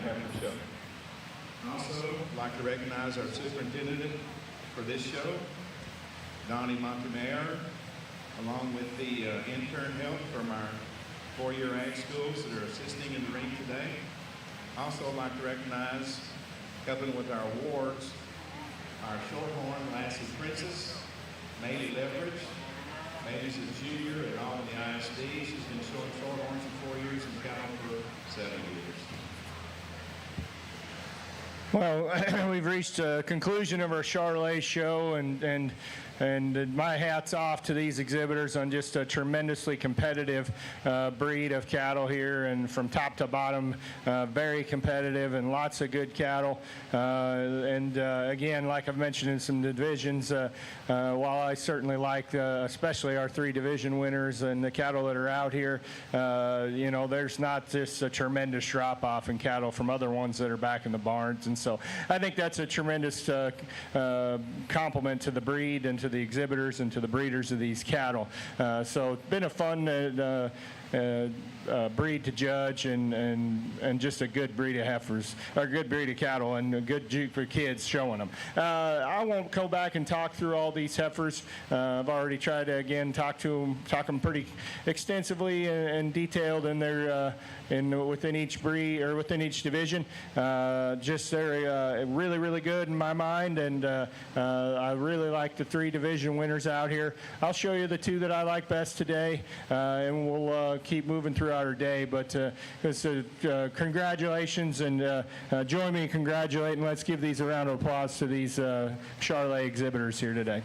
Heifer Show. Also, I'd like to recognize our superintendent for this show, Donnie Montemayor, along with the intern help from our four-year ag schools that are assisting in the ring today. Also, I'd like to recognize, helping with our awards, our Shorthorn Lassie Princess, Maylie Leverage. Maylie's a junior at Albany ISD. She's been showing Shorthorns for 4 years and cattle for 7 years. Well, we've reached a conclusion of our Charolais show, and my hat's off to these exhibitors on just a tremendously competitive breed of cattle here, and from top to bottom, very competitive and lots of good cattle. Again, like I've mentioned in some divisions, while I certainly like especially our 3 division winners and the cattle that are out here, there's not just a tremendous drop-off in cattle from other ones that are back in the barns. And so I think that's a tremendous compliment to the breed and to the exhibitors and to the breeders of these cattle. So it's been a fun breed to judge, and just a good breed of heifers, or a good breed of cattle, and a good group for kids showing them. I won't go back and talk through all these heifers. I've already tried to again talk them pretty extensively and detailed in their within each breed or within each division. Just they're really good in my mind, and I really like the 3 division winners out here. I'll show you the 2 that I like best today, and we'll keep moving throughout our day. But congratulations, and join me in congratulating. Let's give these a round of applause to these Charolais exhibitors here today.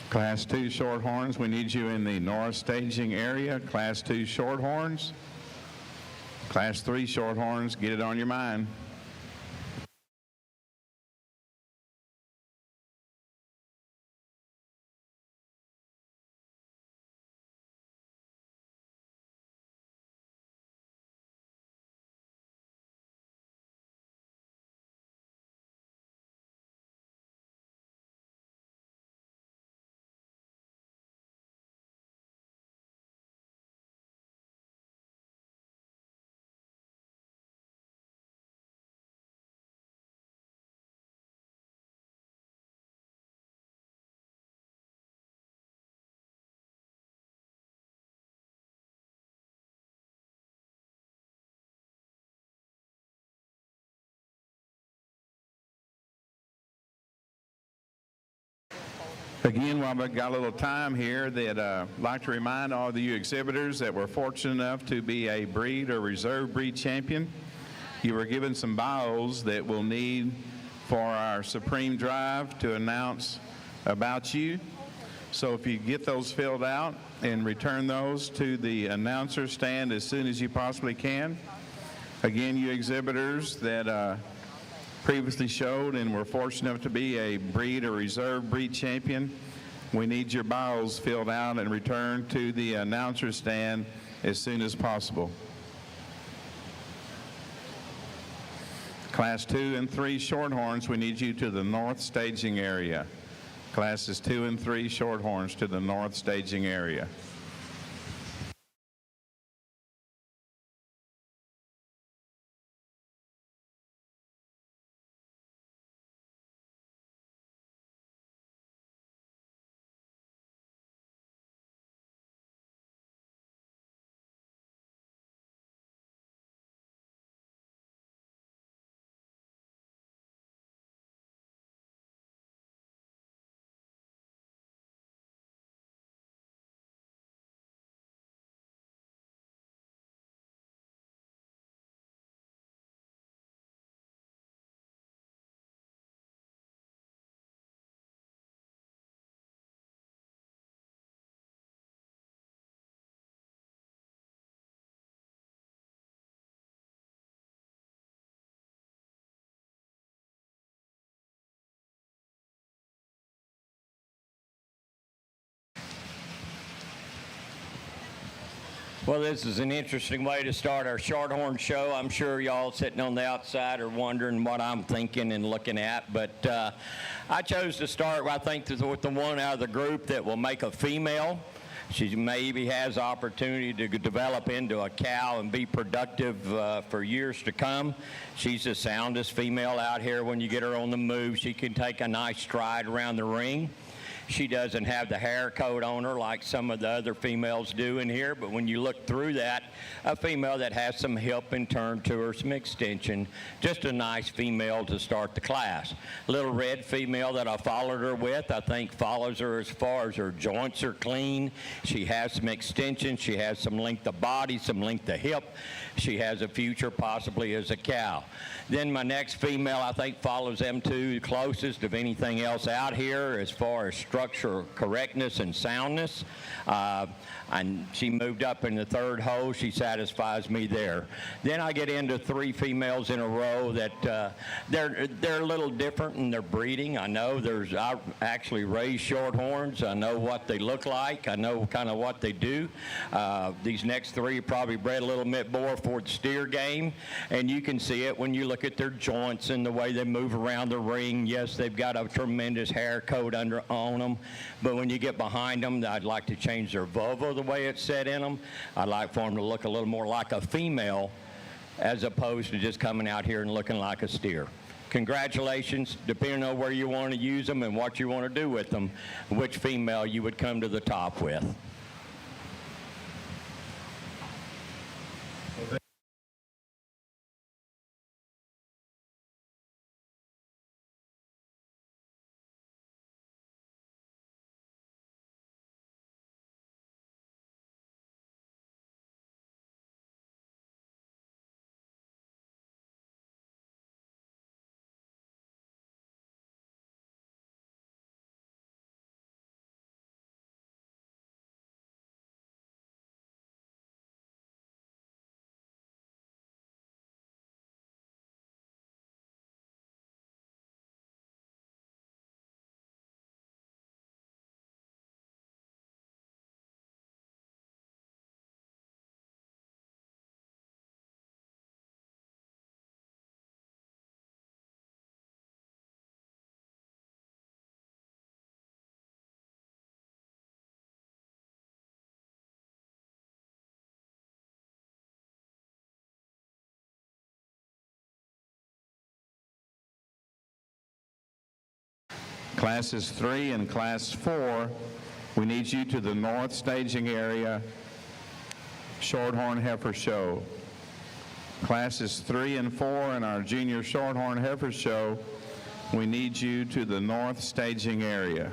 Class 2 Shorthorns, we need you in the north staging area. Class 2 Shorthorns. Class 3 Shorthorns, get it on your mind. Again, while we've got a little time here, I'd like to remind all of you exhibitors that we're fortunate enough to be a breed or reserve breed champion. You were given some bios that we'll need for our Supreme Drive to announce about you. So if you get those filled out and return those to the announcer stand as soon as you possibly can. Again, you exhibitors that previously showed and were fortunate enough to be a breed or reserve breed champion, we need your bios filled out and returned to the announcer stand as soon as possible. Class 2 and 3 Shorthorns, we need you to the north staging area. Classes 2 and 3 Shorthorns to the north staging area. Well, this is an interesting way to start our Shorthorn show. I'm sure y'all sitting on the outside are wondering what I'm thinking and looking at, but I chose to start, I think, with the one out of the group that will make a female. She maybe has opportunity to develop into a cow and be productive for years to come. She's the soundest female out here. When you get her on the move, she can take a nice stride around the ring. She doesn't have the hair coat on her like some of the other females do in here, but when you look through that, a female that has some hip and turn to her, some extension, just a nice female to start the class. Little red female that I followed her with, I think follows her as far as her joints are clean. She has some extension. She has some length of body, some length of hip. She has a future possibly as a cow. Then my next female, I think, follows them two closest of anything else out here as far as structural correctness and soundness. And she moved up in the third hole. She satisfies me there. Then I get into three females in a row that they're a little different in their breeding. I know I actually raise Shorthorns. I know what they look like. I know kind of what they do. These next three probably bred a little bit more for the steer game, and you can see it when you look at their joints and the way they move around the ring. Yes, they've got a tremendous hair coat on them, but when you get behind them, I'd like to change their vulva the way it's set in them. I'd like for them to look a little more like a female as opposed to just coming out here and looking like a steer. Congratulations, depending on where you want to use them and what you want to do with them, which female you would come to the top with. Classes 3 and Class 4, we need you to the north staging area, Shorthorn Heifer Show. Classes 3 and 4 in our Junior Shorthorn Heifer Show, we need you to the north staging area.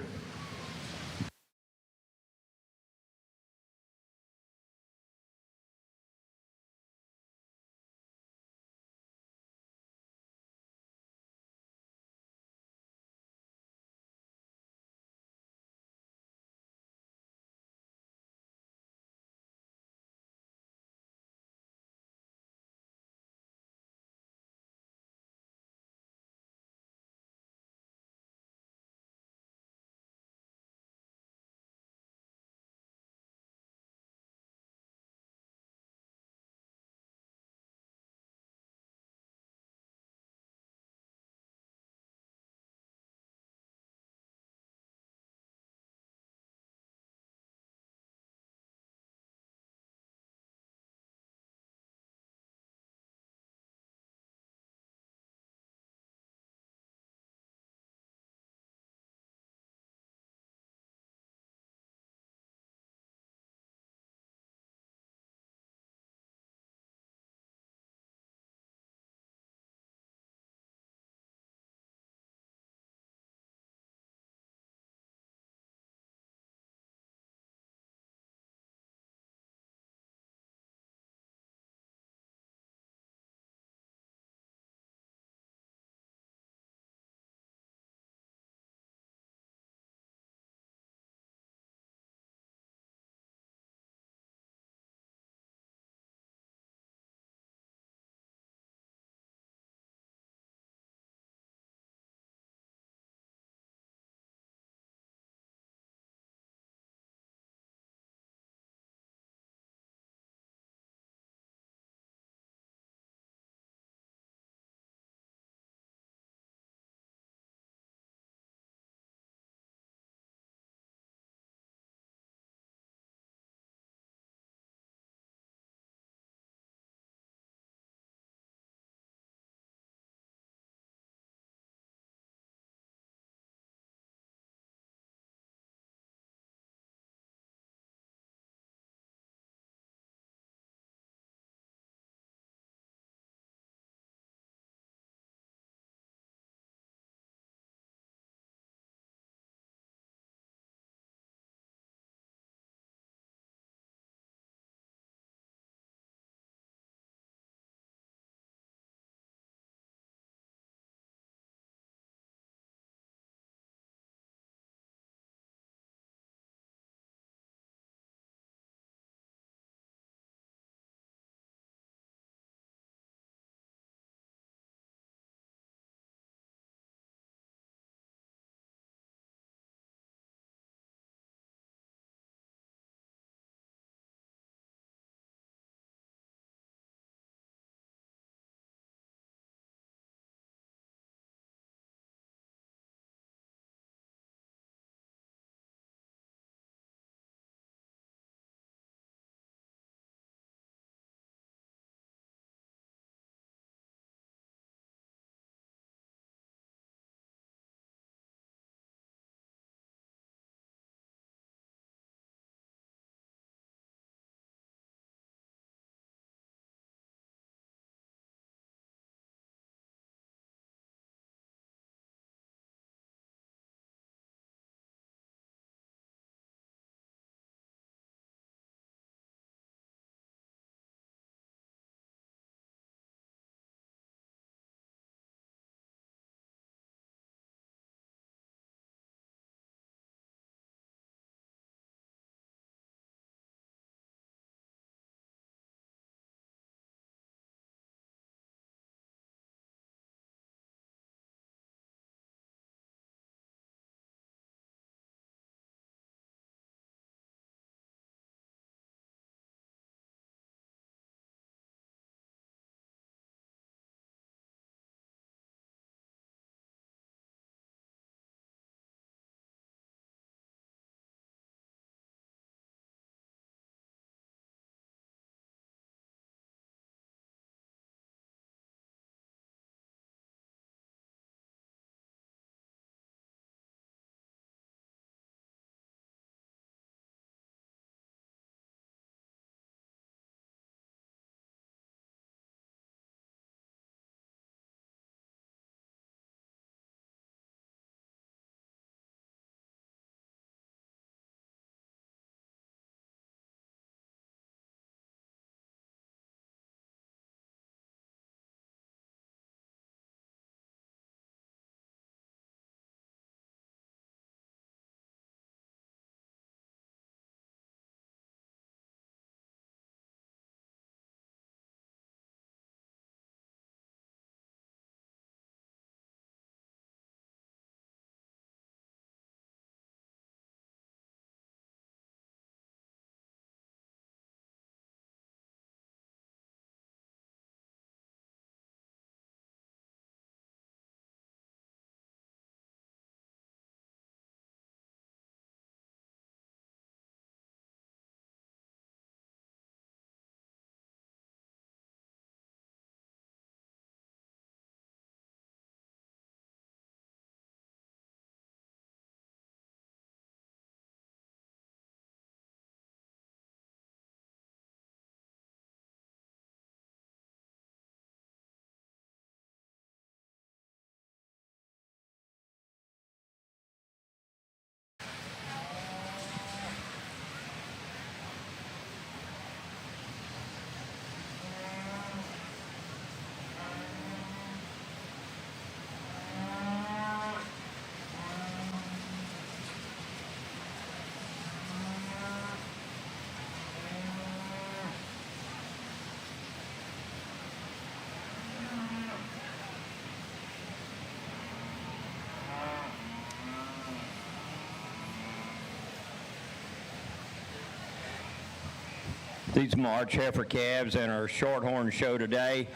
these March heifer calves in our Shorthorn show today.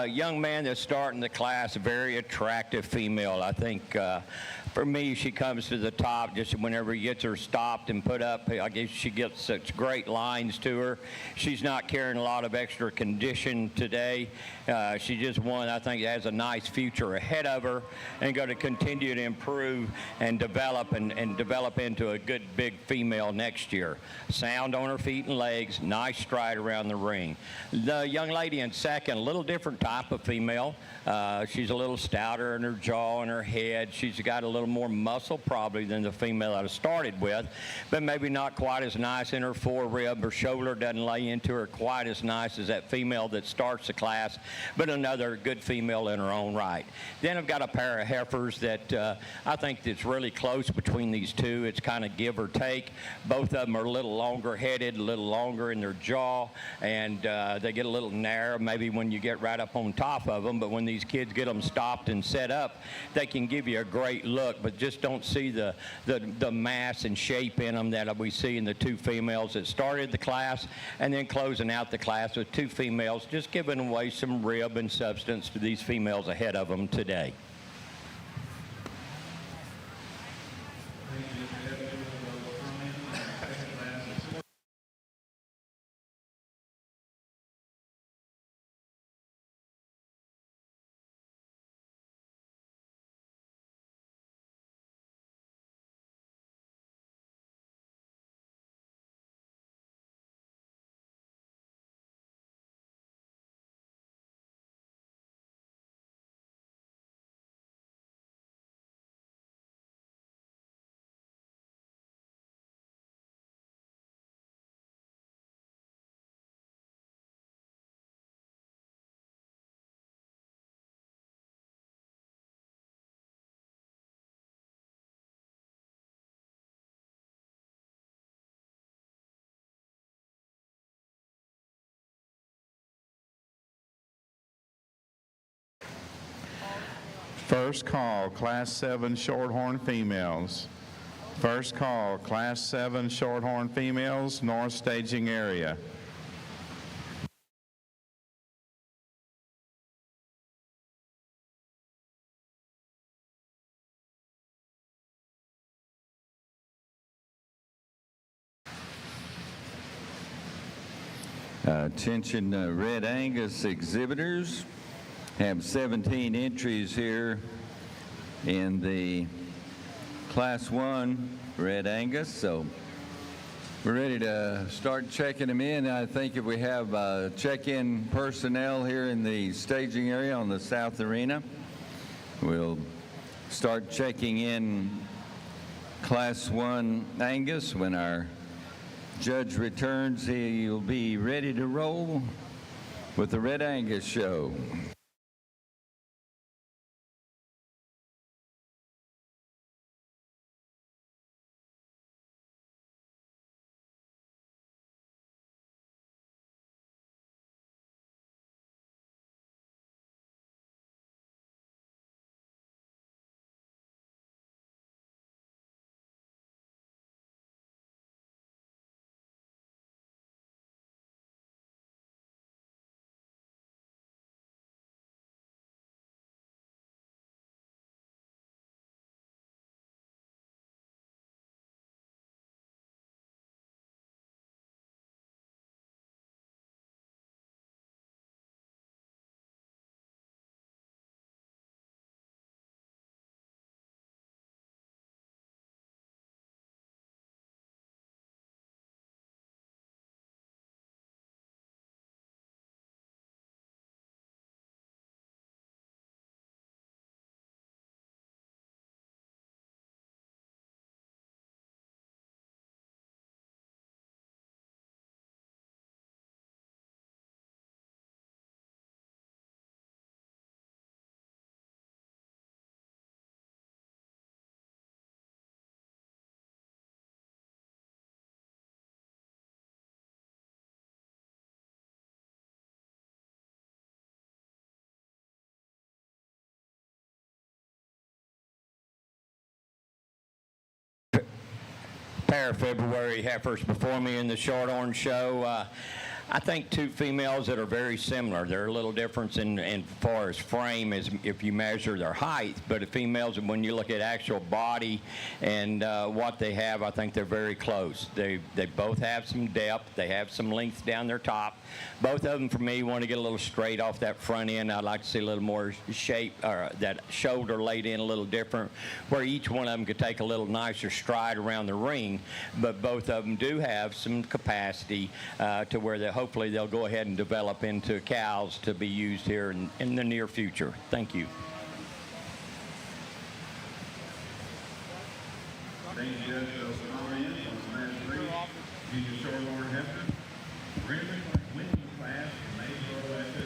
Young man that's starting the class, a very attractive female. I think for me, she comes to the top just whenever he gets her stopped and put up. I guess she gets such great lines to her. She's not carrying a lot of extra condition today. She just won. I think has a nice future ahead of her and going to continue to improve and develop and develop into a good big female next year. Sound on her feet and legs, nice stride around the ring. The young lady in second, a little different type of female. She's a little stouter in her jaw and her head. She's got a little more muscle probably than the female I started with, but maybe not quite as nice in her forerib. Her shoulder doesn't lay into her quite as nice as that female that starts the class, but another good female in her own right. Then I've got a pair of heifers that I think it's really close between these two. It's kind of give or take. Both of them are a little longer headed, a little longer in their jaw, and they get a little narrow maybe when you get right up on top of them, but when these kids get them stopped and set up, they can give you a great look, but just don't see the mass and shape in them that we see in the two females that started the class, and then closing out the class with two females, just giving away some rib and substance to these females ahead of them today. First call, Class 7 Shorthorn females. First call, Class 7 Shorthorn females, North Staging area. Attention Red Angus exhibitors. Have 17 entries here in the Class 1 Red Angus, so we're ready to start checking them in. I think if we have check-in personnel here in the staging area on the South Arena, we'll start checking in Class 1 Angus. When our judge returns, he'll be ready to roll with the Red Angus show. Pair of February heifers before me in the Shorthorn show. I think two females that are very similar. They're a little different in far as frame as if you measure their height, but the females, when you look at actual body and what they have, I think they're very close. They both have some depth. They have some length down their top. Both of them, for me, want to get a little straight off that front end. I'd like to see a little more shape, or that shoulder laid in a little different, where each one of them could take a little nicer stride around the ring, but both of them do have some capacity to where hopefully they'll go ahead and develop into cows to be used here in the near future. Thank you. Thank you, Judge. Those comments on class 3, junior shorthorn heifer. Bring the winning class and they throw at this.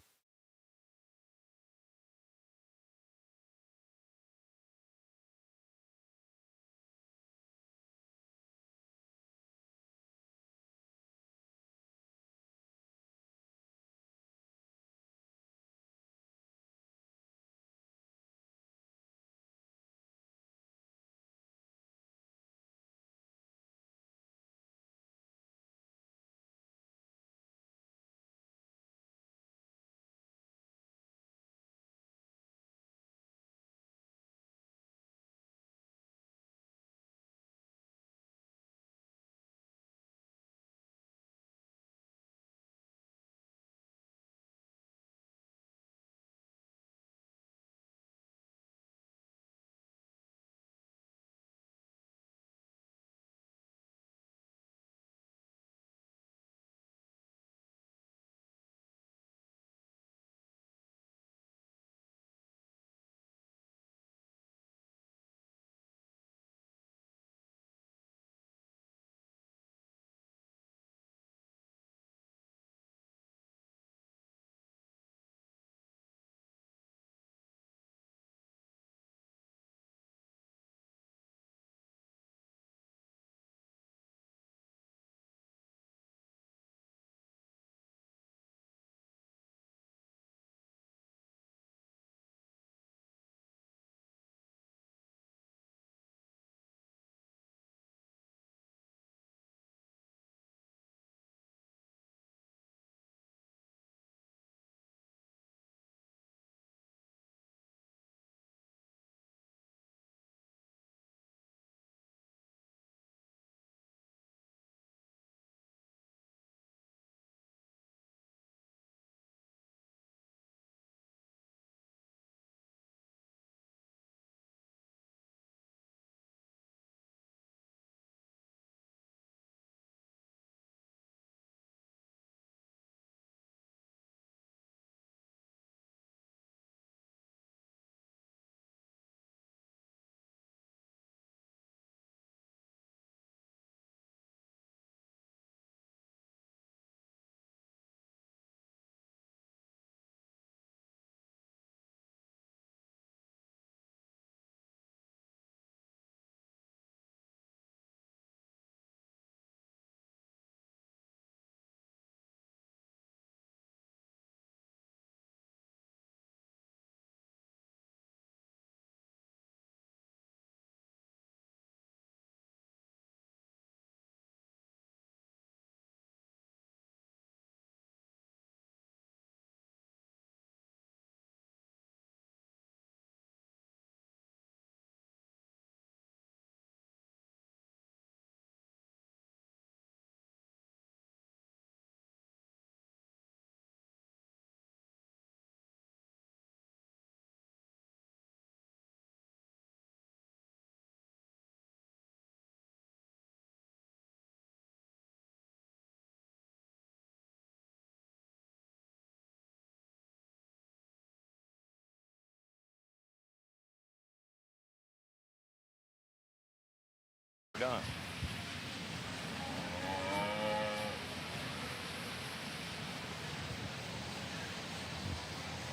Done.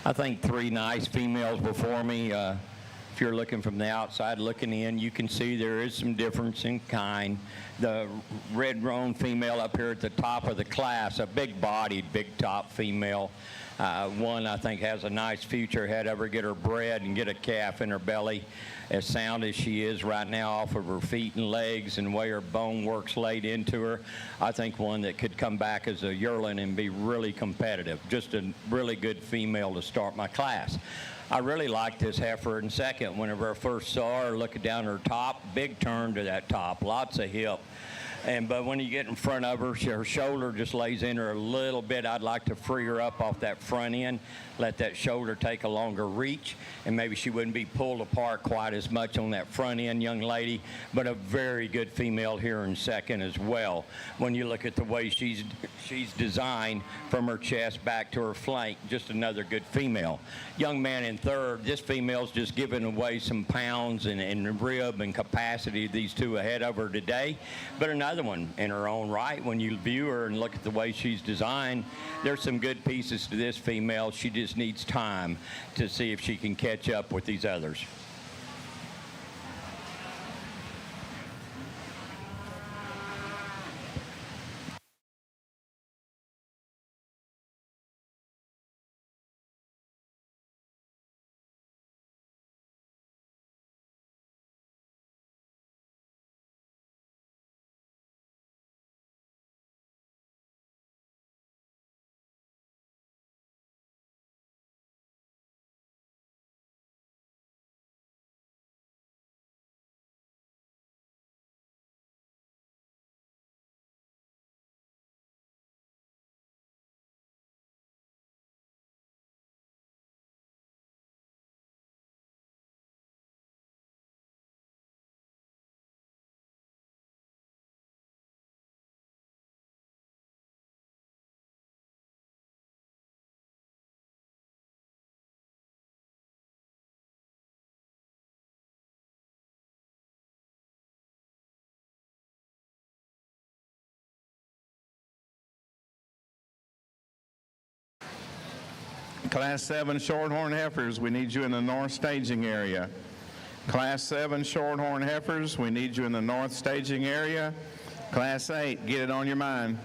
I think three nice females before me. If you're looking from the outside looking in, you can see there is some difference in kind. The red roan female up here at the top of the class, a big-bodied, big-top female. One I think has a nice future ahead of her, get her bred and get a calf in her belly. As sound as she is right now off of her feet and legs and the way her bone work's laid into her, I think one that could come back as a yearling and be really competitive. Just a really good female to start my class. I really liked this heifer in second. Whenever I first saw her, looking down her top, big turn to that top, lots of hip. But when you get in front of her, her shoulder just lays in her a little bit. I'd like to free her up off that front end, let that shoulder take a longer reach, and maybe she wouldn't be pulled apart quite as much on that front end young lady, but a very good female here in second as well. When you look at the way she's designed from her chest back to her flank, just another good female. Young man in third, this female's just giving away some pounds and rib and capacity to these two ahead of her today, but another one in her own right. When you view her and look at the way she's designed, there's some good pieces to this female. She just needs time to see if she can catch up with these others. Class 7 Shorthorn Heifers, we need you in the north staging area. Class 7 Shorthorn Heifers, we need you in the north staging area. Class 8, get it on your mind.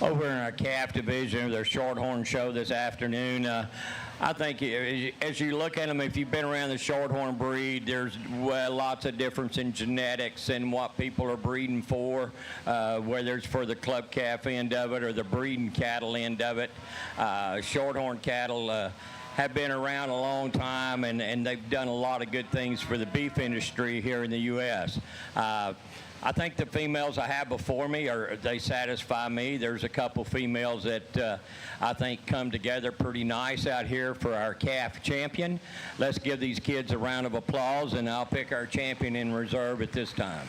over in our calf division of their shorthorn show this afternoon. I think as you look at them, if you've been around the shorthorn breed, there's lots of difference in genetics and what people are breeding for, whether it's for the club calf end of it or the breeding cattle end of it. Shorthorn cattle have been around a long time, and they've done a lot of good things for the beef industry here in the U.S. I think the females I have before me, they satisfy me. There's a couple females that I think come together pretty nice out here for our calf champion. Let's give these kids a round of applause, and I'll pick our champion in reserve at this time.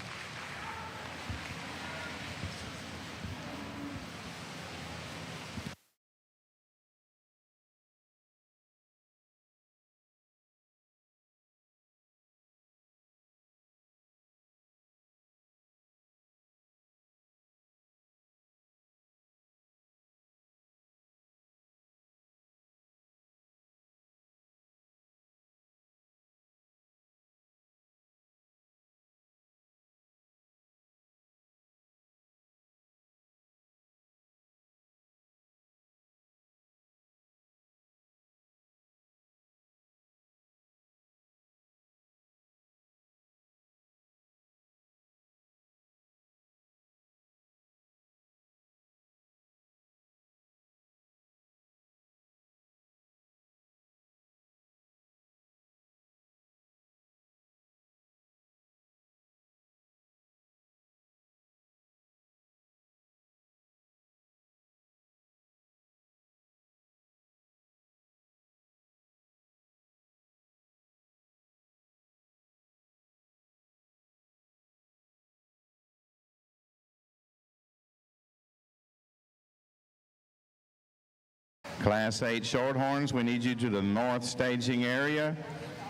Class 8 Shorthorns, we need you to the north staging area.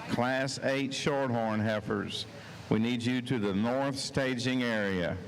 Class 8 Shorthorn Heifers, we need you to the north staging area.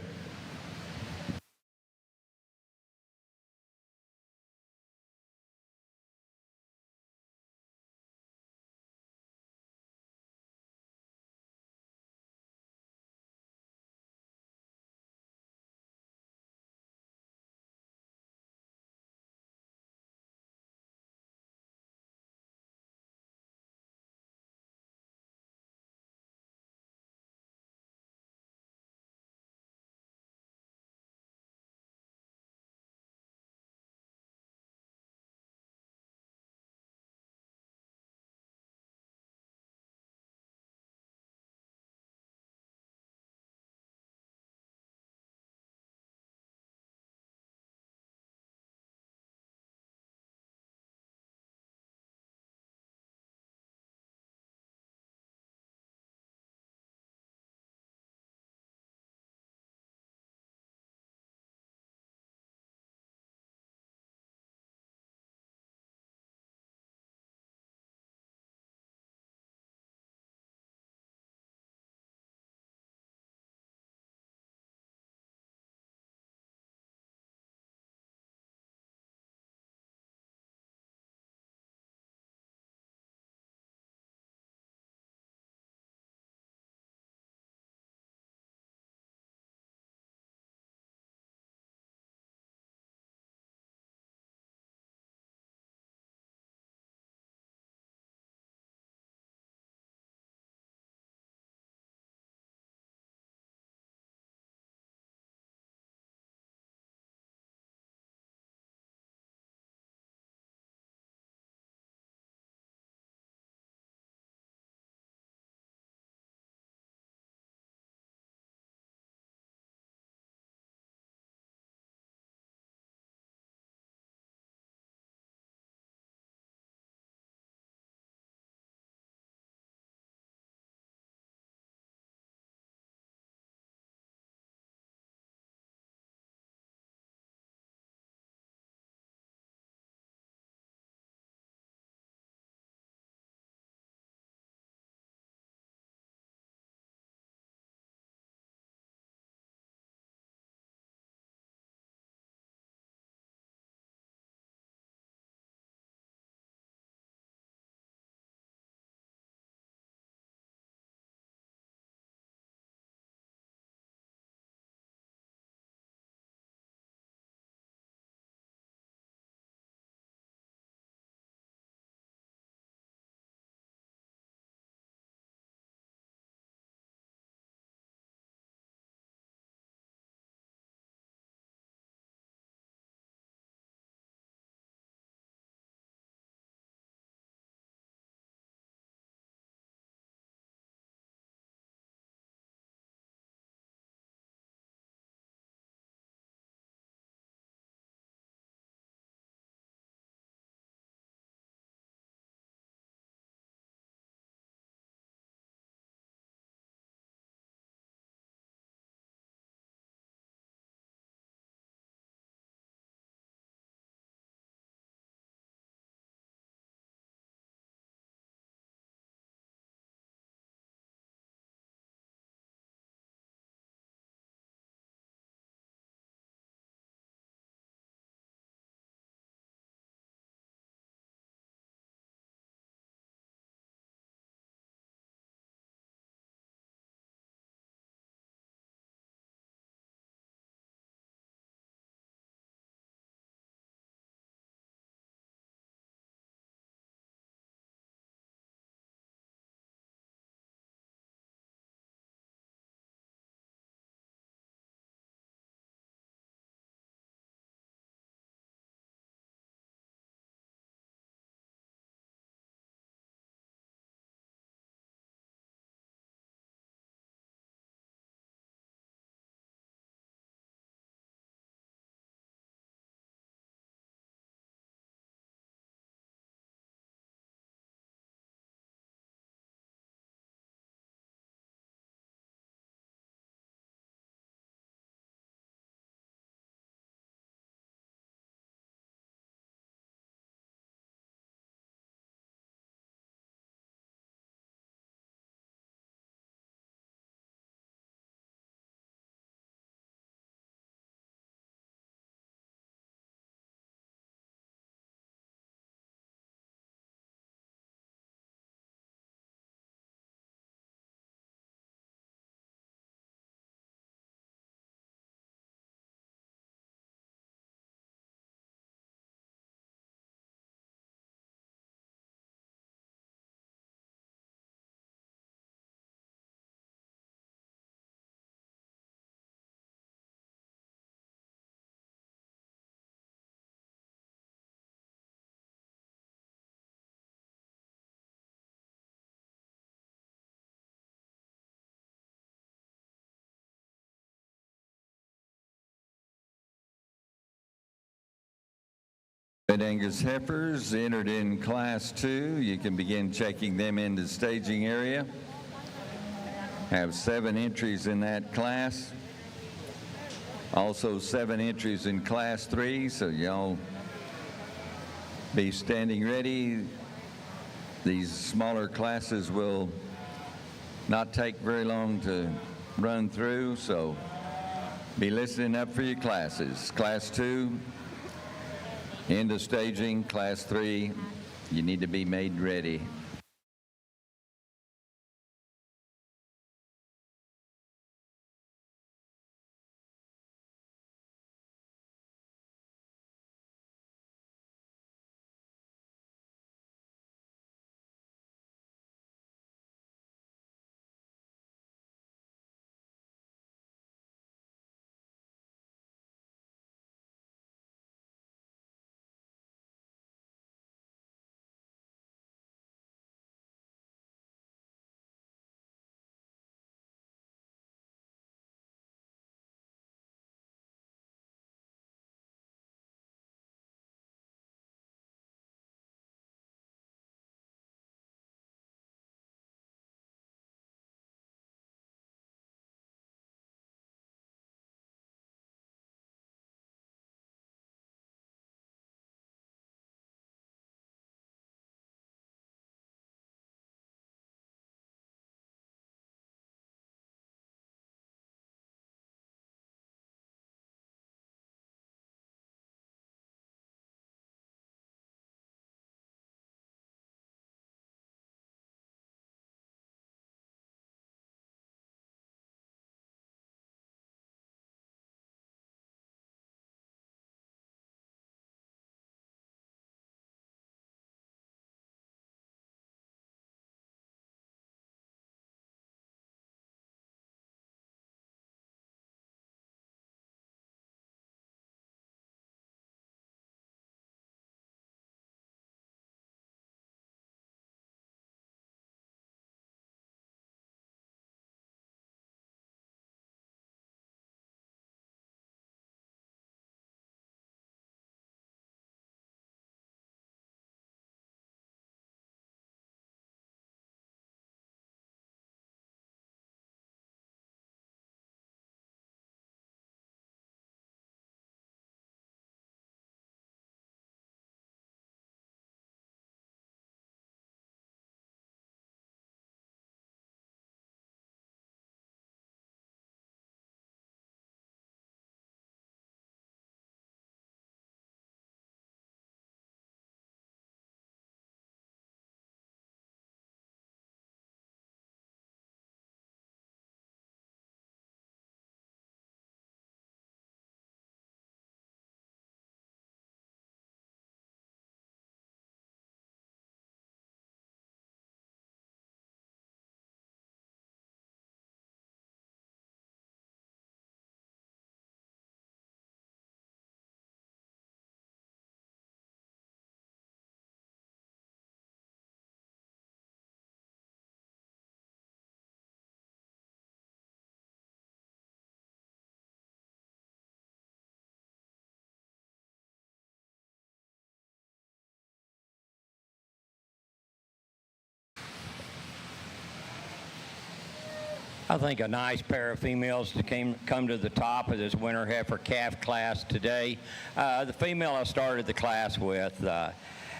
Red Angus heifers entered in Class 2. You can begin checking them into the staging area. Have 7 entries in that class. Also 7 entries in Class 3, so y'all be standing ready. These smaller classes will not take very long to run through, so be listening up for your classes. Class 2, into staging. Class 3, you need to be made ready. I think a nice pair of females to come to the top of this winter heifer calf class today. The female I started the class with,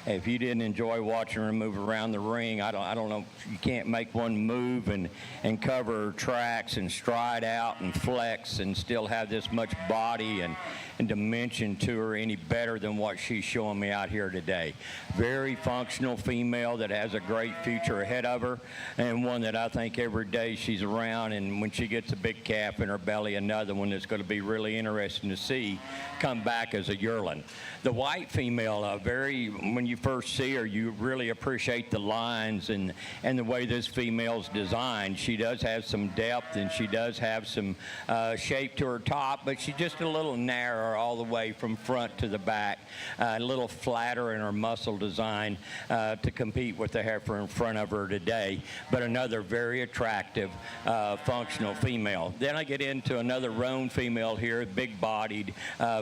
if you didn't enjoy watching her move around the ring, I don't know, you can't make one move and cover tracks and stride out and flex and still have this much body and dimension to her any better than what she's showing me out here today. Very functional female that has a great future ahead of her, and one that I think every day she's around, and when she gets a big calf in her belly, another one that's going to be really interesting to see come back as a yearling. The white female, when you first see her, you really appreciate the lines and the way this female's designed. She does have some depth and she does have some shape to her top, but she's just a little narrow her all the way from front to the back, a little flatter in her muscle design to compete with the heifer in front of her today, but another very attractive, functional female. Then I get into another roan female here, big-bodied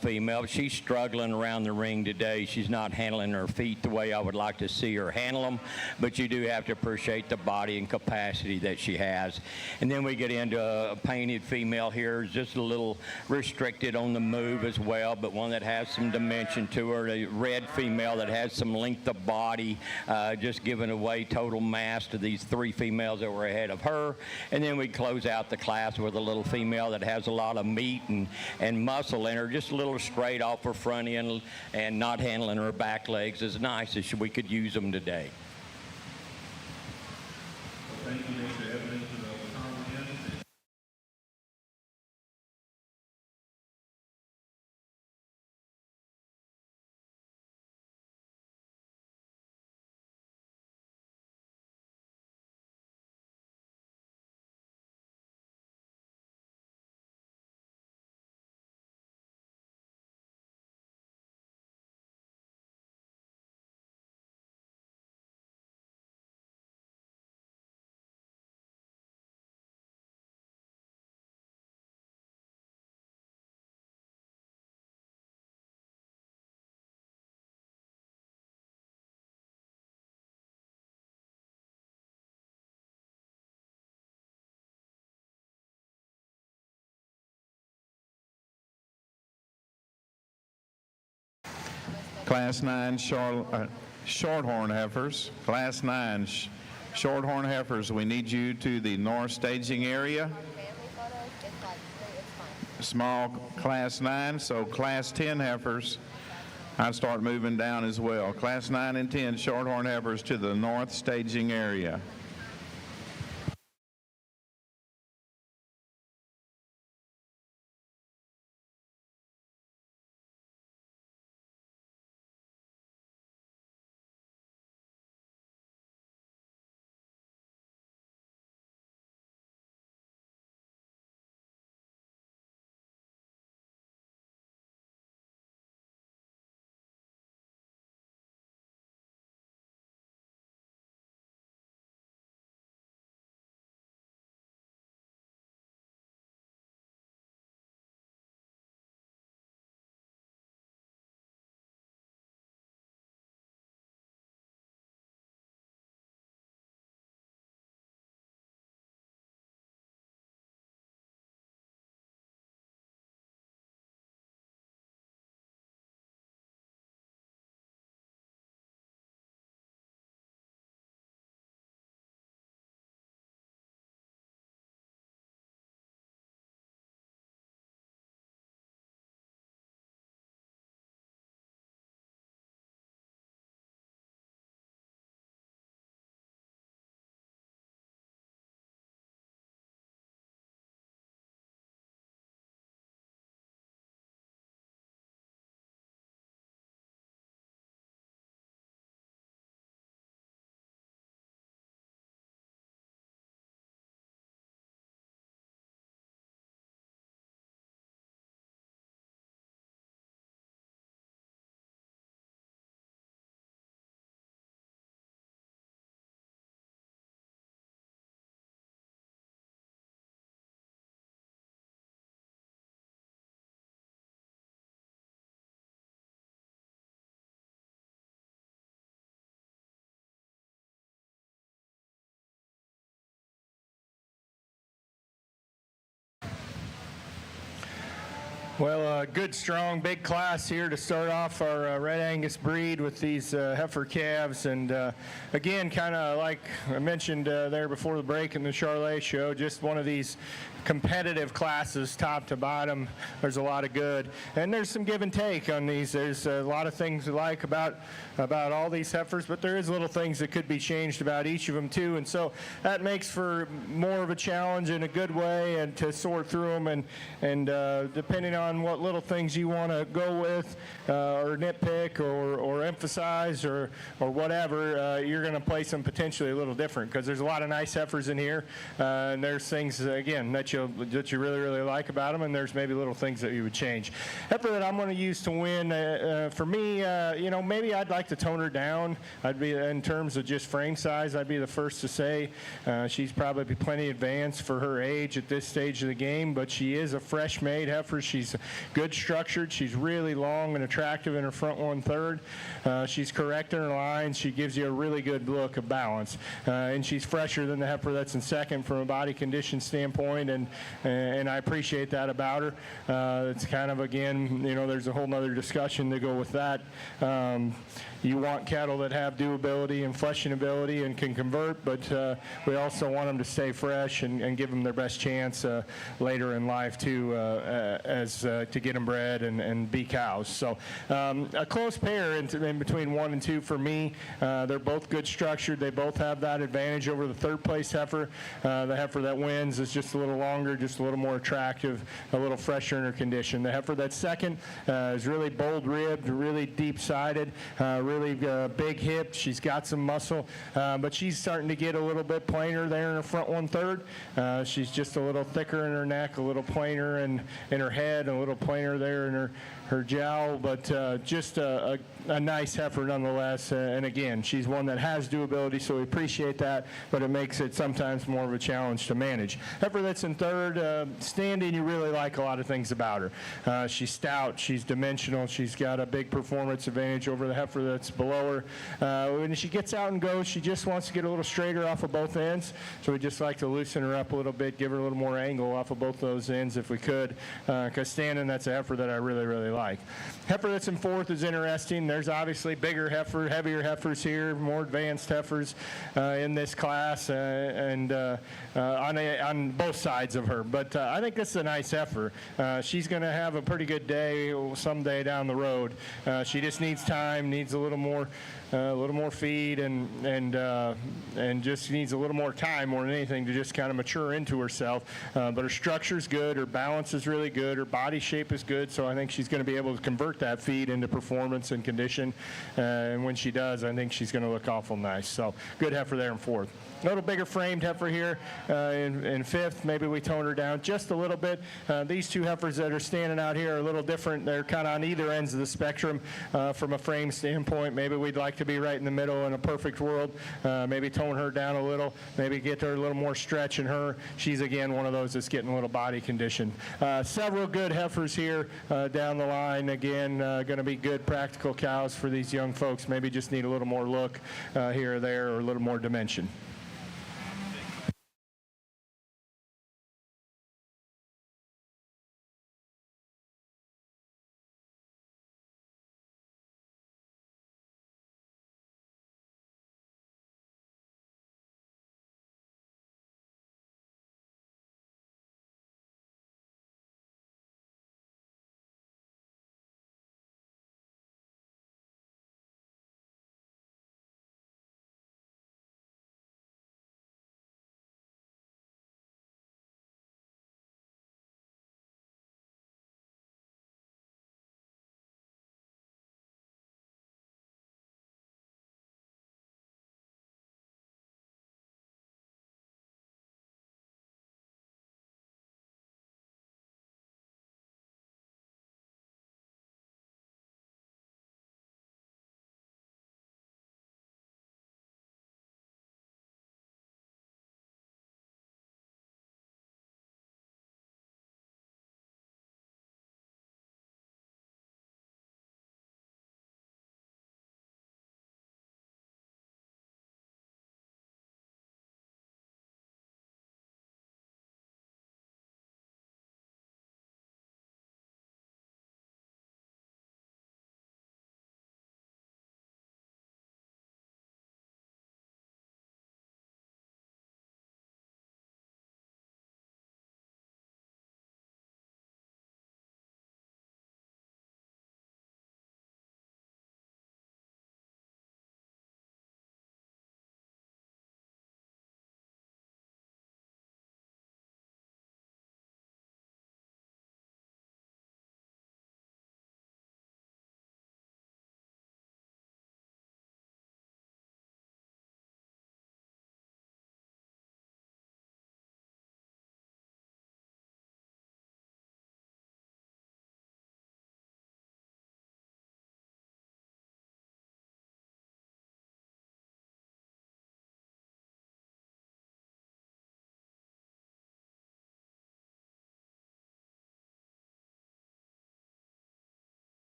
female. She's struggling around the ring today. She's not handling her feet the way I would like to see her handle them, but you do have to appreciate the body and capacity that she has. And then we get into a painted female here, just a little restricted on the move as well, but one that has some dimension to her. A red female that has some length of body, just giving away total mass to these three females that were ahead of her. And then we close out the class with a little female that has a lot of meat and muscle in her, just a little straight off her front end and not handling her back legs as nice as we could use them today. Thank you, Mr. Evans, for those comments. Class 9 shorthorn heifers. Class 9 shorthorn heifers, we need you to the north staging area. Family photos, it's like, it's fine. Small class 9, so class 10 heifers, I'd start moving down as well. Class 9 and 10 shorthorn heifers to the north staging area. Well, good, strong, big class here to start off our Red Angus breed with these heifer calves. And again, kind of like I mentioned there before the break in the Charlet show, just one of these competitive classes, top to bottom. There's a lot of good. And there's some give and take on these. There's a lot of things we like about all these heifers, but there is little things that could be changed about each of them too. And so that makes for more of a challenge in a good way and to sort through them. And depending on on what little things you want to go with or nitpick or emphasize or whatever, you're going to place them potentially a little different because there's a lot of nice heifers in here, and there's things, again, that you really, really like about them, and there's maybe little things that you would change. Heifer that I'm going to use to win, for me, maybe I'd like to tone her down. I'd be, in terms of just frame size, I'd be the first to say she's probably plenty advanced for her age at this stage of the game, but she is a fresh made heifer. She's good structured. She's really long and attractive in her front 1/3. She's correct in her lines. She gives you a really good look of balance, and she's fresher than the heifer that's in second from a body condition standpoint, and I appreciate that about her. It's kind of, again, there's a whole nother discussion to go with that. You want cattle that have dewability and fleshing ability and can convert, but we also want them to stay fresh and give them their best chance later in life too, to get them bred and be cows. So a close pair in between 1 and 2 for me. They're both good structured. They both have that advantage over the third place heifer. The heifer that wins is just a little longer, just a little more attractive, a little fresher in her condition. The heifer that's second is really bold ribbed, really deep sided, really big hipped. She's got some muscle, but she's starting to get a little bit plainer there in her front 1/3. She's just a little thicker in her neck, a little plainer in her head, a little plainer there in her jowl, but just a nice heifer nonetheless. And again, she's one that has dewability, so we appreciate that, but it makes it sometimes more of a challenge to manage. Heifer that's in third, standing, you really like a lot of things about her. She's stout, she's dimensional, she's got a big performance advantage over the heifer that's below her. When she gets out and goes, she just wants to get a little straighter off of both ends, so we just like to loosen her up a little bit, give her a little more angle off of both those ends if we could, because standing, that's a heifer that I really, really like. Heifer that's in fourth is interesting. There's obviously bigger heifer, heavier heifers here, more advanced heifers in this class, and on both sides of her. But I think this is a nice heifer. She's going to have a pretty good day someday down the road. She just needs time, needs a little more feed, and just needs a little more time more than anything to just kind of mature into herself. But her structure's good, her balance is really good, her body shape is good, so I think she's going to be able to convert that feed into performance and condition. And when she does, I think she's going to look awful nice. So good heifer there in fourth. A little bigger framed heifer here in fifth. Maybe we tone her down just a little bit. These two heifers that are standing out here are a little different. They're kind of on either ends of the spectrum from a frame standpoint. Maybe we'd like to be right in the middle in a perfect world. Maybe tone her down a little. Maybe get her a little more stretch in her. She's, again, one of those that's getting a little body condition. Several good heifers here down the line. Again, going to be good practical cows for these young folks. Maybe just need a little more look here or there, or a little more dimension.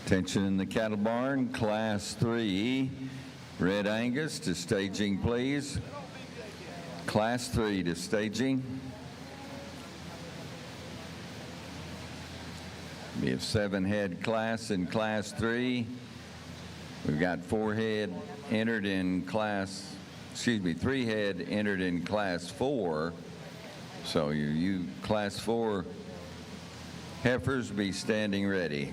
Attention in the cattle barn, Class 3, Red Angus to staging, please. Class 3 to staging. We have 7 head class in Class 3. We've got 3 head entered in Class 4. So you Class 4 heifers be standing ready.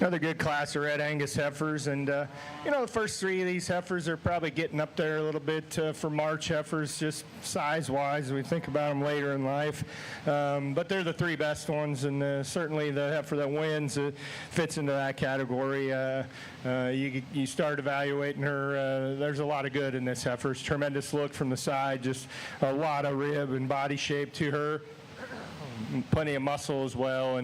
Another good class of Red Angus heifers, and the first 3 of these heifers are probably getting up there a little bit for March heifers, just size-wise. We think about them later in life, but they're the 3 best ones, and certainly the heifer that wins fits into that category. You start evaluating her. There's a lot of good in this heifer. It's tremendous look from the side, just a lot of rib and body shape to her. Plenty of muscle as well,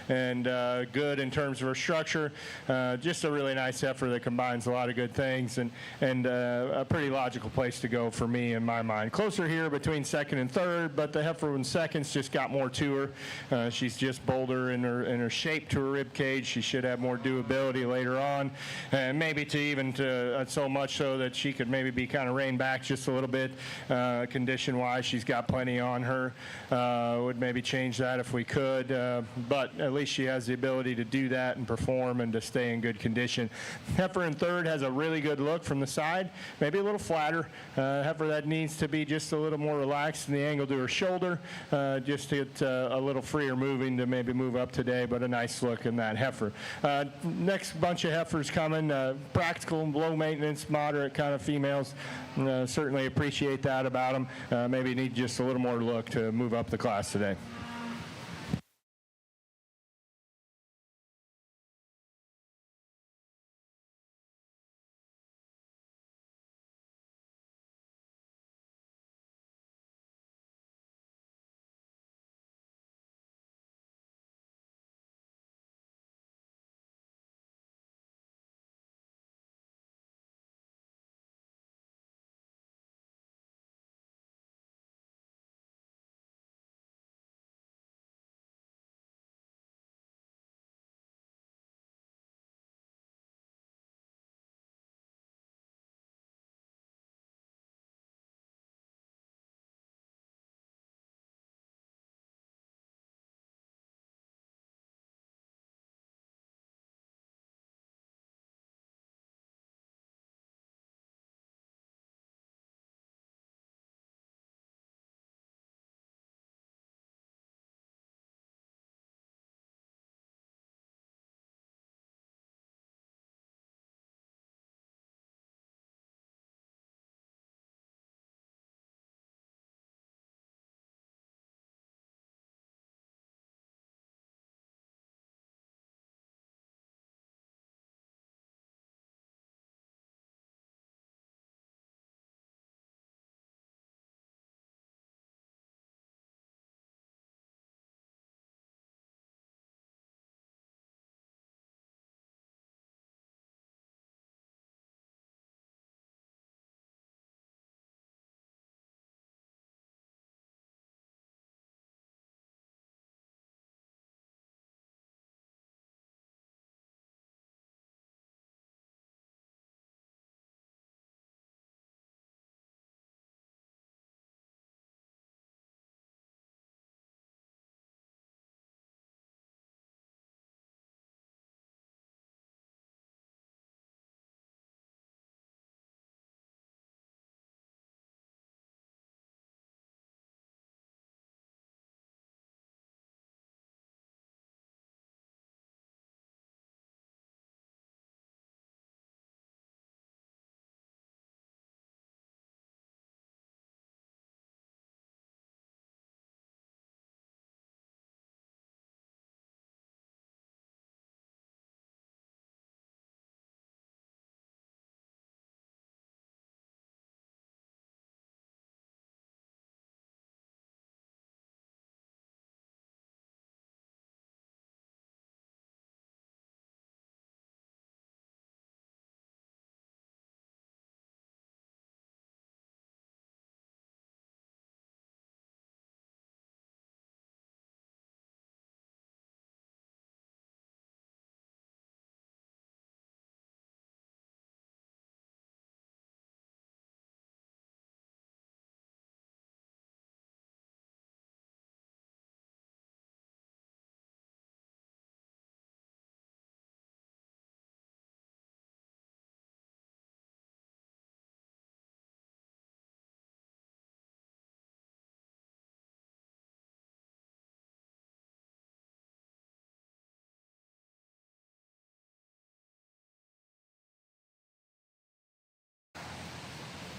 and good in terms of her structure. Just a really nice heifer that combines a lot of good things, and a pretty logical place to go for me in my mind. Closer here between second and third, but the heifer in second's just got more to her. She's just bolder in her shape to her rib cage. She should have more doability later on, and maybe to so much so that she could maybe be kind of reined back just a little bit condition-wise. She's got plenty on her. Would maybe change that if we could, but at least she has the ability to do that and perform and to stay in good condition. Heifer in third has a really good look from the side, maybe a little flatter. Heifer that needs to be just a little more relaxed in the angle to her shoulder, just to get a little freer moving to maybe move up today, but a nice look in that heifer. Next bunch of heifers coming, practical, low maintenance, moderate kind of females. Certainly appreciate that about them. Maybe need just a little more look to move up the class today.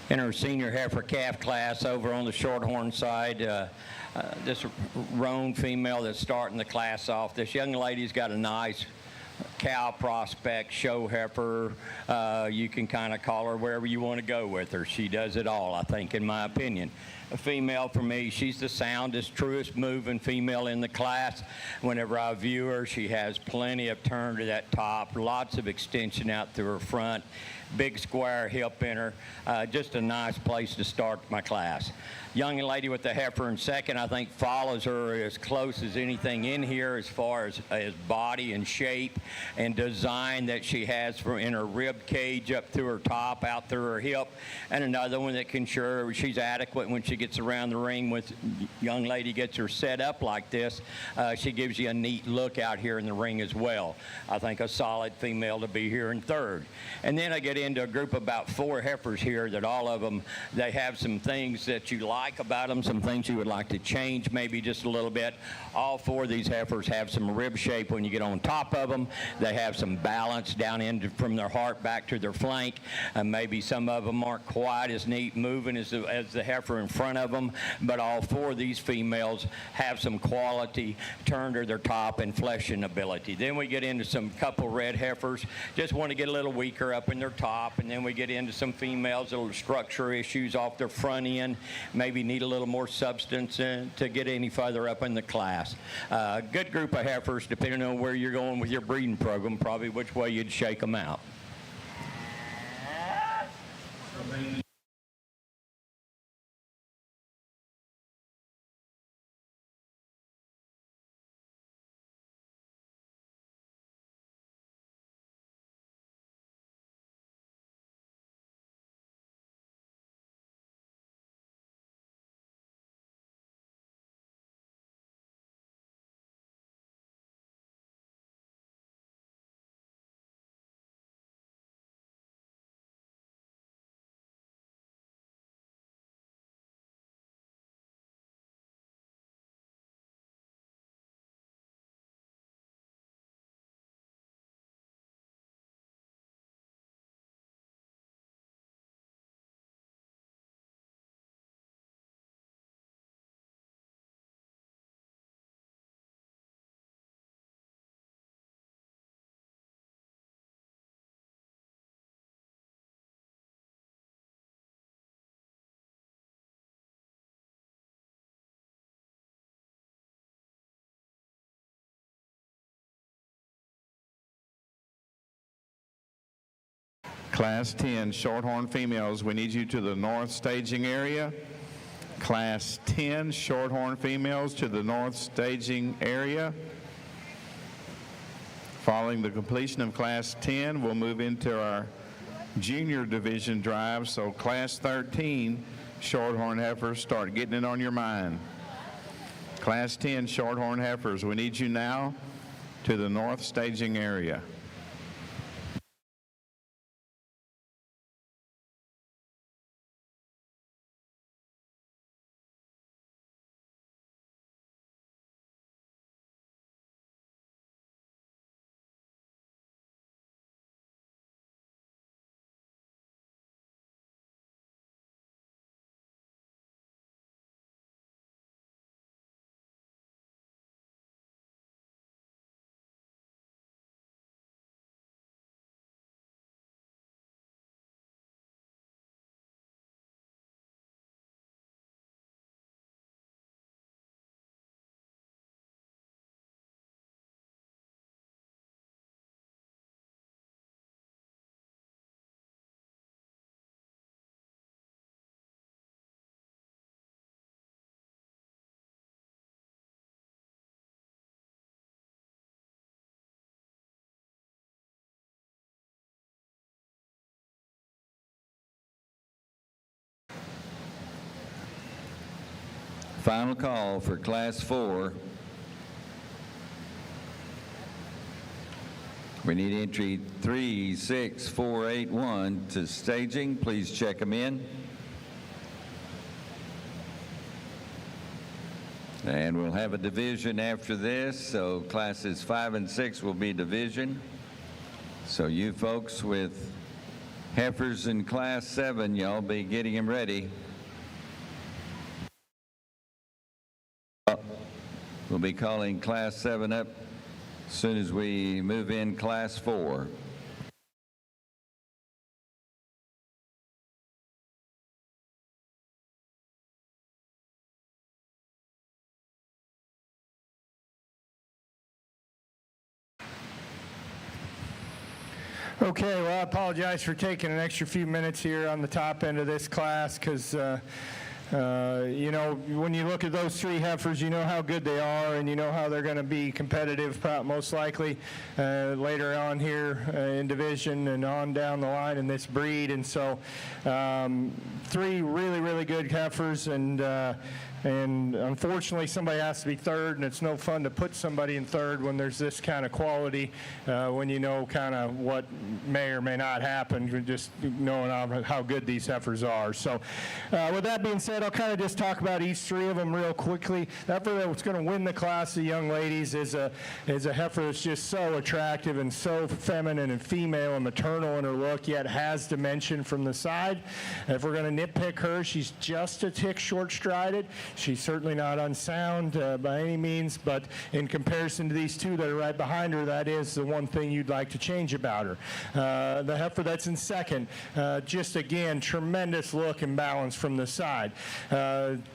in our senior heifer calf class over on the shorthorn side. This roan female that's starting the class off. This young lady's got a nice cow prospect, show heifer. You can kind of call her wherever you want to go with her. She does it all, I think, in my opinion. A female for me, she's the soundest, truest moving female in the class. Whenever I view her, she has plenty of turn to that top, lots of extension out through her front, big square hip in her. Just a nice place to start my class. Young lady with the heifer in second, I think, follows her as close as anything in here as far as body and shape and design that she has in her rib cage up through her top, out through her hip. And another one that can ensure she's adequate when she gets around the ring. With young lady gets her set up like this, she gives you a neat look out here in the ring as well. I think a solid female to be here in third. And then I get into a group of about 4 heifers here that all of them, they have some things that you like about them, some things you would like to change maybe just a little bit. All 4 of these heifers have some rib shape when you get on top of them. They have some balance down into from their heart back to their flank. And maybe some of them aren't quite as neat moving as the heifer in front of them, but all 4 of these females have some quality turn to their top and fleshing ability. Then we get into some couple red heifers, just want to get a little weaker up in their top, and then we get into some females, little structure issues off their front end, maybe need a little more substance to get any further up in the class. Good group of heifers, depending on where you're going with your breeding program, probably which way you'd shake them out. Class 10 shorthorn females, we need you to the north staging area. Class 10 shorthorn females to the north staging area. Following the completion of Class 10, we'll move into our junior division drive, so Class 13 shorthorn heifers, start getting it on your mind. Class 10 shorthorn heifers, we need you now to the north staging area. Final call for Class 4. We need entry 36481 to staging. Please check them in. And we'll have a division after this, so classes 5 and 6 will be division. So you folks with Heifers in Class 7, y'all be getting them ready. We'll be calling Class 7 up as soon as we move in Class 4. Okay, well, I apologize for taking an extra few minutes here on the top end of this class because, you know, when you look at those three heifers, you know how good they are and you know how they're going to be competitive most likely later on here in division and on down the line in this breed. And so three really, really good heifers, and unfortunately, somebody has to be third, and it's no fun to put somebody in third when there's this kind of quality, when you know kind of what may or may not happen, just knowing how good these heifers are. So with that being said, I'll kind of just talk about each three of them real quickly. The heifer that's going to win the class of young ladies is a heifer that's just so attractive and so feminine and female and maternal in her look, yet has dimension from the side. If we're going to nitpick her, she's just a tick short-strided. She's certainly not unsound by any means, but in comparison to these two that are right behind her, that is the one thing you'd like to change about her. The heifer that's in second, just again, tremendous look and balance from the side.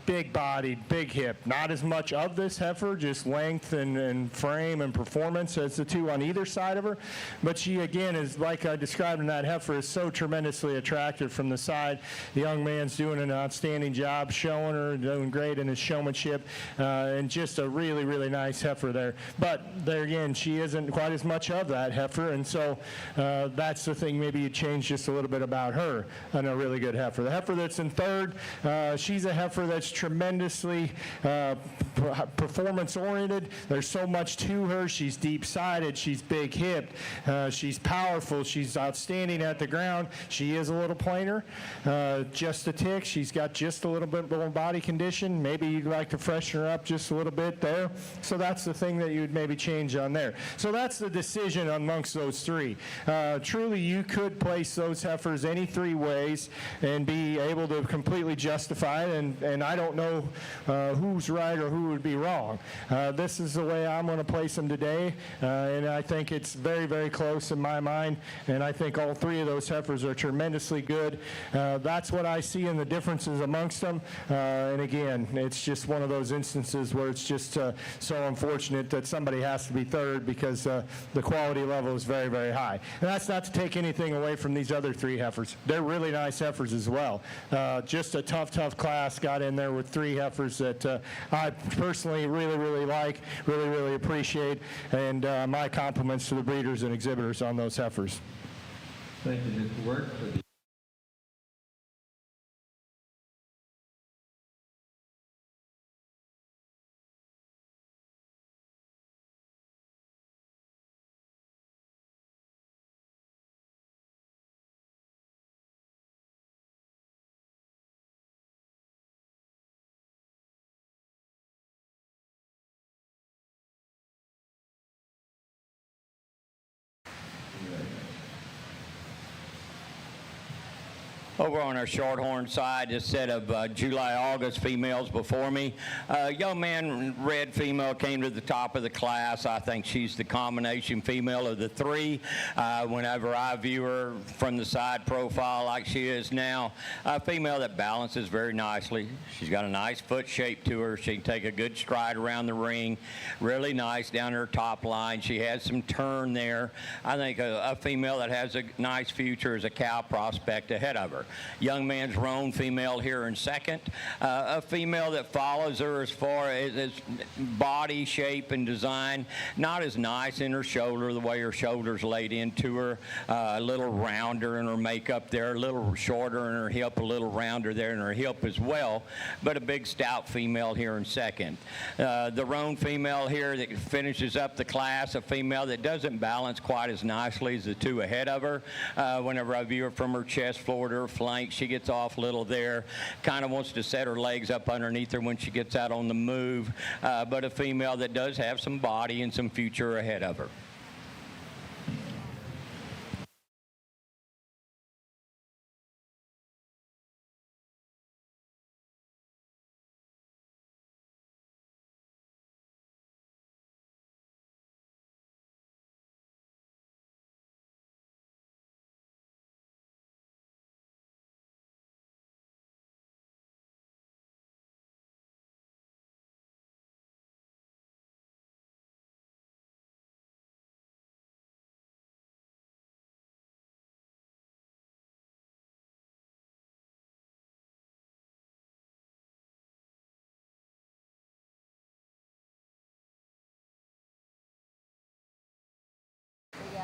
Big bodied, big hip. Not as much of this heifer, just length and frame and performance as the two on either side of her. But she, again, is like I described in that heifer, is so tremendously attractive from the side. The young man's doing an outstanding job showing her, doing great in his showmanship, and just a really, really nice heifer there. But there again, she isn't quite as much of that heifer, and so that's the thing maybe you change just a little bit about her and a really good heifer. The heifer that's in third, she's a heifer that's tremendously performance-oriented. There's so much to her. She's deep-sided. She's big-hipped. She's powerful. She's outstanding at the ground. She is a little plainer, just a tick. She's got just a little bit more body condition. Maybe you'd like to freshen her up just a little bit there. So that's the thing that you'd maybe change on there. So that's the decision amongst those three. Truly, you could place those heifers any three ways and be able to completely justify it, and I don't know who's right or who would be wrong. This is the way I'm going to place them today, and I think it's very, very close in my mind, and I think all three of those heifers are tremendously good. That's what I see in the differences amongst them, and again, it's just one of those instances where it's just so unfortunate that somebody has to be third because the quality level is very, very high. And that's not to take anything away from these other three heifers. They're really nice heifers as well. Just a tough, tough class got in there with three heifers that I personally really, really like, really, really appreciate, and my compliments to the breeders and exhibitors on those heifers. Thank you, Mr. Work, for the Over on our shorthorn side, a set of July-August females before me. Young man, red female, came to the top of the class. I think she's the combination female of the three. Whenever I view her from the side profile like she is now, a female that balances very nicely. She's got a nice foot shape to her. She can take a good stride around the ring. Really nice down her top line. She has some turn there. I think a female that has a nice future as a cow prospect ahead of her. Young man's roan female here in second. A female that follows her as far as body shape and design. Not as nice in her shoulder, the way her shoulder's laid into her. A little rounder in her makeup there, a little shorter in her hip, a little rounder there in her hip as well. But a big stout female here in second. The roan female here that finishes up the class, a female that doesn't balance quite as nicely as the two ahead of her. Whenever I view her from her chest floor to her flank, she gets off a little there, kind of wants to set her legs up underneath her when she gets out on the move, but a female that does have some body and some future ahead of her.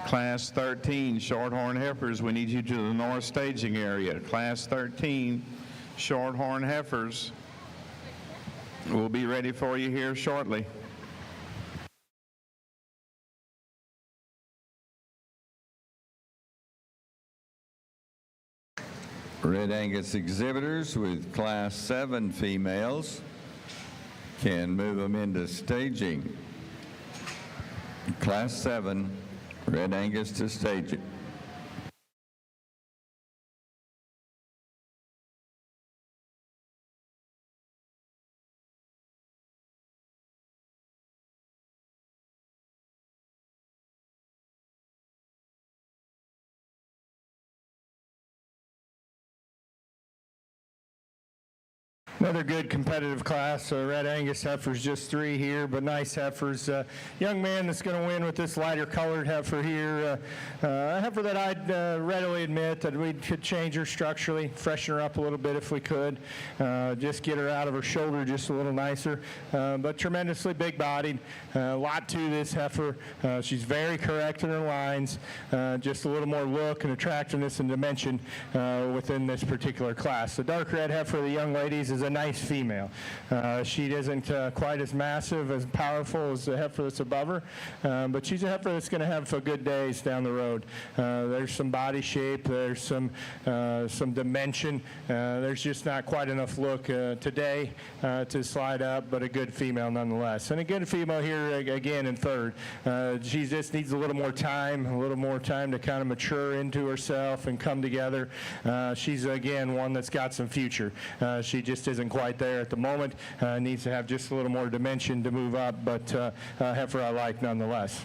Class 13 Shorthorn Heifers, we need you to the north staging area. Class 13 Shorthorn Heifers will be ready for you here shortly. Red Angus exhibitors with Class 7 females can move them into staging. Class 7, Red Angus to staging. Another good competitive class. Red Angus heifers, just 3 here, but nice heifers. Young man that's going to win with this lighter colored heifer here. A heifer that I'd readily admit that we could change her structurally, freshen her up a little bit if we could. Just get her out of her shoulder just a little nicer. But tremendously big-bodied. A lot to this heifer. She's very correct in her lines. Just a little more look and attractiveness and dimension within this particular class. The dark red heifer of the young ladies is a nice female. She isn't quite as massive, as powerful as the heifer that's above her, but she's a heifer that's going to have good days down the road. There's some body shape, there's some dimension. There's just not quite enough look today to slide up, but a good female nonetheless. And a good female here again in third. She just needs a little more time to kind of mature into herself and come together. She's again one that's got some future. She just isn't quite there at the moment. Needs to have just a little more dimension to move up, but heifer I like nonetheless.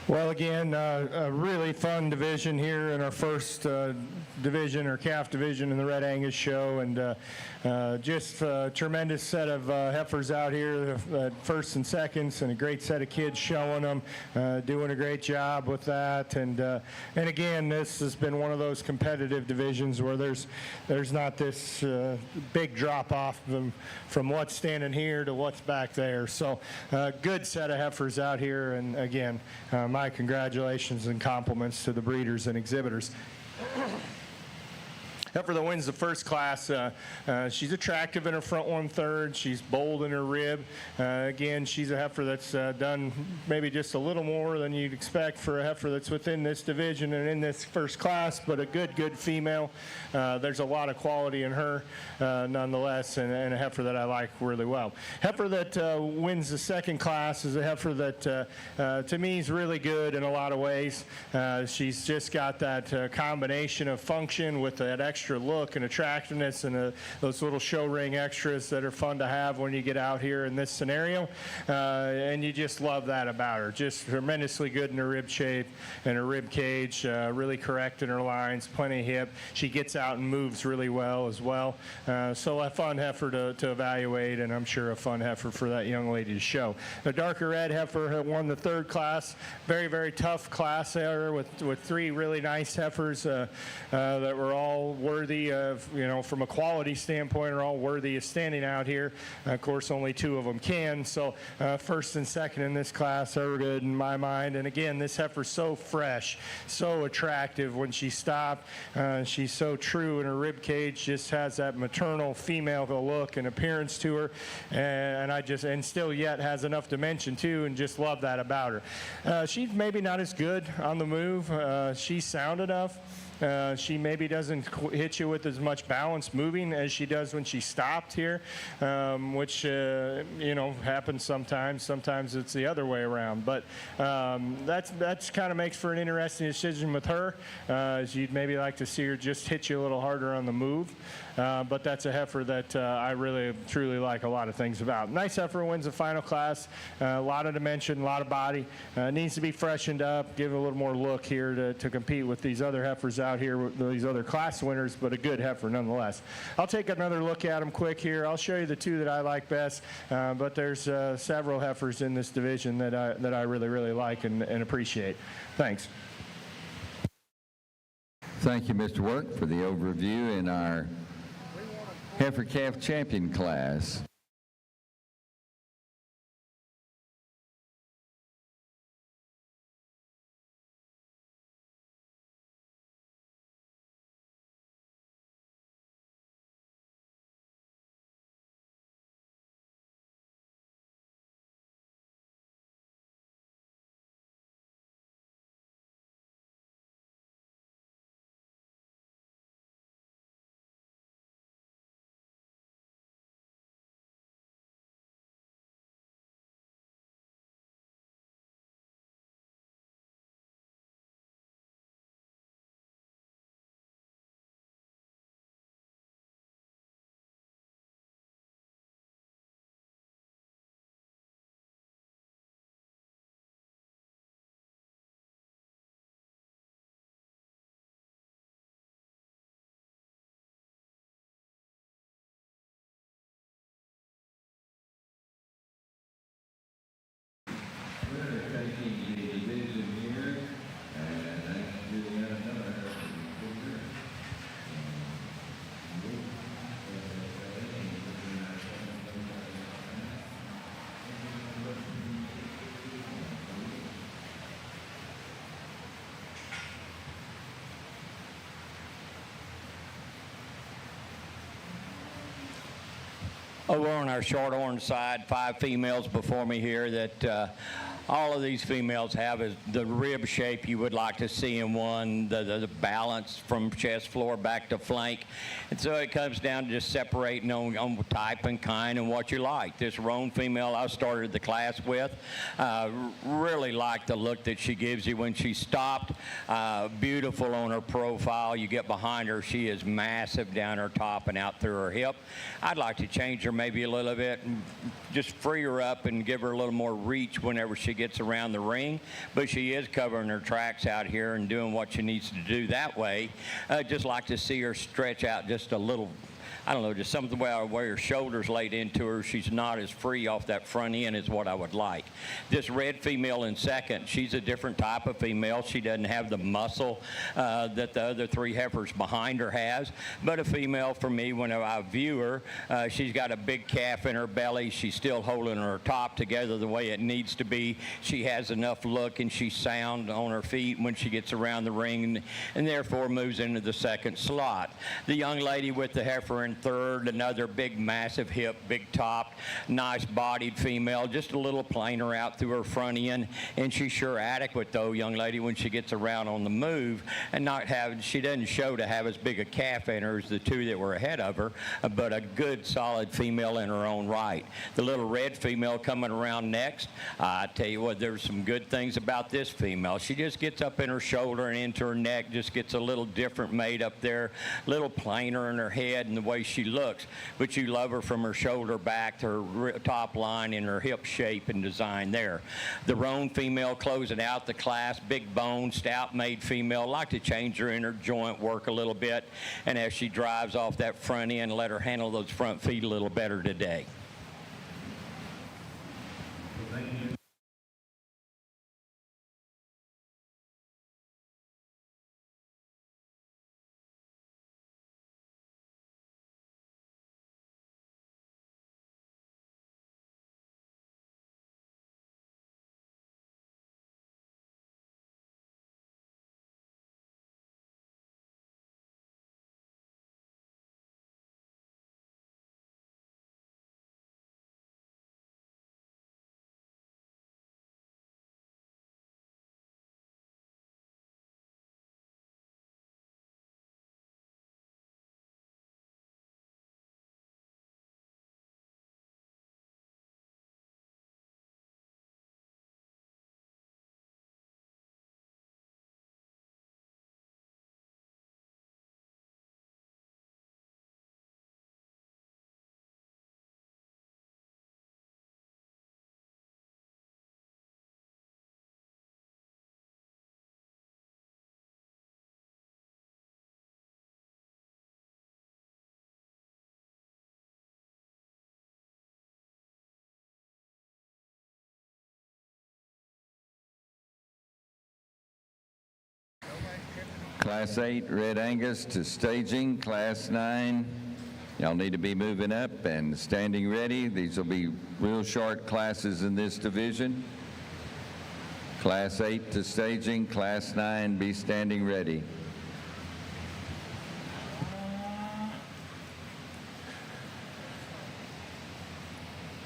Well, again, a really fun division here in our first division or calf division in the Red Angus show, and just a tremendous set of heifers out here, first and seconds, and a great set of kids showing them, doing a great job with that. And again, this has been one of those competitive divisions where there's not this big drop off from what's standing here to what's back there. So good set of heifers out here, and again, my congratulations and compliments to the breeders and exhibitors. Heifer that wins the first class, she's attractive in her front 1/3. She's bold in her rib. Again, she's a heifer that's done maybe just a little more than you'd expect for a heifer that's within this division and in this first class, but a good female. There's a lot of quality in her nonetheless, and a heifer that I like really well. Heifer that wins the second class is a heifer that to me is really good in a lot of ways. She's just got that combination of function with that extra look and attractiveness and those little show ring extras that are fun to have when you get out here in this scenario. And you just love that about her. Just tremendously good in her rib shape and her rib cage, really correct in her lines, plenty of hip. She gets out and moves really well as well. So a fun heifer to evaluate, and I'm sure a fun heifer for that young lady to show. The darker red heifer won the third class. Very tough class there with three really nice heifers that were all worthy of, from a quality standpoint, are all worthy of standing out here. Of course, only two of them can. So first and second in this class are good in my mind. And again, this heifer's so fresh, so attractive when she stopped. She's so true in her rib cage, just has that maternal female look and appearance to her. And still yet has enough dimension too, and just love that about her. She's maybe not as good on the move. She's sound enough. She maybe doesn't hit you with as much balance moving as she does when she stopped here, which, happens sometimes. Sometimes it's the other way around. But that's kind of makes for an interesting decision with her. You'd maybe like to see her just hit you a little harder on the move. But that's a heifer that I really, truly like a lot of things about. Nice heifer, wins the final class. A lot of dimension, a lot of body. Needs to be freshened up, give it a little more look here to compete with these other heifers out here, with these other class winners, but a good heifer nonetheless. I'll take another look at them quick here. I'll show you the two that I like best, but there's several heifers in this division that I really like and appreciate. Thanks. Thank you, Mr. Work, for the overview in our heifer calf champion class. Over on our short orange side, 5 females before me here that all of these females have is the rib shape you would like to see in one, the balance from chest floor back to flank. And so it comes down to just separating on type and kind and what you like. This roan female I started the class with, really like the look that she gives you when she stopped. Beautiful on her profile. You get behind her, she is massive down her top and out through her hip. I'd like to change her maybe a little bit and just free her up and give her a little more reach whenever she gets around the ring, but she is covering her tracks out here and doing what she needs to do that way. Just like to see her stretch out just a little. I don't know, just something where her shoulders laid into her. She's not as free off that front end as what I would like. This red female in second, she's a different type of female. She doesn't have the muscle that the other 3 heifers behind her has, but a female for me, whenever I view her, she's got a big calf in her belly. She's still holding her top together the way it needs to be. She has enough look and she's sound on her feet when she gets around the ring, and therefore moves into the second slot. The young lady with the heifer in third, another big, massive hip, big top, nice bodied female, just a little plainer out through her front end, and she's sure adequate though, young lady, when she gets around on the move, and she doesn't show to have as big a calf in her as the 2 that were ahead of her, but a good, solid female in her own right. The little red female coming around next, I tell you what, there's some good things about this female. She just gets up in her shoulder and into her neck, just gets a little different made up there, a little plainer in her head and the way she looks, but you love her from her shoulder back to her top line and her hip shape and design there. The roan female closing out the class, big bone, stout made female, like to change her inner joint work a little bit, and as she drives off that front end, let her handle those front feet a little better today. Class 8 Red Angus to staging. Class 9, y'all need to be moving up and standing ready. These will be real short classes in this division. Class 8 to staging. Class 9, be standing ready.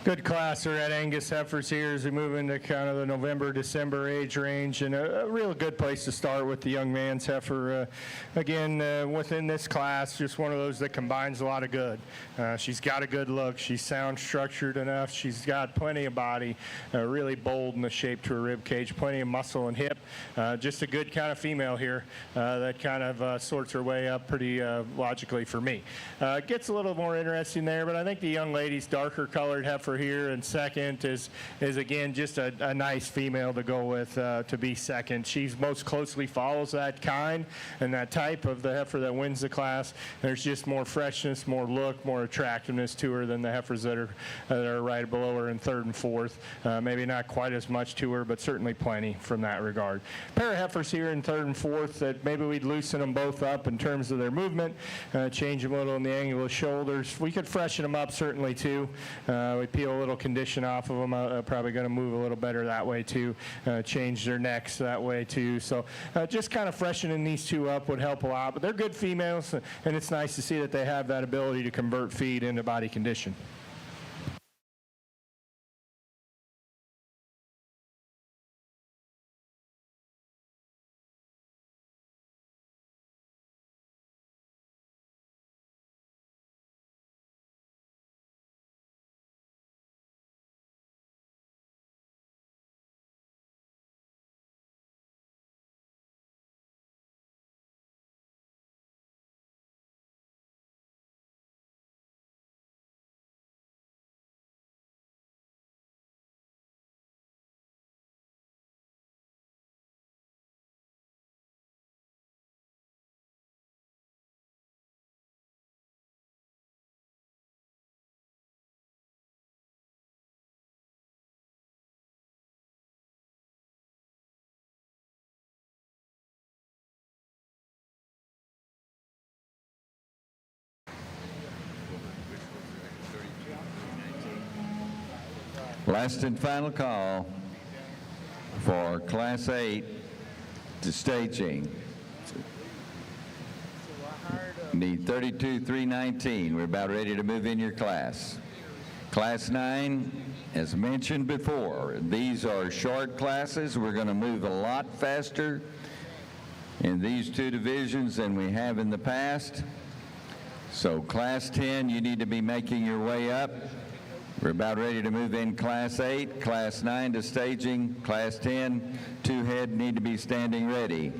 Good class of Red Angus heifers here as we move into kind of the November, December age range, and a real good place to start with the young man's heifer. Again, within this class, just one of those that combines a lot of good. She's got a good look. She's sound structured enough. She's got plenty of body, really bold in the shape to her rib cage, plenty of muscle and hip. Just a good kind of female here that kind of sorts her way up pretty logically for me. Gets a little more interesting there, but I think the young lady's darker colored heifer here in second is again just a nice female to go with to be second. She most closely follows that kind and that type of the heifer that wins the class. There's just more freshness, more look, more attractiveness to her than the heifers that are right below her in third and fourth. Maybe not quite as much to her, but certainly plenty from that regard. Pair of heifers here in third and fourth that maybe we'd loosen them both up in terms of their movement, change them a little in the angle of shoulders. We could freshen them up certainly too. We peel a little condition off of them. Probably going to move a little better that way too. Change their necks that way too. So just kind of freshening these two up would help a lot. But they're good females, and it's nice to see that they have that ability to convert feed into body condition. Last and final call for Class 8 to staging. Need 32,319. We're about ready to move in your class. Class 9, as mentioned before, these are short classes. We're going to move a lot faster in these two divisions than we have in the past. So Class 10, you need to be making your way up. We're about ready to move in Class 8, Class 9 to staging, Class 10, 2 head need to be standing ready.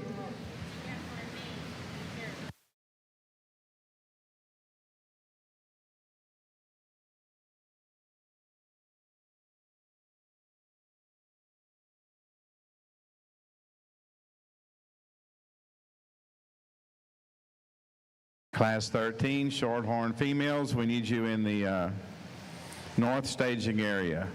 Class 13, Shorthorn females, we need you in the north staging area.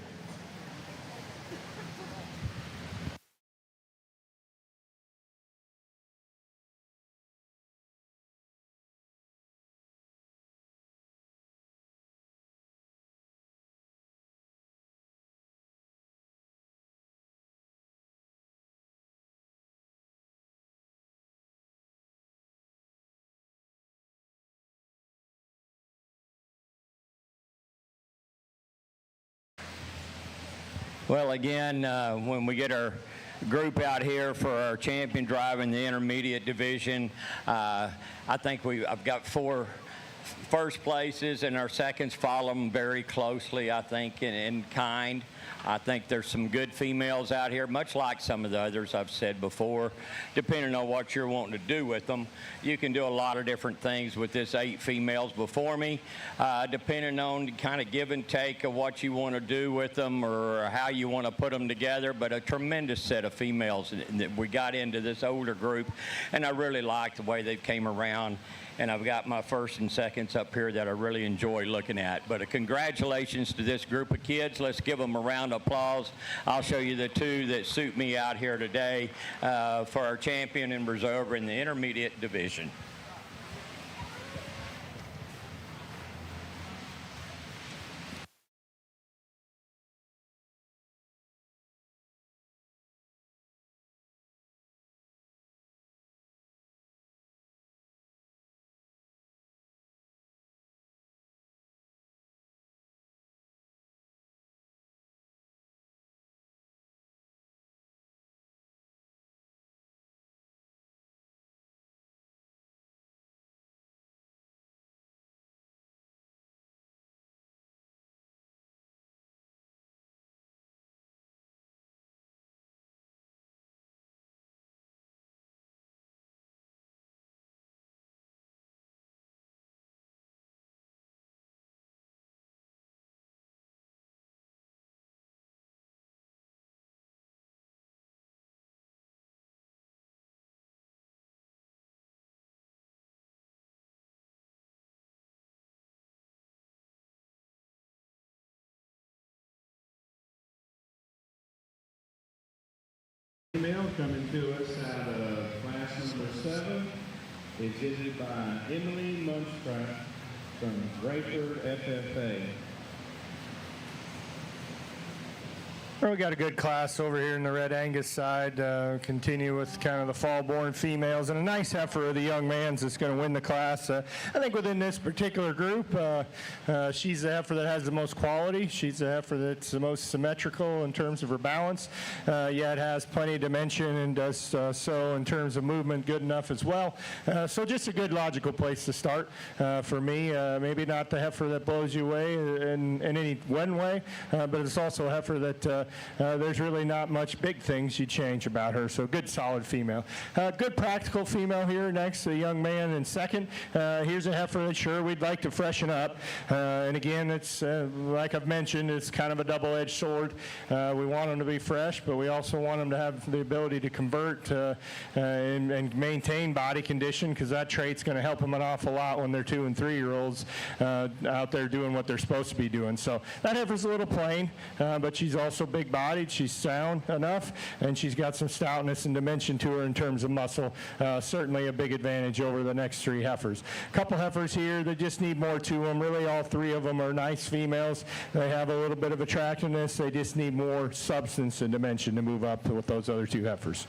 Well, again, when we get our group out here for our champion drive in the intermediate division, I think I've got 4 first places, and our seconds follow them very closely, I think, in kind. I think there's some good females out here, much like some of the others I've said before. Depending on what you're wanting to do with them, you can do a lot of different things with this 8 females before me, depending on the kind of give and take of what you want to do with them or how you want to put them together. But a tremendous set of females that we got into this older group, and I really like the way they came around. And I've got my first and seconds up here that I really enjoy looking at. But congratulations to this group of kids. Let's give them a round of applause. I'll show you the 2 that suit me out here today for our champion and reserve in the intermediate division. Female coming to us out of class number 7, exhibited by Emily Munchcraft from Rayford FFA. Well, we got a good class over here in the Red Angus side. Continue with kind of the fall-born females, and a nice heifer of the young man's that's going to win the class. I think within this particular group, she's the heifer that has the most quality. She's the heifer that's the most symmetrical in terms of her balance. Yet has plenty of dimension and does so in terms of movement good enough as well. So just a good logical place to start for me. Maybe not the heifer that blows you away in any one way, but it's also a heifer that there's really not much big things you change about her. So good, solid female. Good practical female here next to the young man in second. Here's a heifer that sure we'd like to freshen up. And again, it's like I've mentioned, it's kind of a double-edged sword. We want them to be fresh, but we also want them to have the ability to convert and maintain body condition, because that trait's going to help them an awful lot when they're 2- and 3-year-olds out there doing what they're supposed to be doing. So that heifer's a little plain, but she's also big big-bodied, she's sound enough, and she's got some stoutness and dimension to her in terms of muscle. Certainly a big advantage over the next 3 heifers. A couple heifers here that just need more to them. Really, all 3 of them are nice females. They have a little bit of attractiveness. They just need more substance and dimension to move up with those other 2 heifers.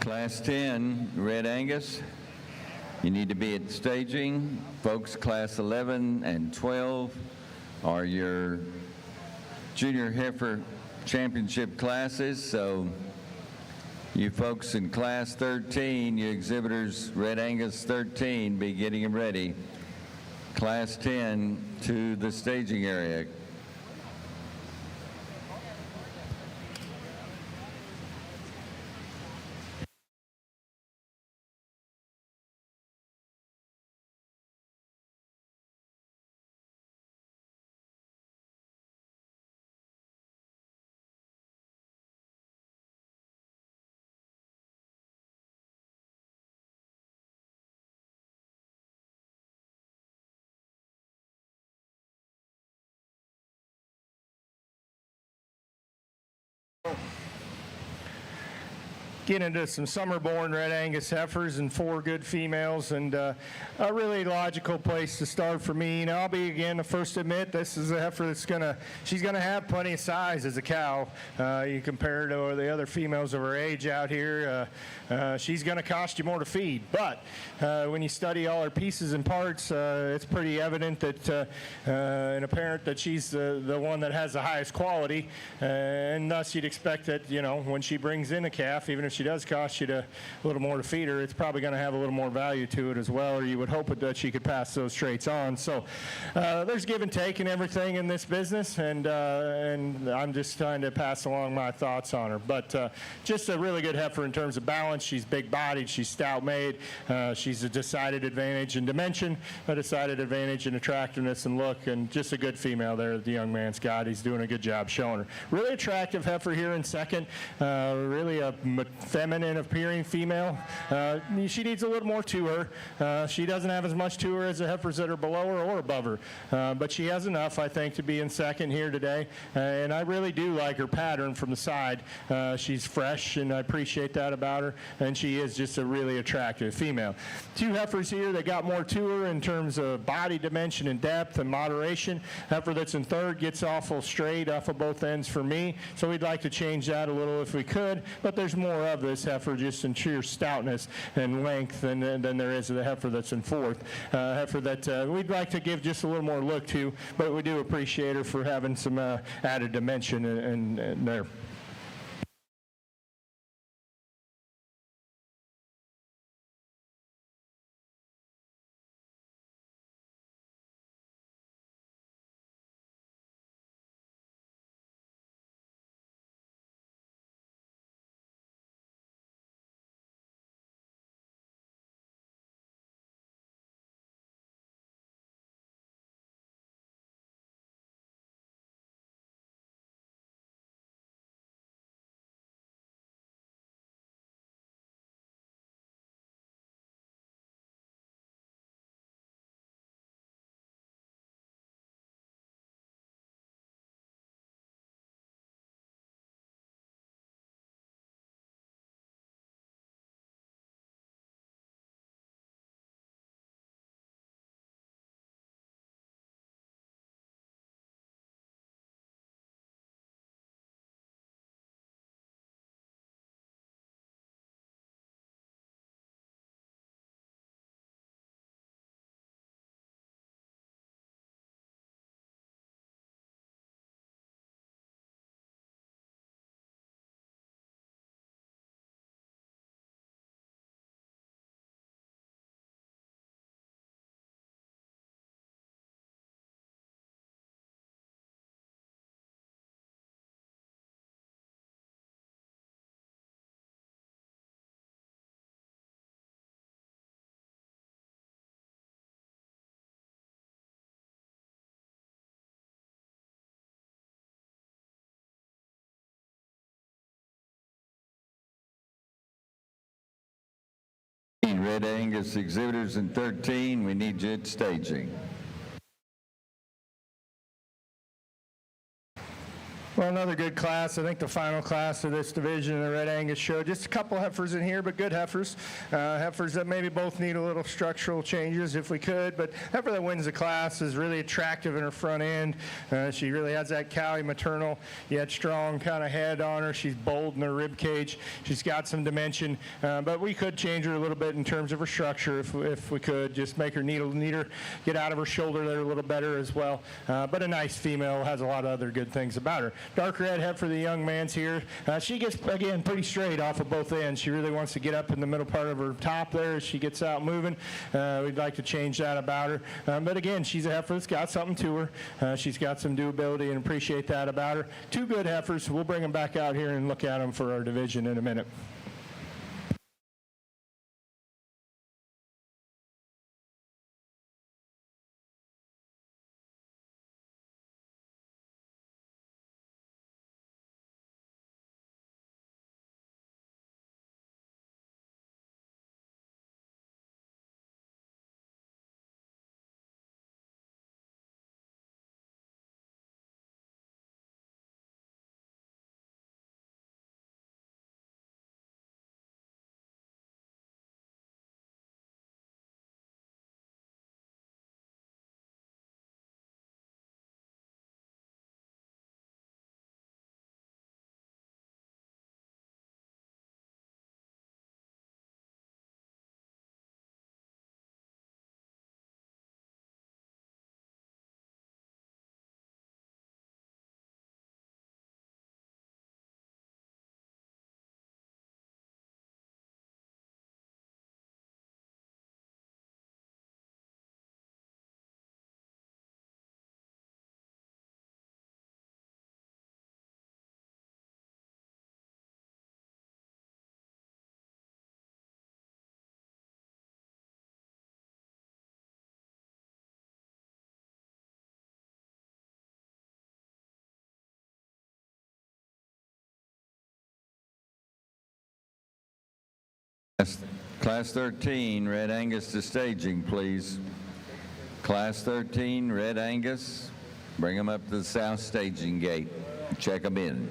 Class 10, Red Angus. You need to be at staging. Folks, Class 11 and 12 are your junior heifer championship classes. So you folks in Class 13, you exhibitors, Red Angus 13, be getting them ready. Class 10 to the staging area. Get into some summer-born Red Angus heifers and 4 good females, and a really logical place to start for me. I'll be, again, the first to admit this is a heifer that's she's gonna have plenty of size as a cow. You compare her to the other females of her age out here, she's gonna cost you more to feed. But when you study all her pieces and parts, it's pretty evident that and apparent that she's the one that has the highest quality, and thus you'd expect that, when she brings in a calf, even if she does cost you a little more to feed her, it's probably going to have a little more value to it as well, or you would hope that she could pass those traits on. So there's give and take and everything in this business, and I'm just trying to pass along my thoughts on her. But just a really good heifer in terms of balance. She's big-bodied, she's stout-made, she's a decided advantage in dimension, a decided advantage in attractiveness and look, and just a good female there that the young man's got. He's doing a good job showing her. Really attractive heifer here in second, really a feminine appearing female. She needs a little more to her. She doesn't have as much to her as the heifers that are below her or above her, but she has enough, I think, to be in second here today, and I really do like her pattern from the side. She's fresh, and I appreciate that about her, and she is just a really attractive female. 2 heifers here that got more to her in terms of body dimension and depth and moderation. Heifer that's in third gets awful straight off of both ends for me, so we'd like to change that a little if we could, but there's more above this heifer just in sheer stoutness and length than there is of the heifer that's in fourth. Heifer that we'd like to give just a little more look to, but we do appreciate her for having some added dimension in there. Red Angus exhibitors in 13. We need you at staging. Well, another good class. I think the final class of this division in the Red Angus show. Just a couple heifers in here, but good heifers. Heifers that maybe both need a little structural changes if we could. But heifer that wins the class is really attractive in her front end. She really has that cowy maternal, yet strong kind of head on her. She's bold in her rib cage. She's got some dimension. But we could change her a little bit in terms of her structure if we could. Just make her neater, get out of her shoulder there a little better as well. But a nice female, has a lot of other good things about her. Dark red heifer, the young man's here. She gets, again, pretty straight off of both ends. She really wants to get up in the middle part of her top there as she gets out moving. We'd like to change that about her. But again, she's a heifer that's got something to her. She's got some doability and appreciate that about her. Two good heifers. We'll bring them back out here and look at them for our division in a minute. Class 13, Red Angus to staging, please. Class 13, Red Angus, bring them up to the south staging gate. Check them in.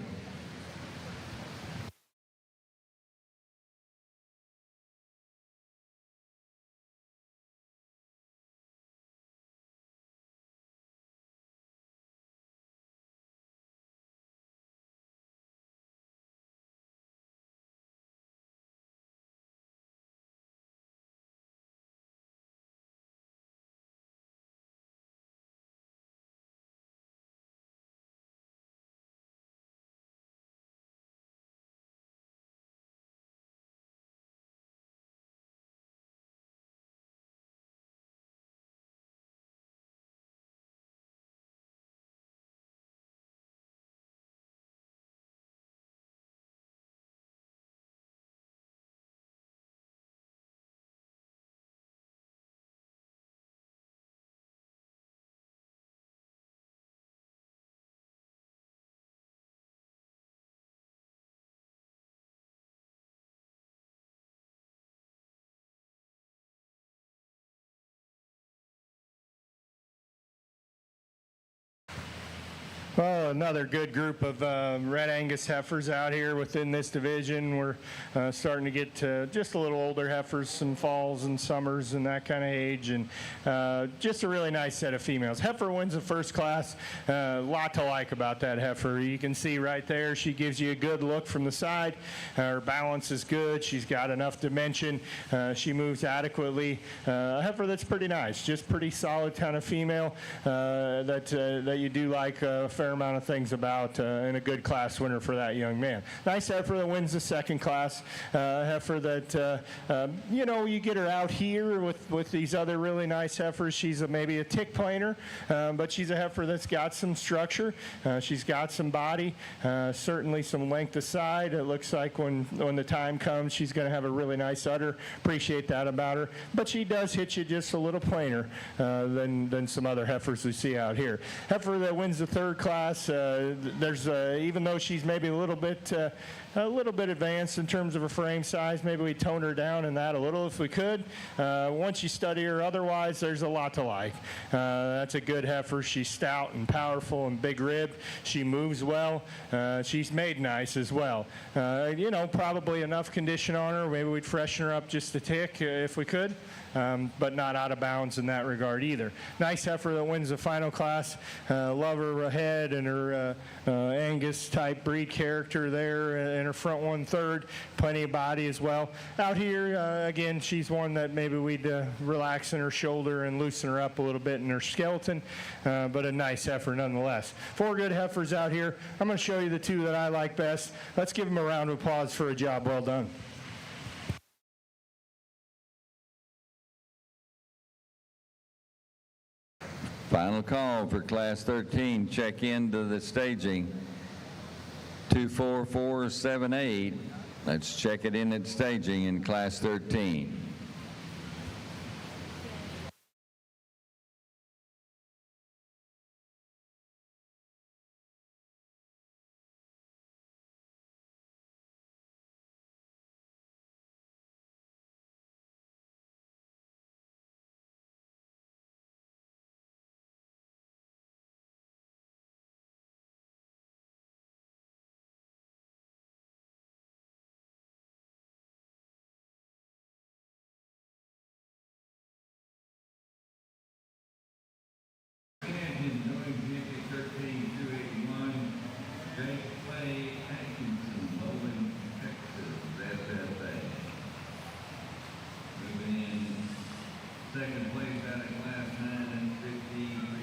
Well, another good group of Red Angus heifers out here within this division. We're starting to get just a little older heifers, some falls and summers and that kind of age, and just a really nice set of females. Heifer wins the first class. A lot to like about that heifer. You can see right there, she gives you a good look from the side. Her balance is good. She's got enough dimension. She moves adequately. A heifer that's pretty nice, just pretty solid kind of female that you do like a fair amount of things about, and a good class winner for that young man. Nice heifer that wins the second class. Heifer that, you get her out here with these other really nice heifers. She's maybe a tick planer, but she's a heifer that's got some structure. She's got some body, certainly some length of side. It looks like when the time comes, she's going to have a really nice udder. Appreciate that about her. But she does hit you just a little plainer than some other heifers we see out here. Heifer that wins the third class, there's even though she's maybe a little bit advanced in terms of her frame size, maybe we tone her down in that a little if we could. Once you study her otherwise, there's a lot to like. That's a good heifer. She's stout and powerful and big ribbed. She moves well. She's made nice as well. Probably enough condition on her. Maybe we'd freshen her up just a tick if we could. But not out of bounds in that regard either. Nice heifer that wins the final class. Love her head and her Angus type breed character there in her front 1/3. Plenty of body as well. Out here, again, she's one that maybe we'd relax in her shoulder and loosen her up a little bit in her skeleton, but a nice heifer nonetheless. 4 good heifers out here. I'm going to show you the 2 that I like best. Let's give them a round of applause for a job well done. Final call for Class 13. Check into the staging. 24478. Let's check it in at staging in Class 13. Second place out of class 9 and 5350.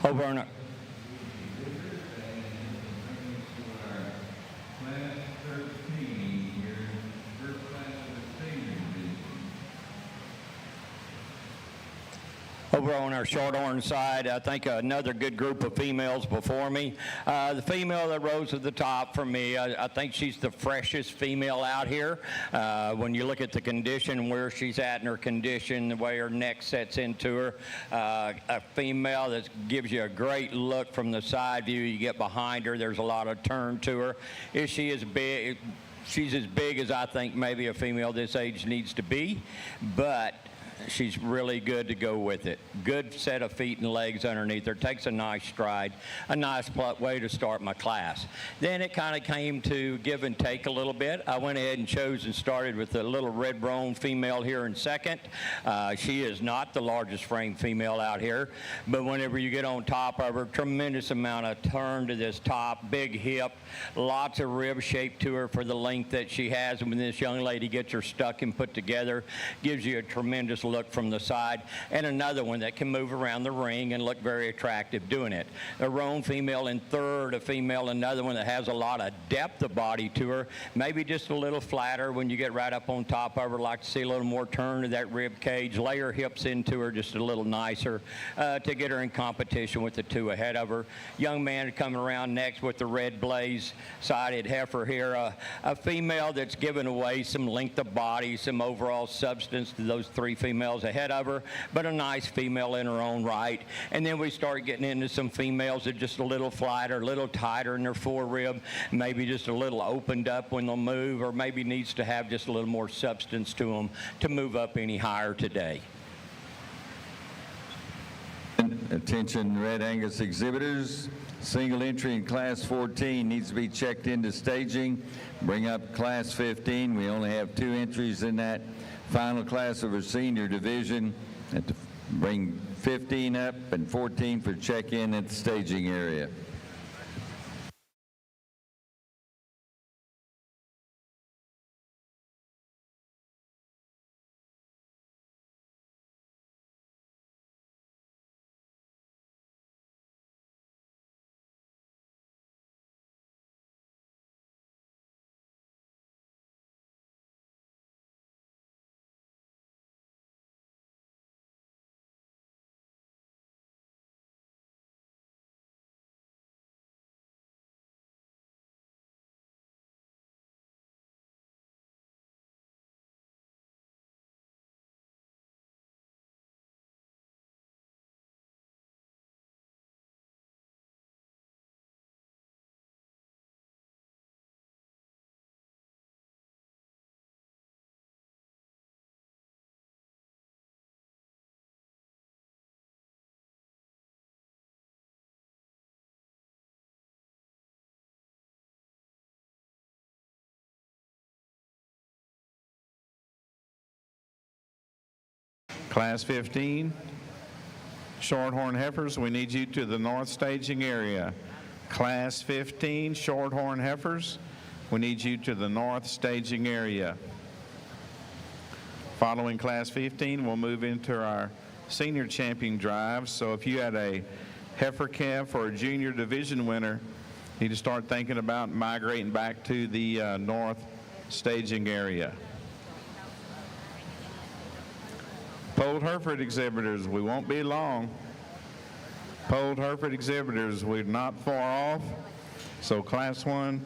Over on our Class 13 here, first class of the senior division. Over on our Shorthorn side, I think another good group of females before me. The female that rose to the top for me, I think she's the freshest female out here. When you look at the condition, where she's at in her condition, the way her neck sets into her, a female that gives you a great look from the side view. You get behind her, there's a lot of turn to her. Is she as big? She's as big as I think maybe a female this age needs to be, but she's really good to go with it. Good set of feet and legs underneath her. Takes a nice stride. A nice way to start my class. Then it kind of came to give and take a little bit. I went ahead and chose and started with the little red roan female here in second. She is not the largest frame female out here, but whenever you get on top of her, tremendous amount of turn to this top, big hip, lots of rib shape to her for the length that she has. And when this young lady gets her stuck and put together, gives you a tremendous look from the side, and another one that can move around the ring and look very attractive doing it. A roan female in third, a female, another one that has a lot of depth of body to her, maybe just a little flatter when you get right up on top of her. Like to see a little more turn to that rib cage, lay her hips into her just a little nicer to get her in competition with the two ahead of her. Young man coming around next with the red blaze sided heifer here, a female that's given away some length of body, some overall substance to those three females ahead of her, but a nice female in her own right. And then we start getting into some females that are just a little flatter, a little tighter in their forerib, maybe just a little opened up when they'll move, or maybe needs to have just a little more substance to them to move up any higher today. Attention Red Angus exhibitors. Single entry in Class 14 needs to be checked into staging. Bring up Class 15. We only have 2 entries in that final class of our senior division. Have to bring 15 up and 14 for check-in at the staging area. Class 15, Shorthorn Heifers, we need you to the north staging area. Class 15, Shorthorn Heifers, we need you to the north staging area. Following Class 15, we'll move into our senior champion drive. So if you had a heifer calf or a junior division winner, you need to start thinking about migrating back to the north staging area. Polled Hereford exhibitors, we won't be long. Polled Hereford exhibitors, we're not far off. So Class 1,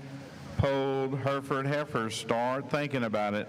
Polled Hereford heifers, start thinking about it.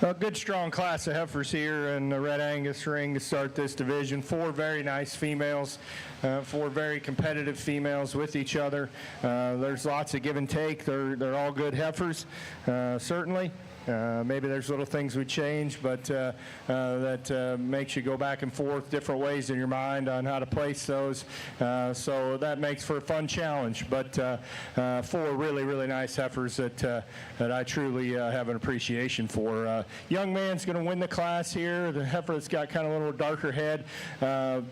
A good, strong class of heifers here in the Red Angus ring to start this division. 4 very nice females, 4 very competitive females with each other. There's lots of give and take. They're all good heifers, certainly. Maybe there's little things we change, but that makes you go back and forth different ways in your mind on how to place those. So that makes for a fun challenge. But 4 really, really nice heifers that I truly have an appreciation for. Young man's going to win the class here. The heifer that's got kind of a little darker head.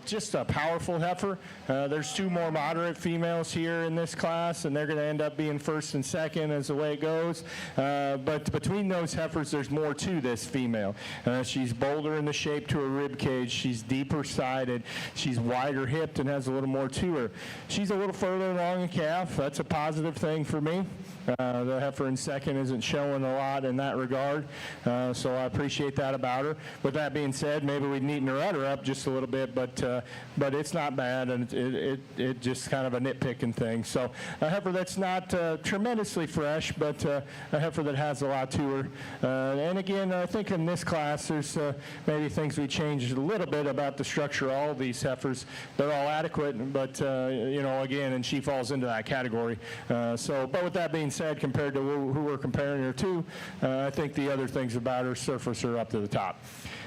Just a powerful heifer. There's 2 more moderate females here in this class, and they're going to end up being first and second as the way it goes. But between those most heifers, there's more to this female. She's bolder in the shape to her rib cage. She's deeper sided. She's wider hipped and has a little more to her. She's a little further along in calf. That's a positive thing for me. The heifer in second isn't showing a lot in that regard, so I appreciate that about her. With that being said, maybe we'd neaten her udder up just a little bit, but it's not bad, and it just kind of a nitpicking thing. So a heifer that's not tremendously fresh, but a heifer that has a lot to her. And again, I think in this class, there's maybe things we changed a little bit about the structure of all of these heifers. They're all adequate, but again, and she falls into that category. But with that being said, compared to who we're comparing her to, I think the other things about her surface are up to the top.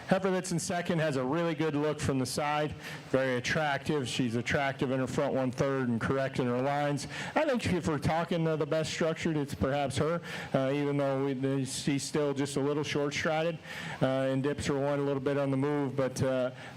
Heifer that's in second has a really good look from the side, very attractive. She's attractive in her front 1/3 and correct in her lines. I think if we're talking the best structured, it's perhaps her, even though she's still just a little short-strided and dips her one a little bit on the move. But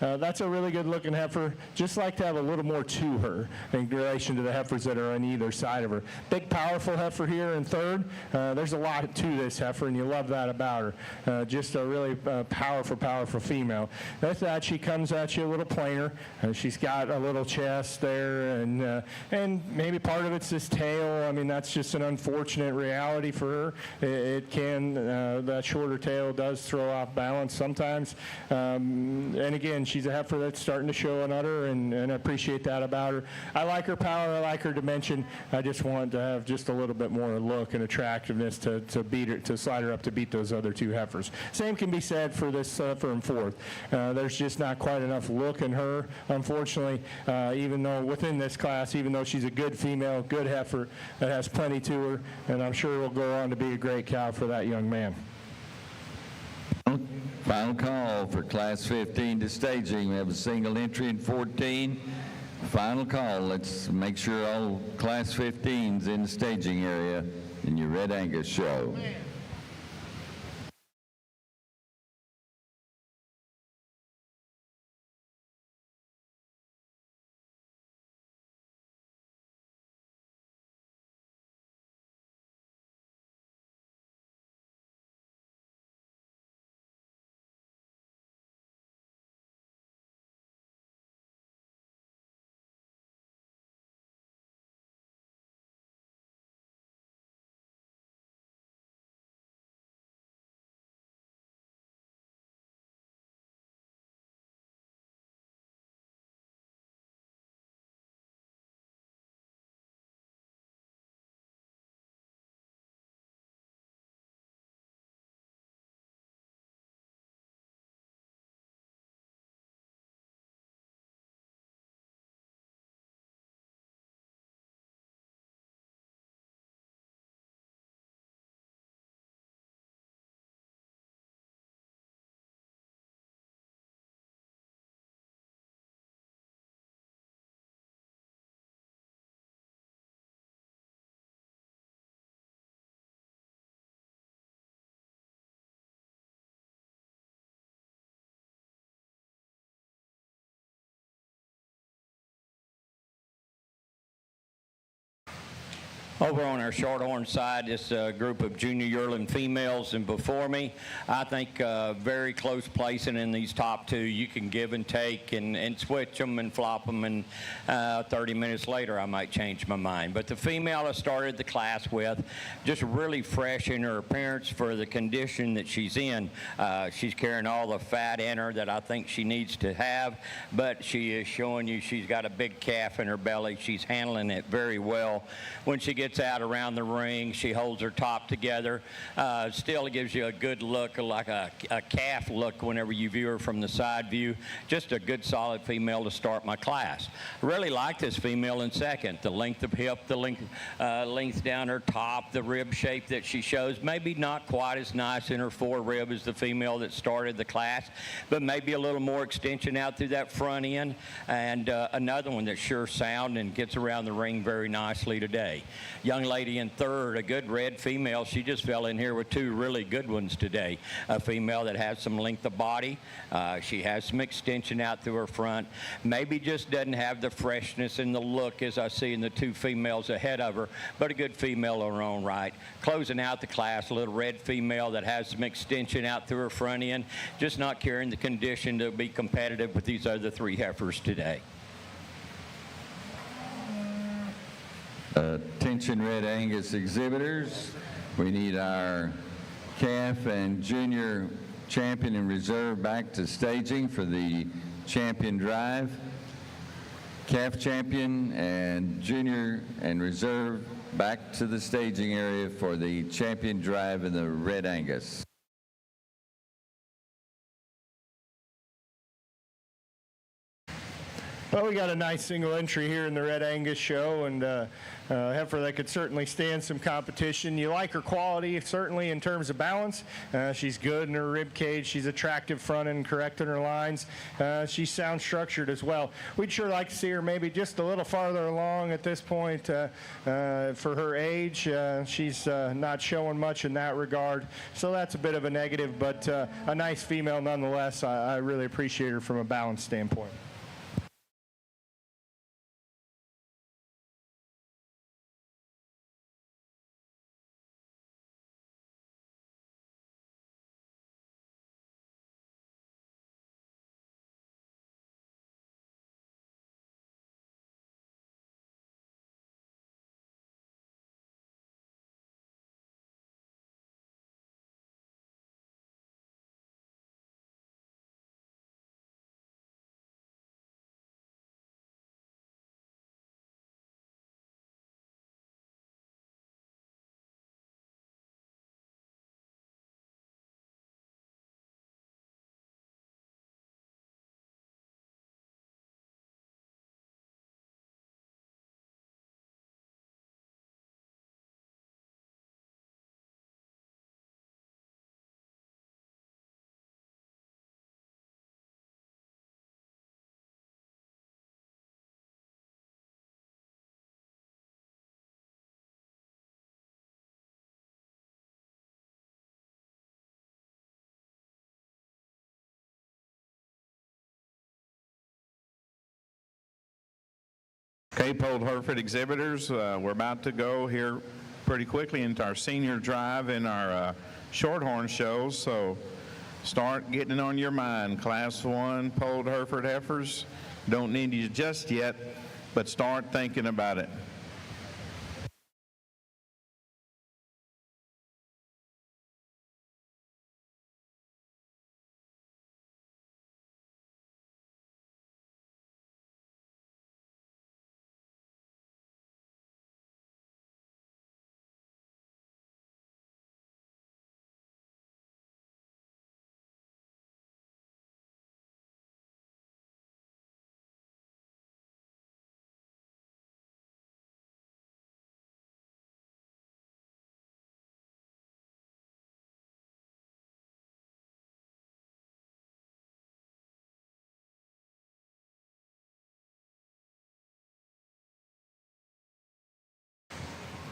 that's a really good looking heifer. Just like to have a little more to her in relation to the heifers that are on either side of her. Big, powerful heifer here in third. There's a lot to this heifer, and you love that about her. Just a really powerful female. With that, she comes at you a little plainer. She's got a little chest there, and maybe part of it's this tail. I mean, that's just an unfortunate reality for her. It can, that shorter tail does throw off balance sometimes. And again, she's a heifer that's starting to show an udder, and I appreciate that about her. I like her power. I like her dimension. I just want to have just a little bit more look and attractiveness to beat her, to slide her up to beat those other two heifers. Same can be said for this heifer in fourth. There's just not quite enough look in her, unfortunately, even though within this class, even though she's a good female, good heifer that has plenty to her, and I'm sure will go on to be a great cow for that young man. Final call for Class 15 to staging. We have a single entry in 14. Final call. Let's make sure all Class 15's in the staging area in your Red Angus show. Over on our shorthorn side, this group of junior yearling females, and before me, I think very close placing in these top two. You can give and take and switch them and flop them, and 30 minutes later I might change my mind. But the female I started the class with, just really fresh in her appearance for the condition that she's in. She's carrying all the fat in her that I think she needs to have, but she is showing you she's got a big calf in her belly. She's handling it very well. When she gets out around the ring, she holds her top together. Still gives you a good look, like a calf look whenever you view her from the side view. Just a good solid female to start my class. I really like this female in second. The length of hip, the length down her top, the rib shape that she shows. Maybe not quite as nice in her forerib as the female that started the class, but maybe a little more extension out through that front end. And another one that's sure sound and gets around the ring very nicely today. young lady in third, a good red female. She just fell in here with two really good ones today. A female that has some length of body. She has some extension out through her front. Maybe just doesn't have the freshness and the look as I see in the two females ahead of her, but a good female in her own right. Closing out the class, a little red female that has some extension out through her front end, just not carrying the condition to be competitive with these other three heifers today. Attention Red Angus exhibitors, we need our calf and junior champion and reserve back to staging for the champion drive. Calf champion and junior and reserve back to the staging area for the champion drive in the Red Angus. Well, we got a nice single entry here in the Red Angus show, and heifer that could certainly stand some competition. You like her quality, certainly in terms of balance. She's good in her rib cage. She's attractive front end, correct in her lines. She's sound structured as well. We'd sure like to see her maybe just a little farther along at this point for her age. She's not showing much in that regard, so that's a bit of a negative, but a nice female nonetheless. I really appreciate her from a balance standpoint. Okay, Polled Hereford exhibitors, we're about to go here pretty quickly into our senior drive in our Shorthorn shows, so start getting it on your mind. Class 1 Polled Hereford heifers, don't need you just yet, but start thinking about it.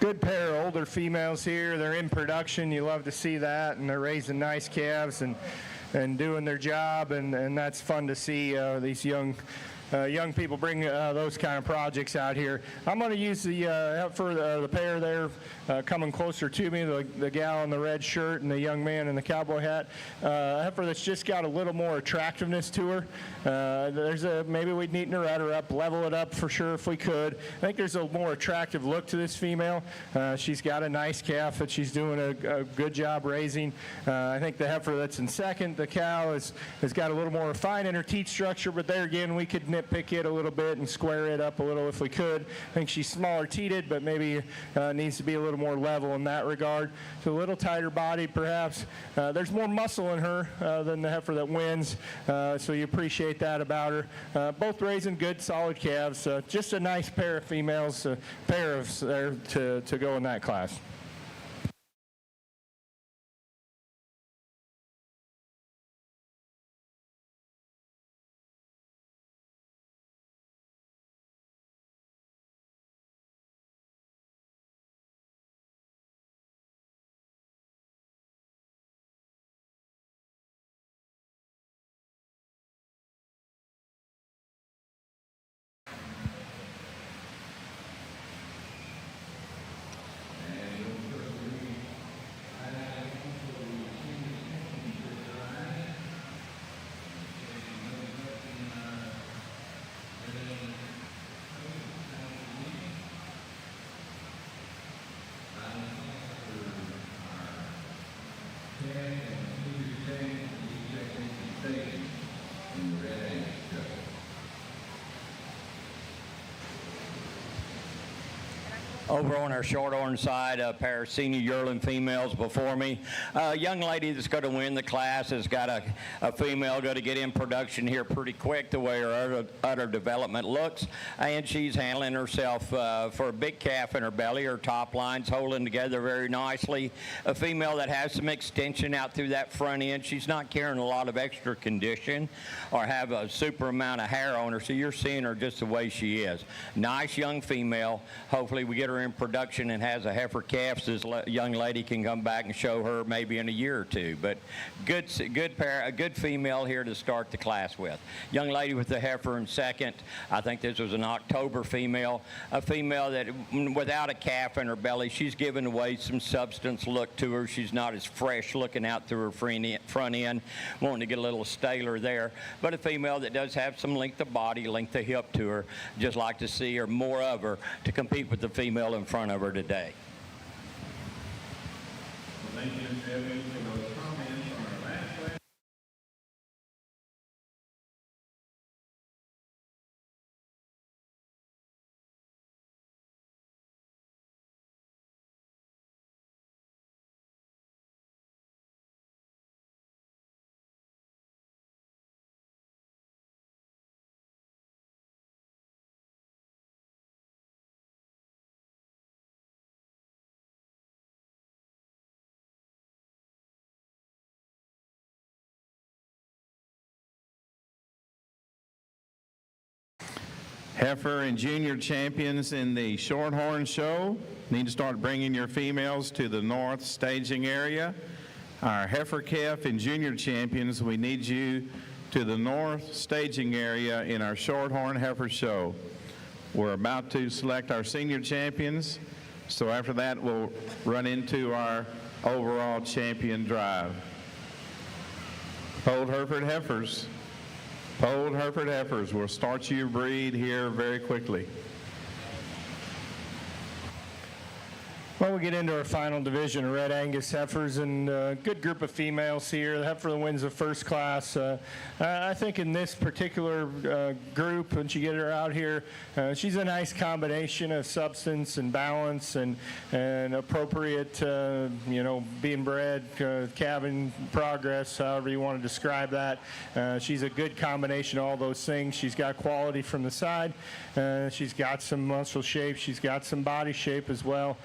Good pair of older females here. They're in production. You love to see that, and they're raising nice calves and doing their job, and that's fun to see these young people bring those kind of projects out here. I'm going to use the pair there coming closer to me, the gal in the red shirt and the young man in the cowboy hat. A heifer that's just got a little more attractiveness to her. Maybe we'd neaten her udder up, level it up for sure if we could. I think there's a more attractive look to this female. She's got a nice calf that she's doing a good job raising. I think the heifer that's in second, the cow, has got a little more refined in her teeth structure, but there again, we could nitpick it a little bit and square it up a little if we could. I think she's smaller teated, but maybe needs to be a little more level in that regard. So a little tighter bodied perhaps. There's more muscle in her than the heifer that wins, so you appreciate that about her. Both raising good solid calves. Just a nice pair of females, pair of there to go in that class. Over on our shorthorn side, a pair of senior yearling females before me. A young lady that's going to win the class has got a female going to get in production here pretty quick the way her udder development looks, and she's handling herself for a big calf in her belly. Her top line's holding together very nicely. A female that has some extension out through that front end. She's not carrying a lot of extra condition or have a super amount of hair on her, so you're seeing her just the way she is. Nice young female. Hopefully we get her in production and has a heifer calf so this young lady can come back and show her maybe in a year or two. But a good female here to start the class with. Young lady with the heifer in second. I think this was an October female. A female that without a calf in her belly, she's giving away some substance look to her. She's not as fresh looking out through her front end, wanting to get a little staler there. But a female that does have some length of body, length of hip to her. Just like to see her, more of her, to compete with the female in front of her today. Well, thank you, Mr. Evans, for those comments on our last class. Heifer and junior champions in the Shorthorn Show need to start bringing your females to the north staging area. Our heifer calf and junior champions, we need you to the north staging area in our Shorthorn Heifer Show. We're about to select our senior champions, so after that we'll run into our overall champion drive. Polled Hereford Heifers. Polled Hereford Heifers will start your breed here very quickly. Well, we get into our final division of Red Angus heifers, and a good group of females here. The heifer that wins the first class. I think in this particular group, once you get her out here, she's a nice combination of substance and balance and appropriate, being bred, calving progress, however you want to describe that. She's a good combination of all those things. She's got quality from the side. She's got some muscle shape. She's got some body shape as well.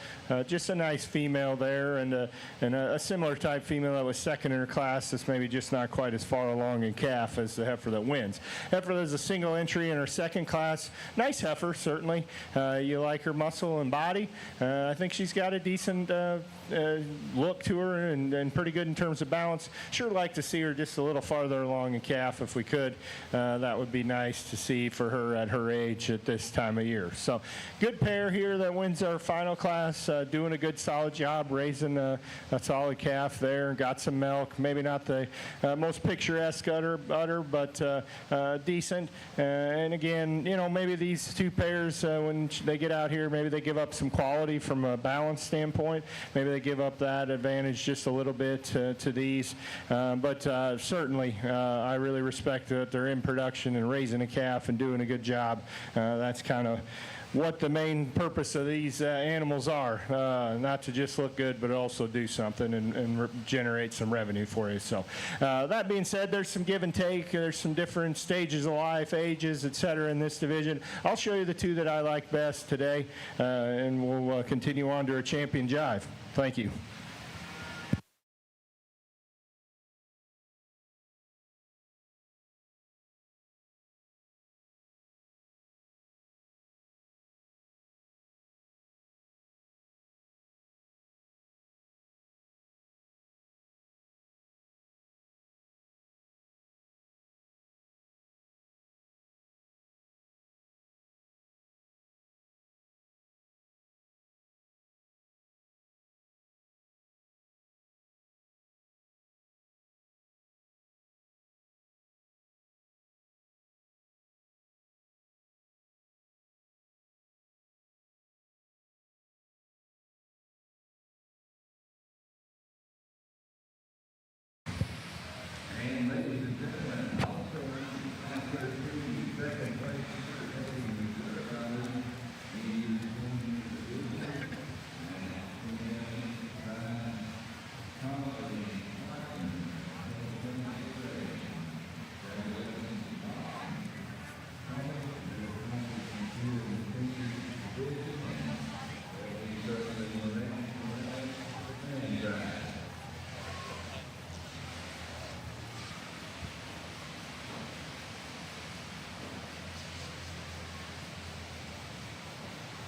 Just a nice female there, and a similar type female that was second in her class that's maybe just not quite as far along in calf as the heifer that wins. Heifer that's a single entry in her second class. Nice heifer, certainly. You like her muscle and body. I think she's got a decent look to her and pretty good in terms of balance. Sure like to see her just a little farther along in calf if we could. That would be nice to see for her at her age at this time of year. So good pair here that wins our final class. Doing a good solid job raising a solid calf there. Got some milk. Maybe not the most picturesque udder, but decent. And again, maybe these two pairs, when they get out here, maybe they give up some quality from a balance standpoint. Maybe they give up that advantage just a little bit to these. But certainly, I really respect that they're in production and raising a calf and doing a good job. That's kind of what the main purpose of these animals are, not to just look good, but also do something and generate some revenue for you. So that being said, there's some give and take. There's some different stages of life, ages, et cetera, in this division. I'll show you the two that I like best today, and we'll continue on to our champion jive. Thank you.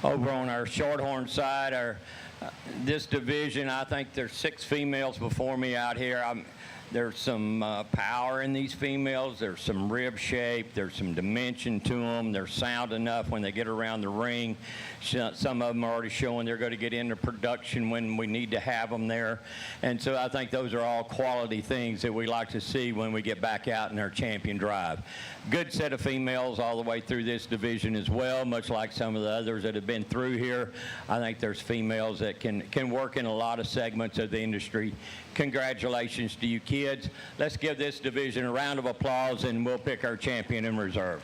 Over on our Shorthorn side, this division, I think there's 6 females before me out here. There's some power in these females. There's some rib shape. There's some dimension to them. They're sound enough when they get around the ring. Some of them are already showing they're going to get into production when we need to have them there. And so I think those are all quality things that we like to see when we get back out in our champion drive. Good set of females all the way through this division as well, much like some of the others that have been through here. I think there's females that can work in a lot of segments of the industry. Congratulations to you kids. Let's give this division a round of applause, and we'll pick our champion in reserve.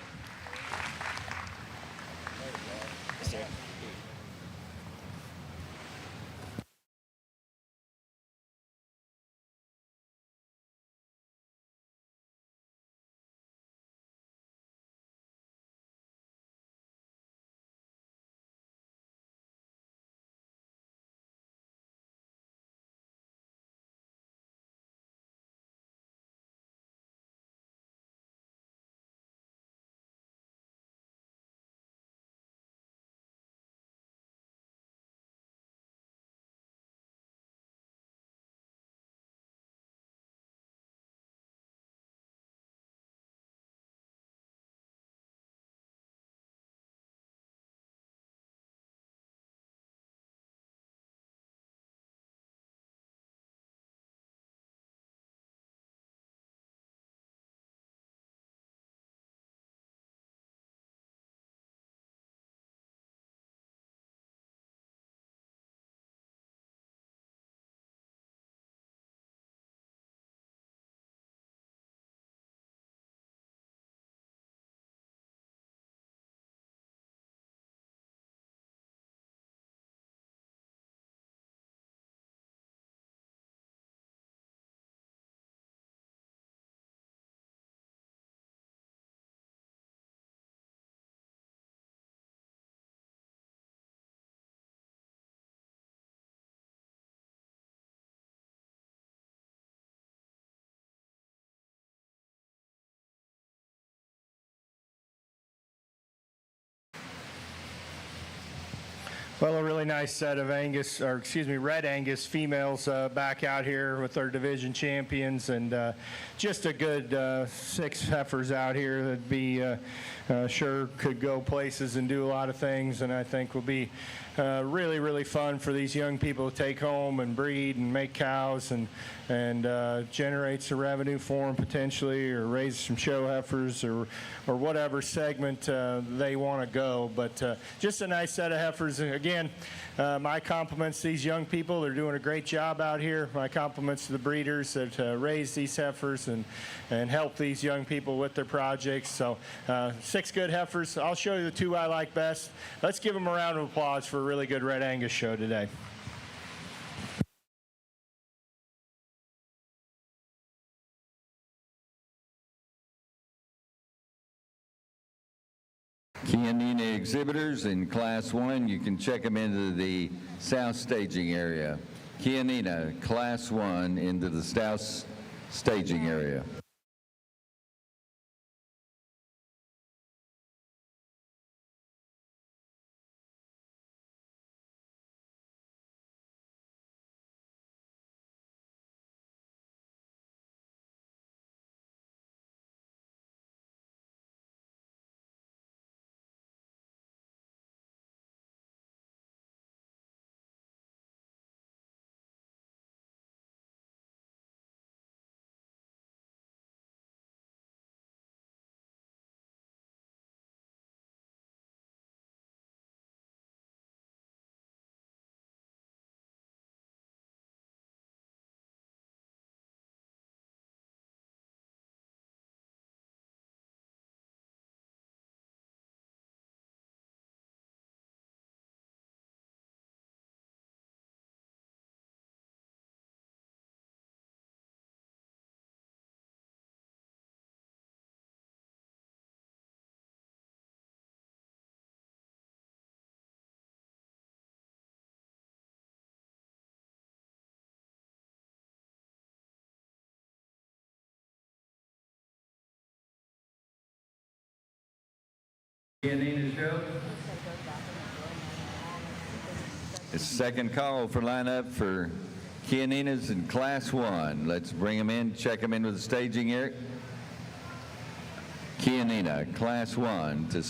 Well, a really nice set of Red Angus females back out here with our division champions, and just a good 6 heifers out here that'd be sure could go places and do a lot of things, and I think will be really, really fun for these young people to take home and breed and make cows and generate some revenue for them potentially, or raise some show heifers or whatever segment they want to go. But just a nice set of heifers. Again, my compliments to these young people. They're doing a great job out here. My compliments to the breeders that raise these heifers and help these young people with their projects. So 6 good heifers. I'll show you the 2 I like best. Let's give them a round of applause for a really good Red Angus show today. Chianina exhibitors in Class 1, you can check them into the south staging area. Chianina, Class 1, into the south staging area. Chianina show. It's second call for lineup for Chianinas in Class 1. Let's bring them in, check them into the staging area. Chianina, Class 1, to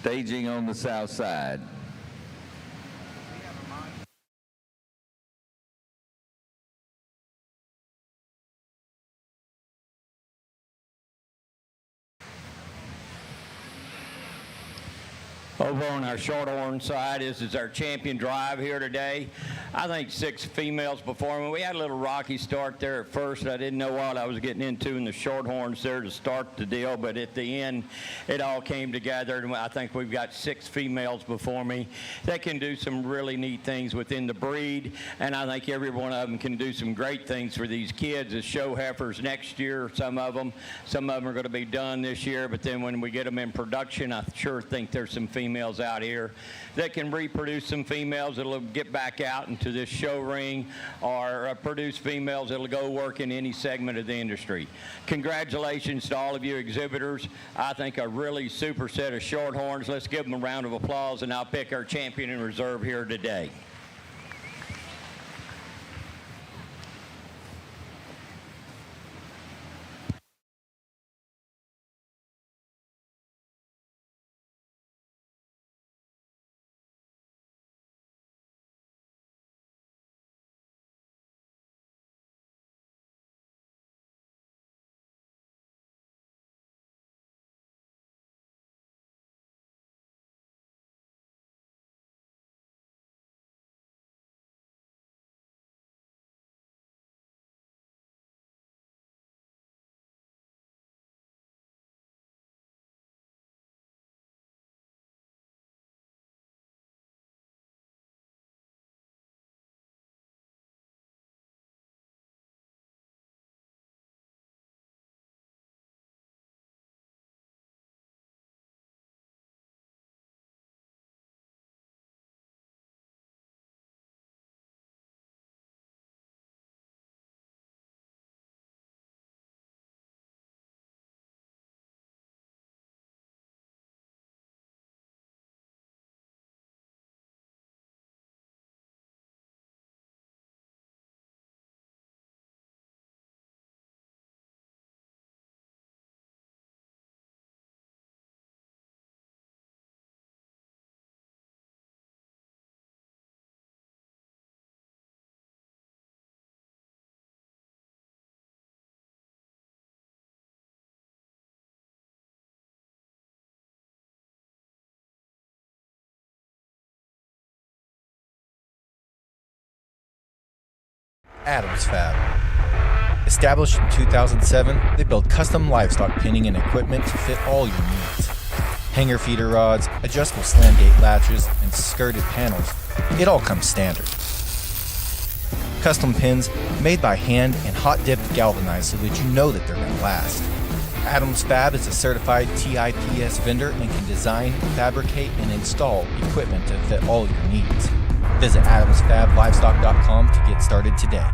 staging on the south side. Over on our Shorthorn side is our champion drive here today. I think 6 females performing. We had a little rocky start there at first. I didn't know what I was getting into in the Shorthorns there to start the deal, but at the end, it all came together, and I think we've got 6 females before me that can do some really neat things within the breed, and I think every one of them can do some great things for these kids as show heifers next year. Some of them are going to be done this year, but then when we get them in production, I sure think there's some females out here that can reproduce some females that'll get back out into this show ring or produce females that'll go work in any segment of the industry. Congratulations to all of you exhibitors. I think a really super set of Shorthorns. Let's give them a round of applause, and I'll pick our champion in reserve here today. Adams Fab. Established in 2007, they build custom livestock pinning and equipment to fit all your needs. Hanger feeder rods, adjustable slam gate latches, and skirted panels. It all comes standard. Custom pins made by hand and hot dipped galvanized so that you know that they're going to last. Adams Fab is a certified TIPS vendor and can design, fabricate, and install equipment to fit all your needs. Visit adamsfablivestock.com to get started today.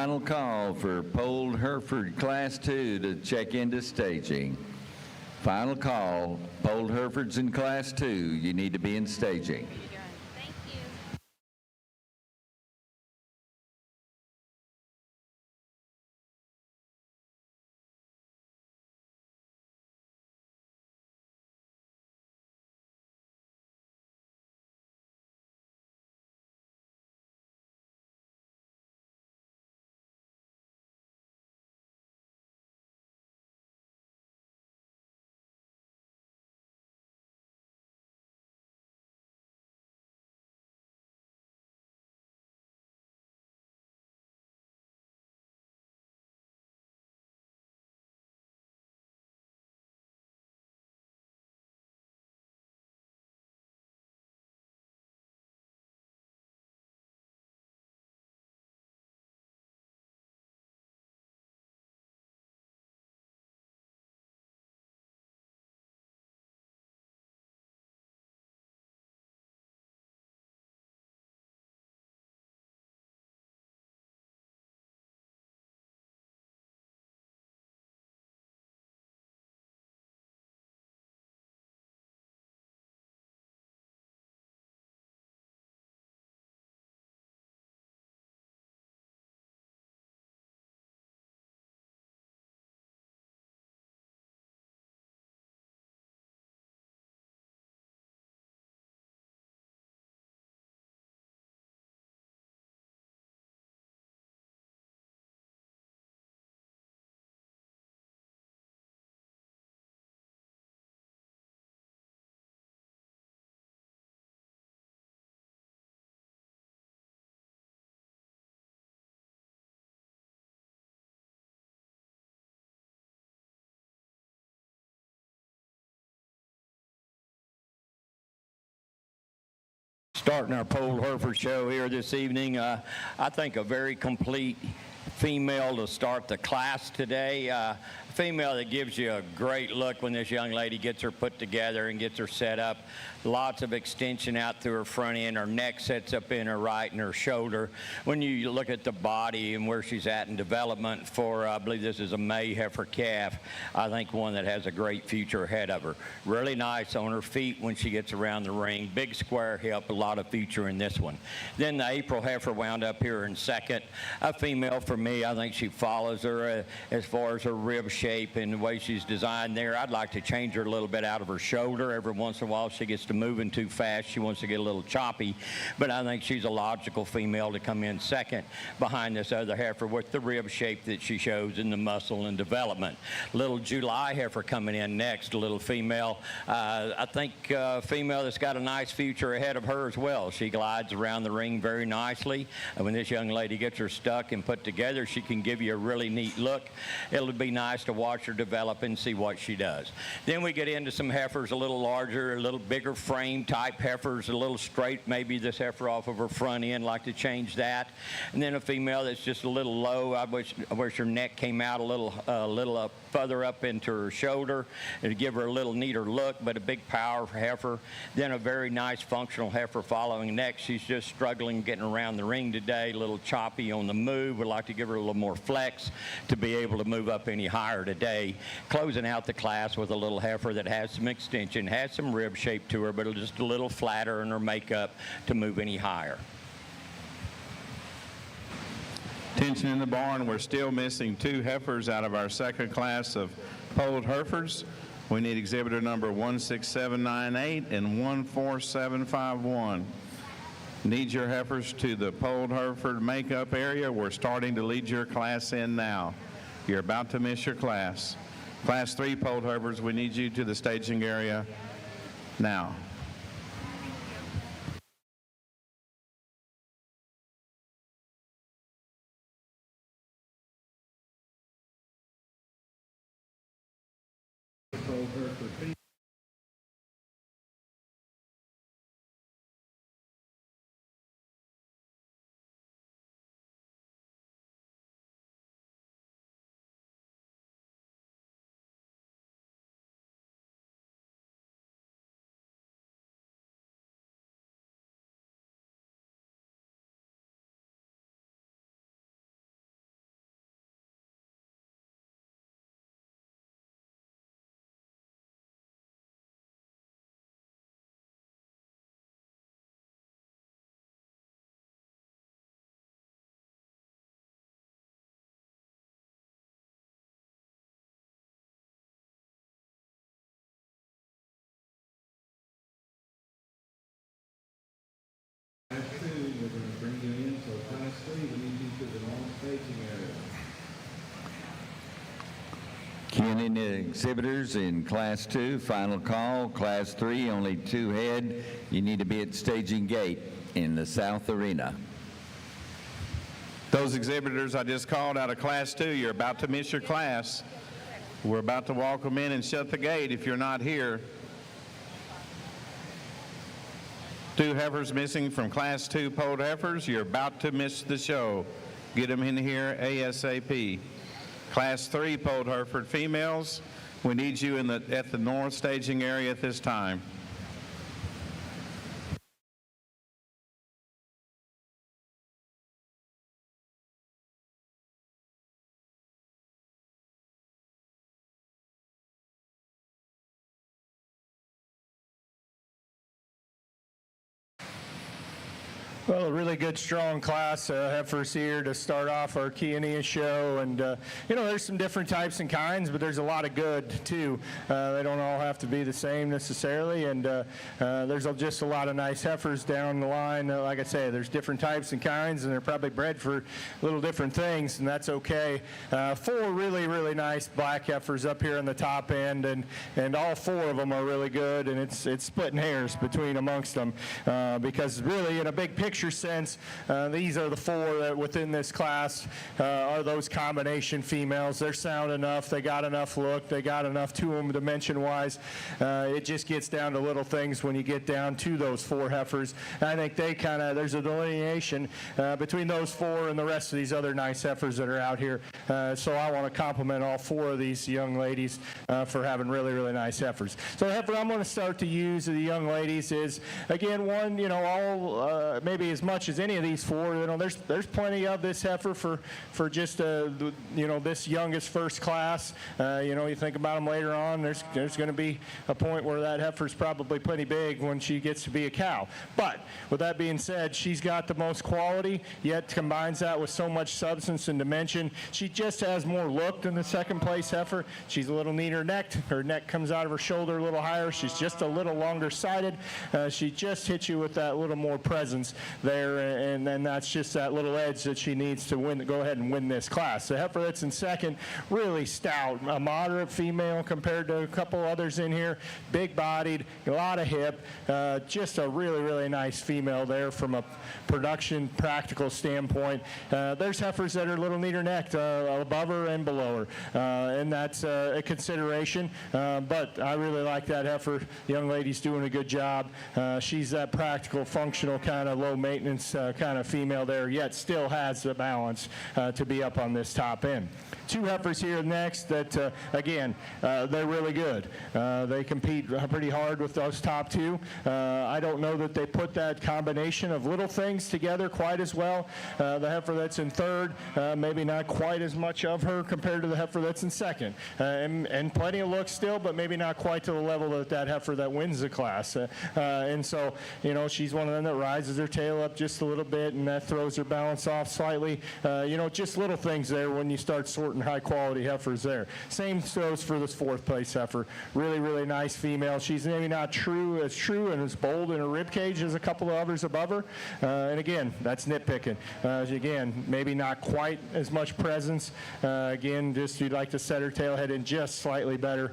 final call for Polled Hereford Class 2 to check into staging. Final call, Polled Herefords in Class 2, you need to be in staging. Thank you. Starting our Polled Hereford show here this evening. I think a very complete female to start the class today. Female that gives you a great look when this young lady gets her put together and gets her set up. Lots of extension out through her front end. Her neck sets up in her right and her shoulder. When you look at the body and where she's at in development for, I believe this is a May heifer calf, I think one that has a great future ahead of her. Really nice on her feet when she gets around the ring. Big square hip, a lot of future in this one. Then the April heifer wound up here in second. A female for me, I think she follows her as far as her rib shape and the way she's designed there. I'd like to change her a little bit out of her shoulder. Every once in a while she gets to moving too fast. She wants to get a little choppy, but I think she's a logical female to come in second behind this other heifer with the rib shape that she shows in the muscle and development. Little July heifer coming in next, a little female. I think female that's got a nice future ahead of her as well. She glides around the ring very nicely. And when this young lady gets her stuck and put together, she can give you a really neat look. It'll be nice to watch her develop and see what she does. Then we get into some heifers a little larger, a little bigger frame type heifers, a little straight, maybe this heifer off of her front end, like to change that. And then a female that's just a little low. I wish her neck came out a little up, further up into her shoulder and to give her a little neater look, but a big power heifer. Then a very nice functional heifer following next. She's just struggling getting around the ring today, a little choppy on the move. Would like to give her a little more flex to be able to move up any higher today. Closing out the class with a little heifer that has some extension, has some rib shape to her, but just a little flatter in her makeup to move any higher. Attention in the barn, we're still missing 2 heifers out of our second class of Polled Herefords. We need exhibitor number 16798 and 14751. Need your heifers to the Polled Hereford makeup area. We're starting to lead your class in now. You're about to miss your class. Class 3 Polled Herefords, we need you to the staging area now. Keenan exhibitors in Class 2, final call. Class 3, only 2 head. You need to be at staging gate in the South Arena. Those exhibitors I just called out of Class 2, you're about to miss your class. We're about to walk them in and shut the gate if you're not here. 2 heifers missing from Class 2 polled heifers. You're about to miss the show. Get them in here ASAP. Class 3 polled Hereford females, we need you at the north staging area at this time. Well, a really good, strong class heifers here to start off our Kiania show. And, there's some different types and kinds, but there's a lot of good, too. They don't all have to be the same necessarily. And there's just a lot of nice heifers down the line. Like I say, there's different types and kinds, and they're probably bred for little different things, and that's okay. 4 really, really nice black heifers up here on the top end, and all 4 of them are really good, and it's splitting hairs between amongst them because really in a big picture sense, these are the 4 that within this class are those combination females. They're sound enough. They got enough look. They got enough to them dimension-wise. It just gets down to little things when you get down to those 4 heifers. And I think they there's a delineation between those 4 and the rest of these other nice heifers that are out here. So I want to compliment all 4 of these young ladies for having really, really nice heifers. So the heifer I'm going to start to use of the young ladies is, again, one, all maybe as much as any of these 4. There's plenty of this heifer for just this youngest first class. You think about them later on. There's going to be a point where that heifer's probably pretty big when she gets to be a cow. But with that being said, she's got the most quality, yet combines that with so much substance and dimension. She just has more look than the second place heifer. She's a little neater necked. Her neck comes out of her shoulder a little higher. She's just a little longer sided. She just hits you with that little more presence there, and then that's just that little edge that she needs to go ahead and win this class. The heifer that's in second, really stout, a moderate female compared to a couple others in here, big-bodied, a lot of hip, just a really, really nice female there from a production practical standpoint. There's heifers that are a little neater necked above her and below her, and that's a consideration, but I really like that heifer. The young lady's doing a good job. She's that practical, functional kind of low maintenance kind of female there, yet still has the balance to be up on this top end. 2 heifers here next that, again, they're really good. They compete pretty hard with those top 2. I don't know that they put that combination of little things together quite as well. The heifer that's in third, maybe not quite as much of her compared to the heifer that's in second. And plenty of looks still, but maybe not quite to the level that heifer that wins the class. And so, she's one of them that rises her tail up just a little bit, and that throws her balance off slightly. Just little things there when you start sorting high-quality heifers there. Same goes for this 4th place heifer. Really, really nice female. She's maybe not true and as bold in her rib cage as a couple of others above her. And again, that's nitpicking. Again, maybe not quite as much presence. Again, just you'd like to set her tail head in just slightly better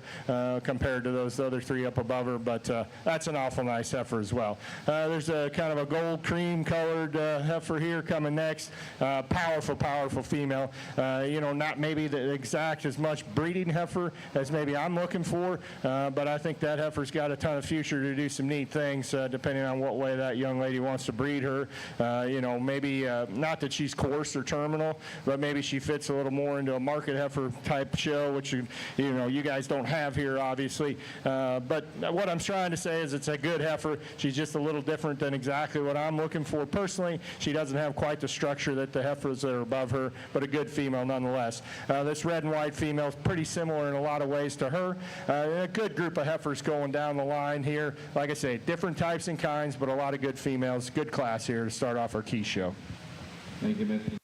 compared to those other 3 up above her, but that's an awful nice heifer as well. There's a kind of a gold cream colored heifer here coming next. Powerful, powerful female. Not maybe the exact as much breeding heifer as maybe I'm looking for, but I think that heifer's got a ton of future to do some neat things depending on what way that young lady wants to breed her. Maybe not that she's coarse or terminal, but maybe she fits a little more into a market heifer type show, which you guys don't have here, obviously. But what I'm trying to say is it's a good heifer. She's just a little different than exactly what I'm looking for personally. She doesn't have quite the structure that the heifers that are above her, but a good female nonetheless. This red and white female is pretty similar in a lot of ways to her. A good group of heifers going down the line here. Like I say, different types and kinds, but a lot of good females. Good class here to start off our key show. Thank you, Mr.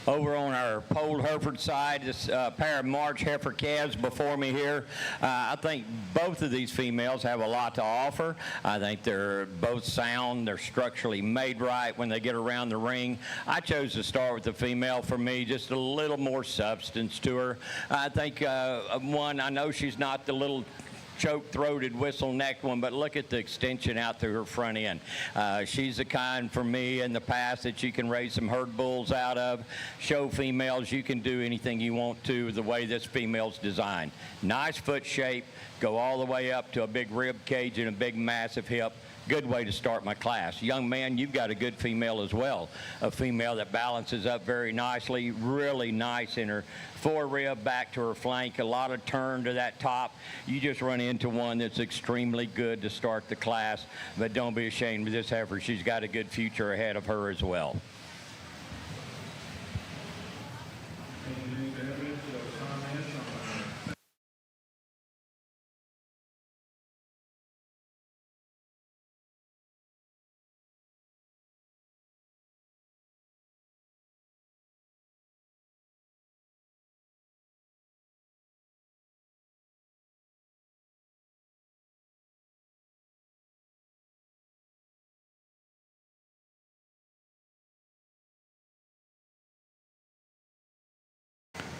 Over on our polled Hereford side, this pair of March heifer calves before me here, I think both of these females have a lot to offer. I think they're both sound. They're structurally made right when they get around the ring. I chose to start with the female. For me, just a little more substance to her. I think one, I know she's not the little choke-throated, whistle-necked one, but look at the extension out through her front end. She's the kind, for me, in the past that you can raise some herd bulls out of. Show females you can do anything you want to the way this female's designed. Nice foot shape, go all the way up to a big rib cage and a big massive hip. Good way to start my class. Young man, you've got a good female as well. A female that balances up very nicely, really nice in her fore rib back to her flank, a lot of turn to that top. You just run into one that's extremely good to start the class, but don't be ashamed of this heifer. She's got a good future ahead of her as well.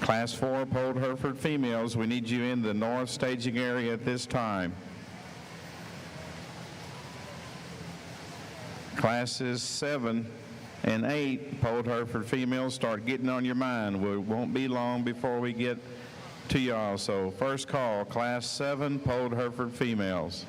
Class 4 polled Hereford females, we need you in the north staging area at this time. Classes 7 and 8 polled Hereford females, start getting on your mind. We won't be long before we get to y'all. So first call, Class 7 polled Hereford females.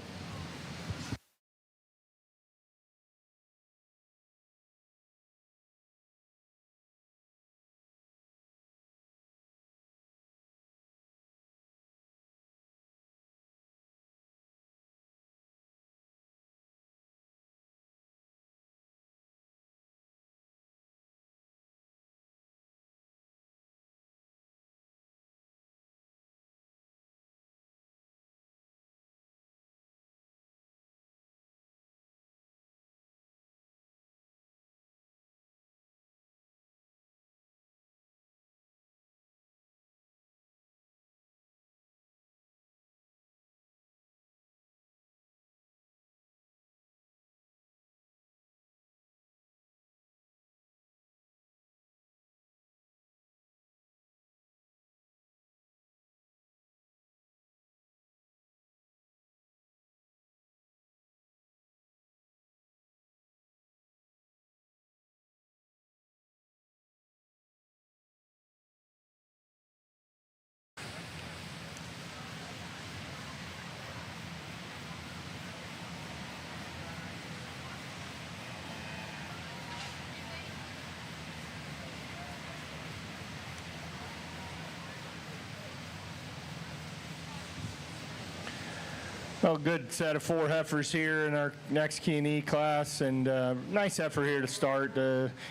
Well, good set of 4 heifers here in our next K&E class, and nice heifer here to start.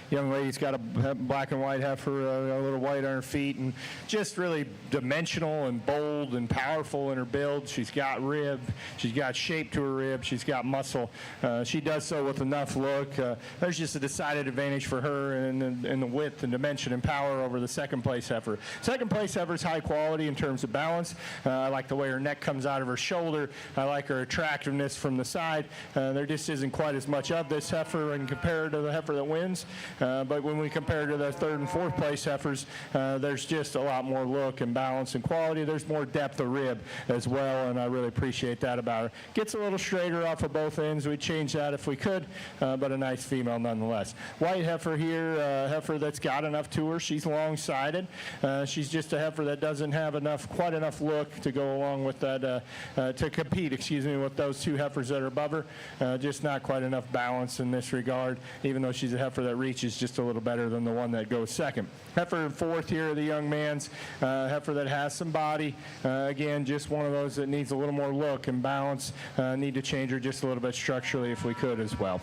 Young lady's got a black and white heifer, a little white on her feet, and just really dimensional and bold and powerful in her build. She's got rib, she's got shape to her rib, she's got muscle. She does so with enough look. There's just a decided advantage for her in the width and dimension and power over the second place heifer. Second place heifer's high quality in terms of balance. I like the way her neck comes out of her shoulder. I like her attractiveness from the side. There just isn't quite as much of this heifer and compared to the heifer that wins. But when we compare to the third and fourth place heifers, there's just a lot more look and balance and quality. There's more depth of rib as well, and I really appreciate that about her. Gets a little straighter off of both ends. We'd change that if we could, but a nice female nonetheless. White heifer here, heifer that's got enough to her. She's long-sided. She's just a heifer that doesn't have quite enough look to go along with that, to compete, with those 2 heifers that are above her. Just not quite enough balance in this regard, even though she's a heifer that reaches just a little better than the one that goes second. Heifer fourth here are the young man's, heifer that has some body. Again, just one of those that needs a little more look and balance. Need to change her just a little bit structurally if we could as well.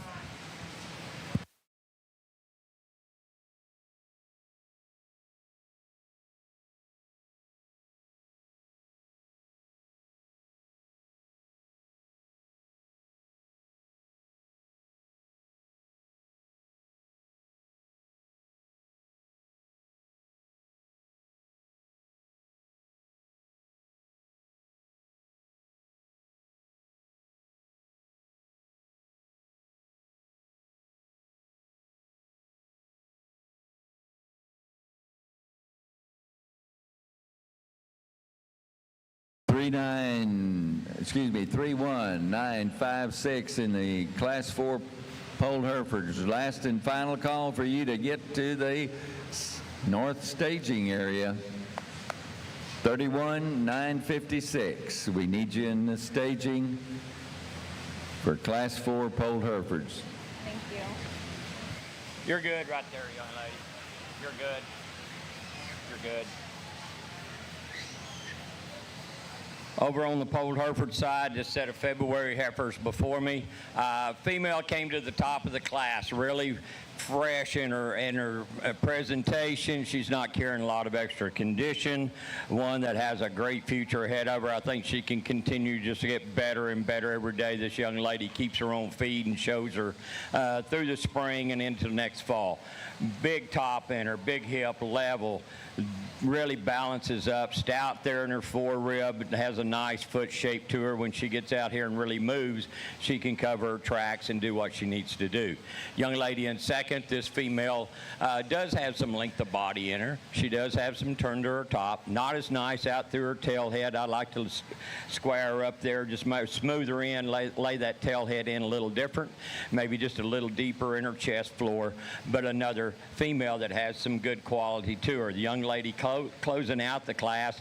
31956 in the Class 4 polled Herefords. Last and final call for you to get to the north staging area. 31956. We need you in the staging for Class 4 polled Herefords. Thank you. You're good right there, young lady. You're good. You're good. Over on the polled Hereford side, this set of February heifers before me. Female came to the top of the class, really fresh in her presentation. She's not carrying a lot of extra condition. One that has a great future ahead of her. I think she can continue just to get better and better every day. This young lady keeps her on feed and shows her through the spring and into next fall. Big top in her, big hip, level, really balances up, stout there in her forerib, has a nice foot shape to her. When she gets out here and really moves, she can cover her tracks and do what she needs to do. Young lady in second, this female does have some length of body in her. She does have some turn to her top, not as nice out through her tail head. I like to square her up there, just smooth her in, lay that tail head in a little different, maybe just a little deeper in her chest floor, but another female that has some good quality to her. The young lady closing out the class,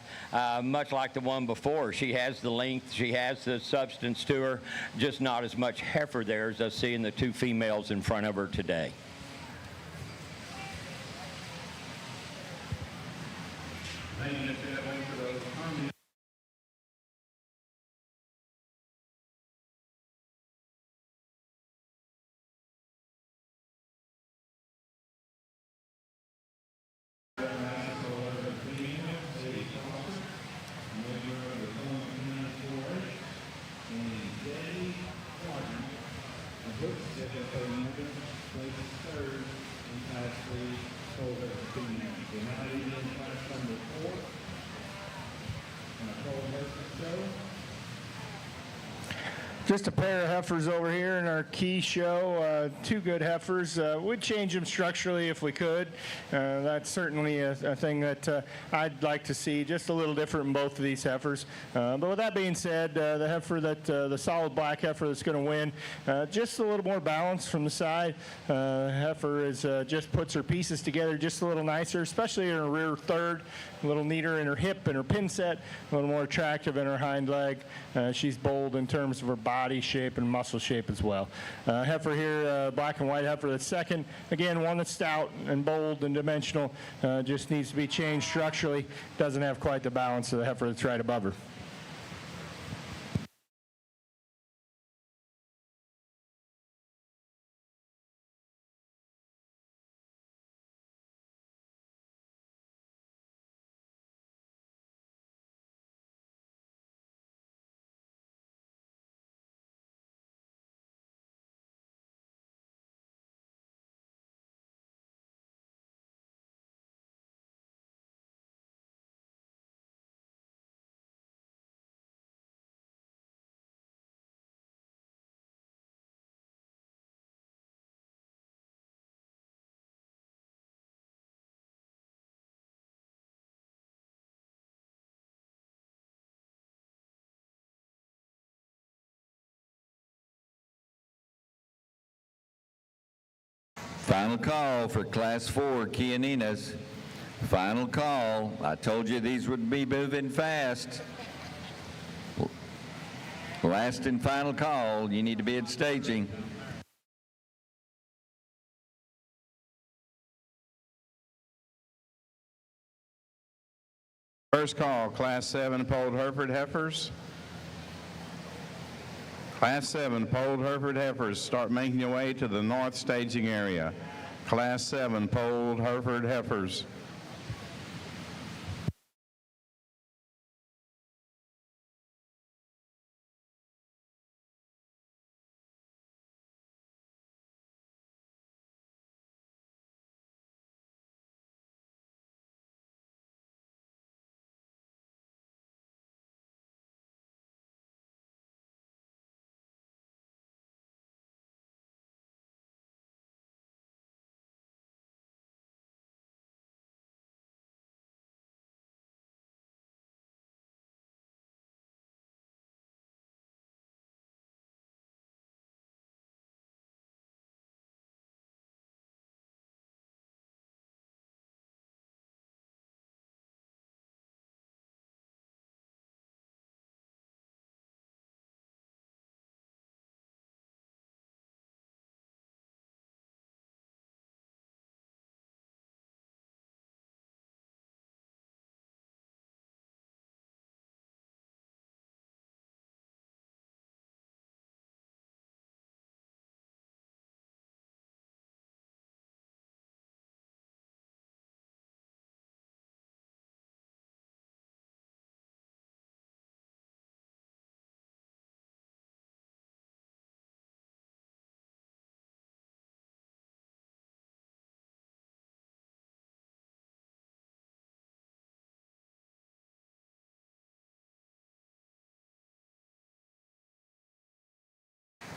much like the one before. She has the length, she has the substance to her, just not as much heifer there as I see in the two females in front of her today. Thank you, Mr. Evans, for those comments. Just a pair of heifers over here in our key show. Two good heifers. We'd change them structurally if we could. That's certainly a thing that I'd like to see, just a little different in both of these heifers. But with that being said, the heifer the solid black heifer that's going to win, just a little more balance from the side. Heifer just puts her pieces together just a little nicer, especially in her rear third, a little neater in her hip and her pin set, a little more attractive in her hind leg. She's bold in terms of her body shape and muscle shape as well. Heifer here, black and white heifer that's second. Again, one that's stout and bold and dimensional, just needs to be changed structurally. Doesn't have quite the balance of the heifer that's right above her. Final call for Class 4 Chianinas. Final call. I told you these would be moving fast. Last and final call. You need to be at staging. First call, Class 7 polled Hereford heifers. Class 7 polled Hereford heifers, start making your way to the north staging area. Class 7 polled Hereford heifers.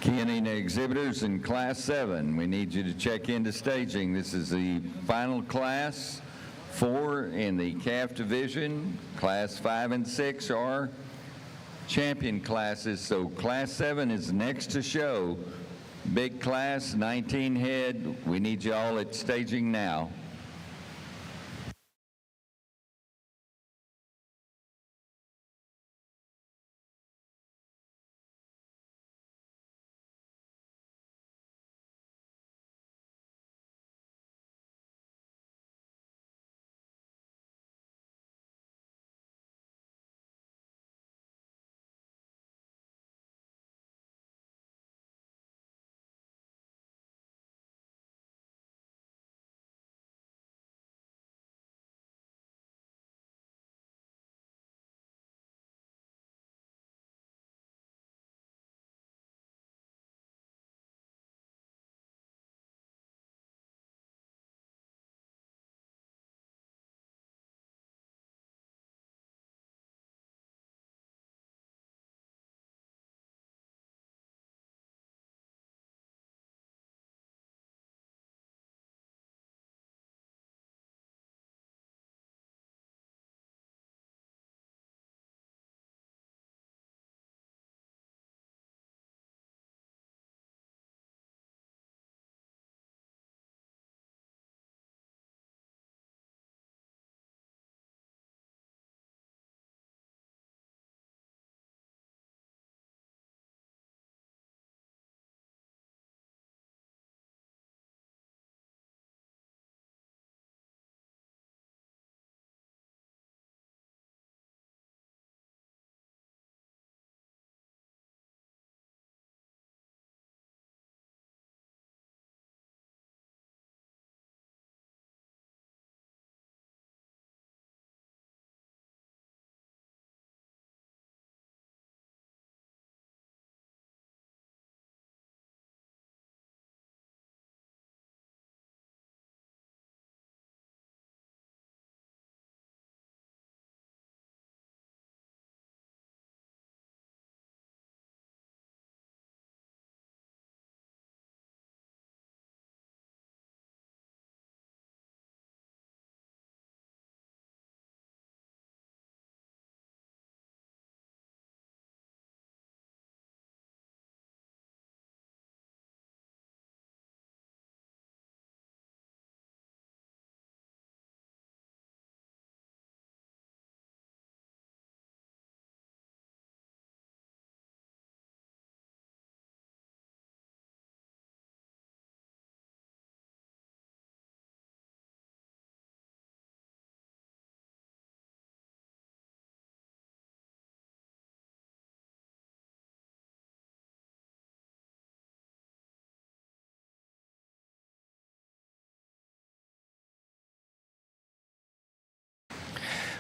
Key and exhibitors in Class 7, we need you to check into staging. This is the final class. 4 in the calf division. Class 5 and 6 are champion classes, so Class 7 is next to show. Big class, 19 head. We need you all at staging now.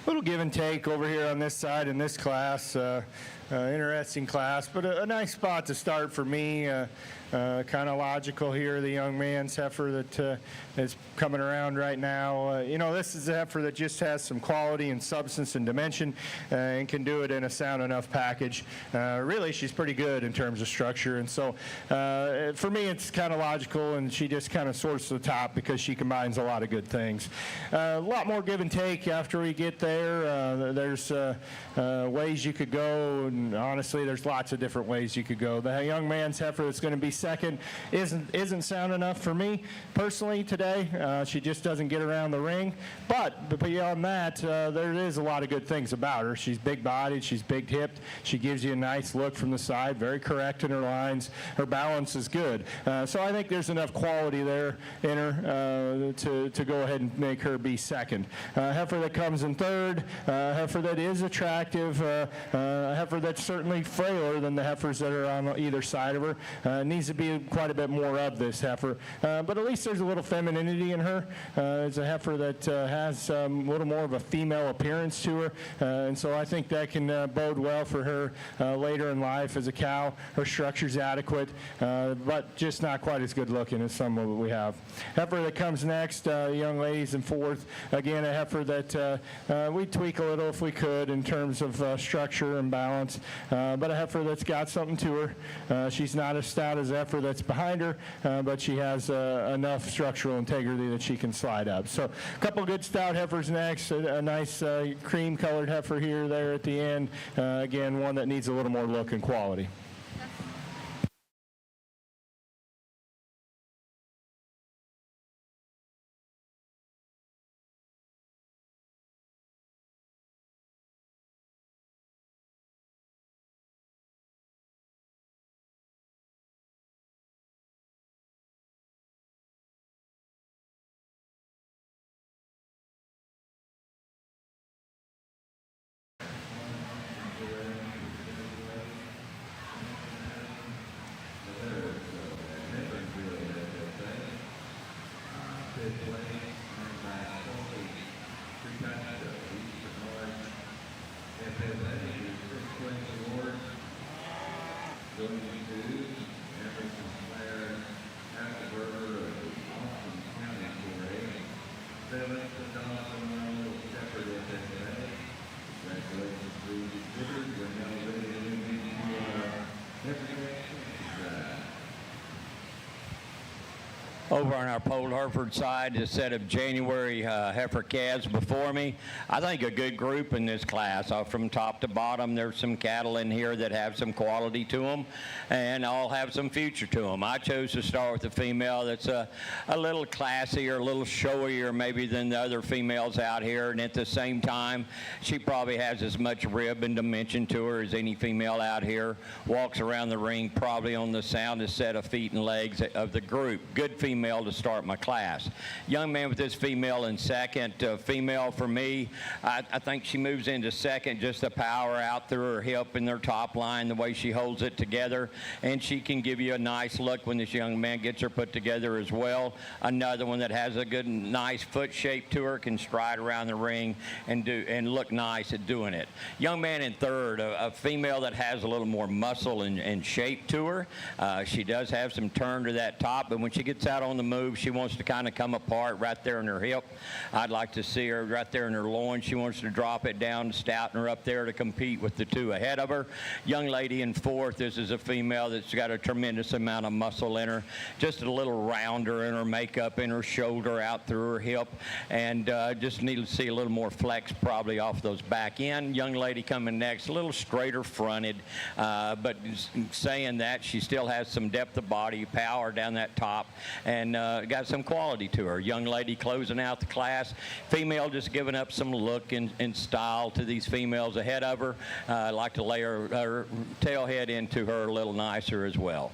Little give and take over here on this side in this class. Interesting class, but a nice spot to start for me. Kind of logical here, the young man's heifer that is coming around right now. You know, this is a heifer that just has some quality and substance and dimension and can do it in a sound enough package. Really, she's pretty good in terms of structure, and so for me, it's kind of logical, and she just kind of sorts the top because she combines a lot of good things. A lot more give and take after we get there. There's ways you could go, and honestly, there's lots of different ways you could go. The young man's heifer that's going to be second isn't sound enough for me personally today. She just doesn't get around the ring, but beyond that, there is a lot of good things about her. She's big-bodied, she's big-hipped, she gives you a nice look from the side, very correct in her lines. Her balance is good, so I think there's enough quality there in her to go ahead and make her be second. Heifer that comes in third, heifer that is attractive, heifer that's certainly frailer than the heifers that are on either side of her. Needs to be quite a bit more of this heifer, but at least there's a little femininity in her. It's a heifer that has a little more of a female appearance to her, and so I think that can bode well for her later in life as a cow. Her structure's adequate, but just not quite as good looking as some of what we have. Heifer that comes next, young ladies in fourth, again a heifer that we'd tweak a little if we could in terms of structure and balance. points, but a heifer that's got something to her. She's not as stout as the heifer that's behind her, but she has enough structural integrity that she can slide up. So a couple good stout heifers next, a nice cream-colored heifer here, there at the end. Again, one that needs a little more look and quality. Over on our Pole Hereford side, a set of January heifer calves before me. I think a good group in this class. From top to bottom, there's some cattle in here that have some quality to them, and all have some future to them. I chose to start with a female that's a little classier, a little showier maybe than the other females out here, and at the same time, she probably has as much rib and dimension to her as any female out here. Walks around the ring probably on the soundest set of feet and legs of the group. Good female to start my class. Young man with this female in second. Female for me, I think she moves into second, just the power out through her hip and her top line, the way she holds it together, and she can give you a nice look when this young man gets her put together as well. Another one that has a good, nice foot shape to her, can stride around the ring and look nice at doing it. Young man in third, a female that has a little more muscle and shape to her. She does have some turn to that top, but when she gets out on the move, she wants to kind of come apart right there in her hip. I'd like to see her right there in her loin. She wants to drop it down to stouten her up there to compete with the two ahead of her. Young lady in fourth, this is a female that's got a tremendous amount of muscle in her, just a little rounder in her makeup, in her shoulder, out through her hip, and just need to see a little more flex probably off those back end. Young lady coming next, a little straighter fronted, but saying that, she still has some depth of body, power down that top, and got some quality to her. Young lady closing out the class. Female just giving up some look and style to these females ahead of her. I'd like to lay her tail head into her a little nicer as well.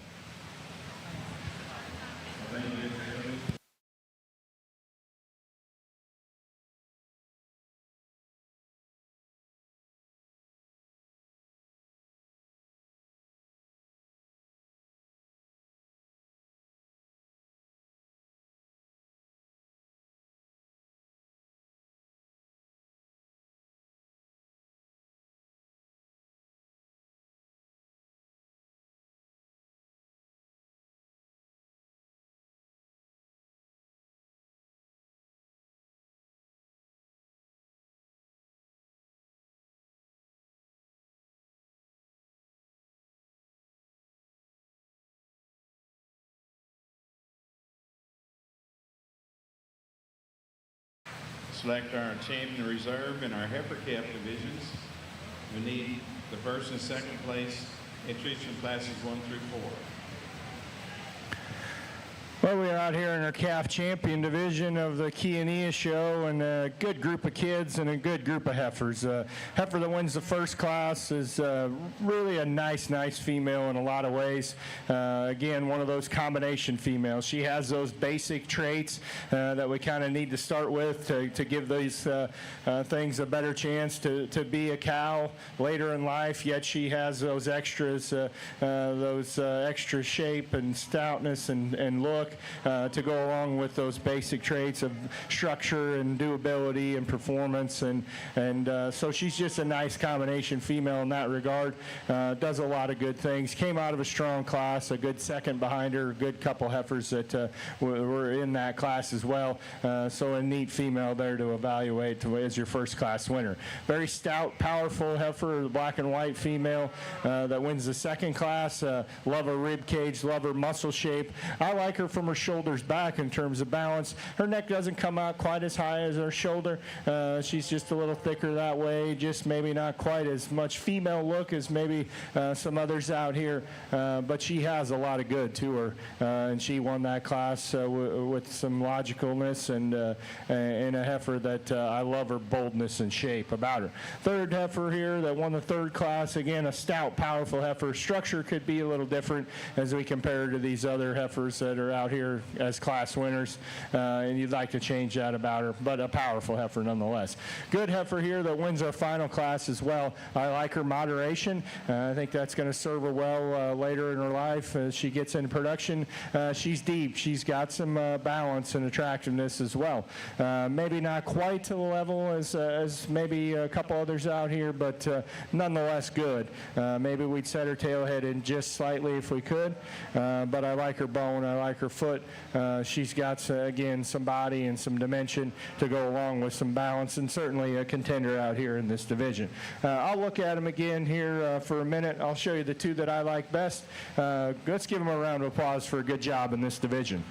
Select our champion reserve in our heifer calf divisions. We need the first and second place entries from classes 1 through 4. Well, we are out here in our calf champion division of the Kiania show, and a good group of kids and a good group of heifers. Heifer that wins the first class is really a nice female in a lot of ways. Again, one of those combination females. She has those basic traits that we kind of need to start with to give these things a better chance to be a cow later in life, yet she has those extras, those extra shape and stoutness and look look to go along with those basic traits of structure and doability and performance, and so she's just a nice combination female in that regard. Does a lot of good things. Came out of a strong class, a good second behind her, a good couple heifers that were in that class as well. So a neat female there to evaluate as your first class winner. Very stout, powerful heifer, the black and white female that wins the second class. Love her rib cage, love her muscle shape. I like her from her shoulders back in terms of balance. Her neck doesn't come out quite as high as her shoulder. She's just a little thicker that way, just maybe not quite as much female look as maybe some others out here, but she has a lot of good to her, and she won that class with some logicalness and a heifer that I love her boldness and shape about her. Third heifer here that won the third class, again a stout, powerful heifer. Structure could be a little different as we compare her to these other heifers that are out here as class winners, and you'd like to change that about her, but a powerful heifer nonetheless. Good heifer here that wins our final class as well. I like her moderation. I think that's going to serve her well later in her life as she gets into production. She's deep. She's got some balance and attractiveness as well. Maybe not quite to the level as maybe a couple others out here, but nonetheless good. Maybe we'd set her tail head in just slightly if we could, but I like her bone. I like her foot. She's got, again, some body and some dimension to go along with some balance, and certainly a contender out here in this division. I'll look at them again here for a minute. I'll show you the two that I like best. Let's give them a round of applause for a good job in this division.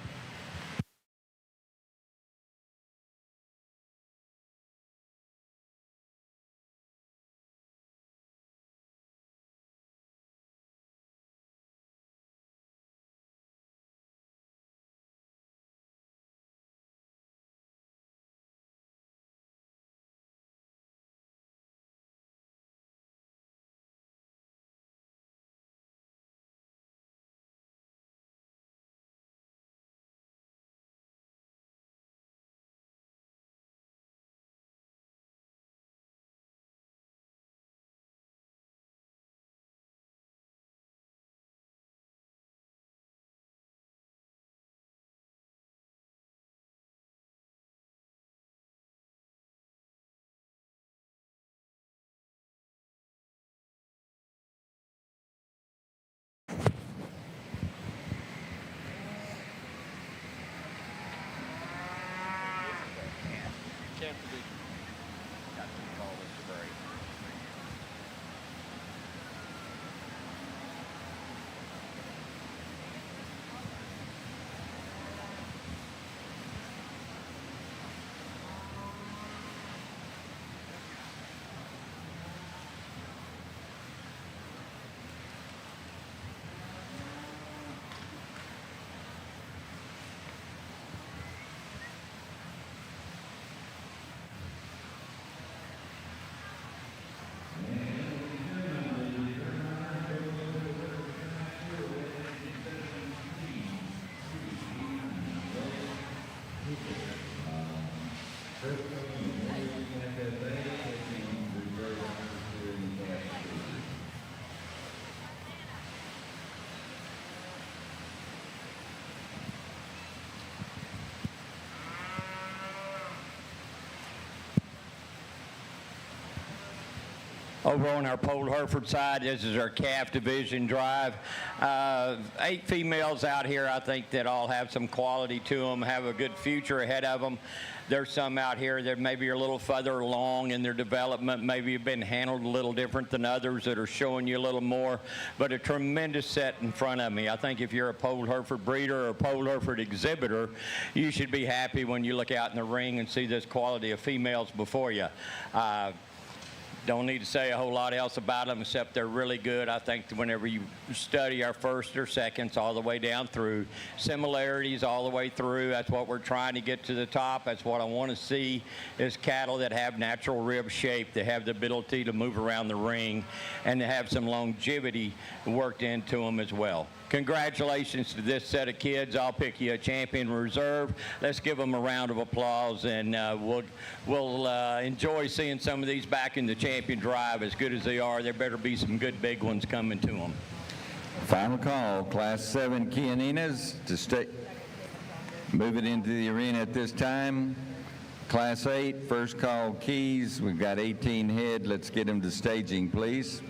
Over on our Pole Hereford side, this is our calf division drive. 8 females out here, I think, that all have some quality to them, have a good future ahead of them. There's some out here that maybe are a little further along in their development, maybe have been handled a little different than others that are showing you a little more, but a tremendous set in front of me. I think if you're a Pole Hereford breeder or a Pole Hereford exhibitor, you should be happy when you look out in the ring and see this quality of females before you. Don't need to say a whole lot else about them except they're really good. I think whenever you study our first or seconds all the way down through, similarities all the way through, that's what we're trying to get to the top. That's what I want to see is cattle that have natural rib shape, that have the ability to move around the ring, and to have some longevity worked into them as well. Congratulations to this set of kids. I'll pick you a champion reserve. Let's give them a round of applause, and we'll enjoy seeing some of these back in the champion drive. As good as they are, there better be some good big ones coming to them. Final call, Class 7 Chianinas to state. Moving into the arena at this time, Class 8, first call keys. We've got 18 head. Let's get them to staging, please.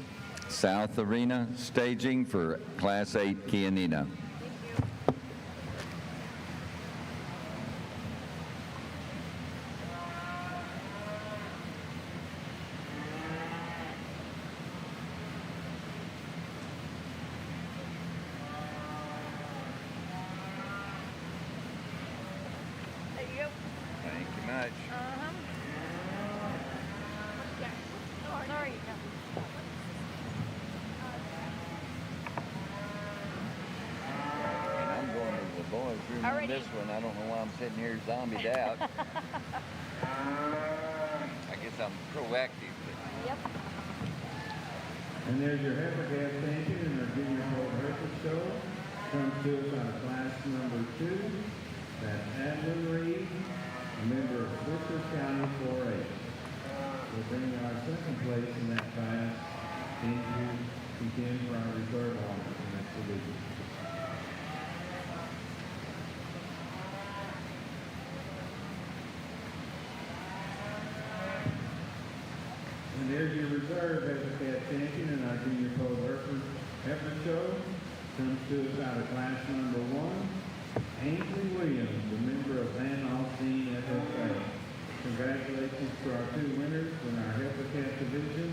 South Arena staging for Class 8 Kianina. There you go. Thank you much. Sorry. And I'm going to the boys' room on Alrighty. this one. I don't know why I'm sitting here zombied out. I guess I'm proactive. Yep. And there's your Heifer Gas Station and our junior boat Heifer show. Comes to us out of class number 2. That's Adlin Reed, a member of Worcester County 4-H. We'll bring our second place in that class into contend for our reserve honors in that division. And there's your reserve Heifer Cat champion and our junior pro Heifer show. Comes to us out of class number 1. Ainsley Williams, a member of Van Alstine FFA. Congratulations to our 2 winners in our Heifer Cat division,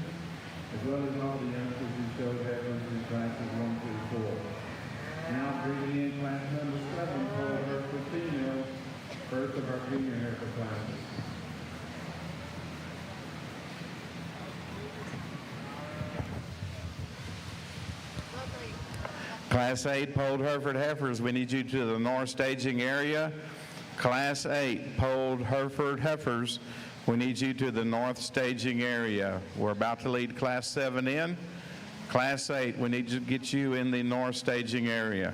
as well as all the youngsters who showed heifers in classes 1 through 4. Now bringing in class number 7, Paul Hereford females, first of our junior heifer classes. Class 8 Polled Hereford Heifers, we need you to the north staging area. Class 8 Polled Hereford Heifers, we need you to the north staging area. We're about to lead Class 7 in. Class 8, we need to get you in the north staging area.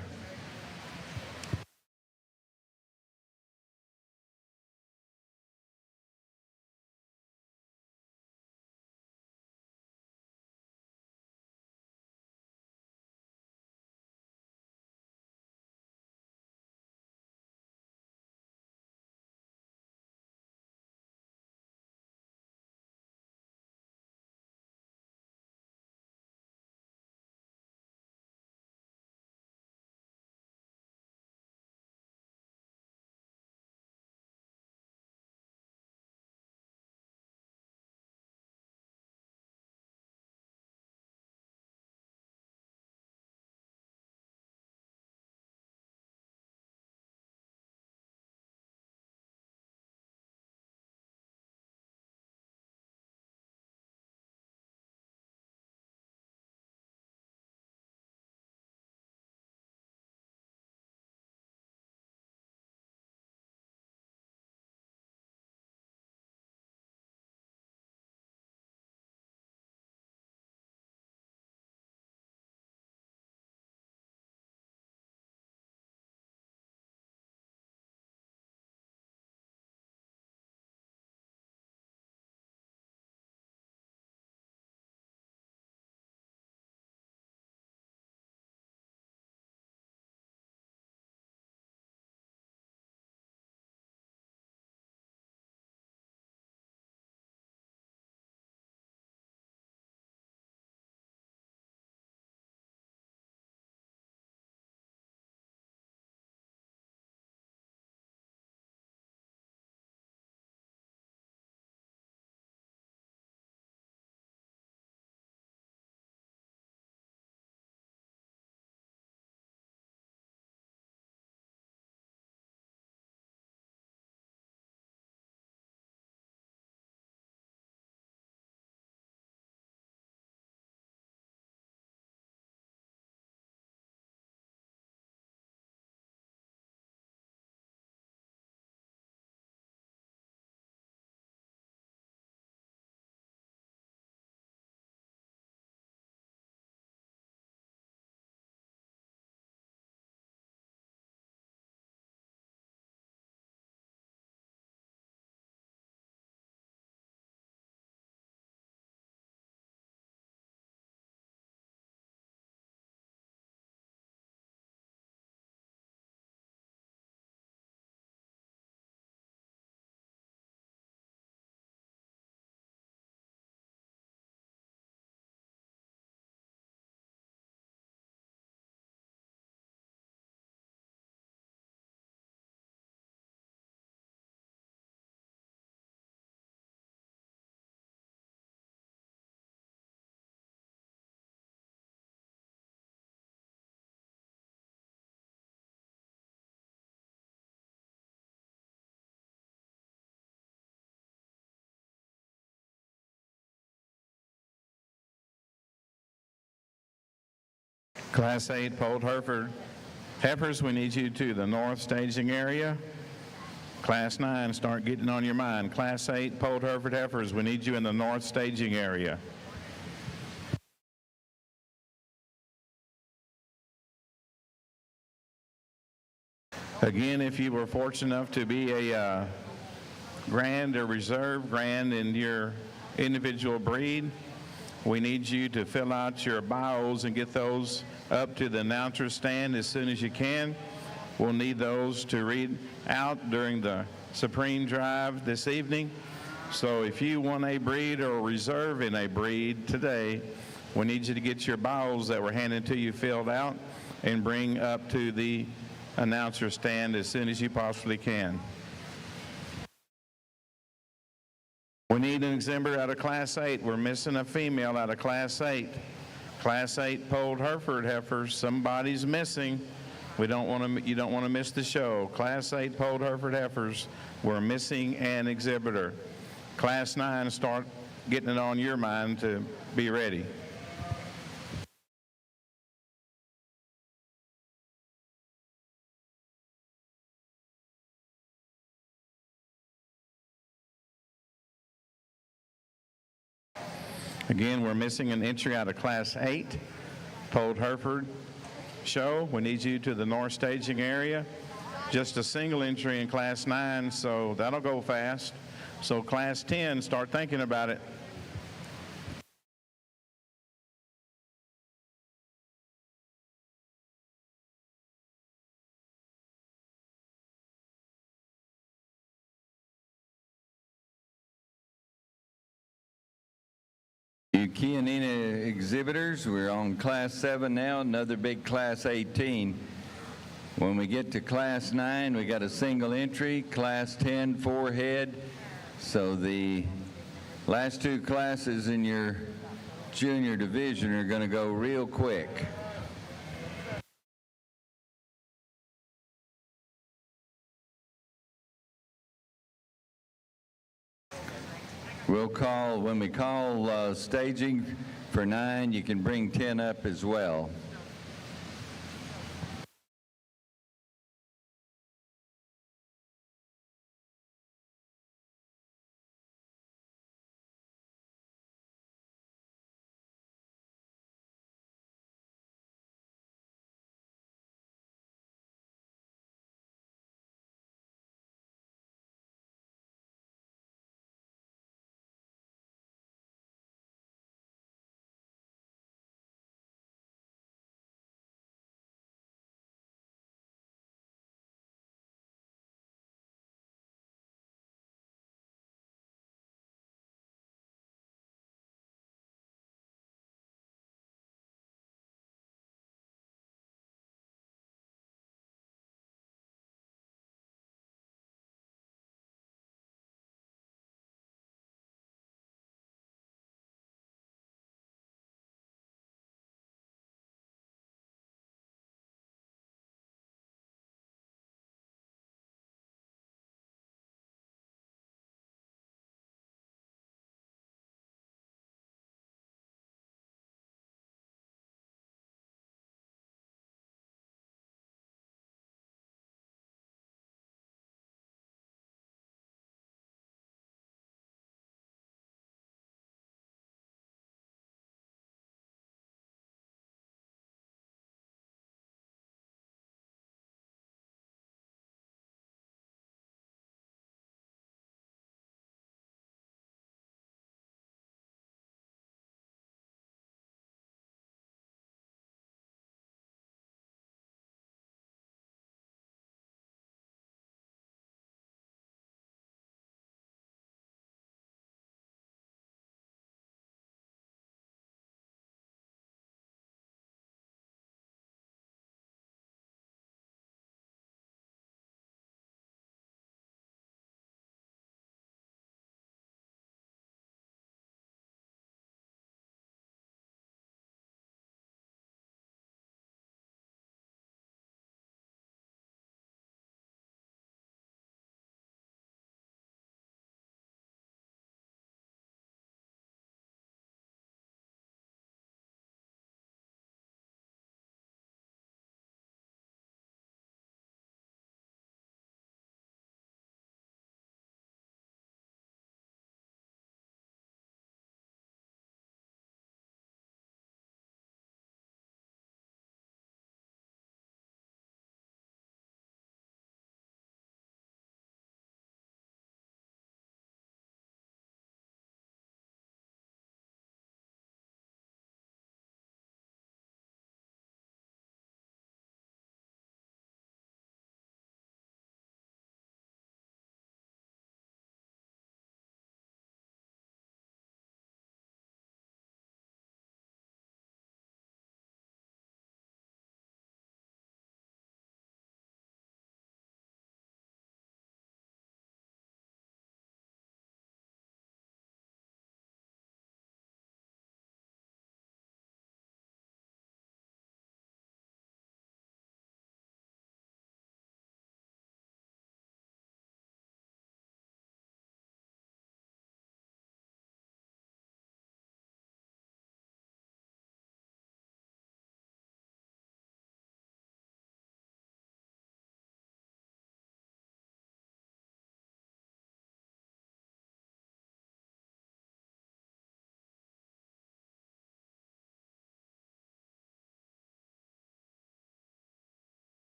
Class 8 polled Hereford heifers, we need you to the north staging area. Class 9, start getting on your mind. Class 8 polled Hereford heifers, we need you in the north staging area. Again, if you were fortunate enough to be a grand or reserve grand in your individual breed, we need you to fill out your bios and get those up to the announcer's stand as soon as you can. We'll need those to read out during the Supreme Drive this evening. So if you want a breed or reserve in a breed today, we need you to get your bios that were handed to you filled out and bring up to the announcer's stand as soon as you possibly can. We need an exhibitor out of Class 8. We're missing a female out of Class 8. Class 8 polled Hereford heifers. Somebody's missing. You don't want to miss the show. Class 8 polled Hereford heifers. We're missing an exhibitor. Class 9, start getting it on your mind to be ready. Again, we're missing an entry out of Class 8, polled Hereford show. We need you to the north staging area. Just a single entry in Class 9, so that'll go fast. So Class 10, start thinking about it. You Kianina exhibitors, we're on Class 7 now, another big Class 18. When we get to Class 9, we got a single entry, Class 10, 4 head. So the last two classes in your junior division are going to go real quick. When we call staging for 9, you can bring 10 up as well.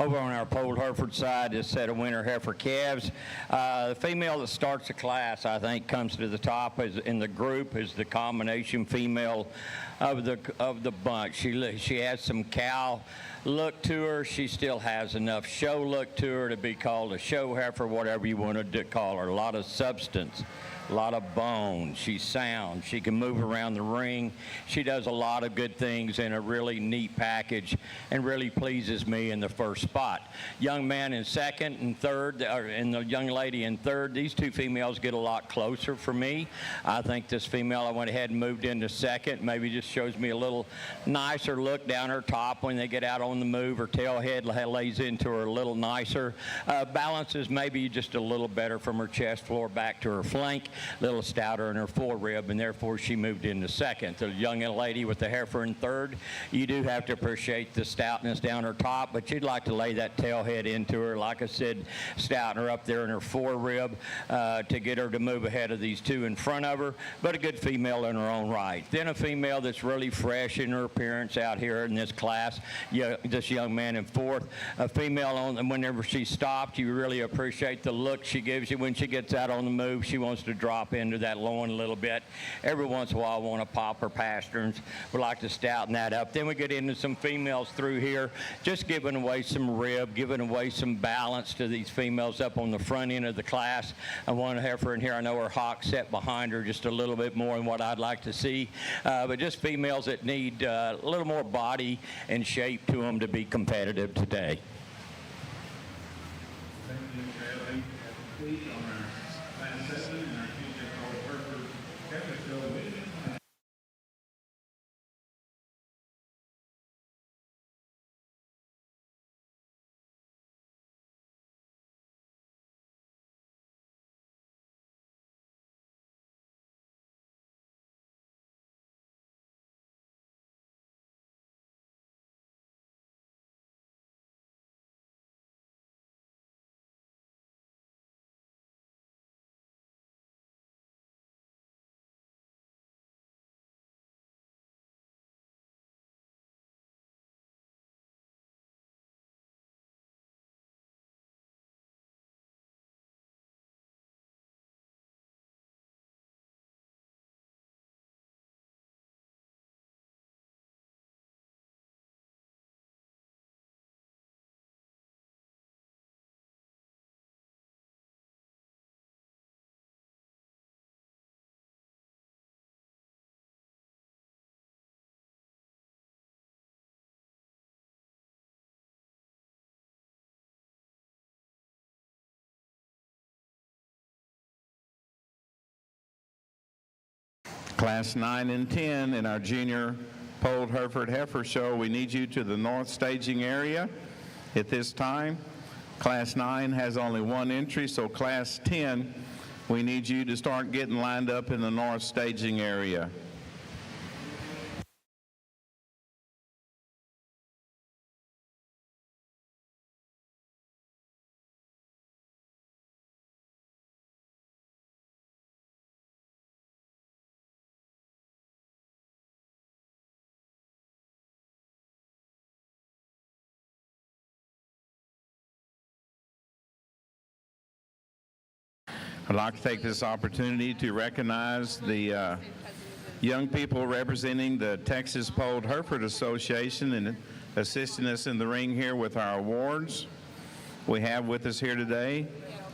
Over on our Polled Hereford side, this set of winter heifer calves. The female that starts the class, I think, comes to the top in the group is the combination female of the bunch. She has some cow look to her. She still has enough show look to her to be called a show heifer, whatever you want to call her. A lot of substance, a lot of bone. She's sound. She can move around the ring. She does a lot of good things in a really neat package and really pleases me in the first spot. Young man in second and third, and the young lady in third, these two females get a lot closer for me. I think this female, I went ahead and moved into second. Maybe just shows me a little nicer look down her top when they get out on the move. Her tail head lays into her a little nicer. Balances maybe just a little better from her chest floor back to her flank. A little stouter in her forerib, and therefore she moved into second. The young lady with the heifer in third, you do have to appreciate the stoutness down her top, but you'd like to lay that tail head into her, like I said, stouting her up there in her forerib to get her to move ahead of these two in front of her, but a good female in her own right. Then a female that's really fresh in her appearance out here in this class, this young man in fourth. A female, whenever she stopped, you really appreciate the look she gives you when she gets out on the move. She wants to drop into that loin a little bit. Every once in a while, I want to pop her pasterns. We like to stouten that up. Then we get into some females through here, just giving away some rib, giving away some balance to these females up on the front end of the class. And one heifer in here, I know her hock set behind her just a little bit more than what I'd like to see. But just females that need a little more body and shape to them to be competitive today. Thank you, Mr. Ellie. Complete on our Class 7 and our future Polled Hereford heifer show meeting. Class 9 and 10 in our junior Polled Hereford Heifer Show. We need you to the north staging area at this time. Class 9 has only one entry, so Class 10, we need you to start getting lined up in the north staging area. I'd like to take this opportunity to recognize the young people representing the Texas Polled Hereford Association and assisting us in the ring here with our awards. We have with us here today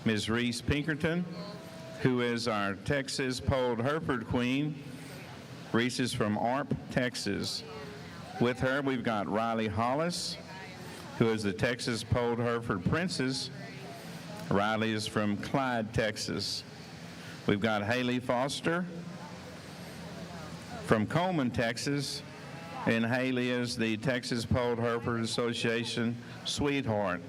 Ms. Reese Pinkerton, who is our Texas Polled Hereford Queen. Reese is from Arp, Texas. With her, we've got Riley Hollis, who is the Texas Polled Hereford Princess. Riley is from Clyde, Texas. We've got Haley Foster from Coleman, Texas, and Haley is the Texas Polled Hereford Association sweetheart.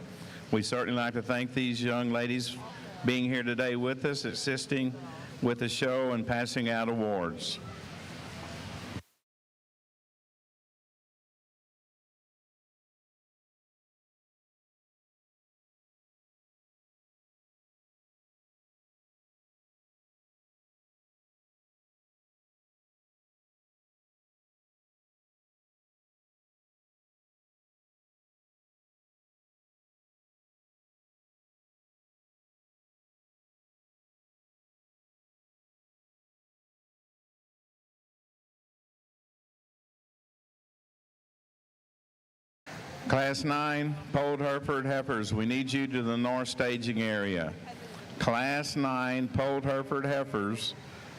We certainly like to thank these young ladies being here today with us, assisting with the show and passing out awards. Class 9, Polled Hereford Heifers, we need you to the north staging area. Class 9, Polled Hereford Heifers,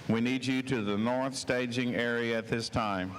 we need you to the north staging area at this time.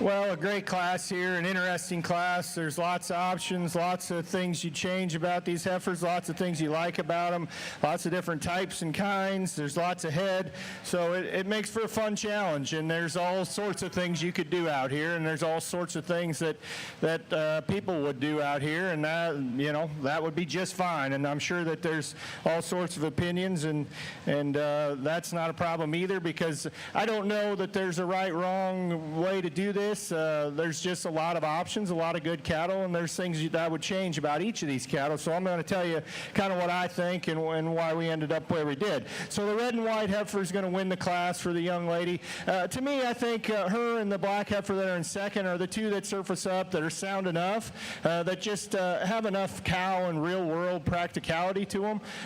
Well, a great class here, an interesting class. There's lots of options, lots of things you change about these heifers, lots of things you like about them, lots of different types and kinds. There's lots of head, so it makes for a fun challenge, and there's all sorts of things you could do out here, and there's all sorts of things that people would do out here, and that would be just fine. And I'm sure that there's all sorts of opinions, and that's not a problem either, because I don't know that there's a right, wrong way to do this. There's just a lot of options, a lot of good cattle, and there's things that I would change about each of these cattle. So I'm going to tell you kind of what I think and why we ended up where we did. So the red and white heifer is going to win the class for the young lady. To me, I think her and the black heifer that are in second are the two that surface up, that are sound enough, that just have enough cow and real-world practicality to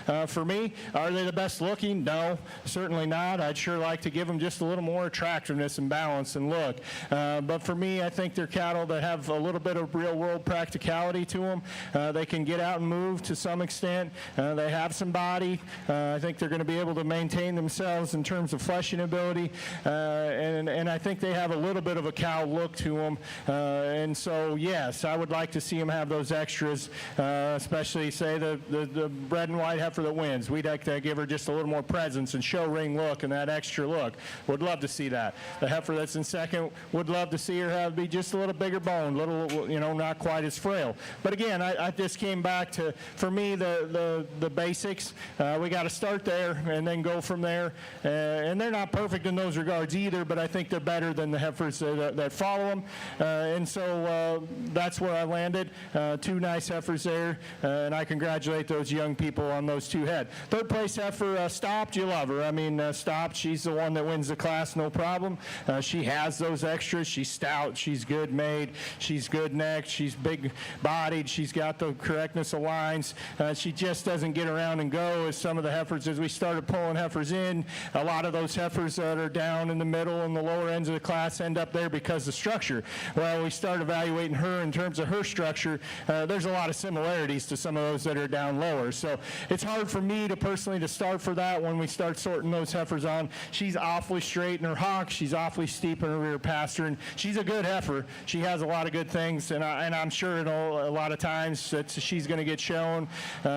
them. For me, are they the best looking? No, certainly not. I'd sure like to give them just a little more attractiveness and balance and look. But for me, I think they're cattle that have a little bit of real-world practicality to them. They can get out and move to some extent. They have some body. I think they're going to be able to maintain themselves in terms of fleshing ability. And I think they have a little bit of a cow look to them. And so, yes, I would like to see them have those extras, especially, say, the red and white heifer that wins. We'd like to give her just a little more presence and show ring look and that extra look. Would love to see that. The heifer that's in second would love to see her be just a little bigger bone, not quite as frail. But again, I just came back to, for me, the basics. We got to start there and then go from there. And they're not perfect in those regards either, but I think they're better than the heifers that follow them. And so that's where I landed. Two nice heifers there, and I congratulate those young people on those two head. Third place heifer, Stopped. You love her. I mean, Stopped, she's the one that wins the class, no problem. She has those extras. She's stout, she's good made, she's good necked, she's big bodied, she's got the correctness of lines. She just doesn't get around and go as some of the heifers. As we started pulling heifers in, a lot of those heifers that are down in the middle and the lower ends of the class end up there because of structure. Well, we start evaluating her in terms of her structure. There's a lot of similarities to some of those that are down lower. So it's hard for me to personally to start for that when we start sorting those heifers on. She's awfully straight in her hock, she's awfully steep in her rear pastern. She's a good heifer. She has a lot of good things, and I'm sure a lot of times that she's going to get shown.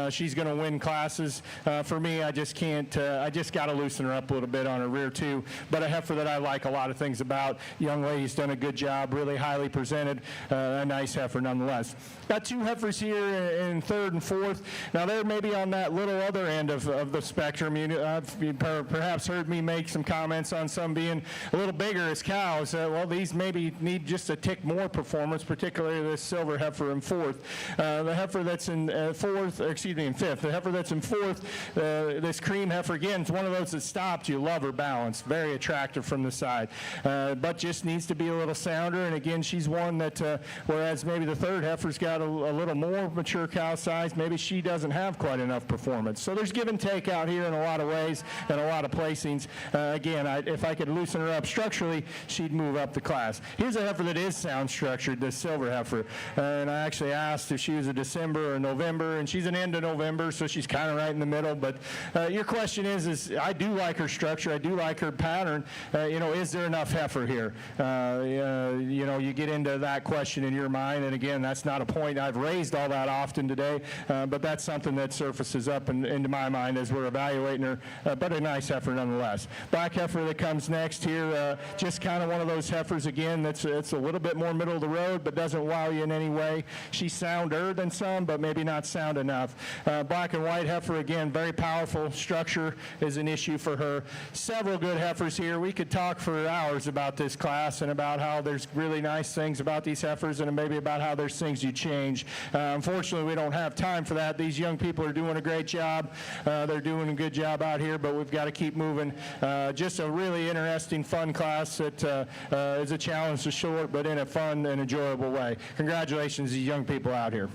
She's going to win classes. For me, I just can't. I just got to loosen her up a little bit on her rear too. But a heifer that I like a lot of things about. Young lady's done a good job, really highly presented. A nice heifer nonetheless. Got two heifers here in third and fourth. Now they're maybe on that little other end of the spectrum. You've perhaps heard me make some comments on some being a little bigger as cows. Well, these maybe need just a tick more performance, particularly this silver heifer in fourth. The heifer that's in in fifth. The heifer that's in fourth, this cream heifer, again, it's one of those that Stopped. You love her balance. Very attractive from the side. But just needs to be a little sounder. And again, she's one that, whereas maybe the third heifer's got a little more mature cow size, maybe she doesn't have quite enough performance. So there's give and take out here in a lot of ways and a lot of placings. Again, if I could loosen her up structurally, she'd move up the class. Here's a heifer that is sound structured, this silver heifer. And I actually asked if she was a December or November, and she's an end of November, so she's kind of right in the middle. But your question is I do like her structure. I do like her pattern. Is there enough heifer here? You get into that question in your mind, and again, that's not a point I've raised all that often today, but that's something that surfaces up into my mind as we're evaluating her, but a nice heifer nonetheless. Black heifer that comes next here, just kind of one of those heifers, again, it's a little bit more middle of the road, but doesn't wow you in any way. She's sounder than some, but maybe not sound enough. Black and white heifer, again, very powerful. Structure is an issue for her. Several good heifers here. We could talk for hours about this class and about how there's really nice things about these heifers and maybe about how there's things you change. Unfortunately, we don't have time for that. These young people are doing a great job. They're doing a good job out here, but we've got to keep moving. Just a really interesting, fun class that is a challenge balanced the sport, but in a fun and enjoyable way. Congratulations to these young people out here.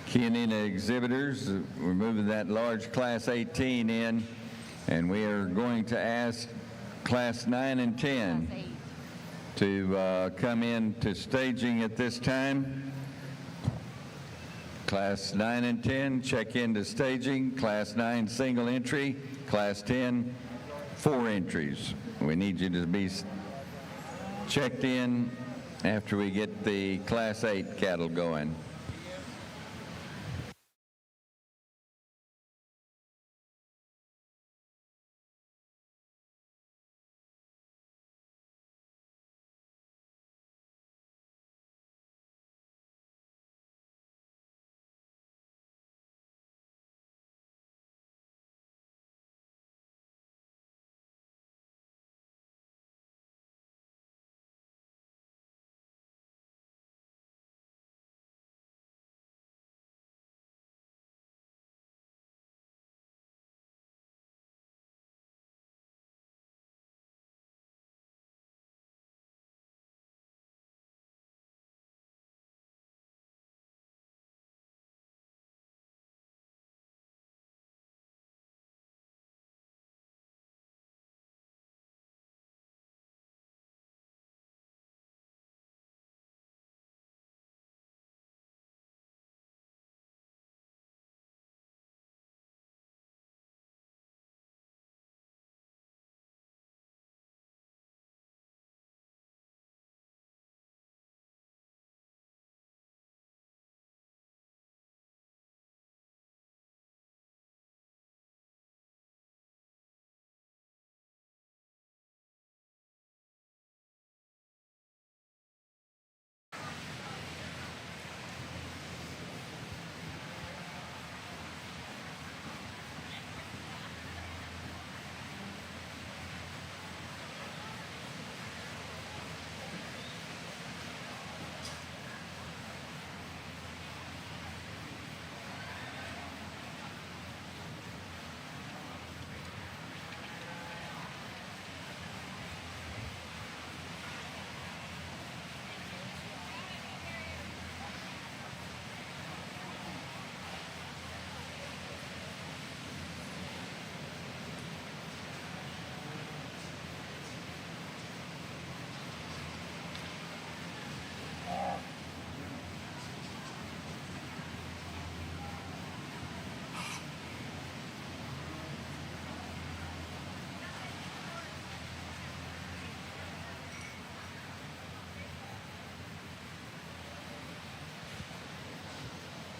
Keying in exhibitors, we're moving that large Class 18 in, and we are going to ask Class 9 and 10 to come in to staging at this time. Class 9 and 10, check into staging. Class 9, single entry. Class 10, 4 entries. We need you to be checked in after we get the Class 8 cattle going.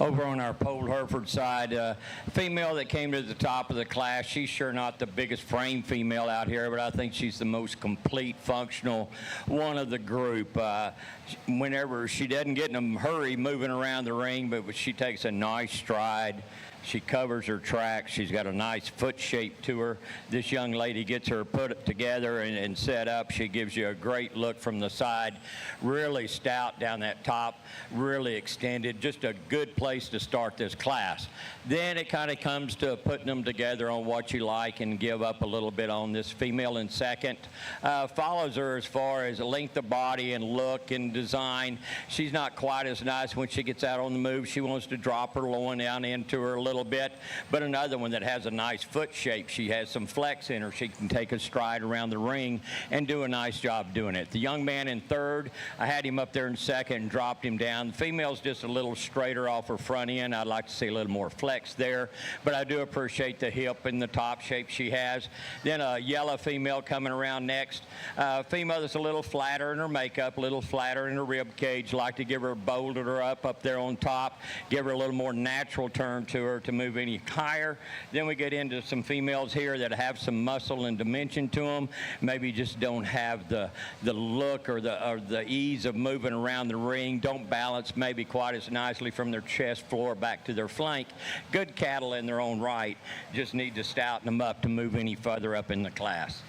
over on our Polled Hereford side, female that came to the top of the class. She's sure not the biggest frame female out here, but I think she's the most complete, functional one of the group. Whenever she doesn't get in a hurry moving around the ring, but she takes a nice stride. She covers her tracks. She's got a nice foot shape to her. This young lady gets her put together and set up. She gives you a great look from the side. Really stout down that top, really extended. Just a good place to start this class. Then it kind of comes to putting them together on what you like and give up a little bit on this female in second. Follows her as far as length of body and look and design. She's not quite as nice when she gets out on the move. She wants to drop her loin down into her a little bit, but another one that has a nice foot shape. She has some flex in her. She can take a stride around the ring and do a nice job doing it. The young man in third, I had him up there in second and dropped him down. The female's just a little straighter off her front end. I'd like to see a little more flex there, but I do appreciate the hip and the top shape she has. Then a yellow female coming around next. Female that's a little flatter in her makeup, a little flatter in her rib cage. Like to give her, boulder her up there on top, give her a little more natural turn to her to move any higher. Then we get into some females here that have some muscle and dimension to them, maybe just don't have the look or the ease of moving around the ring, don't balance maybe quite as nicely from their chest floor back to their flank. Good cattle in their own right, just need to stouten them up to move any further up in the class.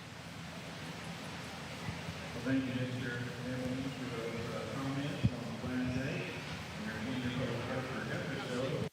Well, thank you, Mr. Evans, for those comments on Class A. And our wonderful Hereford Heifer Show.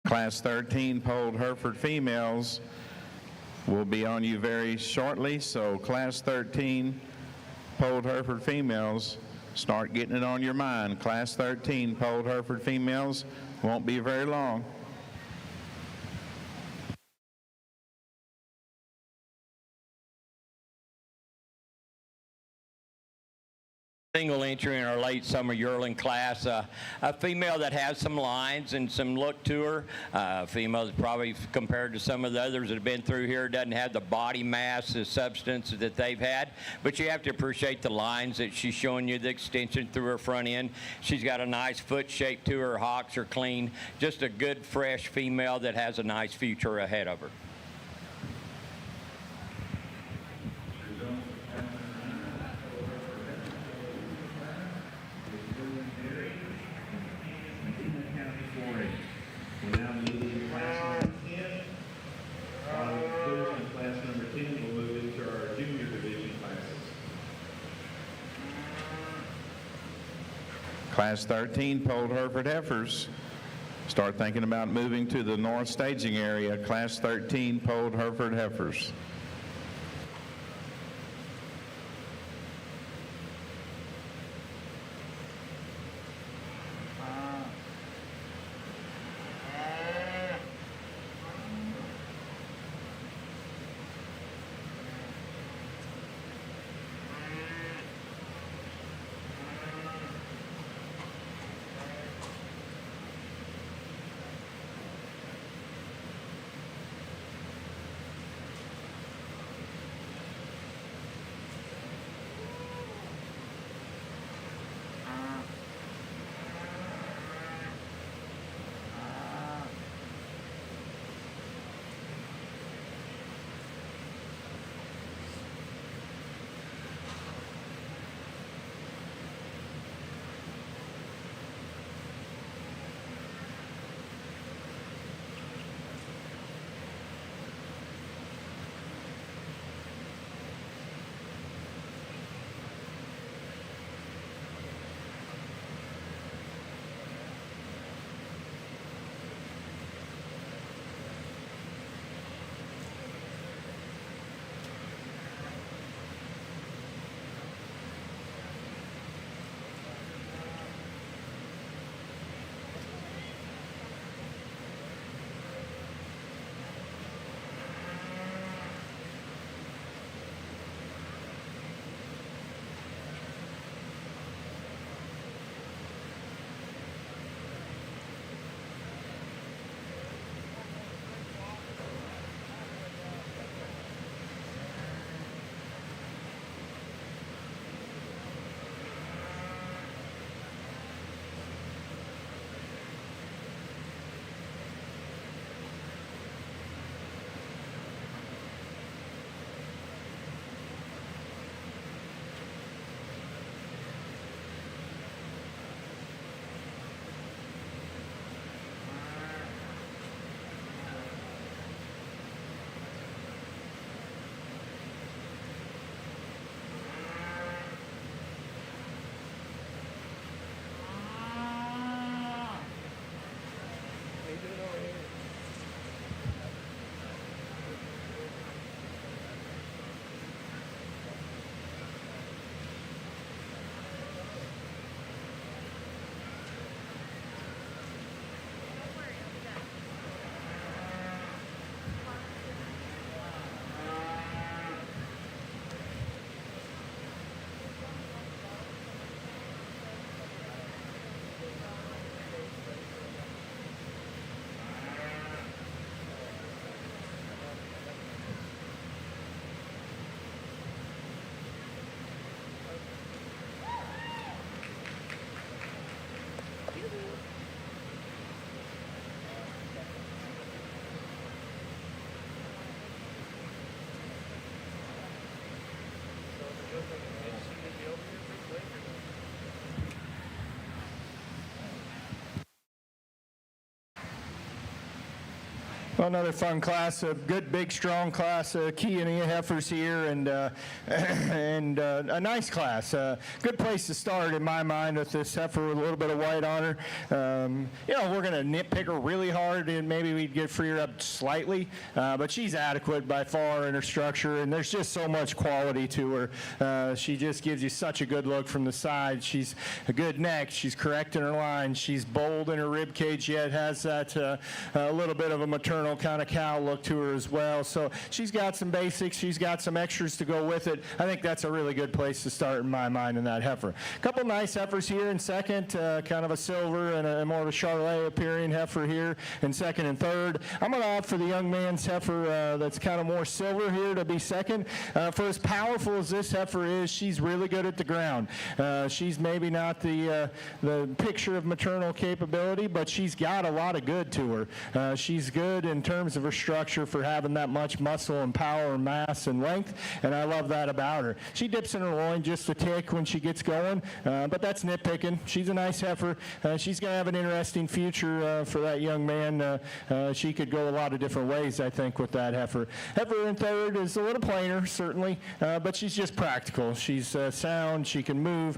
Class 13 Polled Hereford females will be on you very shortly, so Class 13 Polled Hereford females, start getting it on your mind. Class 13 Polled Hereford females won't be very long. Single entry in our late summer yearling class, a female that has some lines and some look to her. A female that probably, compared to some of the others that have been through here, doesn't have the body mass, the substance that they've had. But you have to appreciate the lines that she's showing you, the extension through her front end. She's got a nice foot shape to her. Hocks are clean. Just a good, fresh female that has a nice future ahead of her. Class 13 Polled Hereford Heifers, start thinking about moving to the north staging area. Class 13 Polled Hereford Heifers. Well, another fun class, a good, big, strong class, Key and Heifers here, and a nice class. Good place to start in my mind with this heifer with a little bit of white on her. We're going to nitpick her really hard, and maybe we'd get free her up slightly, but she's adequate by far in her structure, and there's just so much quality to her. She just gives you such a good look from the side. She's a good neck. She's correct in her line. She's bold in her rib cage, yet has that a little bit of a maternal kind of cow look to her as well. So she's got some basics. She's got some extras to go with it. I think that's a really good place to start in my mind in that heifer. A couple nice heifers here in second, kind of a silver and a more of a Charolais appearing heifer here in second and third. I'm going to opt for the young man's heifer that's kind of more silver here to be second. For as powerful as this heifer is, she's really good at the ground. She's maybe not the picture of maternal capability, but she's got a lot of good to her. She's good in terms of her structure for having that much muscle and power and mass and length, and I love that about her. She dips in her loin just a tick when she gets going, but that's nitpicking. She's a nice heifer. She's going to have an interesting future for that young man. She could go a lot of different ways, I think, with that heifer. Heifer in third is a little plainer, certainly, but she's just practical. She's sound. She can move.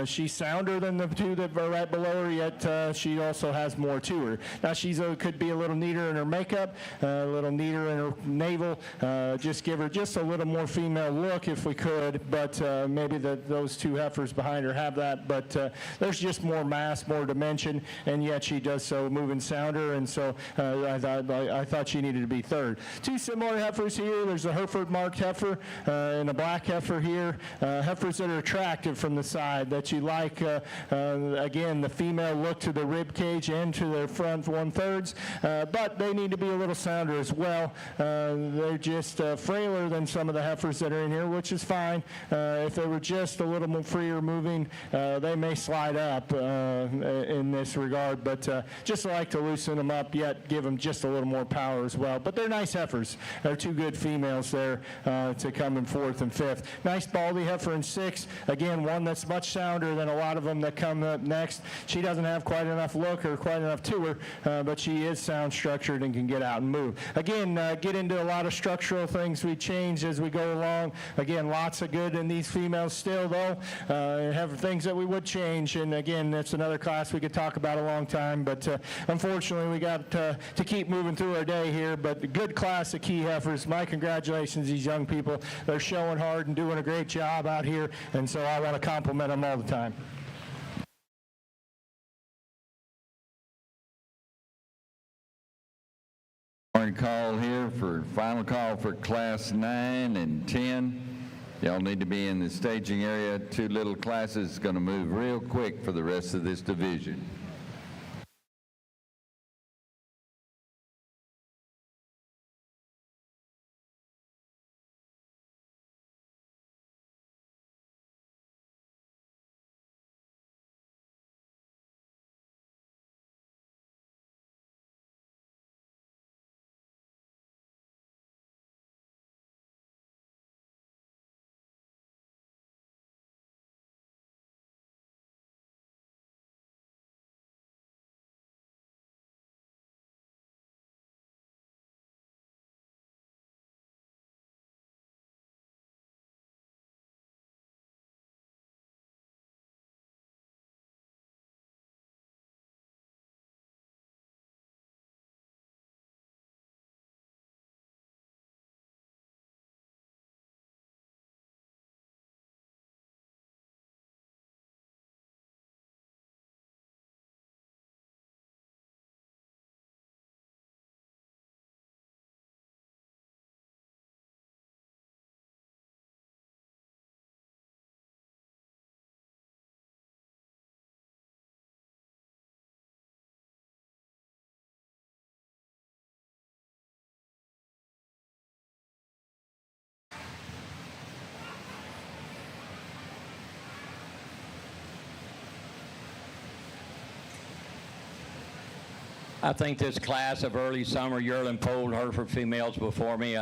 She's sounder than the two that are right below her, yet she also has more to her. Now, she's could be a little neater in her makeup, a little neater in her navel, just give her just a little more female look if we could, but maybe those two heifers behind her have that, but there's just more mass, more dimension, and yet she does so moving sounder, and so I thought she needed to be third. Two similar heifers here. There's a Hereford marked heifer and a black heifer here. Heifers that are attractive from the side that you like. Again, the female look to the rib cage and to their front 1/3, but they need to be a little sounder as well. They're just frailer than some of the heifers that are in here, which is fine. If they were just a little more freer moving, they may slide up in this regard, but just like to loosen them up, yet give them just a little more power as well. But they're nice heifers. They're two good females there to come in fourth and fifth. Nice baldy heifer in sixth. Again, one that's much sounder than a lot of them that come up next. She doesn't have quite enough look or quite enough to her, but she is sound structured and can get out and move. Again, get into a lot of structural things we change as we go along. Again, lots of good in these females still, though. Have things that we would change, and again, that's another class we could talk about a long time, but unfortunately, we got to keep moving through our day here, but a good class of key heifers. My congratulations to these young people. They're showing hard and doing a great job out here, and so I want to compliment them all the time. Call here for final call for class 9 and 10. Y'all need to be in the staging area. Two little classes going to move real quick for the rest of this division. I think this class of early summer yearling foaled Hereford females before me,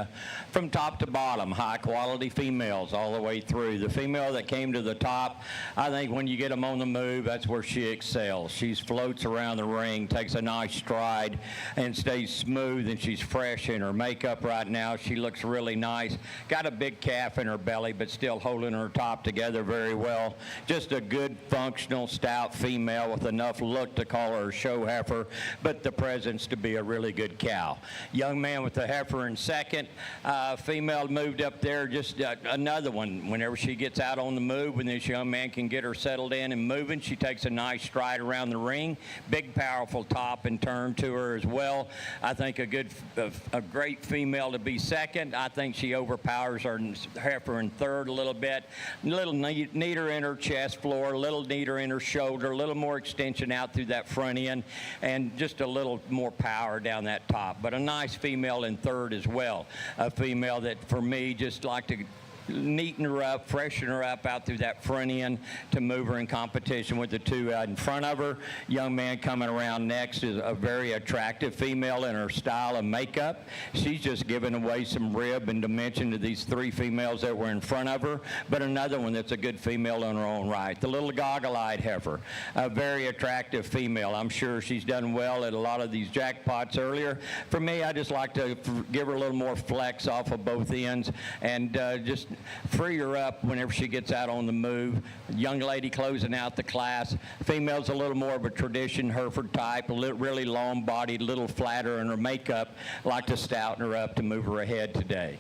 from top to bottom, high quality females all the way through. The female that came to the top, I think when you get them on the move, that's where she excels. She floats around the ring, takes a nice stride, and stays smooth, and she's fresh in her makeup right now. She looks really nice. Got a big calf in her belly, but still holding her top together very well. Just a good, functional, stout female with enough look to call her a show heifer, but the presence to be a really good cow. Young man with the heifer in second. Female moved up there, just another one. Whenever she gets out on the move, when this young man can get her settled in and moving, she takes a nice stride around the ring. Big, powerful top and turn to her as well. I think a great female to be second. I think she overpowers her heifer in third a little bit. A little neater in her chest floor, a little neater in her shoulder, a little more extension out through that front end, and just a little more power down that top. But a nice female in third as well. A female that, for me, just like to neaten her up, freshen her up out through that front end to move her in competition with the two out in front of her. Young man coming around next is a very attractive female in her style of makeup. She's just giving away some rib and dimension to these three females that were in front of her, but another one that's a good female in her own right. The little goggle-eyed heifer, a very attractive female. I'm sure she's done well at a lot of these jackpots earlier. For me, I just like to give her a little more flex off of both ends and just free her up whenever she gets out on the move. Young lady closing out the class. Female's a little more of a tradition Hereford type, really long-bodied, a little flatter in her makeup. Like to stouten her up to move her ahead today.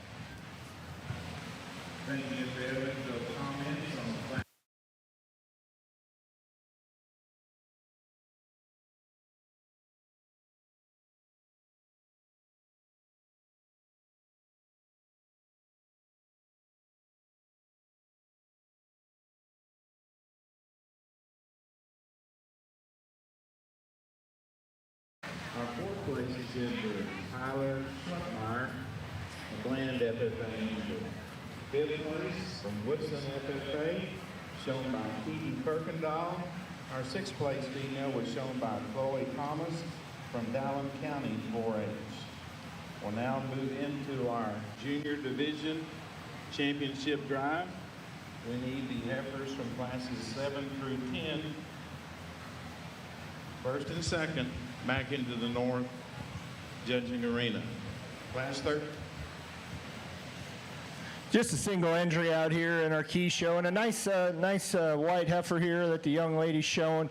Thank you, Mr. Evans. Comments on the class? Our fourth place is in for Tyler Schluckmeyer, a Bland FFA Angel. Fifth place from Woodson FFA, shown by Keaton Kirkendall. Our sixth place female was shown by Chloe Thomas from Dallin County 4-H. We'll now move into our junior division championship drive. We need the heifers from classes 7 through 10, first and second, back into the north judging arena. Class 13. Just a single entry out here in our key show, and a nice white heifer here that the young lady's showing.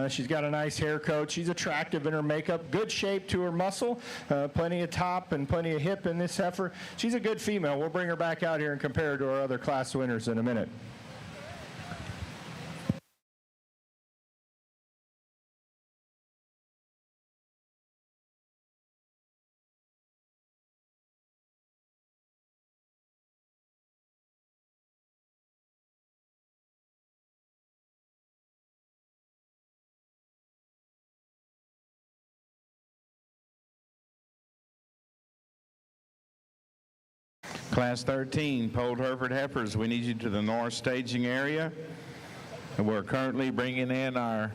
She's got a nice hair coat. She's attractive in her makeup, good shape to her muscle, plenty of top and plenty of hip in this heifer. She's a good female. We'll bring her back out here and compare her to our other class winners in a minute. Class 13, Polled Hereford Heifers, we need you to the north staging area. And we're currently bringing in our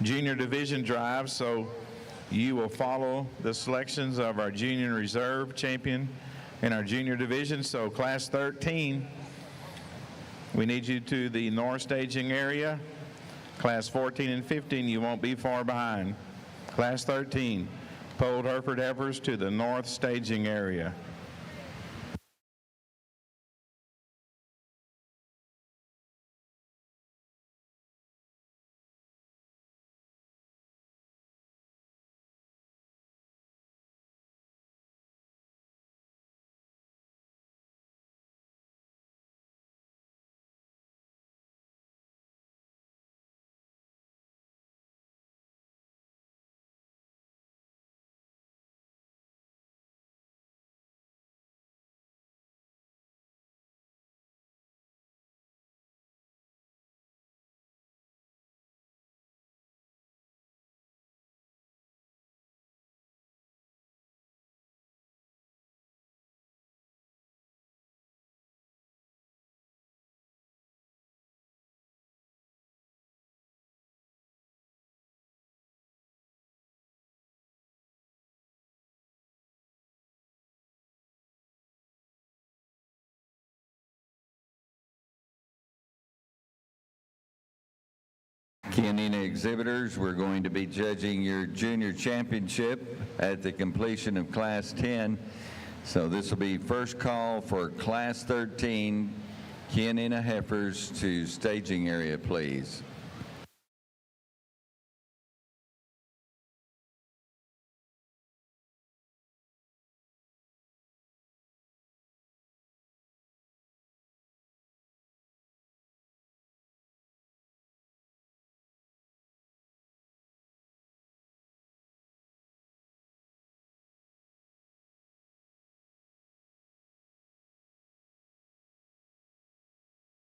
junior division drive, so you will follow the selections of our junior reserve champion in our junior division. So Class 13, we need you to the north staging area. Class 14 and 15, you won't be far behind. Class 13, Polled Hereford Heifers to the north staging area. Chianina exhibitors, we're going to be judging your junior championship at the completion of Class 10. So this will be first call for Class 13 Chianina heifers to staging area, please.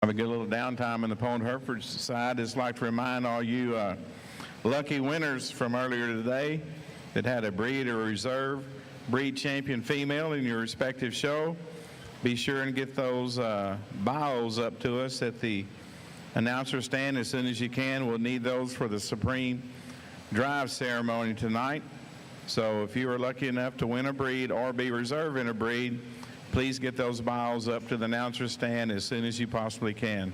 Have a good little downtime in the Pond Hereford side. Just like to remind all you lucky winners from earlier today that had a breed or reserve breed champion female in your respective show. Be sure and get those bios up to us at the announcer stand as soon as you can. We'll need those for the Supreme Drive ceremony tonight. So if you are lucky enough to win a breed or be reserved in a breed, please get those bios up to the announcer stand as soon as you possibly can.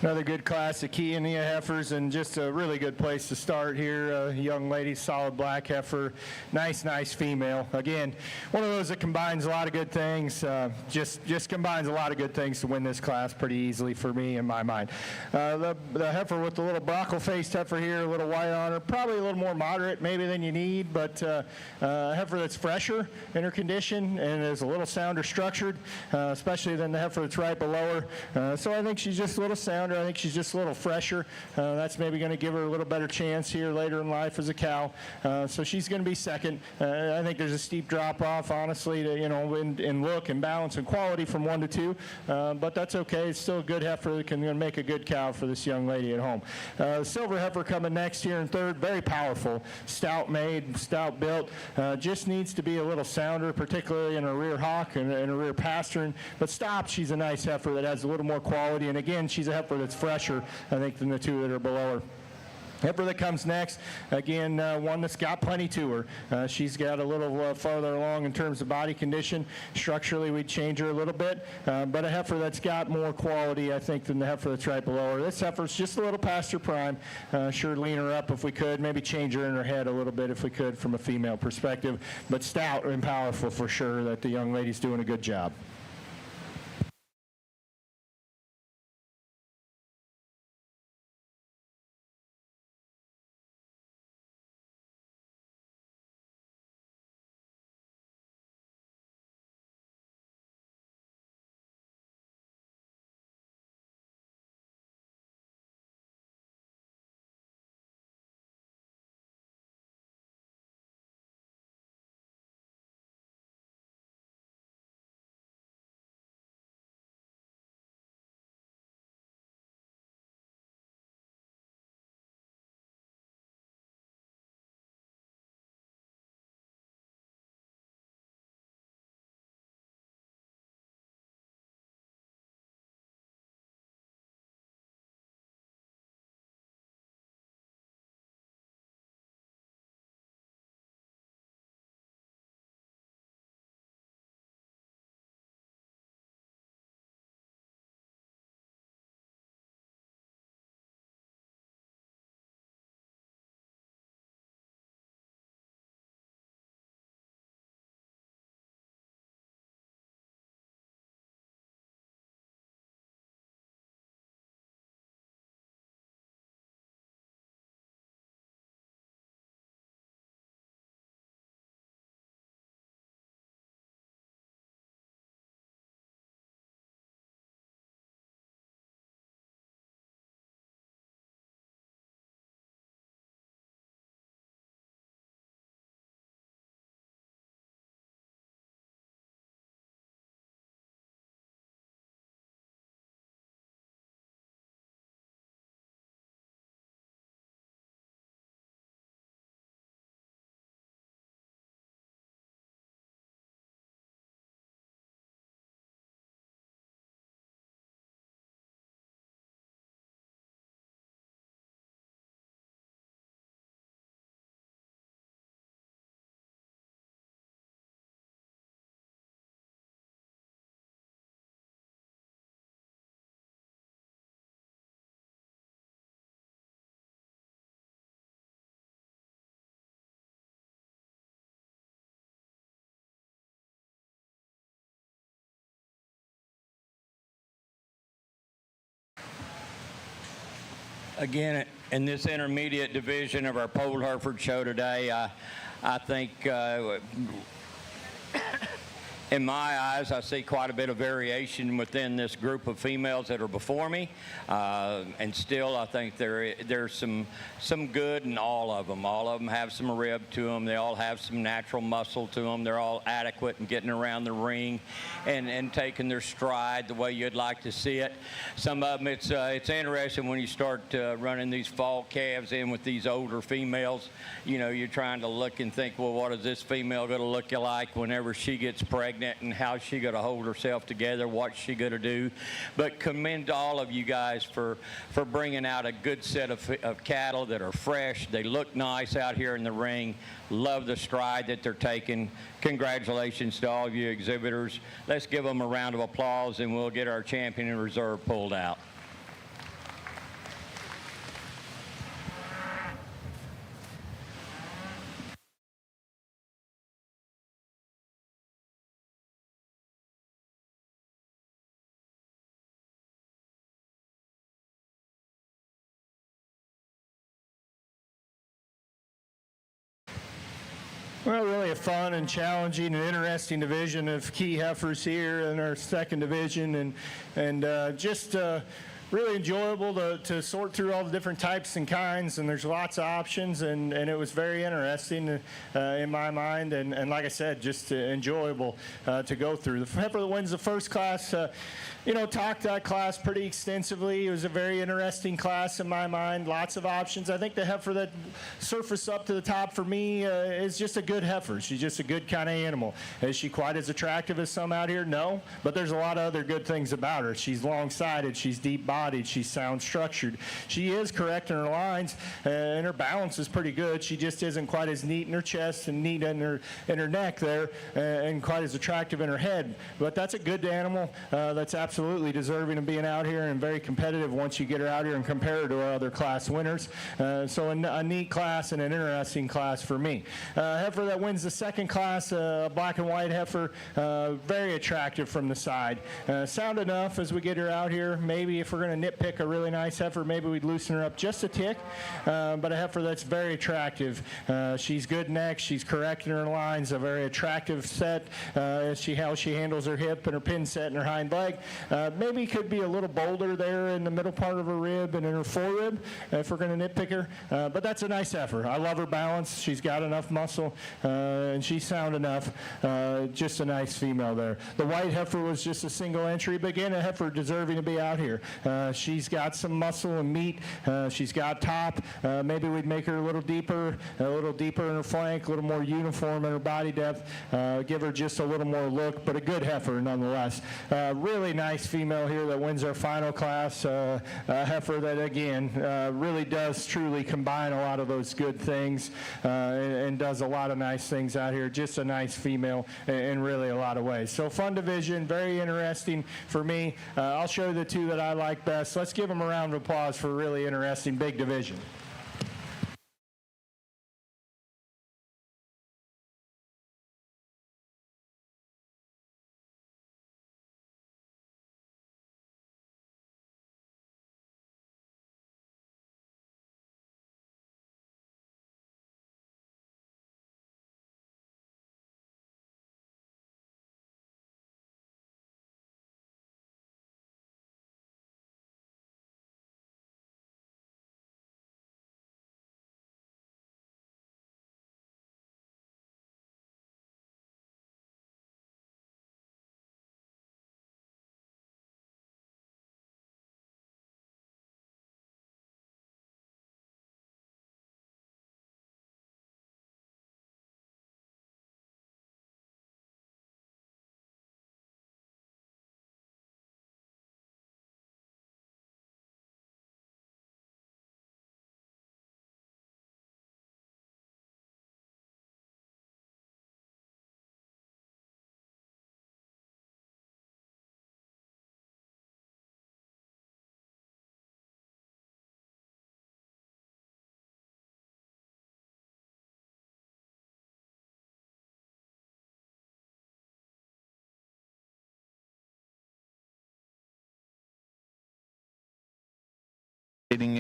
Another good class of Chianina heifers, and just a really good place to start here. Young lady, solid black heifer, nice female. Again, one of those that combines a lot of good things. Just combines a lot of good things to win this class pretty easily for me in my mind. The heifer with the little brockle-faced heifer here, a little white on her, probably a little more moderate maybe than you need, but a heifer that's fresher in her condition and is a little sounder structured, especially than the heifer that's right below her. So I think she's just a little sounder. I think she's just a little fresher. That's maybe going to give her a little better chance here later in life as a cow. So she's going to be second. I think there's a steep drop off, honestly, to, in look and balance and quality from 1 to 2. But that's okay. It's still a good heifer that can make a good cow for this young lady at home. Silver heifer coming next here in third. Very powerful. Stout made, stout built. Just needs to be a little sounder, particularly in her rear hock and her rear pastern. But stopped, she's a nice heifer that has a little more quality. And again, she's a heifer that's fresher, I think, than the two that are below her. Heifer that comes next, again, one that's got plenty to her. She's got a little farther along in terms of body condition. Structurally, we'd change her a little bit, but a heifer that's got more quality, I think, than the heifer that's right below her. This heifer's just a little past her prime. Sure, lean her up if we could, maybe change her in her head a little bit if we could from a female perspective, but stout and powerful for sure that the young lady's doing a good job. Again, in this intermediate division of our Polled Hereford show today, I think in my eyes, I see quite a bit of variation within this group of females that are before me, and still I think there's some good in all of them. All of them have some rib to them. They all have some natural muscle to them. They're all adequate in getting around the ring and taking their stride the way you'd like to see it. Some of them, it's interesting when you start running these fall calves in with these older females. You know, you're trying to look and think, well, what is this female going to look like whenever she gets pregnant, and how's she going to hold herself together, what's she going to do. But commend to all of you guys for bringing out a good set of cattle that are fresh. They look nice out here in the ring. Love the stride that they're taking. Congratulations to all of you exhibitors. Let's give them a round of applause, and we'll get our champion in reserve pulled out. Well, really a fun and challenging and interesting division of key heifers here in our second division, and just really enjoyable to sort through all the different types and kinds, and there's lots of options, and it was very interesting in my mind, and like I said, just enjoyable to go through. The heifer that wins the first class, talked that class pretty extensively. It was a very interesting class in my mind. Lots of options. I think the heifer that surfaced up to the top for me is just a good heifer. She's just a good kind of animal. Is she quite as attractive as some out here? No, but there's a lot of other good things about her. She's long-sided. She's deep-bodied. She's sound-structured. She is correct in her lines, and her balance is pretty good. She just isn't quite as neat in her chest and neat in her neck there, and quite as attractive in her head. But that's a good animal. That's absolutely deserving of being out here and very competitive once you get her out here and compare her to our other class winners. So a neat class and an interesting class for me. Heifer that wins the second class, black and white heifer, very attractive from the side. Sound enough as we get her out here. Maybe if we're going to nitpick a really nice heifer, maybe we'd loosen her up just a tick. But a heifer that's very attractive. She's good neck. She's correct in her lines. A very attractive set. How she handles her hip and her pin set and her hind leg. Maybe could be a little bolder there in the middle part of her rib and in her forerib if we're going to nitpick her. But that's a nice heifer. I love her balance. She's got enough muscle, and she's sound enough. Just a nice female there. The white heifer was just a single entry, but again, a heifer deserving to be out here. She's got some muscle and meat. She's got top. Maybe we'd make her a little deeper in her flank, a little more uniform in her body depth. Give her just a little more look, but a good heifer nonetheless. Really nice female here that wins our final class. A heifer that, again, really does truly combine a lot of those good things and does a lot of nice things out here. Just a nice female in really a lot of ways. So fun division, very interesting for me. I'll show you the two that I like best. Let's give them a round of applause for a really interesting big division.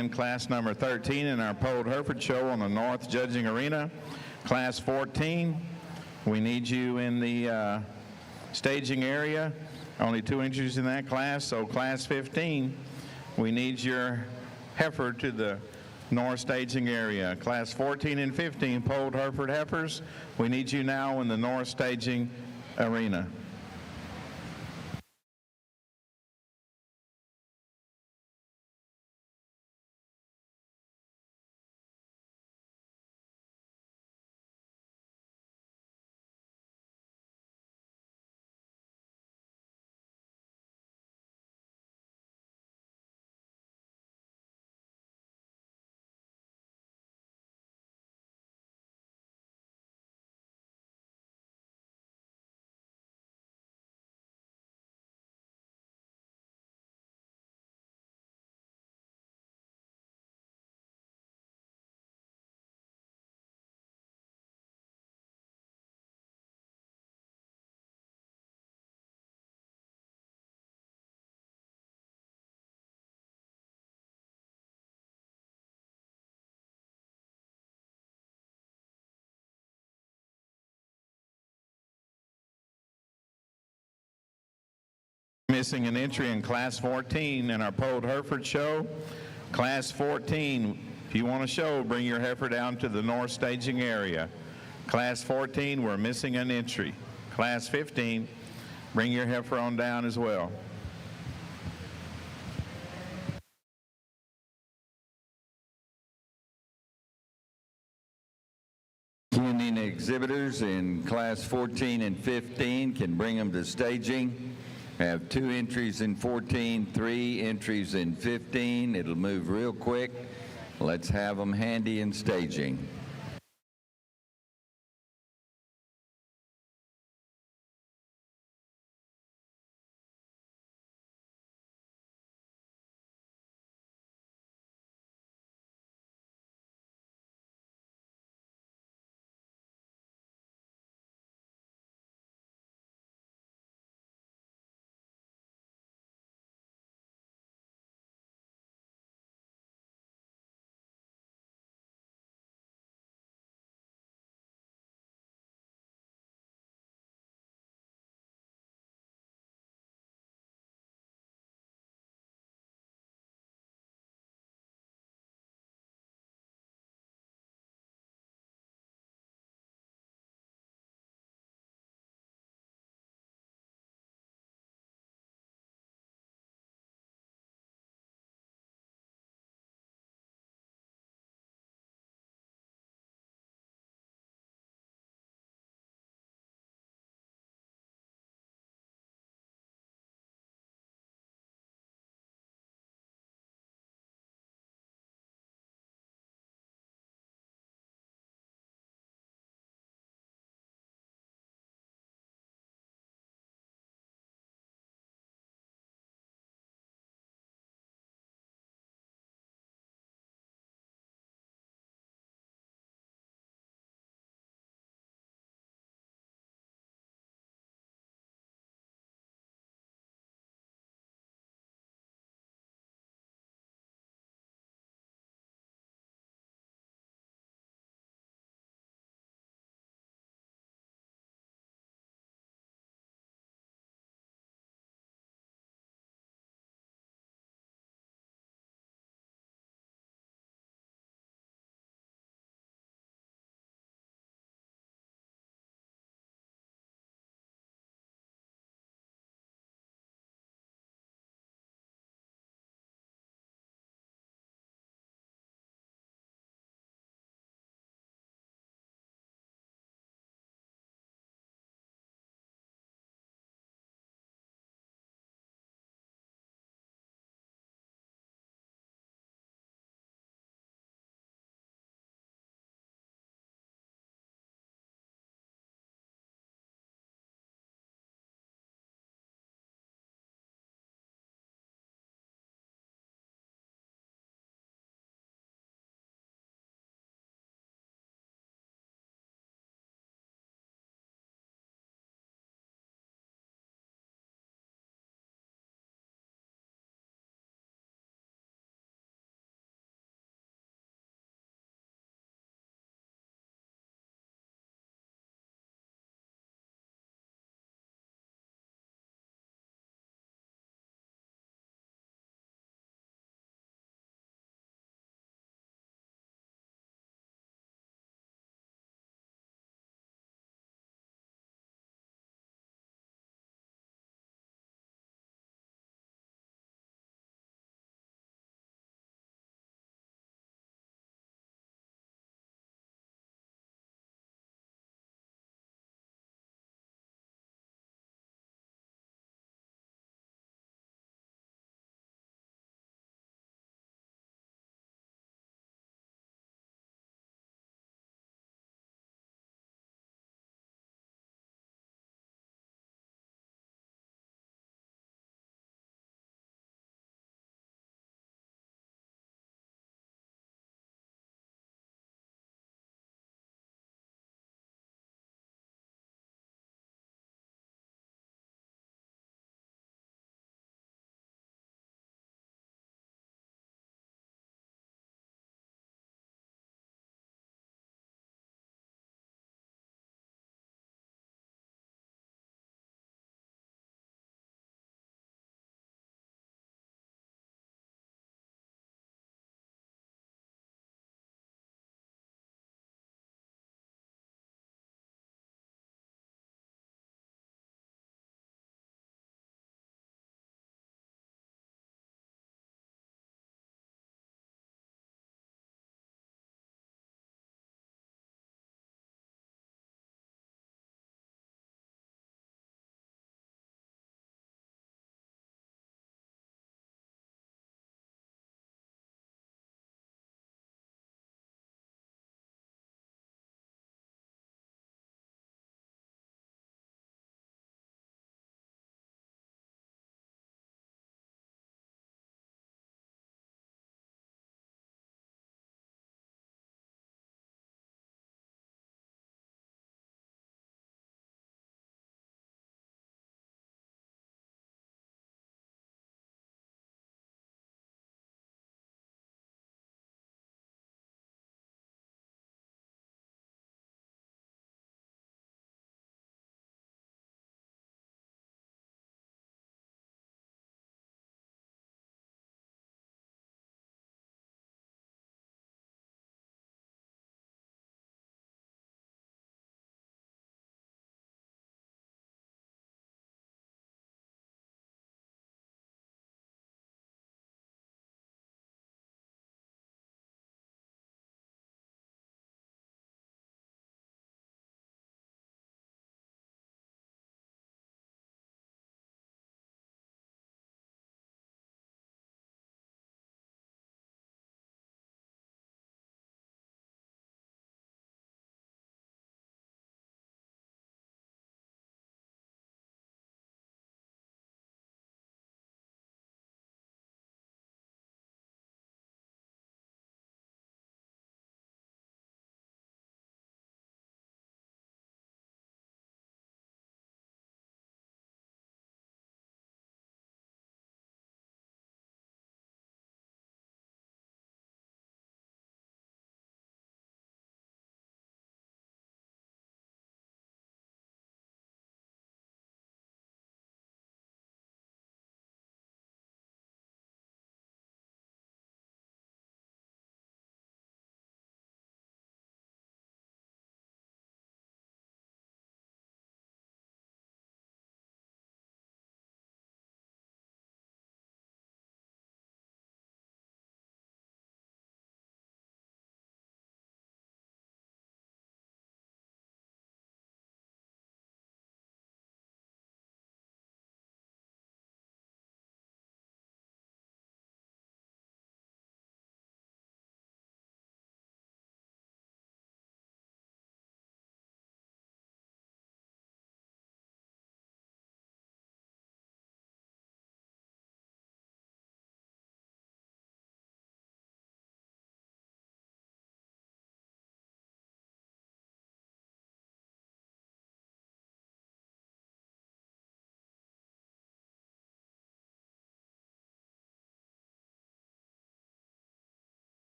in class number 13 in our Polled Hereford show on the North Judging Arena. Class 14, we need you in the staging area. Only 2 entries in that class, so class 15, we need your heifer to the North staging area. Class 14 and 15, Polled Hereford Heifers, we need you now in the North staging arena. Missing an entry in class 14 in our Polled Hereford show. Class 14, if you want to show, bring your heifer down to the North staging area. Class 14, we're missing an entry. Class 15, bring your heifer on down as well. Attending exhibitors in class 14 and 15 can bring them to staging. Have 2 entries in 14, 3 entries in 15. It'll move real quick. Let's have them handy in staging.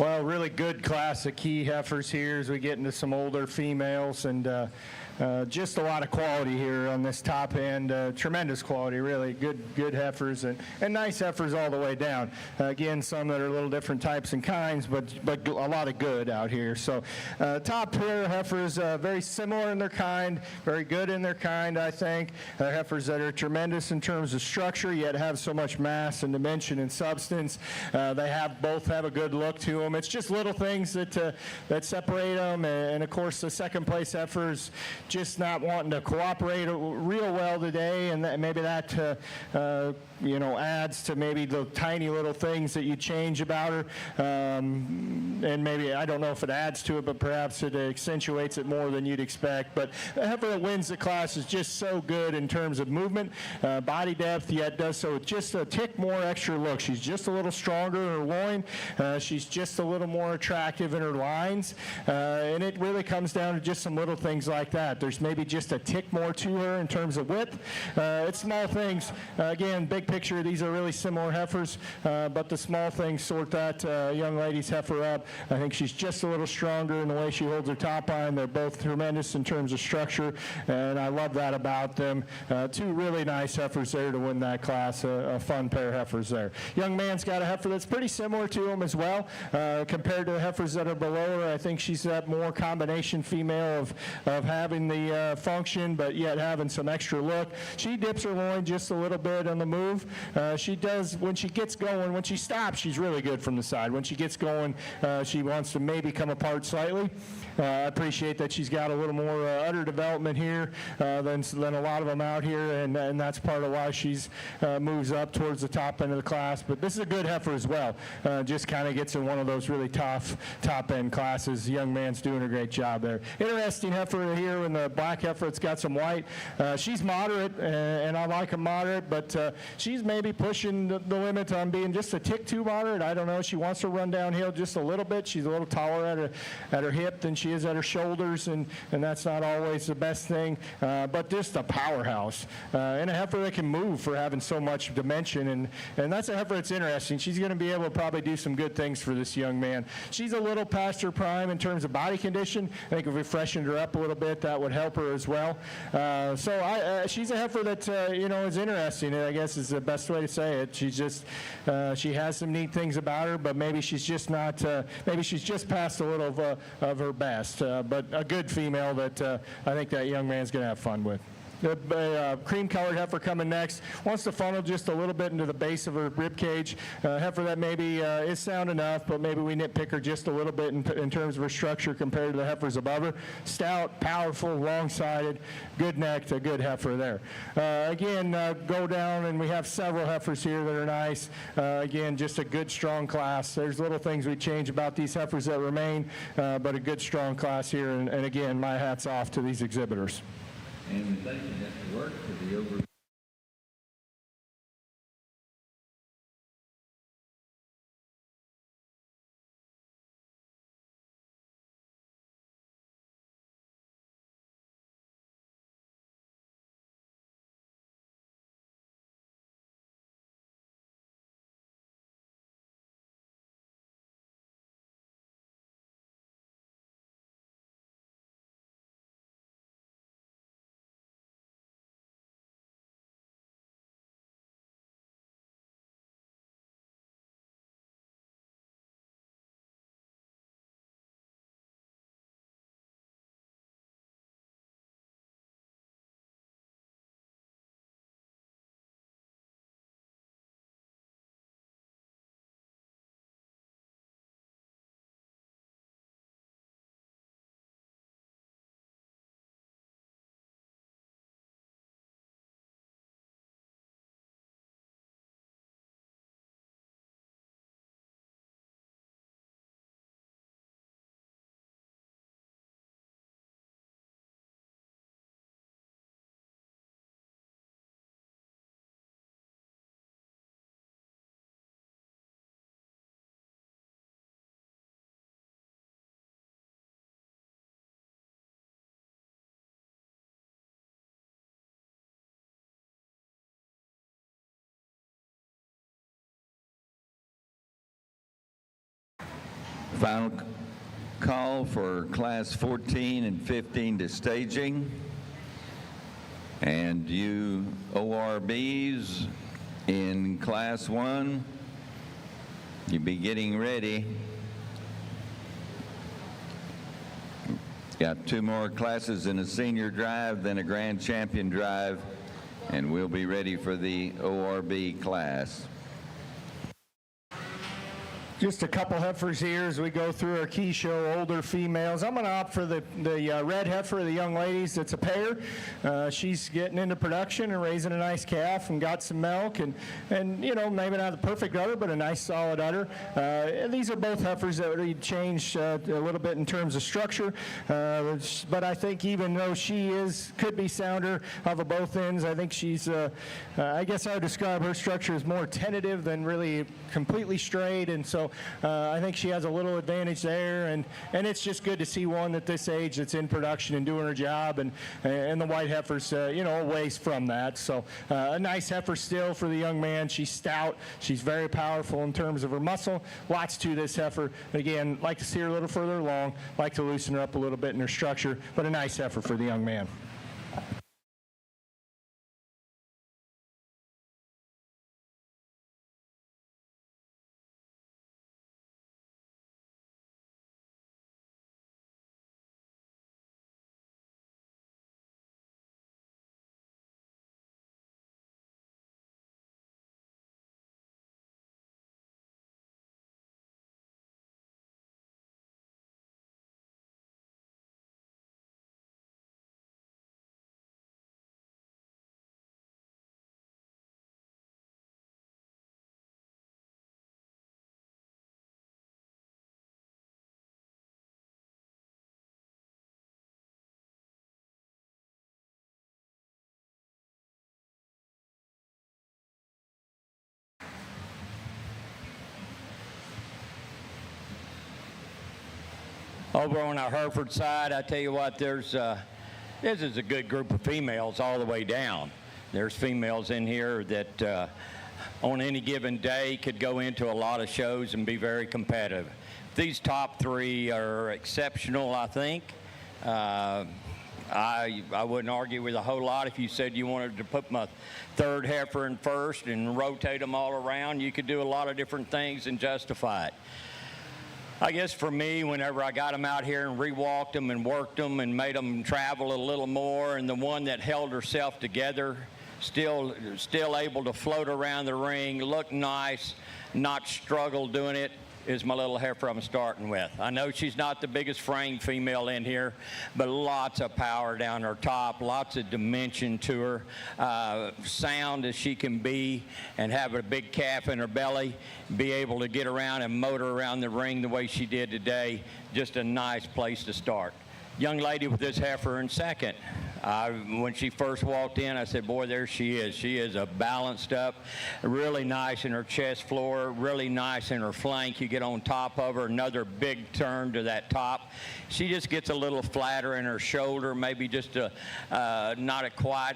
Well, really good class of key heifers here as we get into some older females, and just a lot of quality here on this top end. Tremendous quality, really. Good heifers and nice heifers all the way down. Again, some that are a little different types and kinds, but a lot of good out here. So top pair of heifers, very similar in their kind, very good in their kind, I think. Heifers that are tremendous in terms of structure, yet have so much mass and dimension and substance. They both have a good look to them. It's just little things that separate them, and of course the second place heifers just not wanting to cooperate real well today, and maybe that adds to maybe the tiny little things that you change about her, and maybe, I don't know if it adds to it, but perhaps it accentuates it more than you'd expect. But the heifer that wins the class is just so good in terms of movement, body depth, yet does so with just a tick more extra look. She's just a little stronger in her loin. She's just a little more attractive in her lines, and it really comes down to just some little things like that. There's maybe just a tick more to her in terms of width. It's small things. Again, big picture, these are really similar heifers, but the small things sort that young lady's heifer up. I think she's just a little stronger in the way she holds her top line. They're both tremendous in terms of structure, and I love that about them. Two really nice heifers there to win that class, a fun pair of heifers there. Young man's got a heifer that's pretty similar to him as well. Compared to the heifers that are below her, I think she's that more combination female of having the function, but yet having some extra look. She dips her loin just a little bit on the move. She does, when she gets going, when she stops, she's really good from the side. When she gets going, she wants to maybe come apart slightly. I appreciate that she's got a little more udder development here than a lot of them out here, and that's part of why she's moves up towards the top end of the class. But this is a good heifer as well. Just kind of gets in one of those really tough top-end classes. The young man's doing a great job there. Interesting heifer here in the black heifer. It's got some white. She's moderate, and I like a moderate, but she's maybe pushing the limit on being just a tick too moderate. I don't know. She wants to run downhill just a little bit. She's a little taller at her hip than she is at her shoulders, and that's not always the best thing, but just a powerhouse. And a heifer that can move for having so much dimension, and that's a heifer that's interesting. She's going to be able to probably do some good things for this young man. She's a little past her prime in terms of body condition. I think if we freshened her up a little bit, that would help her as well. So she's a heifer that is interesting, I guess is the best way to say it. She's just she has some neat things about her, but maybe she's just not. Maybe she's just past a little of her best. But a good female that I think that young man's going to have fun with. The cream-colored heifer coming next wants to funnel just a little bit into the base of her rib cage. Heifer that maybe is sound enough, but maybe we nitpick her just a little bit in terms of her structure compared to the heifers above her. Stout, powerful, long-sided, good-necked, a good heifer there. Again, go down, and we have several heifers here that are nice. Again, just a good, strong class. There's little things we change about these heifers that remain, but a good, strong class here. And again, my hat's off to these exhibitors. And we thank you have to work for the over. Final call for Class 14 and 15 to staging. And you ORBs in Class 1, you be getting ready. Got 2 more classes in a senior drive, then a grand champion drive, and we'll be ready for the ORB class. Just a couple heifers here as we go through our key show, older females. I'm going to opt for the red heifer, the young ladies. It's a pair. She's getting into production and raising a nice calf and got some milk and you know, maybe not the perfect udder, but a nice solid udder. These are both heifers that would change a little bit in terms of structure, but I think even though she could be sounder of both ends, I think she's, I guess I would describe her structure as more tentative than really completely straight, and so I think she has a little advantage there, and it's just good to see one at this age that's in production and doing her job, and the white heifer's you know, a ways from that. So a nice heifer still for the young man. She's stout. She's very powerful in terms of her muscle. Lots to this heifer. Again, like to see her a little further along. Like to loosen her up a little bit in her structure, but a nice heifer for the young man. Over on our Hereford side, I tell you what, this is a good group of females all the way down. There's females in here that on any given day could go into a lot of shows and be very competitive. These top 3 are exceptional, I think. I wouldn't argue with a whole lot. If you said you wanted to put my 3rd heifer in first and rotate them all around, you could do a lot of different things and justify it. I guess for me, whenever I got them out here and rewalked them and worked them and made them travel a little more, and the one that held herself together, still able to float around the ring, look nice, not struggle doing it, is my little heifer I'm starting with. I know she's not the biggest frame female in here, but lots of power down her top, lots of dimension to her, sound as she can be, and have a big calf in her belly, be able to get around and motor around the ring the way she did today. Just a nice place to start. Young lady with this heifer in second. When she first walked in, I said, boy, there she is. She is a balanced up, really nice in her chest floor, really nice in her flank. You get on top of her, another big turn to that top. She just gets a little flatter in her shoulder, maybe just not quite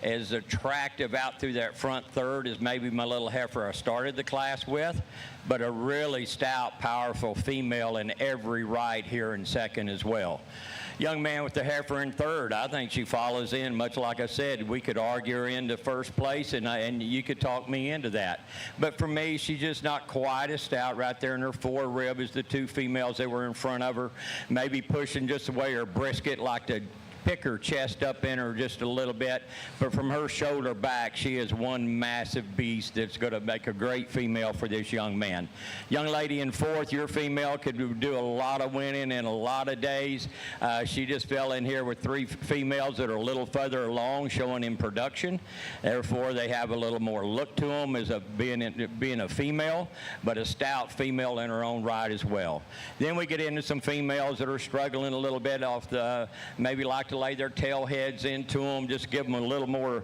as attractive out through that front third as maybe my little heifer I started the class with, but a really stout, powerful female in every right here in second as well. Young man with the heifer in third, I think she follows in, much like I said. We could argue her into first place, and you could talk me into that. But for me, she's just not quite as stout right there in her fore rib as the 2 females that were in front of her, maybe pushing just the way her brisket like to pick her chest up in her just a little bit, but from her shoulder back, she is one massive beast that's going to make a great female for this young man. Young lady in fourth, your female could do a lot of winning in a lot of days. She just fell in here with 3 females that are a little further along, showing in production. Therefore, they have a little more look to them as being a female, but a stout female in her own right as well. Then we get into some females that are struggling a little bit off the, maybe like to lay their tail heads into them, just give them a little more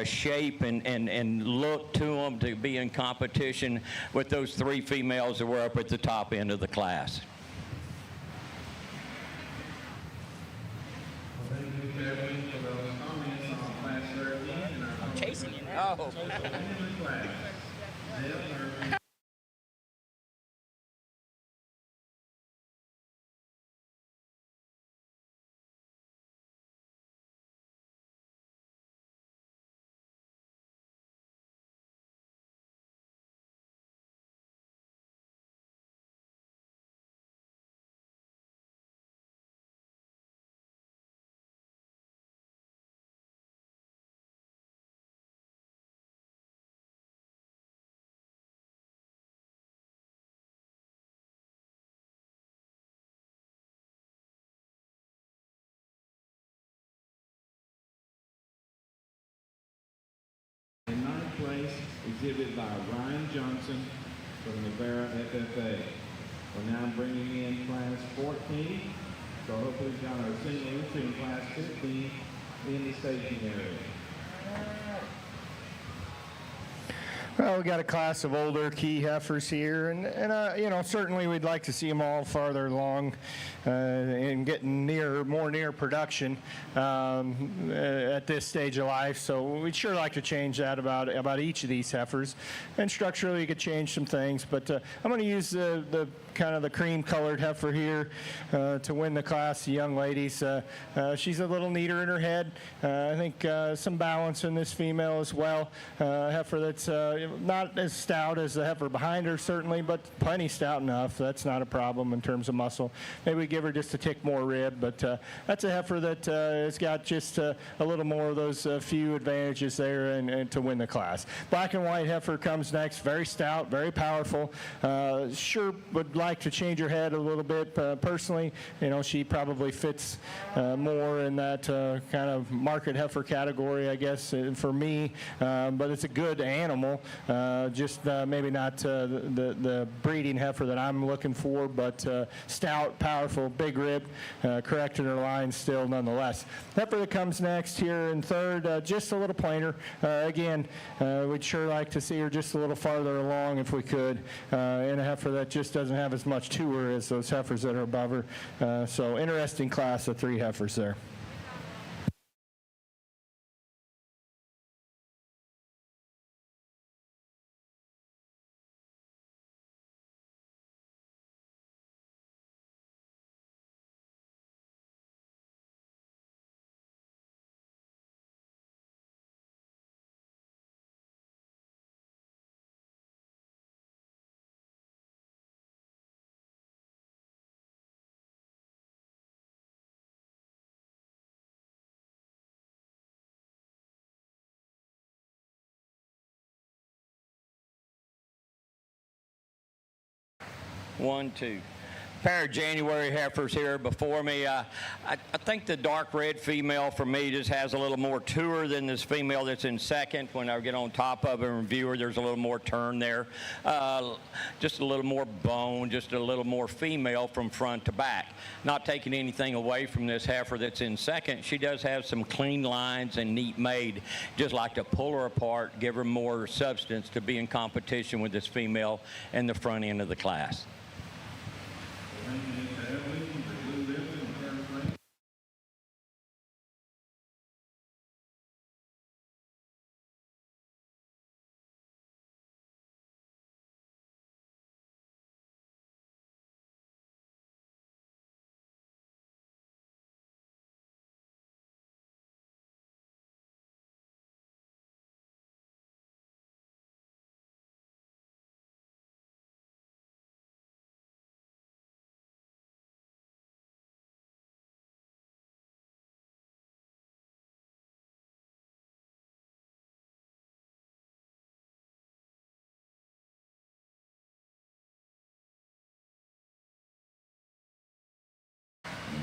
shape and look to them to be in competition with those 3 females that were up at the top end of the class. Thank you, Kevin, for those comments on Class 13 and our I'm chasing you now. class. place exhibited by Ryan Johnson from the Vera FFA. We're now bringing in class 14, so hopefully we've got our single entry in class 15 in the staging area. Well, we got a class of older key heifers here, and you know, certainly we'd like to see them all farther along and getting more near production at this stage of life. So we'd sure like to change that about each of these heifers, and structurally you could change some things. But I'm going to use the kind of the cream-colored heifer here to win the class, the young ladies. She's a little neater in her head. I think some balance in this female as well. Heifer that's not as stout as the heifer behind her, certainly, but plenty stout enough. That's not a problem in terms of muscle. Maybe we give her just a tick more rib, but that's a heifer that has got just a little more of those few advantages there and to win the class. Black and white heifer comes next. Very stout, very powerful. Sure would like to change her head a little bit. Personally, you know, she probably fits more in that kind of market heifer category, I guess, for me. But it's a good animal. Just maybe not the breeding heifer that I'm looking for, but stout, powerful, big rib, correct in her line still nonetheless. Heifer that comes next here in third, just a little plainer. Again, we'd sure like to see her just a little farther along if we could, and a heifer that just doesn't have as much to her as those heifers that are above her. So interesting class of 3 heifers there. One, two. Pair of January heifers here before me. I think the dark red female for me just has a little more to her than this female that's in second. When I get on top of her and view her, there's a little more turn there. Just a little more bone, just a little more female from front to back. Not taking anything away from this heifer that's in second. She does have some clean lines and neat made. Just like to pull her apart, give her more substance to be in competition with this female in the front end of the class.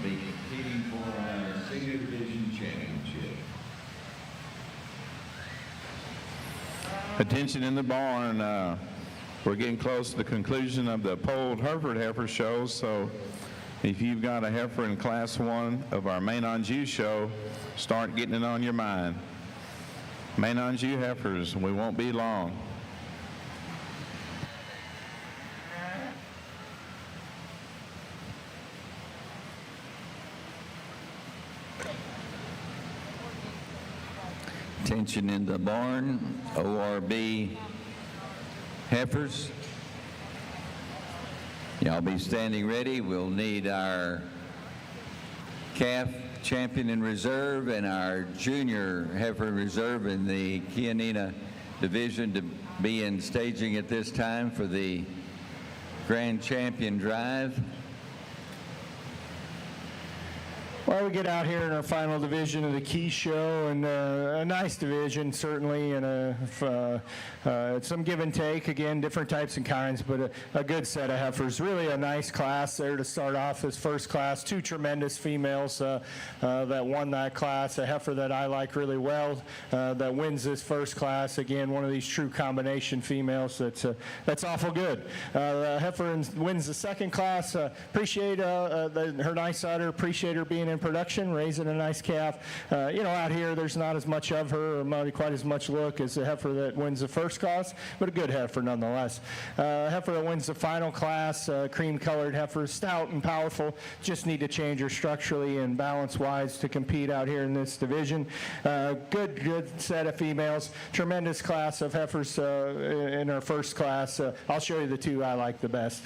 Be competing for our senior division championship. Attention in the barn. We're getting close to the conclusion of the polled Hereford heifer show, so if you've got a heifer in class 1 of our Main Anjou show, start getting it on your mind. Main Anjou heifers, we won't be long. Attention in the barn, ORB heifers. Y'all be standing ready. We'll need our calf champion in reserve and our junior heifer in reserve in the Chianina division to be in staging at this time for the grand champion drive. Well, we get out here in our final division of the Key Show, and a nice division, certainly, and some give and take, again, different types and kinds, but a good set of heifers. Really a nice class there to start off this first class. Two tremendous females that won that class. A heifer that I like really well that wins this first class. Again, one of these true combination females that's awful good. The heifer wins the second class. Appreciate her nice udder. Appreciate her being in production, raising a nice calf. Out here there's not as much of her, or not quite as much look as the heifer that wins the first class, but a good heifer nonetheless. Heifer that wins the final class, cream-colored heifer, stout and powerful. Just need to change her structurally and balance-wise to compete out here in this division. Good set of females. Tremendous class of heifers in our first class. I'll show you the two I like the best.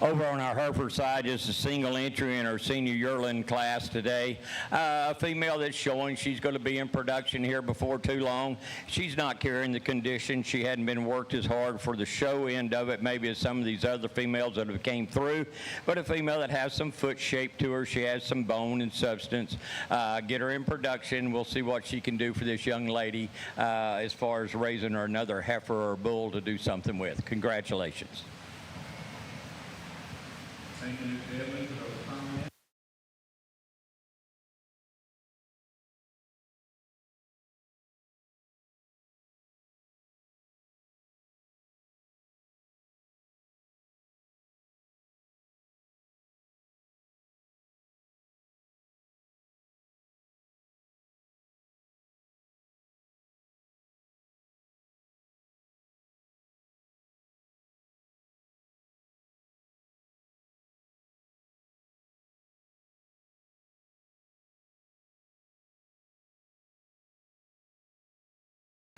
Over on our Hereford side, just a single entry in our senior yearling class today. A female that's showing she's going to be in production here before too long. She's not carrying the condition. She hadn't been worked as hard for the show end of it, maybe as some of these other females that have came through, but a female that has some foot shape to her. She has some bone and substance. Get her in production. We'll see what she can do for this young lady as far as raising her another heifer or bull to do something with. Congratulations. Thank you, Mr. Edmonds, for those comments.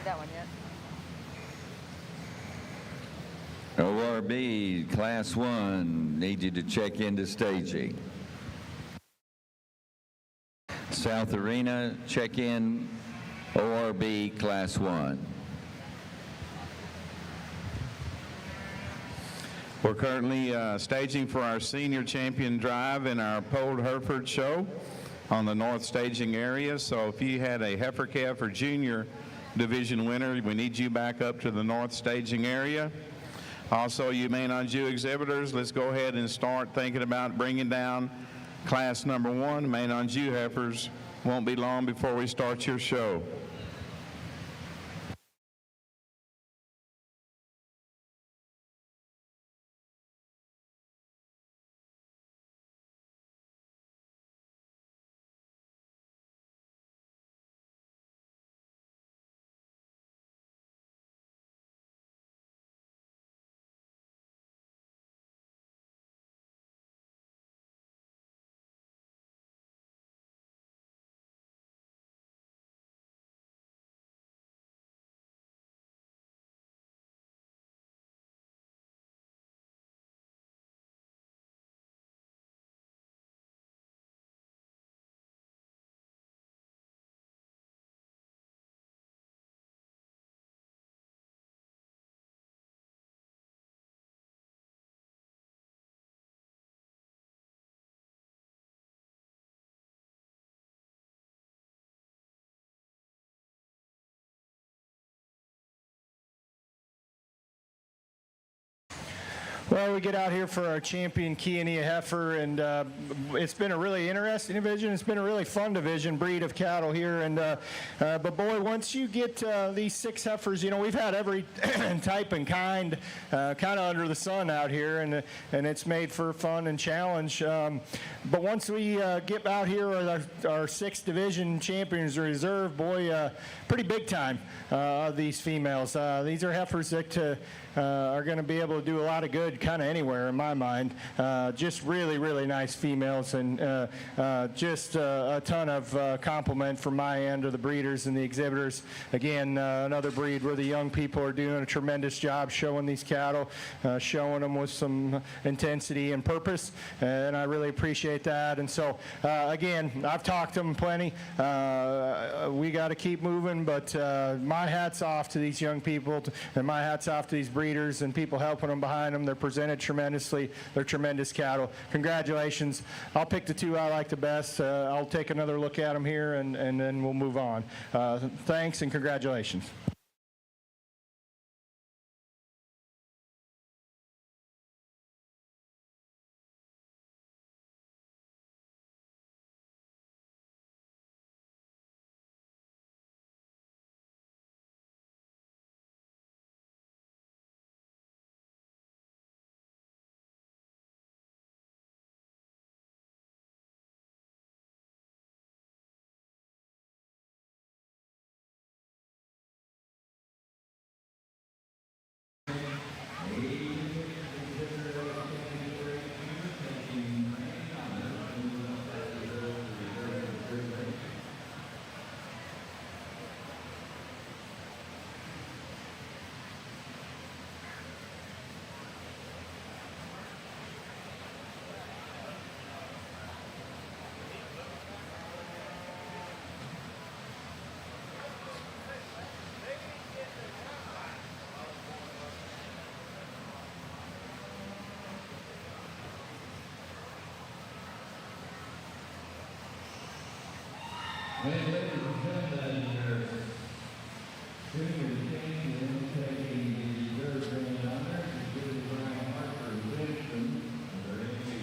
That one yet? ORB, Class 1, need you to check into staging. South Arena, check in ORB, Class 1. We're currently staging for our senior champion drive in our Polled Hereford show on the north staging area. So if you had a heifer calf or junior division winner, we need you back up to the north staging area. Also, you Main on Jew exhibitors, let's go ahead and start thinking about bringing down class number 1, Main on Jew heifers. Won't be long before we start your show. Well, we get out here for our champion Kiania heifer, and it's been a really interesting division. It's been a really fun division, breed of cattle here. And but boy, once you get these 6 heifers, you know, we've had every type and kind kind of under the sun out here, and it's made for fun and challenge. But once we get out here with our 6th division champions reserve, boy, pretty big time these females. These are heifers that are going to be able to do a lot of good kind of anywhere in my mind. Just really, really nice females, and just a ton of compliment from my end to the breeders and the exhibitors. Again, another breed where the young people are doing a tremendous job showing these cattle, showing them with some intensity and purpose, and I really appreciate that. And so, again, I've talked to them plenty. We got to keep moving, but my hat's off to these young people, and my hat's off to these breeders and people helping them behind them. They're presented tremendously. They're tremendous cattle. Congratulations. I'll pick the 2 I like the best. I'll take another look at them here, and then we'll move on. Thanks and congratulations. Ladies and gentlemen, your senior champion taking the reserve ring honor is Billy Brown Harper Winston. They're in the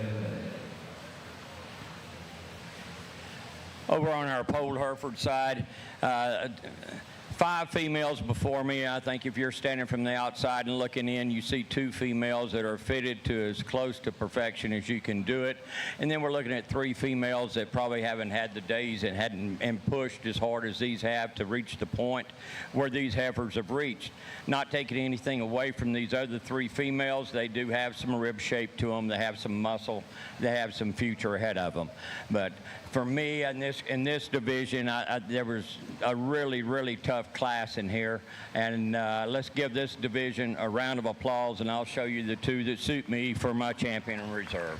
2038 Over on our Pole Hereford side, 5 females before me. I think if you're standing from the outside and looking in, you see 2 females that are fitted to as close to perfection as you can do it. And then we're looking at 3 females that probably haven't had the days and hadn't and pushed as hard as these have to reach the point where these heifers have reached. Not taking anything away from these other 3 females, they do have some rib shape to them. They have some muscle. They have some future ahead of them. But for me, in this division, there was a really, really tough class in here, and let's give this division a round of applause, and I'll show you the 2 that suit me for my champion in reserve.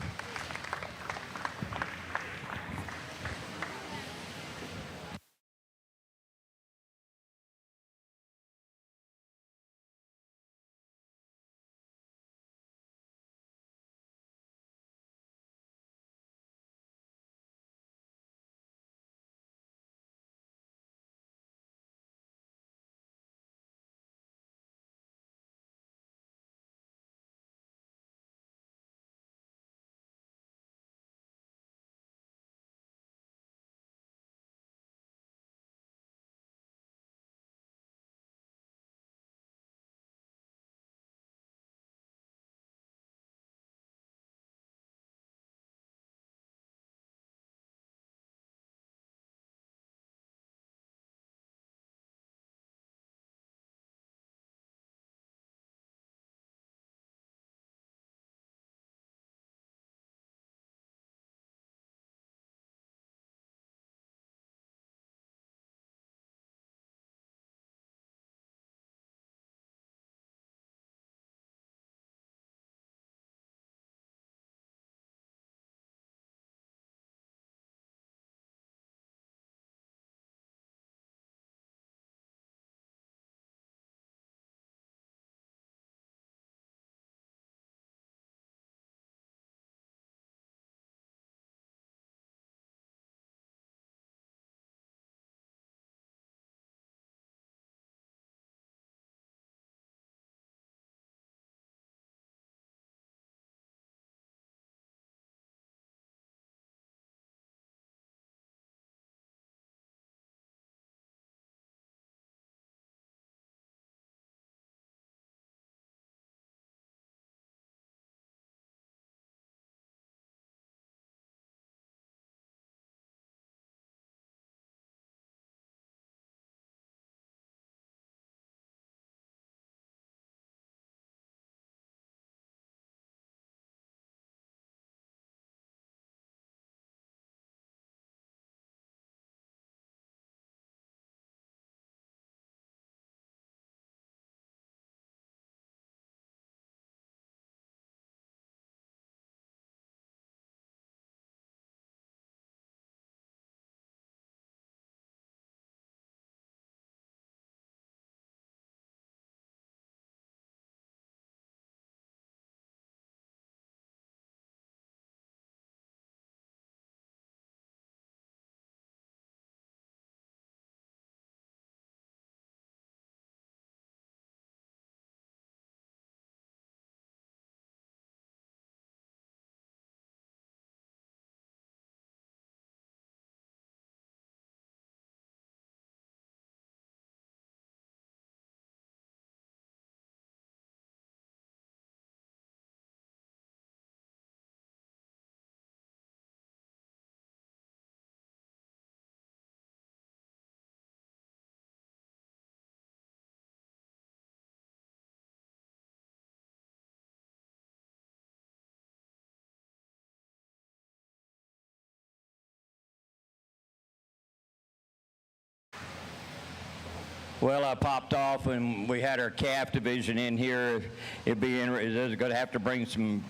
Well, I popped off and we had our calf division in here. It's going to have to bring some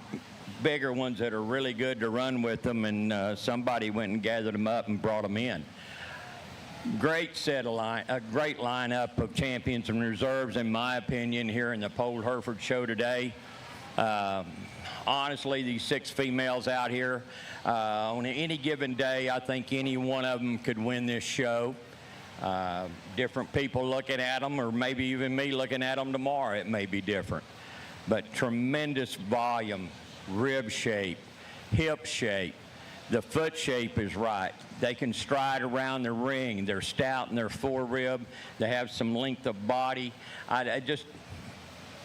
bigger ones that are really good to run with them, and somebody went and gathered them up and brought them in. A great lineup of champions and reserves, in my opinion, here in the Polled Hereford show today. Honestly, these 6 females out here, on any given day, I think any one of them could win this show. Different people looking at them, or maybe even me looking at them tomorrow, it may be different. But tremendous volume, rib shape, hip shape. The foot shape is right. They can stride around the ring. They're stout in their forerib. They have some length of body. Just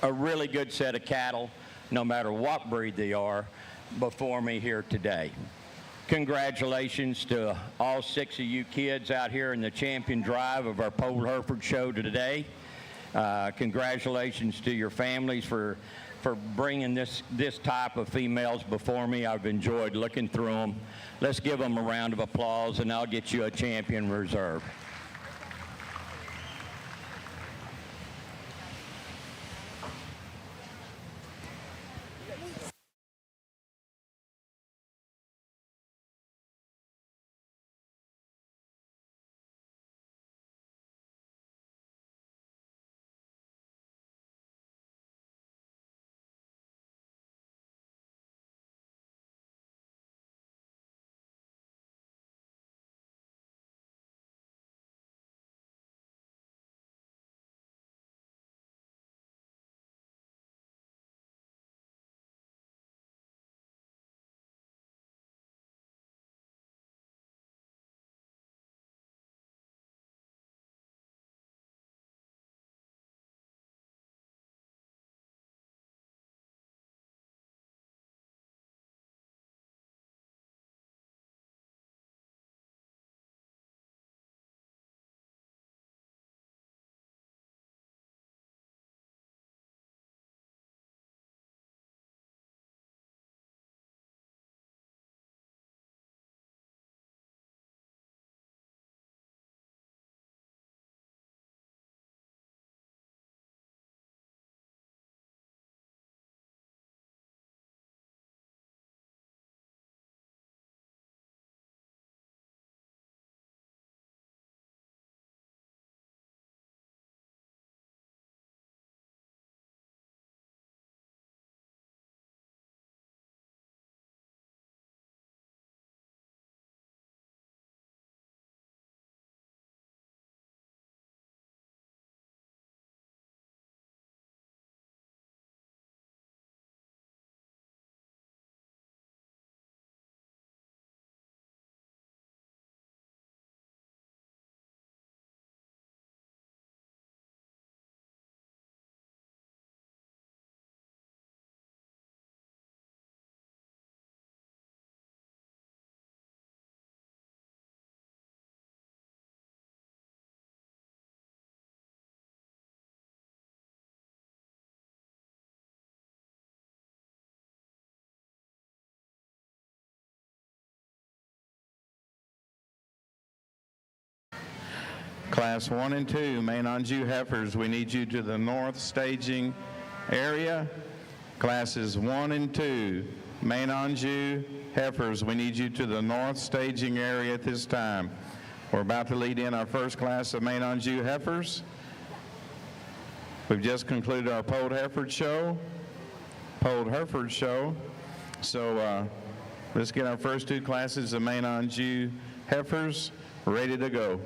a really good set of cattle, no matter what breed they are, before me here today. Congratulations to all 6 of you kids out here in the champion drive of our Polled Hereford show today. Congratulations to your families for bringing this type of females before me. I've enjoyed looking through them. Let's give them a round of applause, and I'll get you a champion reserve. Class 1 and 2, Main Anjou Heifers, we need you to the north staging area. Classes 1 and 2, Main Anjou Heifers, we need you to the north staging area at this time. We're about to lead in our first class of Main Anjou Heifers. We've just concluded our Polled Hereford show. So let's get our first 2 classes of Main Anjou Heifers ready to go.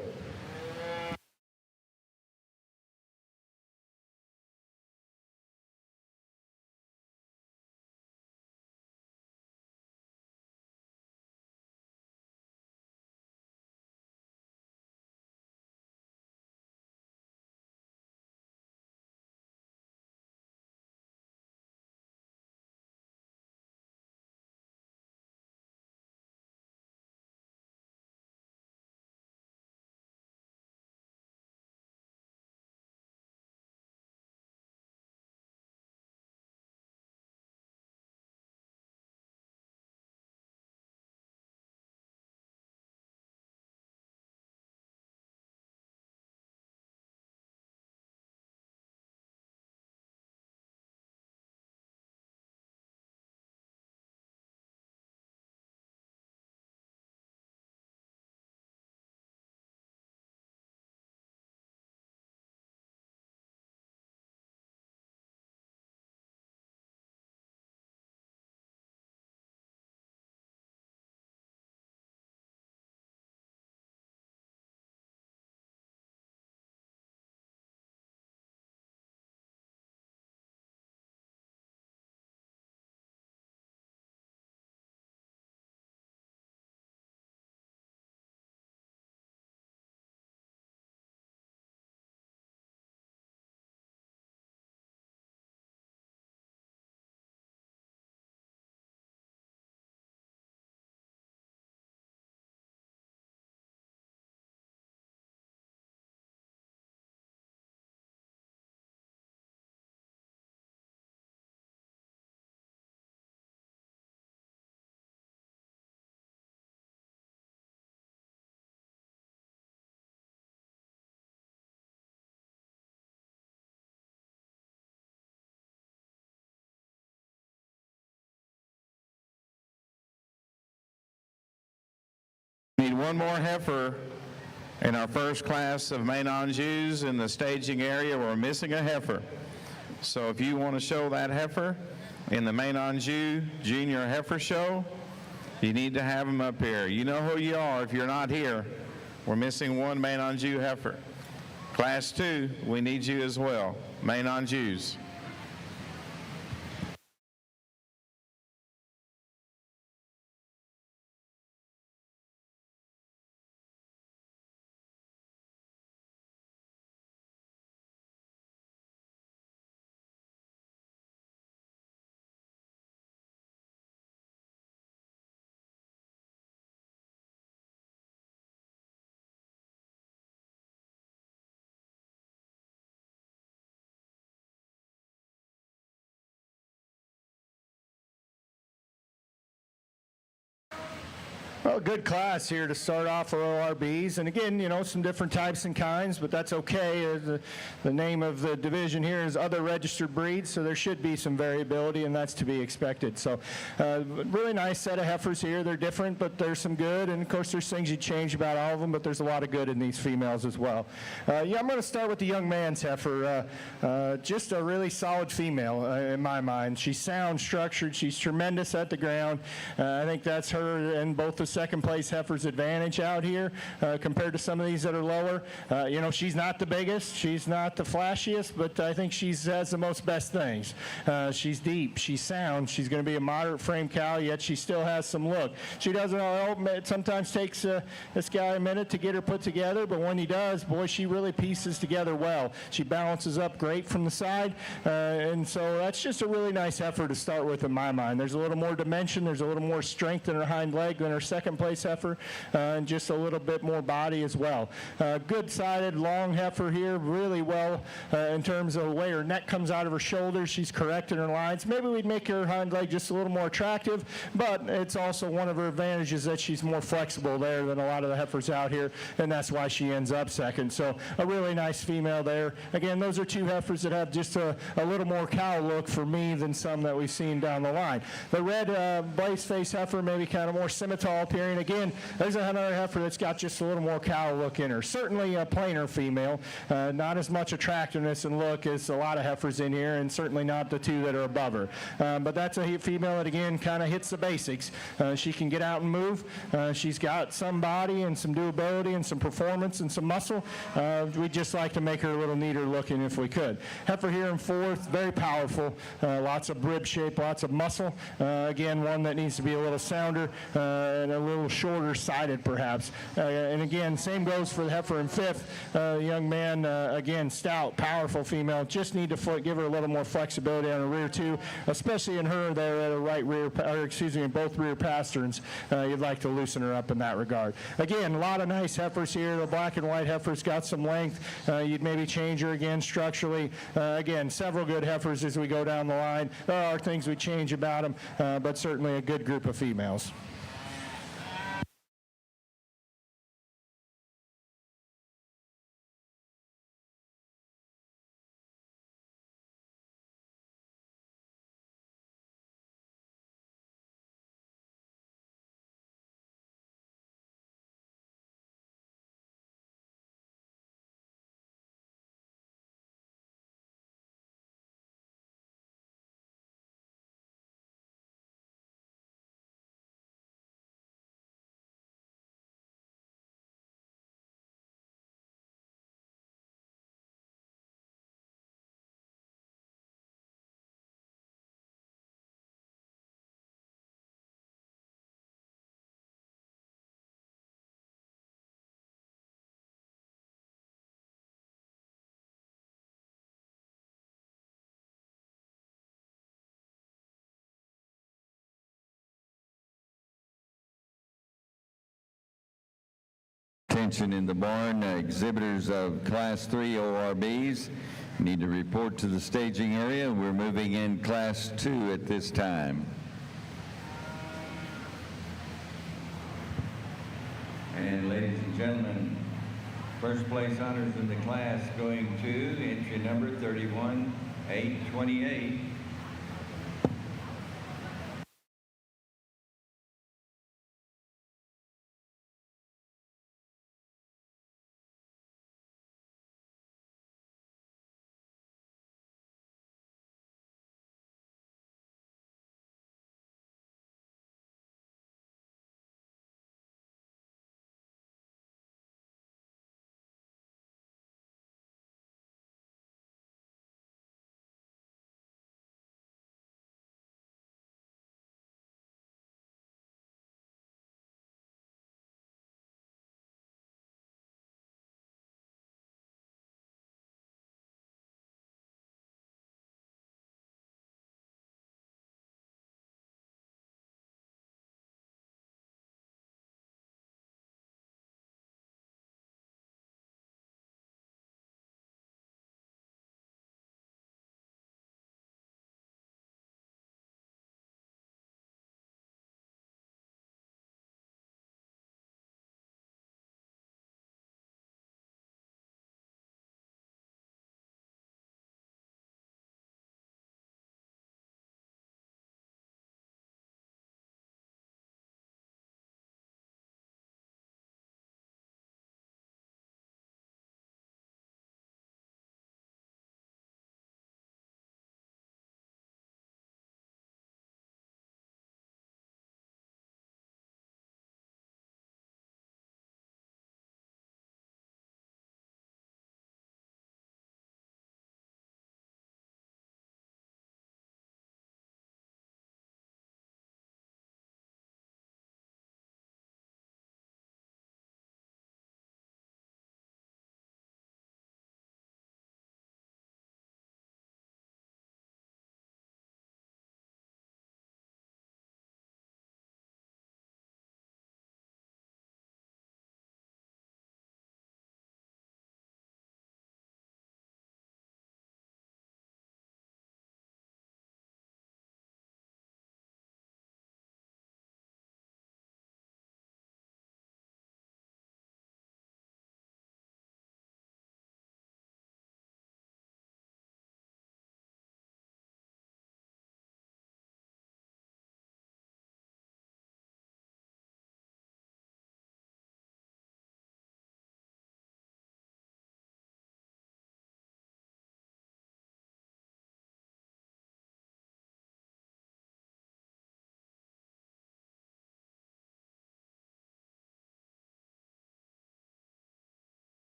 need one more heifer in our first class of main Anjous in the staging area. We're missing a heifer. So if you want to show that heifer in the main Anjou Junior Heifer Show, you need to have them up here. You know who you are if you're not here. We're missing one main Anjou heifer. Class 2, we need you as well, main Anjous. Well, good class here to start off for ORBs. And again, you know, some different types and kinds, but that's okay. The name of the division here is Other Registered Breeds, so there should be some variability, and that's to be expected. So really nice set of heifers here. They're different, but there's some good. And, of course, there's things you change about all of them, but there's a lot of good in these females as well. Yeah, I'm going to start with the young man's heifer. Just a really solid female in my mind. She's sound, structured. She's tremendous at the ground. I think that's her and both the second place heifer's advantage out here compared to some of these that are lower. You know, she's not the biggest, she's not the flashiest, but I think she has the most best things. She's deep, she's sound, she's going to be a moderate frame cow, yet she still has some look. She doesn't it sometimes takes this guy a minute to get her put together, but when he does, boy, she really pieces together well. She balances up great from the side, and so that's just a really nice heifer to start with in my mind. There's a little more dimension, there's a little more strength in her hind leg than her second place heifer, and just a little bit more body as well. Good sided, long heifer here, really well in terms of the way her neck comes out of her shoulders. She's correct in her lines. Maybe we'd make her hind leg just a little more attractive, but it's also one of her advantages that she's more flexible there than a lot of the heifers out here, and that's why she ends up second. So a really nice female there. Again, those are two heifers that have just a little more cow look for me than some that we've seen down the line. The red blaze face heifer, maybe kind of more scimitar appearing. Again, there's another heifer that's got just a little more cow look in her. Certainly a plainer female, not as much attractiveness and look as a lot of heifers in here, and certainly not the two that are above her. But that's a female that, again, kind of hits the basics. She can get out and move. She's got some body and some doability and some performance and some muscle. We'd just like to make her a little neater looking if we could. Heifer here in fourth, very powerful, lots of rib shape, lots of muscle. Again, one that needs to be a little sounder and a little shorter sided perhaps. And again, same goes for the heifer in fifth. Young man, again, stout, powerful female. Just need to give her a little more flexibility on her rear too, especially in her there at a right rear, or excuse me, in both rear pasterns. You'd like to loosen her up in that regard. Again, a lot of nice heifers here. The black and white heifer's got some length. You'd maybe change her again structurally. Again, several good heifers as we go down the line. There are things we change about them, but certainly a good group of females. Attention in the barn, exhibitors of Class 3 ORBs need to report to the staging area. We're moving in Class 2 at this time. And ladies and gentlemen, first place honors in the class going to entry number 31828.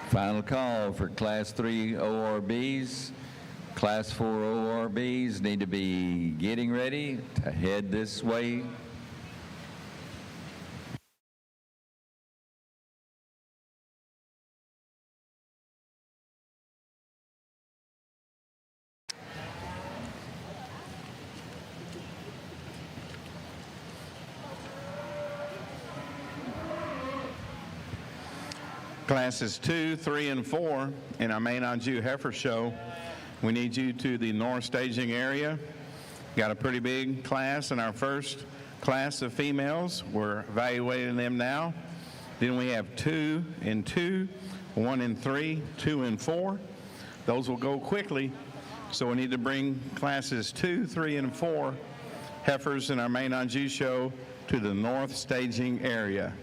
Final call for Class 3 ORBs. Class 4 ORBs need to be getting ready to head this way. Classes 2, 3, and 4 in our Main on Jew Heifer Show, we need you to the north staging area. Got a pretty big class in our first class of females. We're evaluating them now. Then we have 2 and 2, 1 and 3, 2 and 4. Those will go quickly, so we need to bring classes 2, 3, and 4 heifers in our Main on Jew Show to the north staging area.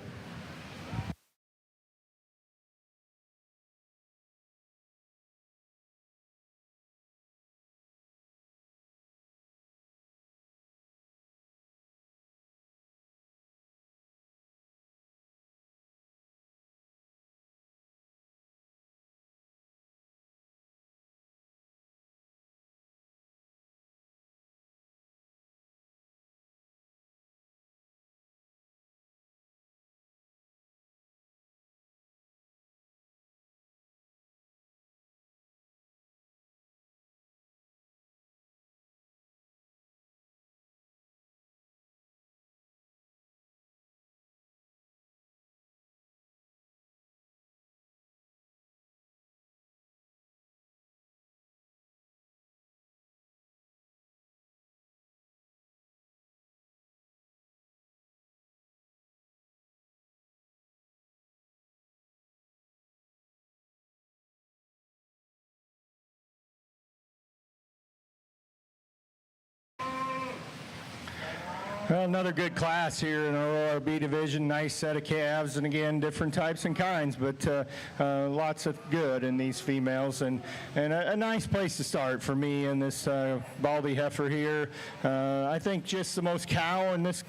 Well, another good class here in our ORB division. Nice set of calves, and again, different types and kinds, but lots of good in these females, and a nice place to start for me in this Baldy heifer here. I think just the most cow in this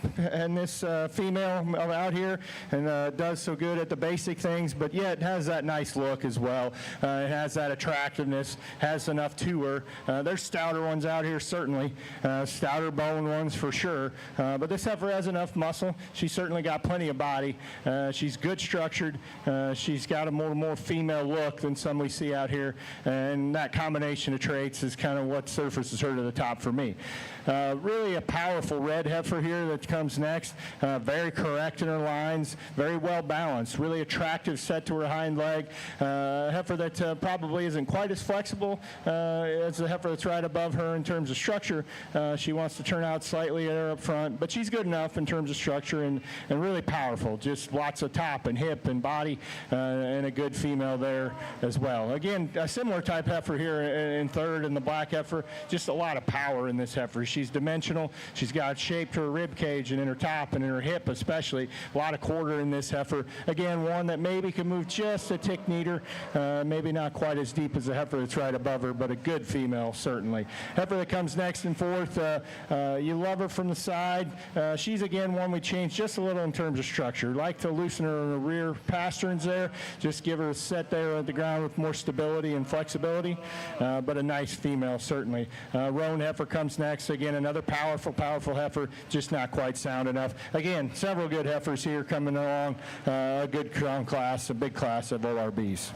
female out here, and does so good at the basic things, but yet has that nice look as well. It has that attractiveness, has enough to her. There's stouter ones out here, certainly, stouter bone ones for sure. But this heifer has enough muscle. She's certainly got plenty of body. She's good structured. She's got a more female look than some we see out here. And that combination of traits is kind of what surfaces her to the top for me. Really a powerful red heifer here that comes next. Very correct in her lines. Very well balanced. Really attractive set to her hind leg. Heifer that probably isn't quite as flexible as the heifer that's right above her in terms of structure. She wants to turn out slightly there up front, but she's good enough in terms of structure and really powerful. Just lots of top and hip and body, and a good female there as well. Again, a similar type heifer here in third in the black heifer. Just a lot of power in this heifer. She's dimensional. She's got shape to her rib cage and in her top and in her hip especially. A lot of quarter in this heifer. Again, one that maybe can move just a tick neater, maybe not quite as deep as the heifer that's right above her, but a good female certainly. Heifer that comes next and fourth, you love her from the side. She's again one we changed just a little in terms of structure. Like to loosen her in the rear pasterns there, just give her a set there at the ground with more stability and flexibility, but a nice female certainly. Roan heifer comes next. Again, another powerful heifer, just not quite sound enough. Again, several good heifers here coming along. A good crown class, a big class of ORBs.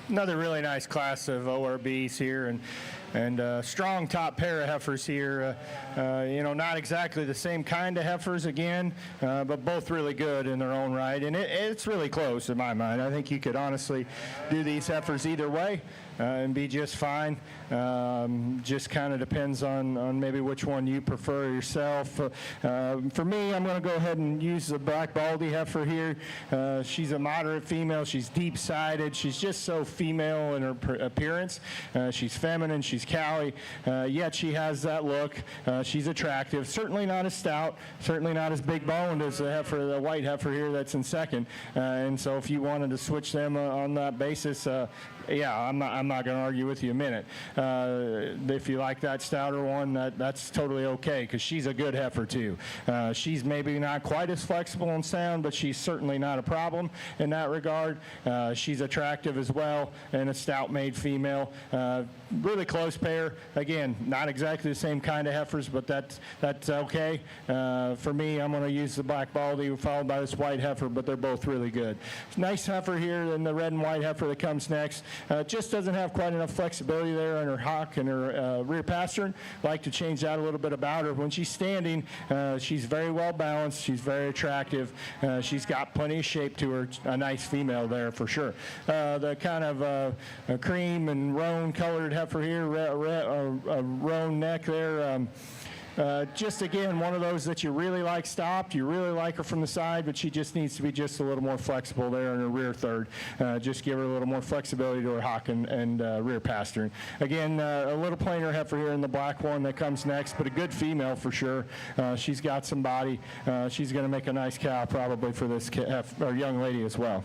Another really nice class of ORBs here, and strong top pair of heifers here. Not exactly the same kind of heifers again, but both really good in their own right. And it's really close in my mind. I think you could honestly do these heifers either way and be just fine. Just kind of depends on maybe which one you prefer yourself. For me, I'm going to go ahead and use the black baldy heifer here. She's a moderate female. She's deep-sided. She's just so female in her appearance. She's feminine. She's cowy, yet she has that look. She's attractive. Certainly not as stout. Certainly not as big-boned as the white heifer here that's in second. And so if you wanted to switch them on that basis, yeah, I'm not going to argue with you a minute. If you like that stouter one, that's totally okay, because she's a good heifer too. She's maybe not quite as flexible and sound, but she's certainly not a problem in that regard. She's attractive as well, and a stout-made female. Really close pair. Again, not exactly the same kind of heifers, but that's okay. For me, I'm going to use the black baldy followed by this white heifer, but they're both really good. Nice heifer here, and the red and white heifer that comes next. Just doesn't have quite enough flexibility there in her hock and her rear pastern. Like to change that a little bit about her. When she's standing, she's very well balanced. She's very attractive. She's got plenty of shape to her. A nice female there for sure. The kind of cream and roan colored heifer here, roan neck there. Just again, one of those that you really like stopped. You really like her from the side, but she just needs to be just a little more flexible there in her rear third. Just give her a little more flexibility to her hock and rear pastern. Again, a little plainer heifer here in the black one that comes next, but a good female for sure. She's got some body. She's going to make a nice cow probably for this young lady as well.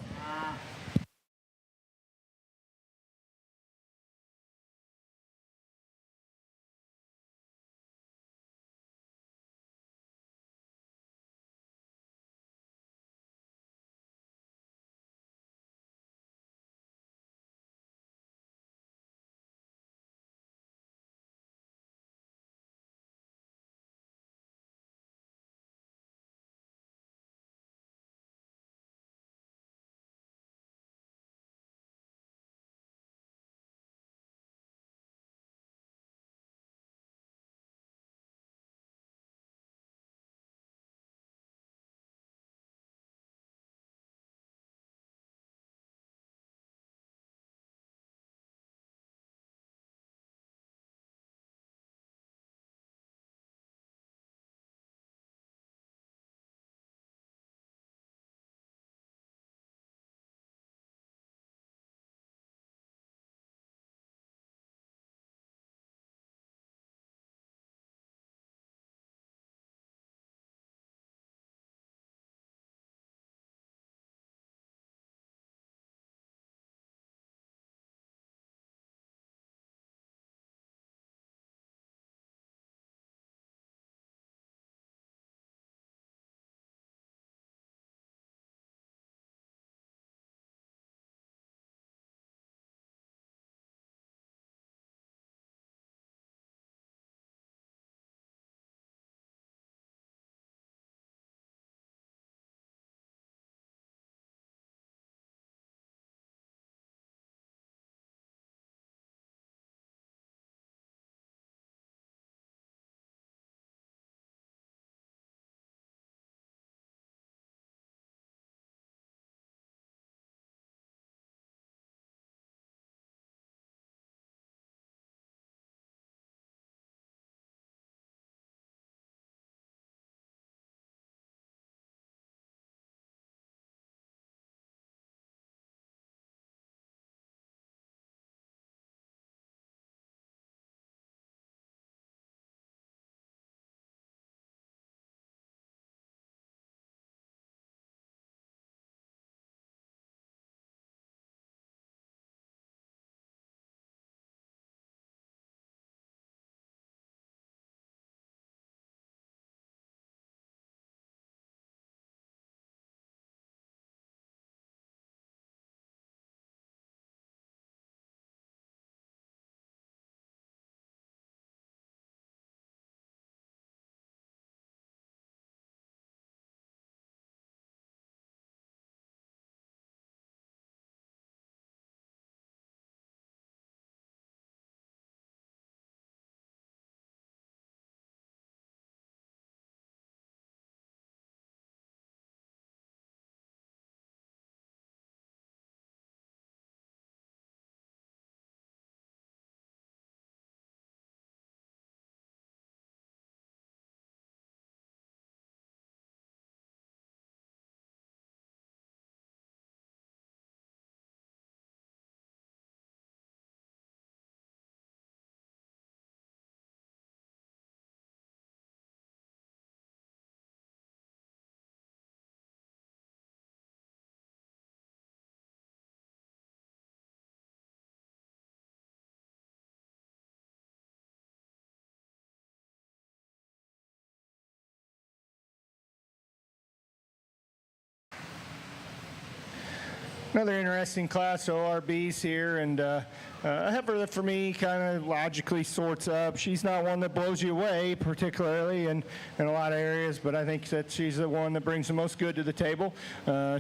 Another interesting class, ORBs here, and a heifer that for me kind of logically sorts up. She's not one that blows you away particularly in a lot of areas, but I think that she's the one that brings the most good to the table.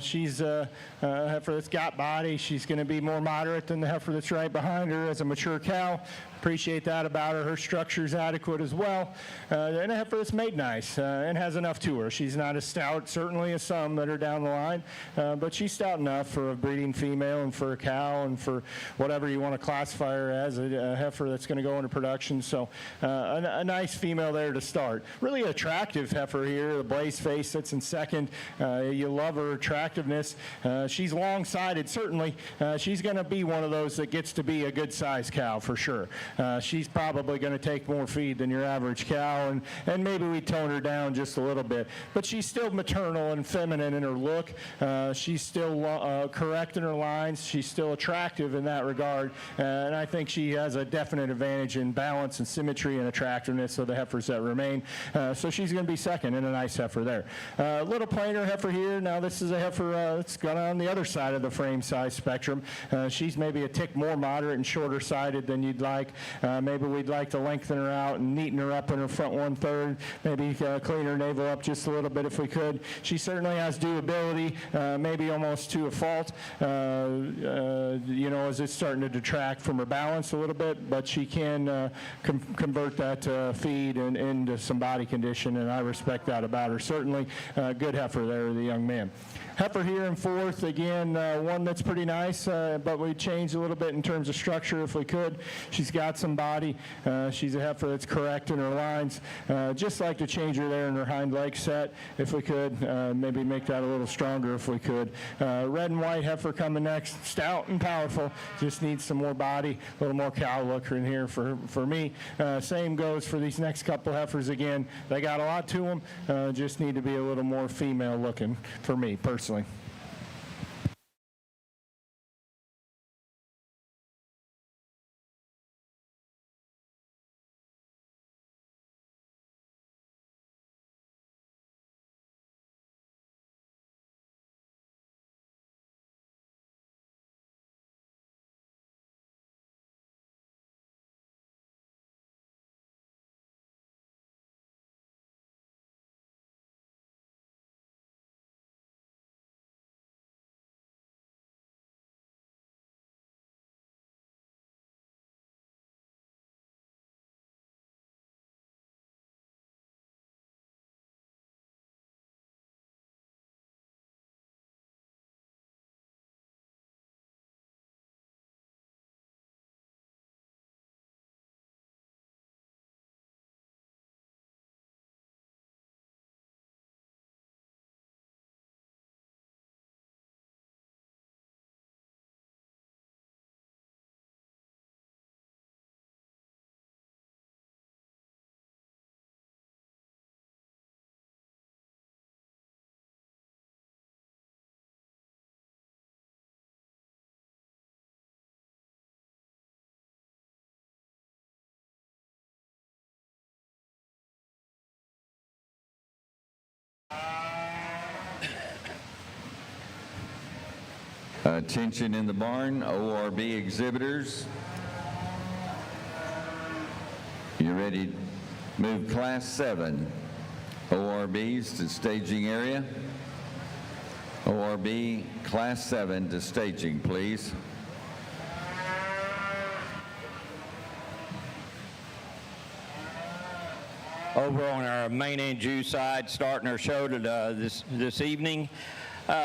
She's a heifer that's got body. She's going to be more moderate than the heifer that's right behind her as a mature cow. Appreciate that about her. Her structure's adequate as well. And a heifer that's made nice and has enough to her. She's not as stout, certainly, as some that are down the line, but she's stout enough for a breeding female and for a cow and for whatever you want to classify her as, a heifer that's going to go into production. So a nice female there to start. Really attractive heifer here. The blaze face sits in second. You love her attractiveness. She's long-sided, certainly. She's going to be one of those that gets to be a good-sized cow for sure. She's probably going to take more feed than your average cow, and maybe we tone her down just a little bit. But she's still maternal and feminine in her look. She's still correct in her lines. She's still attractive in that regard, and I think she has a definite advantage in balance and symmetry and attractiveness of the heifers that remain. So she's going to be second, and a nice heifer there. Little plainer heifer here. Now this is a heifer that's gone on the other side of the frame size spectrum. She's maybe a tick more moderate and shorter sided than you'd like. Maybe we'd like to lengthen her out and neaten her up in her front 1/3, maybe clean her navel up just a little bit if we could. She certainly has durability, maybe almost to a fault, as it's starting to detract from her balance a little bit, but she can convert that feed into some body condition, and I respect that about her. Certainly good heifer there, the young man. Heifer here in fourth, again, one that's pretty nice, but we changed a little bit in terms of structure if we could. She's got some body. She's a heifer that's correct in her lines. Just like to change her there in her hind leg set if we could. Maybe make that a little stronger if we could. Red and white heifer coming next. Stout and powerful. Just needs some more body, a little more cow look in here for me. Same goes for these next couple heifers again. They got a lot to them. Just need to be a little more female looking for me personally. Attention in the barn, ORB exhibitors. You ready to move Class 7 ORBs to staging area? ORB Class 7 to staging, please. Over on our main and Jew side, starting our show this evening.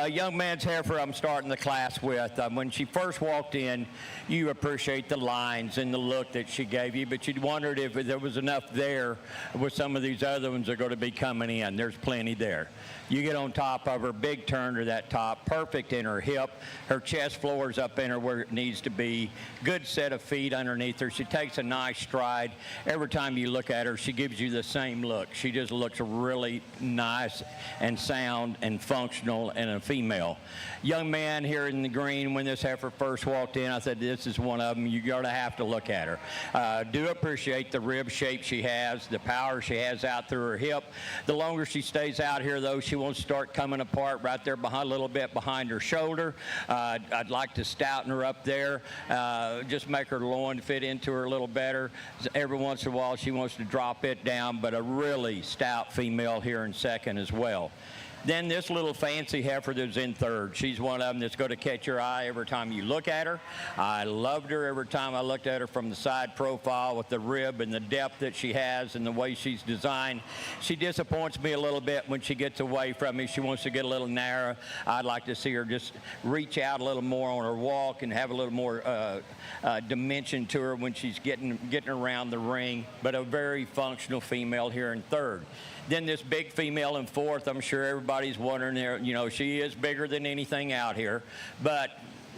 Young man's heifer I'm starting the class with. When she first walked in, you appreciate the lines and the look that she gave you, but you wondered if there was enough there with some of these other ones that are going to be coming in. There's plenty there. You get on top of her, big turn to that top, perfect in her hip. Her chest floor's up in her where it needs to be. Good set of feet underneath her. She takes a nice stride. Every time you look at her, she gives you the same look. She just looks really nice and sound and functional and and a female. Young man here in the green, when this heifer first walked in, I said, this is one of them. You're going to have to look at her. Do appreciate the rib shape she has, the power she has out through her hip. The longer she stays out here, though, she won't start coming apart right there behind, a little bit behind her shoulder. I'd like to stouten her up there, just make her loin fit into her a little better. Every once in a while, she wants to drop it down, but a really stout female here in second as well. Then this little fancy heifer that's in third, she's one of them that's going to catch your eye every time you look at her. I loved her every time I looked at her from the side profile with the rib and the depth that she has and the way she's designed. She disappoints me a little bit when she gets away from me. She wants to get a little narrow. I'd like to see her just reach out a little more on her walk and have a little more dimension to her when she's getting around the ring, but a very functional female here in third. Then this big female in fourth, I'm sure everybody's wondering there, you know, she is bigger than anything out here, but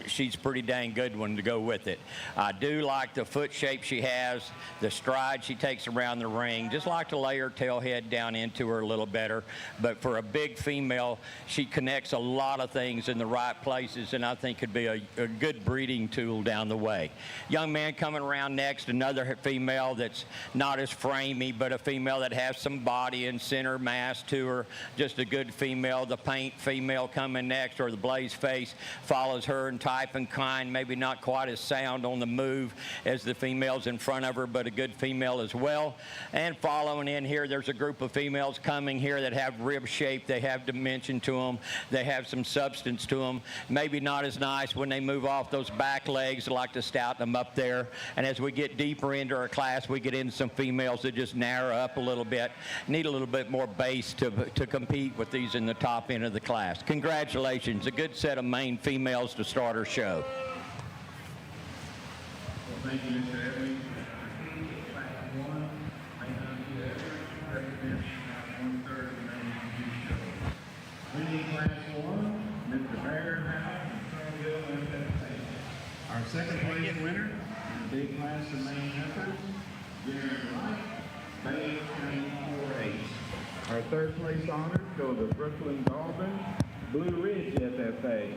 she's a pretty dang good one to go with it. I do like the foot shape she has, the stride she takes around the ring. Just like to lay her tail head down into her a little better. But for a big female, she connects a lot of things in the right places, and I think could be a good breeding tool down the way. Young man coming around next, another female that's not as framey, but a female that has some body and center mass to her. Just a good female. The paint female coming next, or the blaze face, follows her and type and kind, maybe not quite as sound on the move as the females in front of her, but a good female as well. And following in here, there's a group of females coming here that have rib shape, they have dimension to them, they have some substance to them. Maybe not as nice when they move off those back legs. I like to stouten them up there. And as we get deeper into our class, we get into some females that just narrow up a little bit, need a little bit more base to compete with these in the top end of the class. Congratulations, a good set of main females to start our show. Well, thank you, Mr. Edley. Class 1, represents about 1/3 of the main show. Winning Class 1, Mr. Bear House and Cargill FFA. Our second place winner in the big class of main heifers, Jared Wright, Bay County 4-H. Our third place honors go to Brooklyn Dalton, Blue Ridge FFA.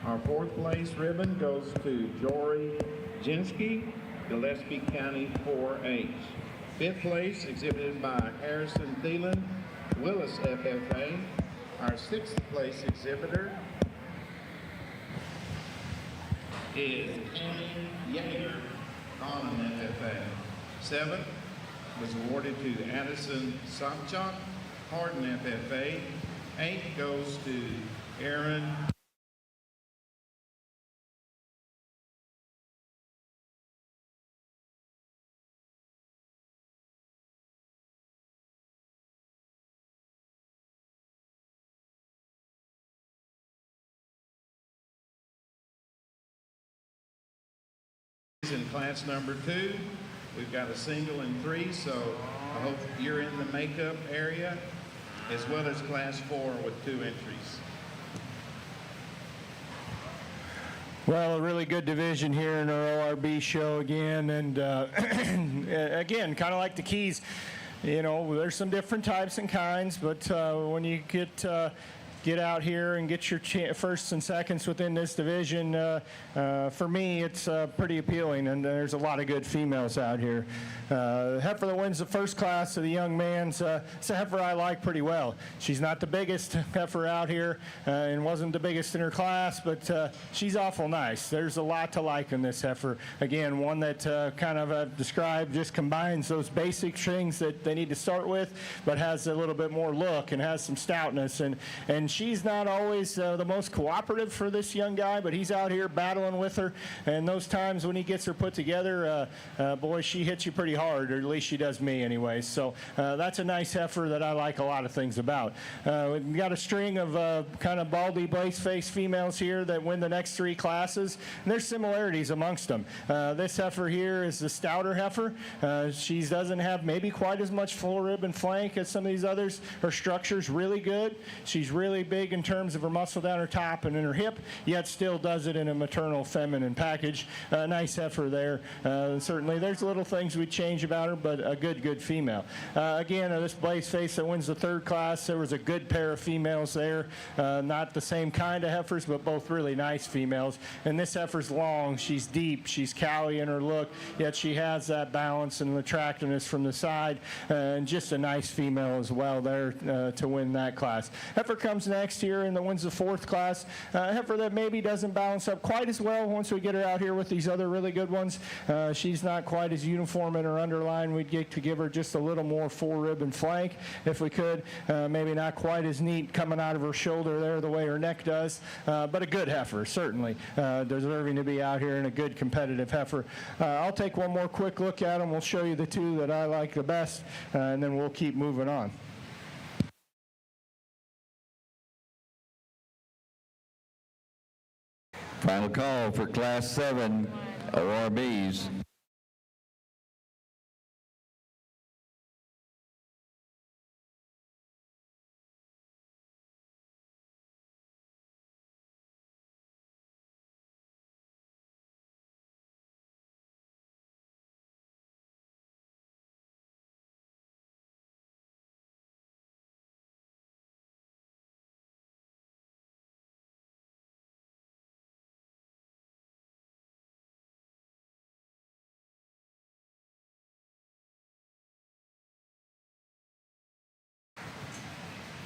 Our fourth place ribbon goes to Jory Jinsky, Gillespie County 4-H. Fifth place exhibited by Harrison Thielen, Willis FFA. Our sixth place exhibitor is Annie Yeager, Common FFA. Seventh was awarded to Addison Sopchak, Hardin FFA. Eighth goes to Aaron in class number 2. We've got a single and 3, so I hope you're in the makeup area, as well as class 4 with 2 entries. Well, a really good division here in our ORB show again, and again, kind of like the Keys, you know, there's some different types and kinds, but when you get out here and get your firsts and seconds within this division, for me, it's pretty appealing, and there's a lot of good females out here. Heifer that wins the first class of the young man's, it's a heifer I like pretty well. She's not the biggest heifer out here, and wasn't the biggest in her class, but she's awful nice. There's a lot to like in this heifer. Again, one that kind of described just combines those basic things that they need to start with, but has a little bit more look and has some stoutness, and she's not always the most cooperative for this young guy, but he's out here battling with her, and those times when he gets her put together, boy, she hits you pretty hard, or at least she does me anyway. So that's a nice heifer that I like a lot of things about. We've got a string of kind of baldy blaze face females here that win the next 3 classes, and there's similarities amongst them. This heifer here is the stouter heifer. She doesn't have maybe quite as much full rib and flank as some of these others. Her structure's really good. She's really really big in terms of her muscle down her top and in her hip, yet still does it in a maternal feminine package. Nice heifer there. Certainly there's little things we'd change about her, but a good female. Again, this Blaze Face that wins the third class, there was a good pair of females there. Not the same kind of heifers, but both really nice females. And this heifer's long, she's deep, she's cowy in her look, yet she has that balance and attractiveness from the side, and just a nice female as well there to win that class. Heifer comes next here and that wins the fourth class. Heifer that maybe doesn't balance up quite as well once we get her out here with these other really good ones. She's not quite as uniform in her underline. We'd get to give her just a little more forerib and flank if we could. Maybe not quite as neat coming out of her shoulder there the way her neck does, but a good heifer, certainly deserving to be out here and a good competitive heifer. I'll take one more quick look at them. We'll show you the two that I like the best, and then we'll keep moving on. Final call for Class 7 ORBs.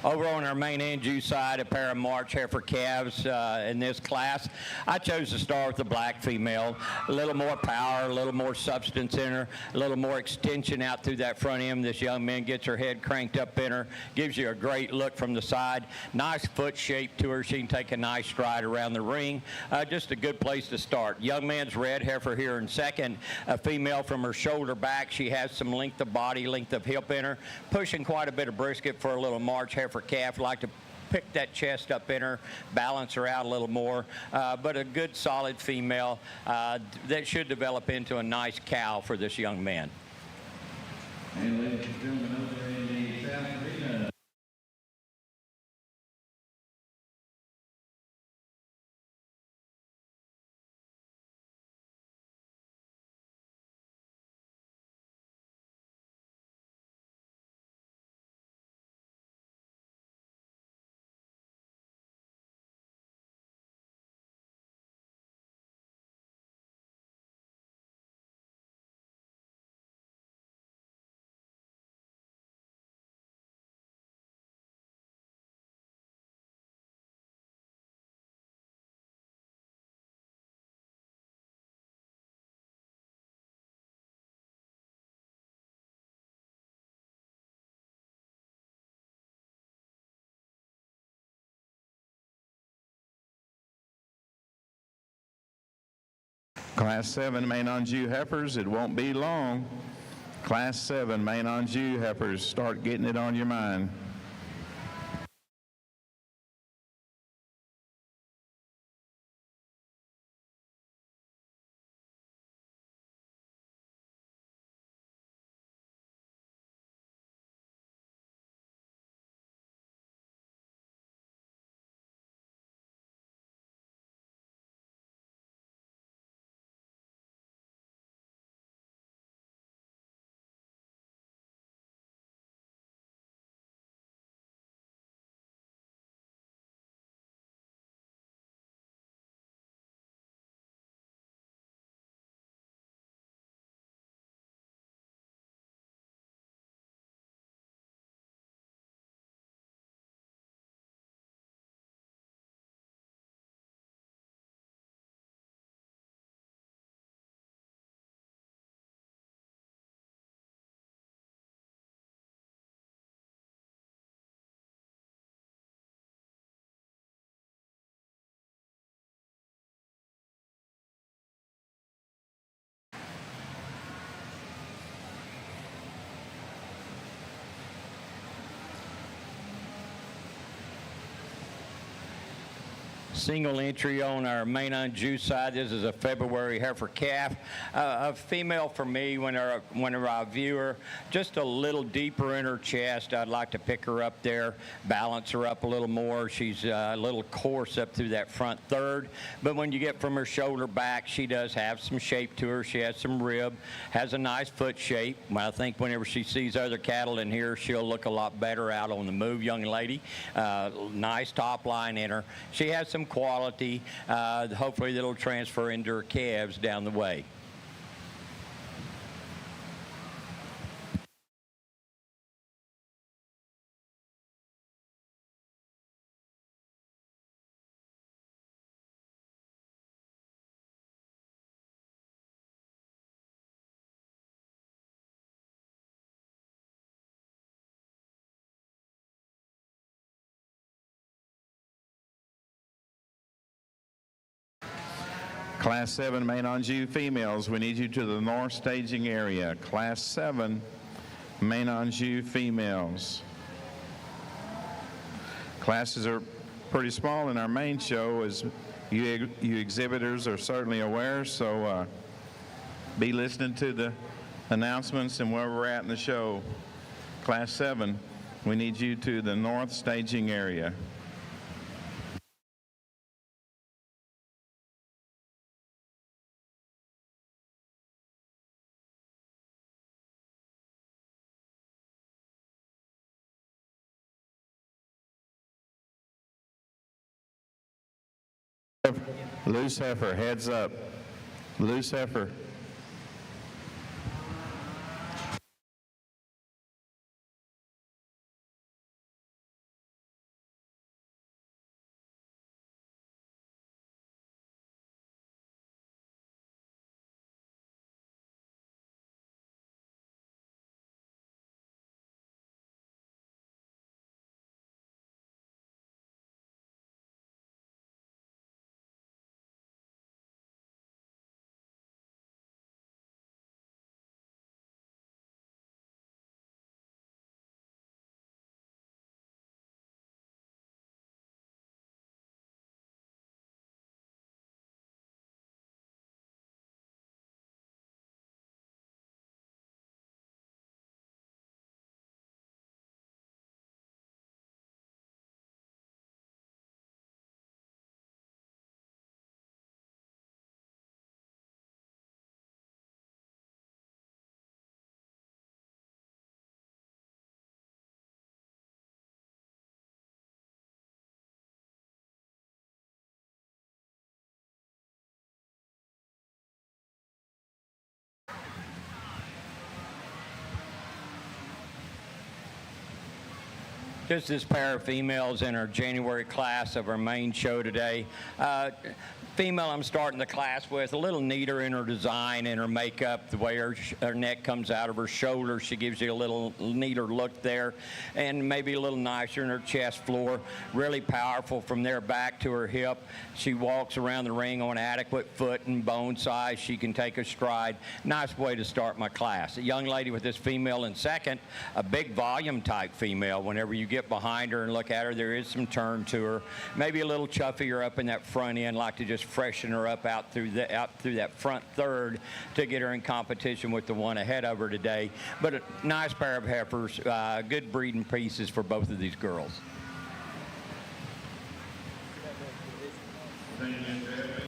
Over on our main end juice side, a pair of March heifer calves in this class. I chose to start with the black female. A little more power, a little more substance in her, a little more extension out through that front end. This young man gets her head cranked up in her, gives you a great look from the side. Nice foot shape to her. She can take a nice stride around the ring. Just a good place to start. Young man's red heifer here in second. A female from her shoulder back. She has some length of body, length of hip in her, pushing quite a bit of brisket for a little March heifer calf. Like to pick that chest up in her, balance her out a little more, but a good solid female that should develop into a nice cow for this young man. And ladies and gentlemen, over in the South Arena. Class 7 main on Jew heifers, it won't be long. Class 7 main on Jew heifers, start getting it on your mind. single entry on our main unjuiced side. This is a February heifer calf. A female for me, whenever I view her, just a little deeper in her chest. I'd like to pick her up there, balance her up a little more. She's a little coarse up through that front third, but when you get from her shoulder back, she does have some shape to her. She has some rib, has a nice foot shape. I think whenever she sees other cattle in here, she'll look a lot better out on the move, young lady. Nice top line in her. She has some quality. Hopefully that'll transfer into her calves down the way. Class 7 main Anjou females, we need you to the north staging area. Class 7 main Anjou females. Classes are pretty small in our main show, as you exhibitors are certainly aware, so be listening to the announcements and where we're at in the show. Class 7, we need you to the north staging area. Loose heifer, heads up. Loose heifer. Just this pair of females in our January class of our main show today. Female I'm starting the class with, a little neater in her design and her makeup, the way her neck comes out of her shoulder. She gives you a little neater look there, and maybe a little nicer in her chest floor. Really powerful from there back to her hip. She walks around the ring on adequate foot and bone size. She can take a stride. Nice way to start my class. A young lady with this female in second, a big volume type female. Whenever you get behind her and look at her, there is some turn to her. Maybe a little chuffier up in that front end, like to just freshen her up out through that front third to get her in competition with the one ahead of her today. But a nice pair of heifers, good breeding pieces for both of these girls. Thank you.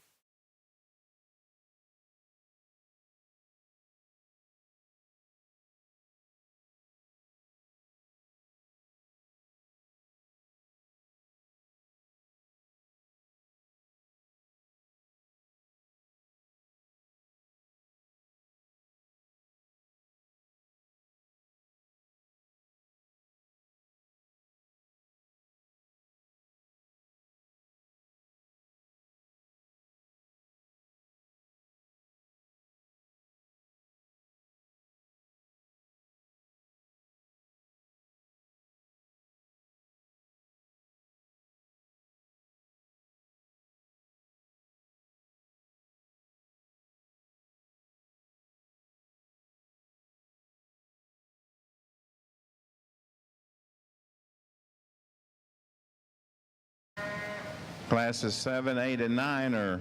Classes 7, 8, and 9 are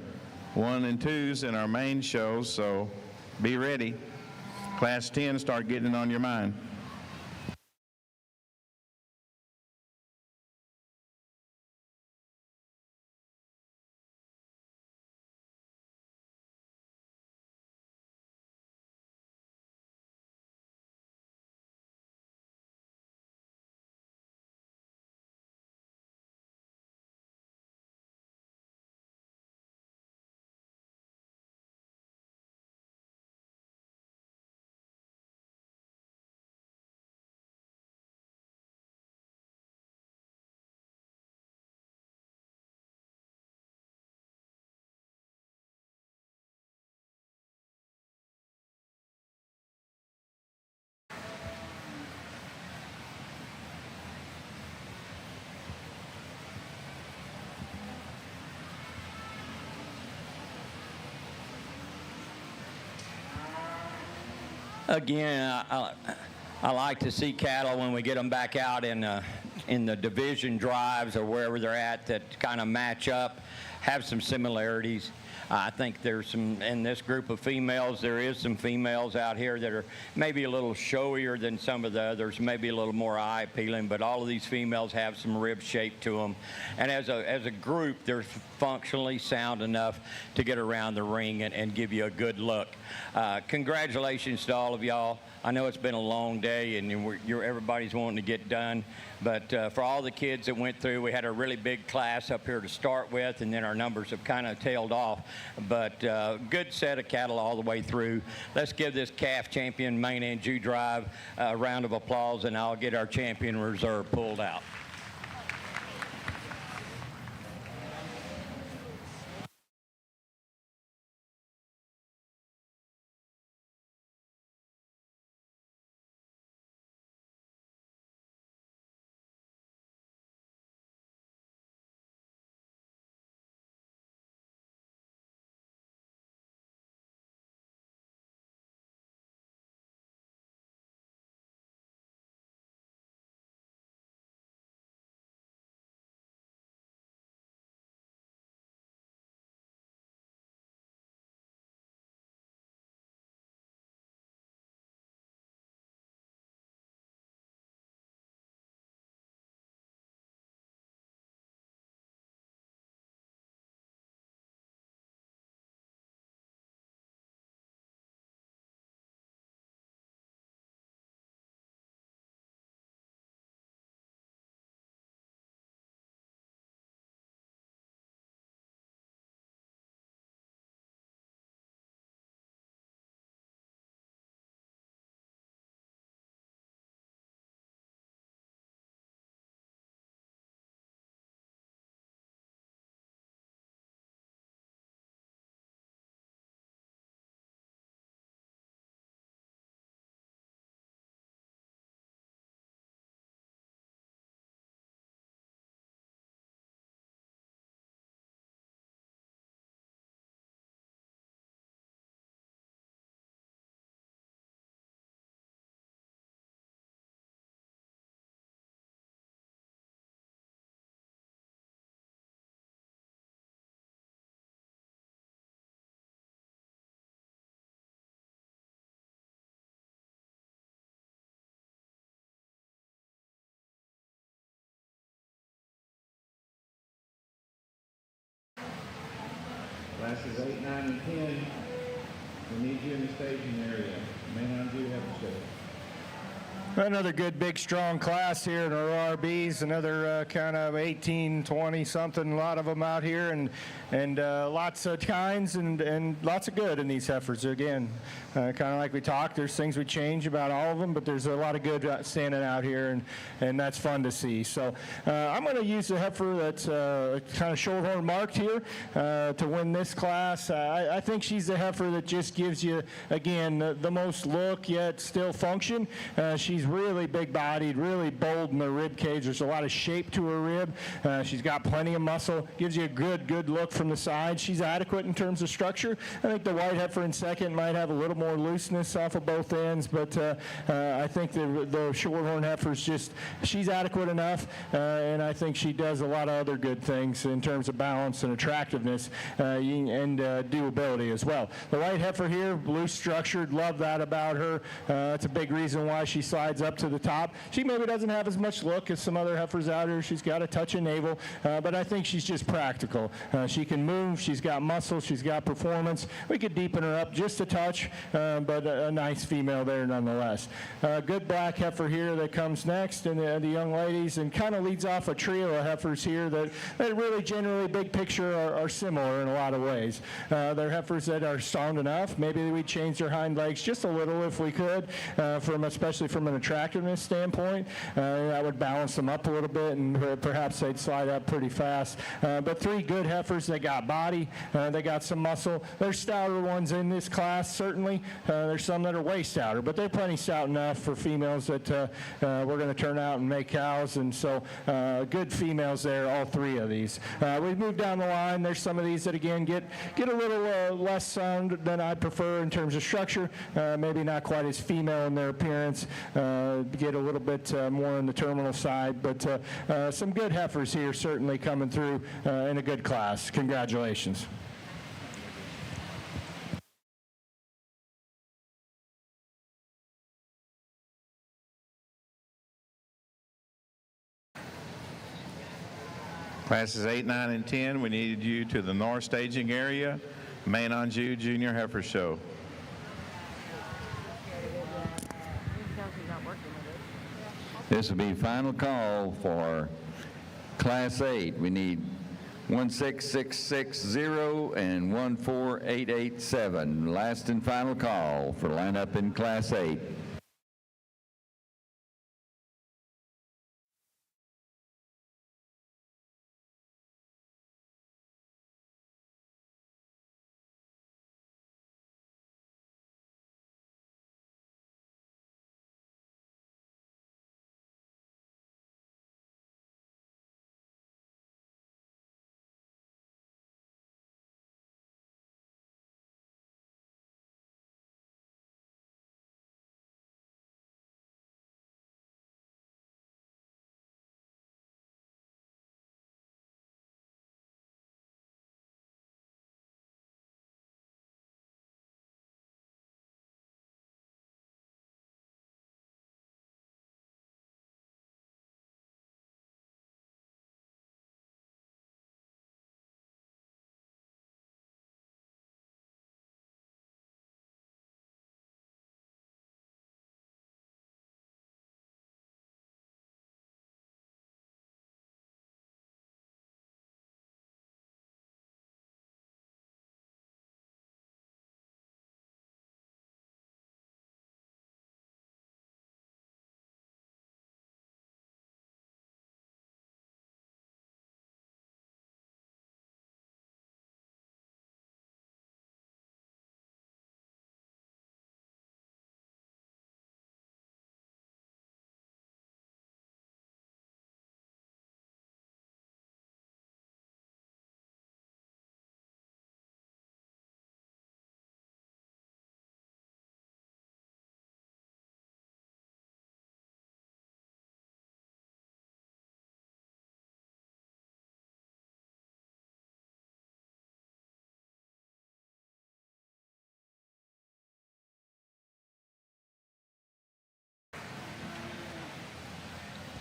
1 and 2s in our main show, so be ready. Class 10, start getting it on your mind. Again, I like to see cattle when we get them back out in the division drives or wherever they're at that kind of match up, have some similarities. I think there's some, in this group of females, there is some females out here that are maybe a little showier than some of the others, maybe a little more eye-appealing, but all of these females have some rib shape to them. And as a group, they're functionally sound enough to get around the ring and give you a good look. Congratulations to all of y'all. I know it's been a long day and everybody's wanting to get done, but for all the kids that went through, we had a really big class up here to start with, and then our numbers have kind of tailed off. But good set of cattle all the way through. Let's give this calf champion main and Jew drive a round of applause, and I'll get our champion reserve pulled out. Classes 8, 9, and 10, we need you in the staging area. Man, I do have a show. Another good, big, strong class here in our RBs. Another kind of 18, 20 something. A lot of them out here, and lots of kinds and lots of good in these heifers. Again, kind of like we talked, there's things we change about all of them, but there's a lot of good standing out here, and that's fun to see. So I'm going to use a heifer that's kind of short-horn marked here to win this class. I think she's a heifer that just gives you, again, the most look yet still function. She's she's really big-bodied, really bold in the rib cage. There's a lot of shape to her rib. She's got plenty of muscle. Gives you a good look from the side. She's adequate in terms of structure. I think the white heifer in second might have a little more looseness off of both ends, but I think the shorthorn heifer's she's adequate enough, and I think she does a lot of other good things in terms of balance and attractiveness and doability as well. The white heifer here, loose structured, love that about her. That's a big reason why she slides up to the top. She maybe doesn't have as much look as some other heifers out here. She's got a touch of navel, but I think she's just practical. She can move, she's got muscle, she's got performance. We could deepen her up just a touch, but a nice female there nonetheless. Good black heifer here that comes next, and the young ladies, and kind of leads off a trio of heifers here that really generally, big picture, are similar in a lot of ways. They're heifers that are sound enough. Maybe we'd change their hind legs just a little if we could, especially from an attractiveness standpoint. That would balance them up a little bit, and perhaps they'd slide up pretty fast. But three good heifers. They got body. They got some muscle. There's stouter ones in this class, certainly. There's some that are way stouter, but they're plenty stout enough for females that we're going to turn out and make cows. And so good females there, all three of these. We've moved down the line. There's some of these that, again, get a little less sound than I prefer in terms of structure. Maybe not quite as female in their appearance. Get a little bit more on the terminal side. But some good heifers here certainly coming through in a good class. Congratulations. Classes 8, 9, and 10, we needed you to the north staging area, Main Anjou Junior Heifer Show. This will be final call for Class 8. We need 16660 and 14887. Last and final call for lineup in Class 8.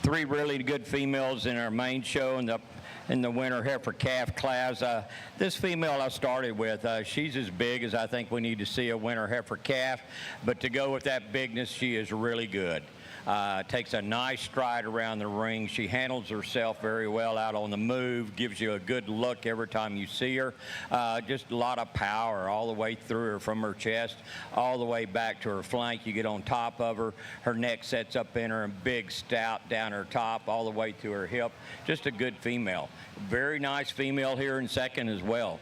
Three really good females in our main show in the winter heifer calf class. This female I started with, she's as big as I think we need to see a winter heifer calf, but to go with that bigness, she is really good. Takes a nice stride around the ring. She handles herself very well out on the move, gives you a good look every time you see her. Just a lot of power all the way through her, from her chest all the way back to her flank. You get on top of her, her neck sets up in her, and big stout down her top all the way to her hip. Just a good female. Very nice female here in second as well.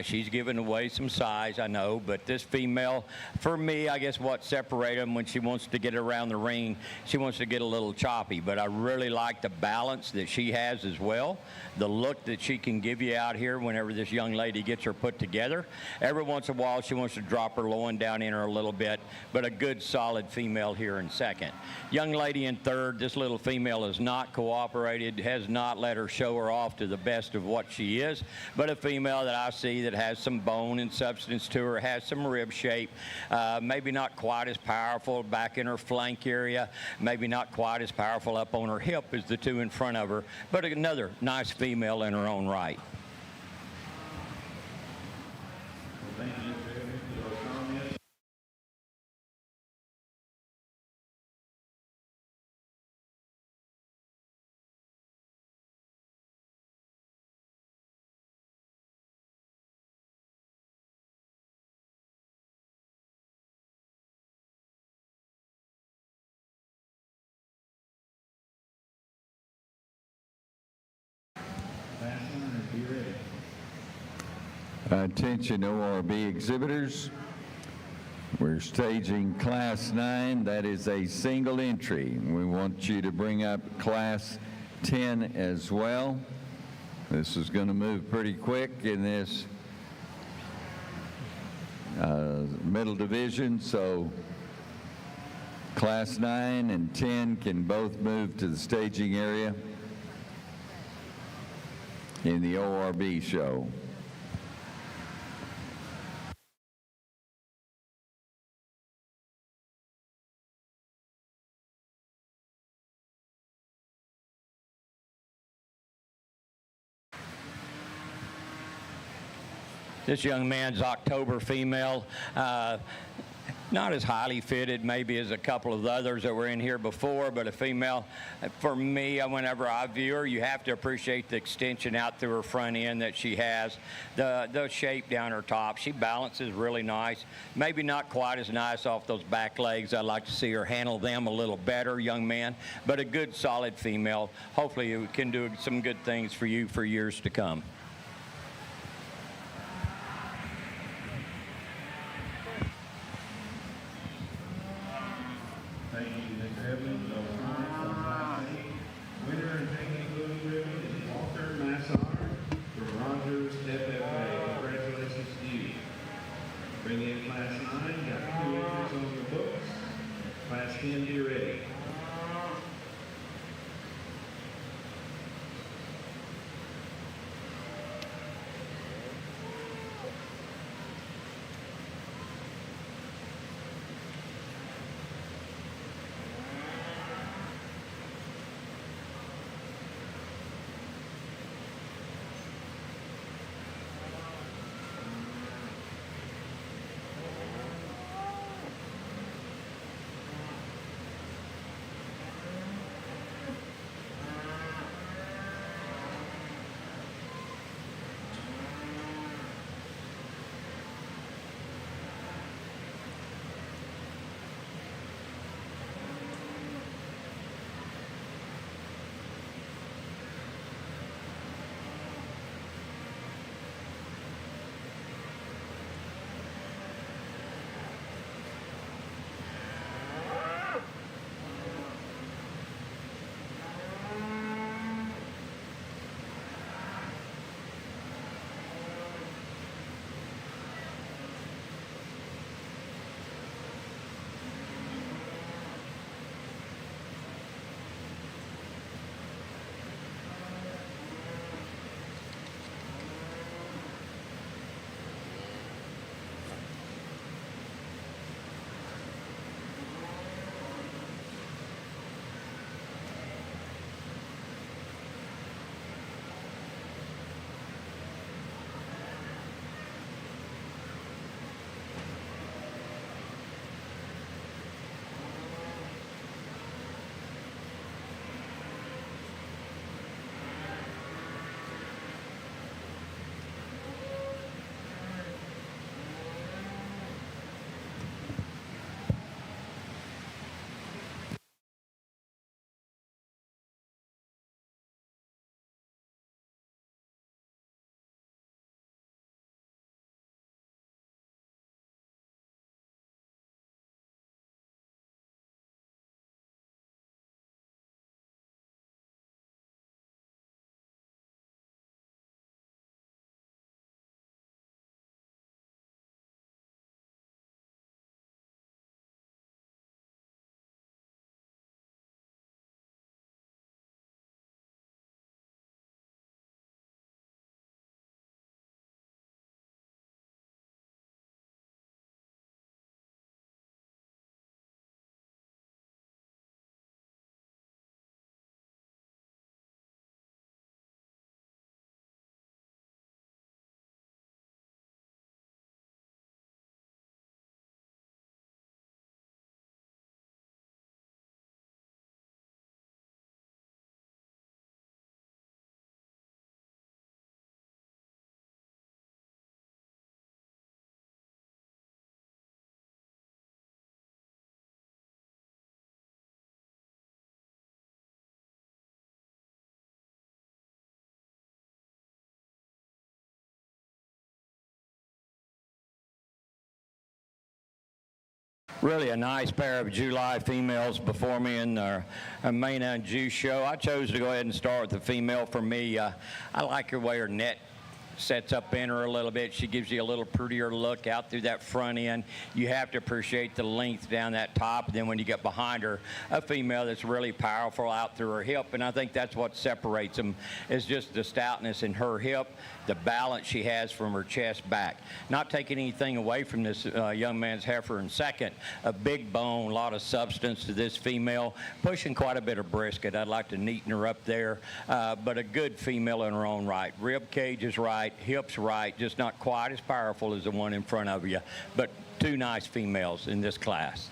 She's giving away some size, I know, but this female, for me, I guess what separates them when she wants to get around the ring she wants to get a little choppy, but I really like the balance that she has as well, the look that she can give you out here whenever this young lady gets her put together. Every once in a while, she wants to drop her loin down in her a little bit, but a good, solid female here in second. Young lady in third, this little female has not cooperated, has not let her show her off to the best of what she is, but a female that I see that has some bone and substance to her, has some rib shape, maybe not quite as powerful back in her flank area, maybe not quite as powerful up on her hip as the two in front of her, but another nice female in her own right. Thank you, Mr. Evans, for those comments. Class 9, be ready. Attention ORB exhibitors. We're staging Class 9. That is a single entry. We want you to bring up Class 10 as well. This is going to move pretty quick in this middle division, so Class 9 and 10 can both move to the staging area in the ORB show. This young man's October female. Not as highly fitted maybe as a couple of the others that were in here before, but a female. For me, whenever I view her, you have to appreciate the extension out through her front end that she has, the shape down her top. She balances really nice. Maybe not quite as nice off those back legs. I'd like to see her handle them a little better, young man, but a good, solid female. Hopefully it can do some good things for you for years to come. Thank you, Mr. Evans. Those comments on Class 8. Winner and taking the blue ribbon is Walter Massar from Rogers FFA. Congratulations to you. Bring in Class 9. Got 2 entries on the books. Class 10, be ready. Really a nice pair of July females before me in our main Anjou show. I chose to go ahead and start with the female. For me, I like her way her neck sets up in her a little bit. She gives you a little prettier look out through that front end. You have to appreciate the length down that top. And then when you get behind her, a female that's really powerful out through her hip. And I think that's what separates them, is just the stoutness in her hip, the balance she has from her chest back. Not taking anything away from this young man's heifer. And second, a big bone, a lot of substance to this female, pushing quite a bit of brisket. I'd like to neaten her up there, but a good female in her own right. Rib cage is right, hips right, just not quite as powerful as the one in front of you, but two nice females in this class.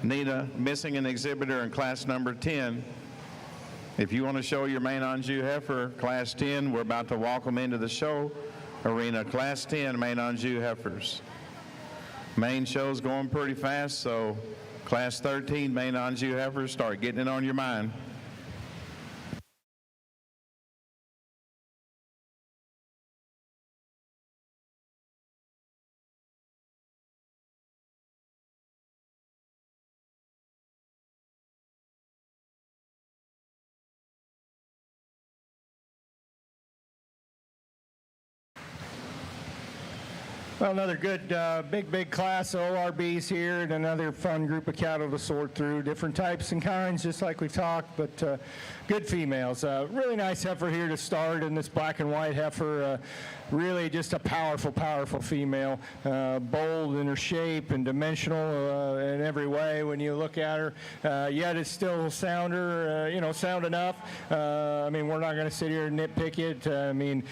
Nita, missing an exhibitor in class number 10. If you want to show your main Anjou heifer, class 10, we're about to walk them into the show arena. Class 10, main Anjou heifers. Main show's going pretty fast, so class 13, main Anjou heifers, start getting it on your mind. Well, another good, big class of ORBs here, and another fun group of cattle to sort through. Different types and kinds, just like we've talked, but good females. Really nice heifer here to start in this black and white heifer. Really just a powerful female. Bold in her shape and dimensional in every way when you look at her. Yet it's still sounder, sound enough. I mean, we're not going to sit here and nitpick it. I mean,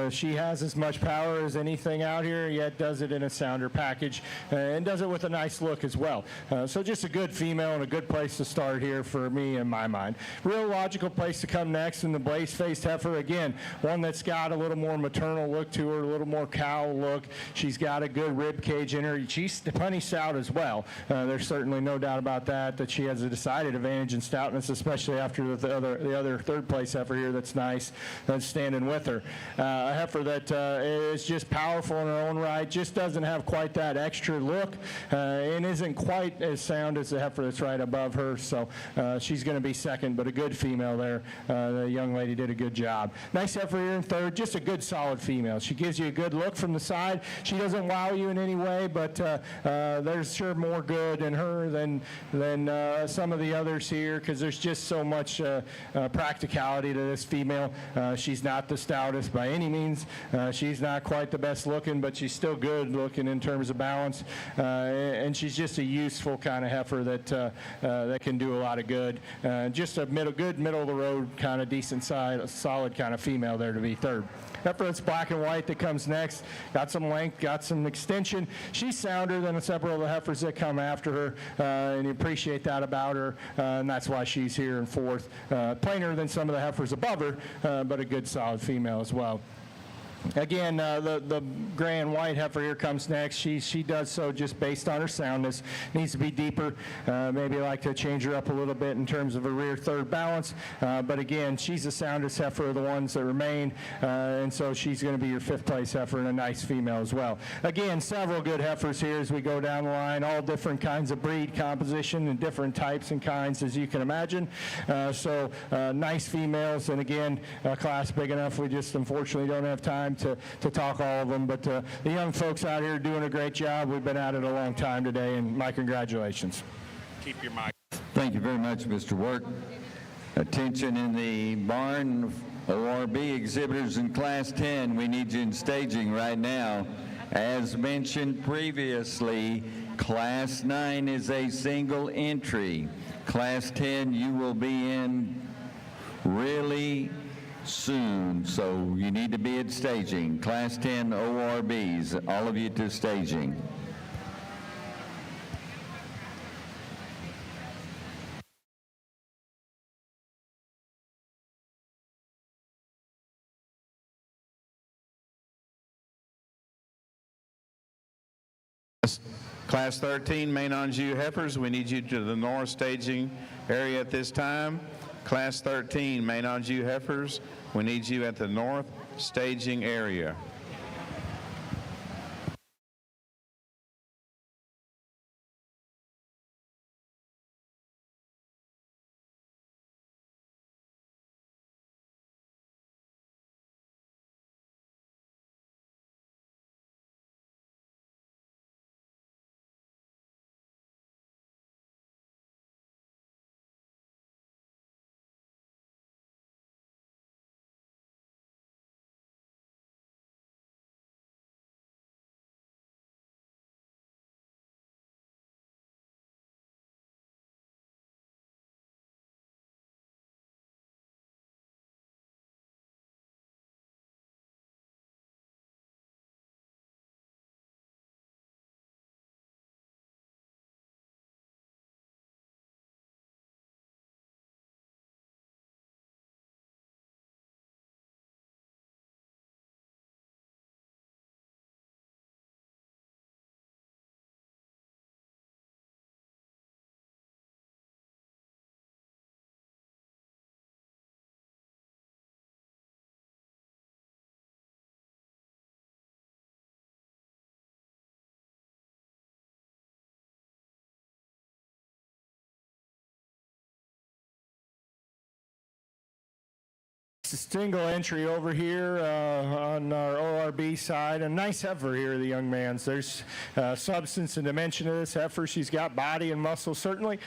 she has as much power as anything out here, yet does it in a sounder package and does it with a nice look as well. So just a good female and a good place to start here for me in my mind. Real logical place to come next in the blaze-faced heifer. Again, one that's got a little more maternal look to her, a little more cow look. She's got a good rib cage in her. She's plenty stout as well. There's certainly no doubt about that she has a decided advantage in stoutness, especially after the other third place heifer here that's nice, that's standing with her. A heifer that is just powerful in her own right, just doesn't have quite that extra look and isn't quite as sound as the heifer that's right above her, so she's going to be second, but a good female there. The young lady did a good job. Nice heifer here in third, just a good solid female. She gives you a good look from the side. She doesn't wow you in any way, but there's sure more good in her than some of the others here, because there's just so much practicality to this female. She's not the stoutest by any means. She's not quite the best looking, but she's still good looking in terms of balance, and she's just a useful kind of heifer that can do a lot of good. Just a good middle of the road kind of decent size, solid kind of female there to be third. Heifer that's black and white that comes next, got some length, got some extension. She's sounder than several of the heifers that come after her, and you appreciate that about her, and that's why she's here in fourth. Plainer than some of the heifers above her, but a good solid female as well. Again, the gray and white heifer here comes next. She does so just based on her soundness. Needs to be deeper. Maybe like to change her up a little bit in terms of a rear third balance. But again, she's the soundest heifer of the ones that remain, and so she's going to be your fifth place heifer and a nice female as well. Again, several good heifers here as we go down the line. All different kinds of breed composition and different types and kinds, as you can imagine. So nice females, and again, a class big enough we just unfortunately don't have time to talk all of them, but the young folks out here are doing a great job. We've been at it a long time today, and my congratulations. Keep your mic. Thank you very much, Mr. Work. Attention in the barn, ORB exhibitors in Class 10, we need you in staging right now. As mentioned previously, Class 9 is a single entry. Class 10, you will be in really soon, so you need to be at staging. Class 10 ORBs, all of you to staging. Class 13, Main on Jew Heifers, we need you to the north staging area at this time. Class 13, Main on Jew Heifers, we need you at the north staging area. Single entry over here on our ORB side. A nice heifer here, the young man's. There's substance and dimension to this heifer. She's got body and muscle, certainly.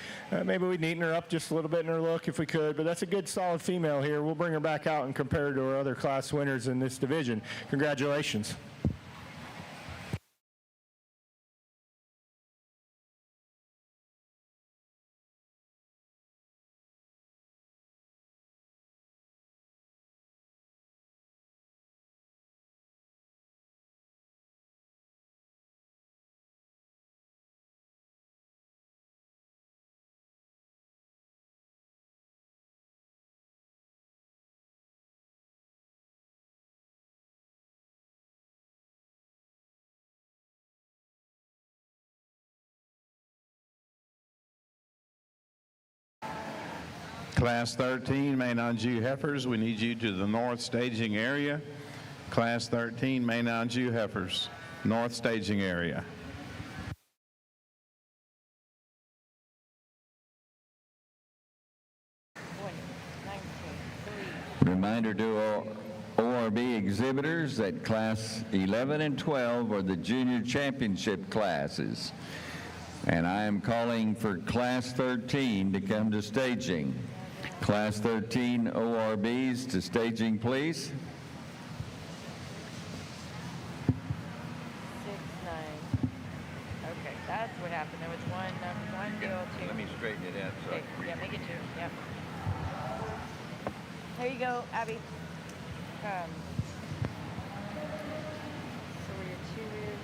Maybe we'd neaten her up just a little bit in her look if we could, but that's a good, solid female here. We'll bring her back out and compare her to our other class winners in this division. Congratulations. Class 13, Main on Jew Heifers, we need you to the north staging area. Class 13, Main on Jew Heifers, north staging area. Reminder to ORB exhibitors that Class 11 and 12 are the junior championship classes. And I am calling for Class 13 to come to staging. Class 13 ORBs to staging, please. 6-9. Okay, that's what happened. There was one deal too. Let me straighten it out. Okay, yeah, make it two. Yep. There you go, Abby. So where your two is.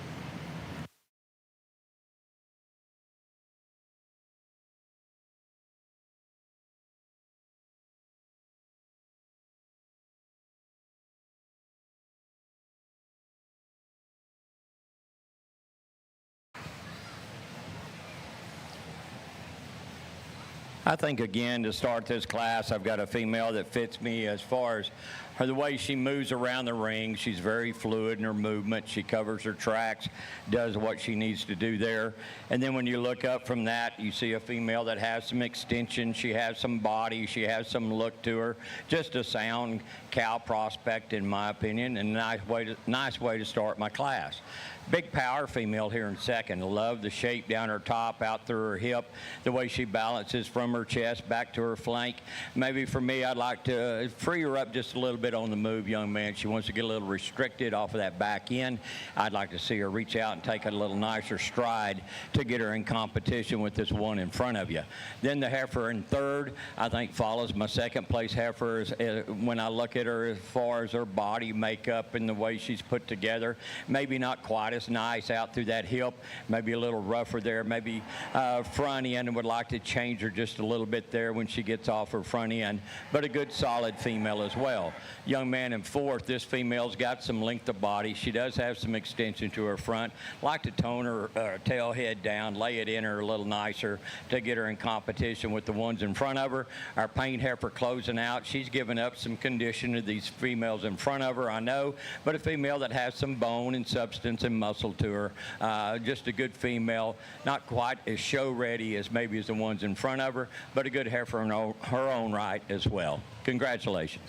I think, again, to start this class, I've got a female that fits me as far as the way she moves around the ring. She's very fluid in her movement. She covers her tracks, does what she needs to do there. And then when you look up from that, you see a female that has some extension. She has some body. She has some look to her. Just a sound cow prospect, in my opinion, and a nice way to start my class. Big power female here in second. Love the shape down her top, out through her hip, the way she balances from her chest back to her flank. Maybe for me, I'd like to free her up just a little bit on the move, young man. She wants to get a little restricted off of that back end. I'd like to see her reach out and take a little nicer stride to get her in competition with this one in front of you. Then the heifer in third, I think, follows my second place heifer when I look at her as far as her body makeup and the way she's put together. Maybe not quite as just nice out through that hip, maybe a little rougher there, maybe front end, and would like to change her just a little bit there when she gets off her front end, but a good solid female as well. Young man in fourth, this female's got some length of body. She does have some extension to her front. Like to tone her tail head down, lay it in her a little nicer to get her in competition with the ones in front of her. Our paint heifer closing out. She's given up some condition to these females in front of her, I know, but a female that has some bone and substance and muscle to her. Just a good female, not quite as show ready as maybe as the ones in front of her, but a good heifer in her own right as well. Congratulations.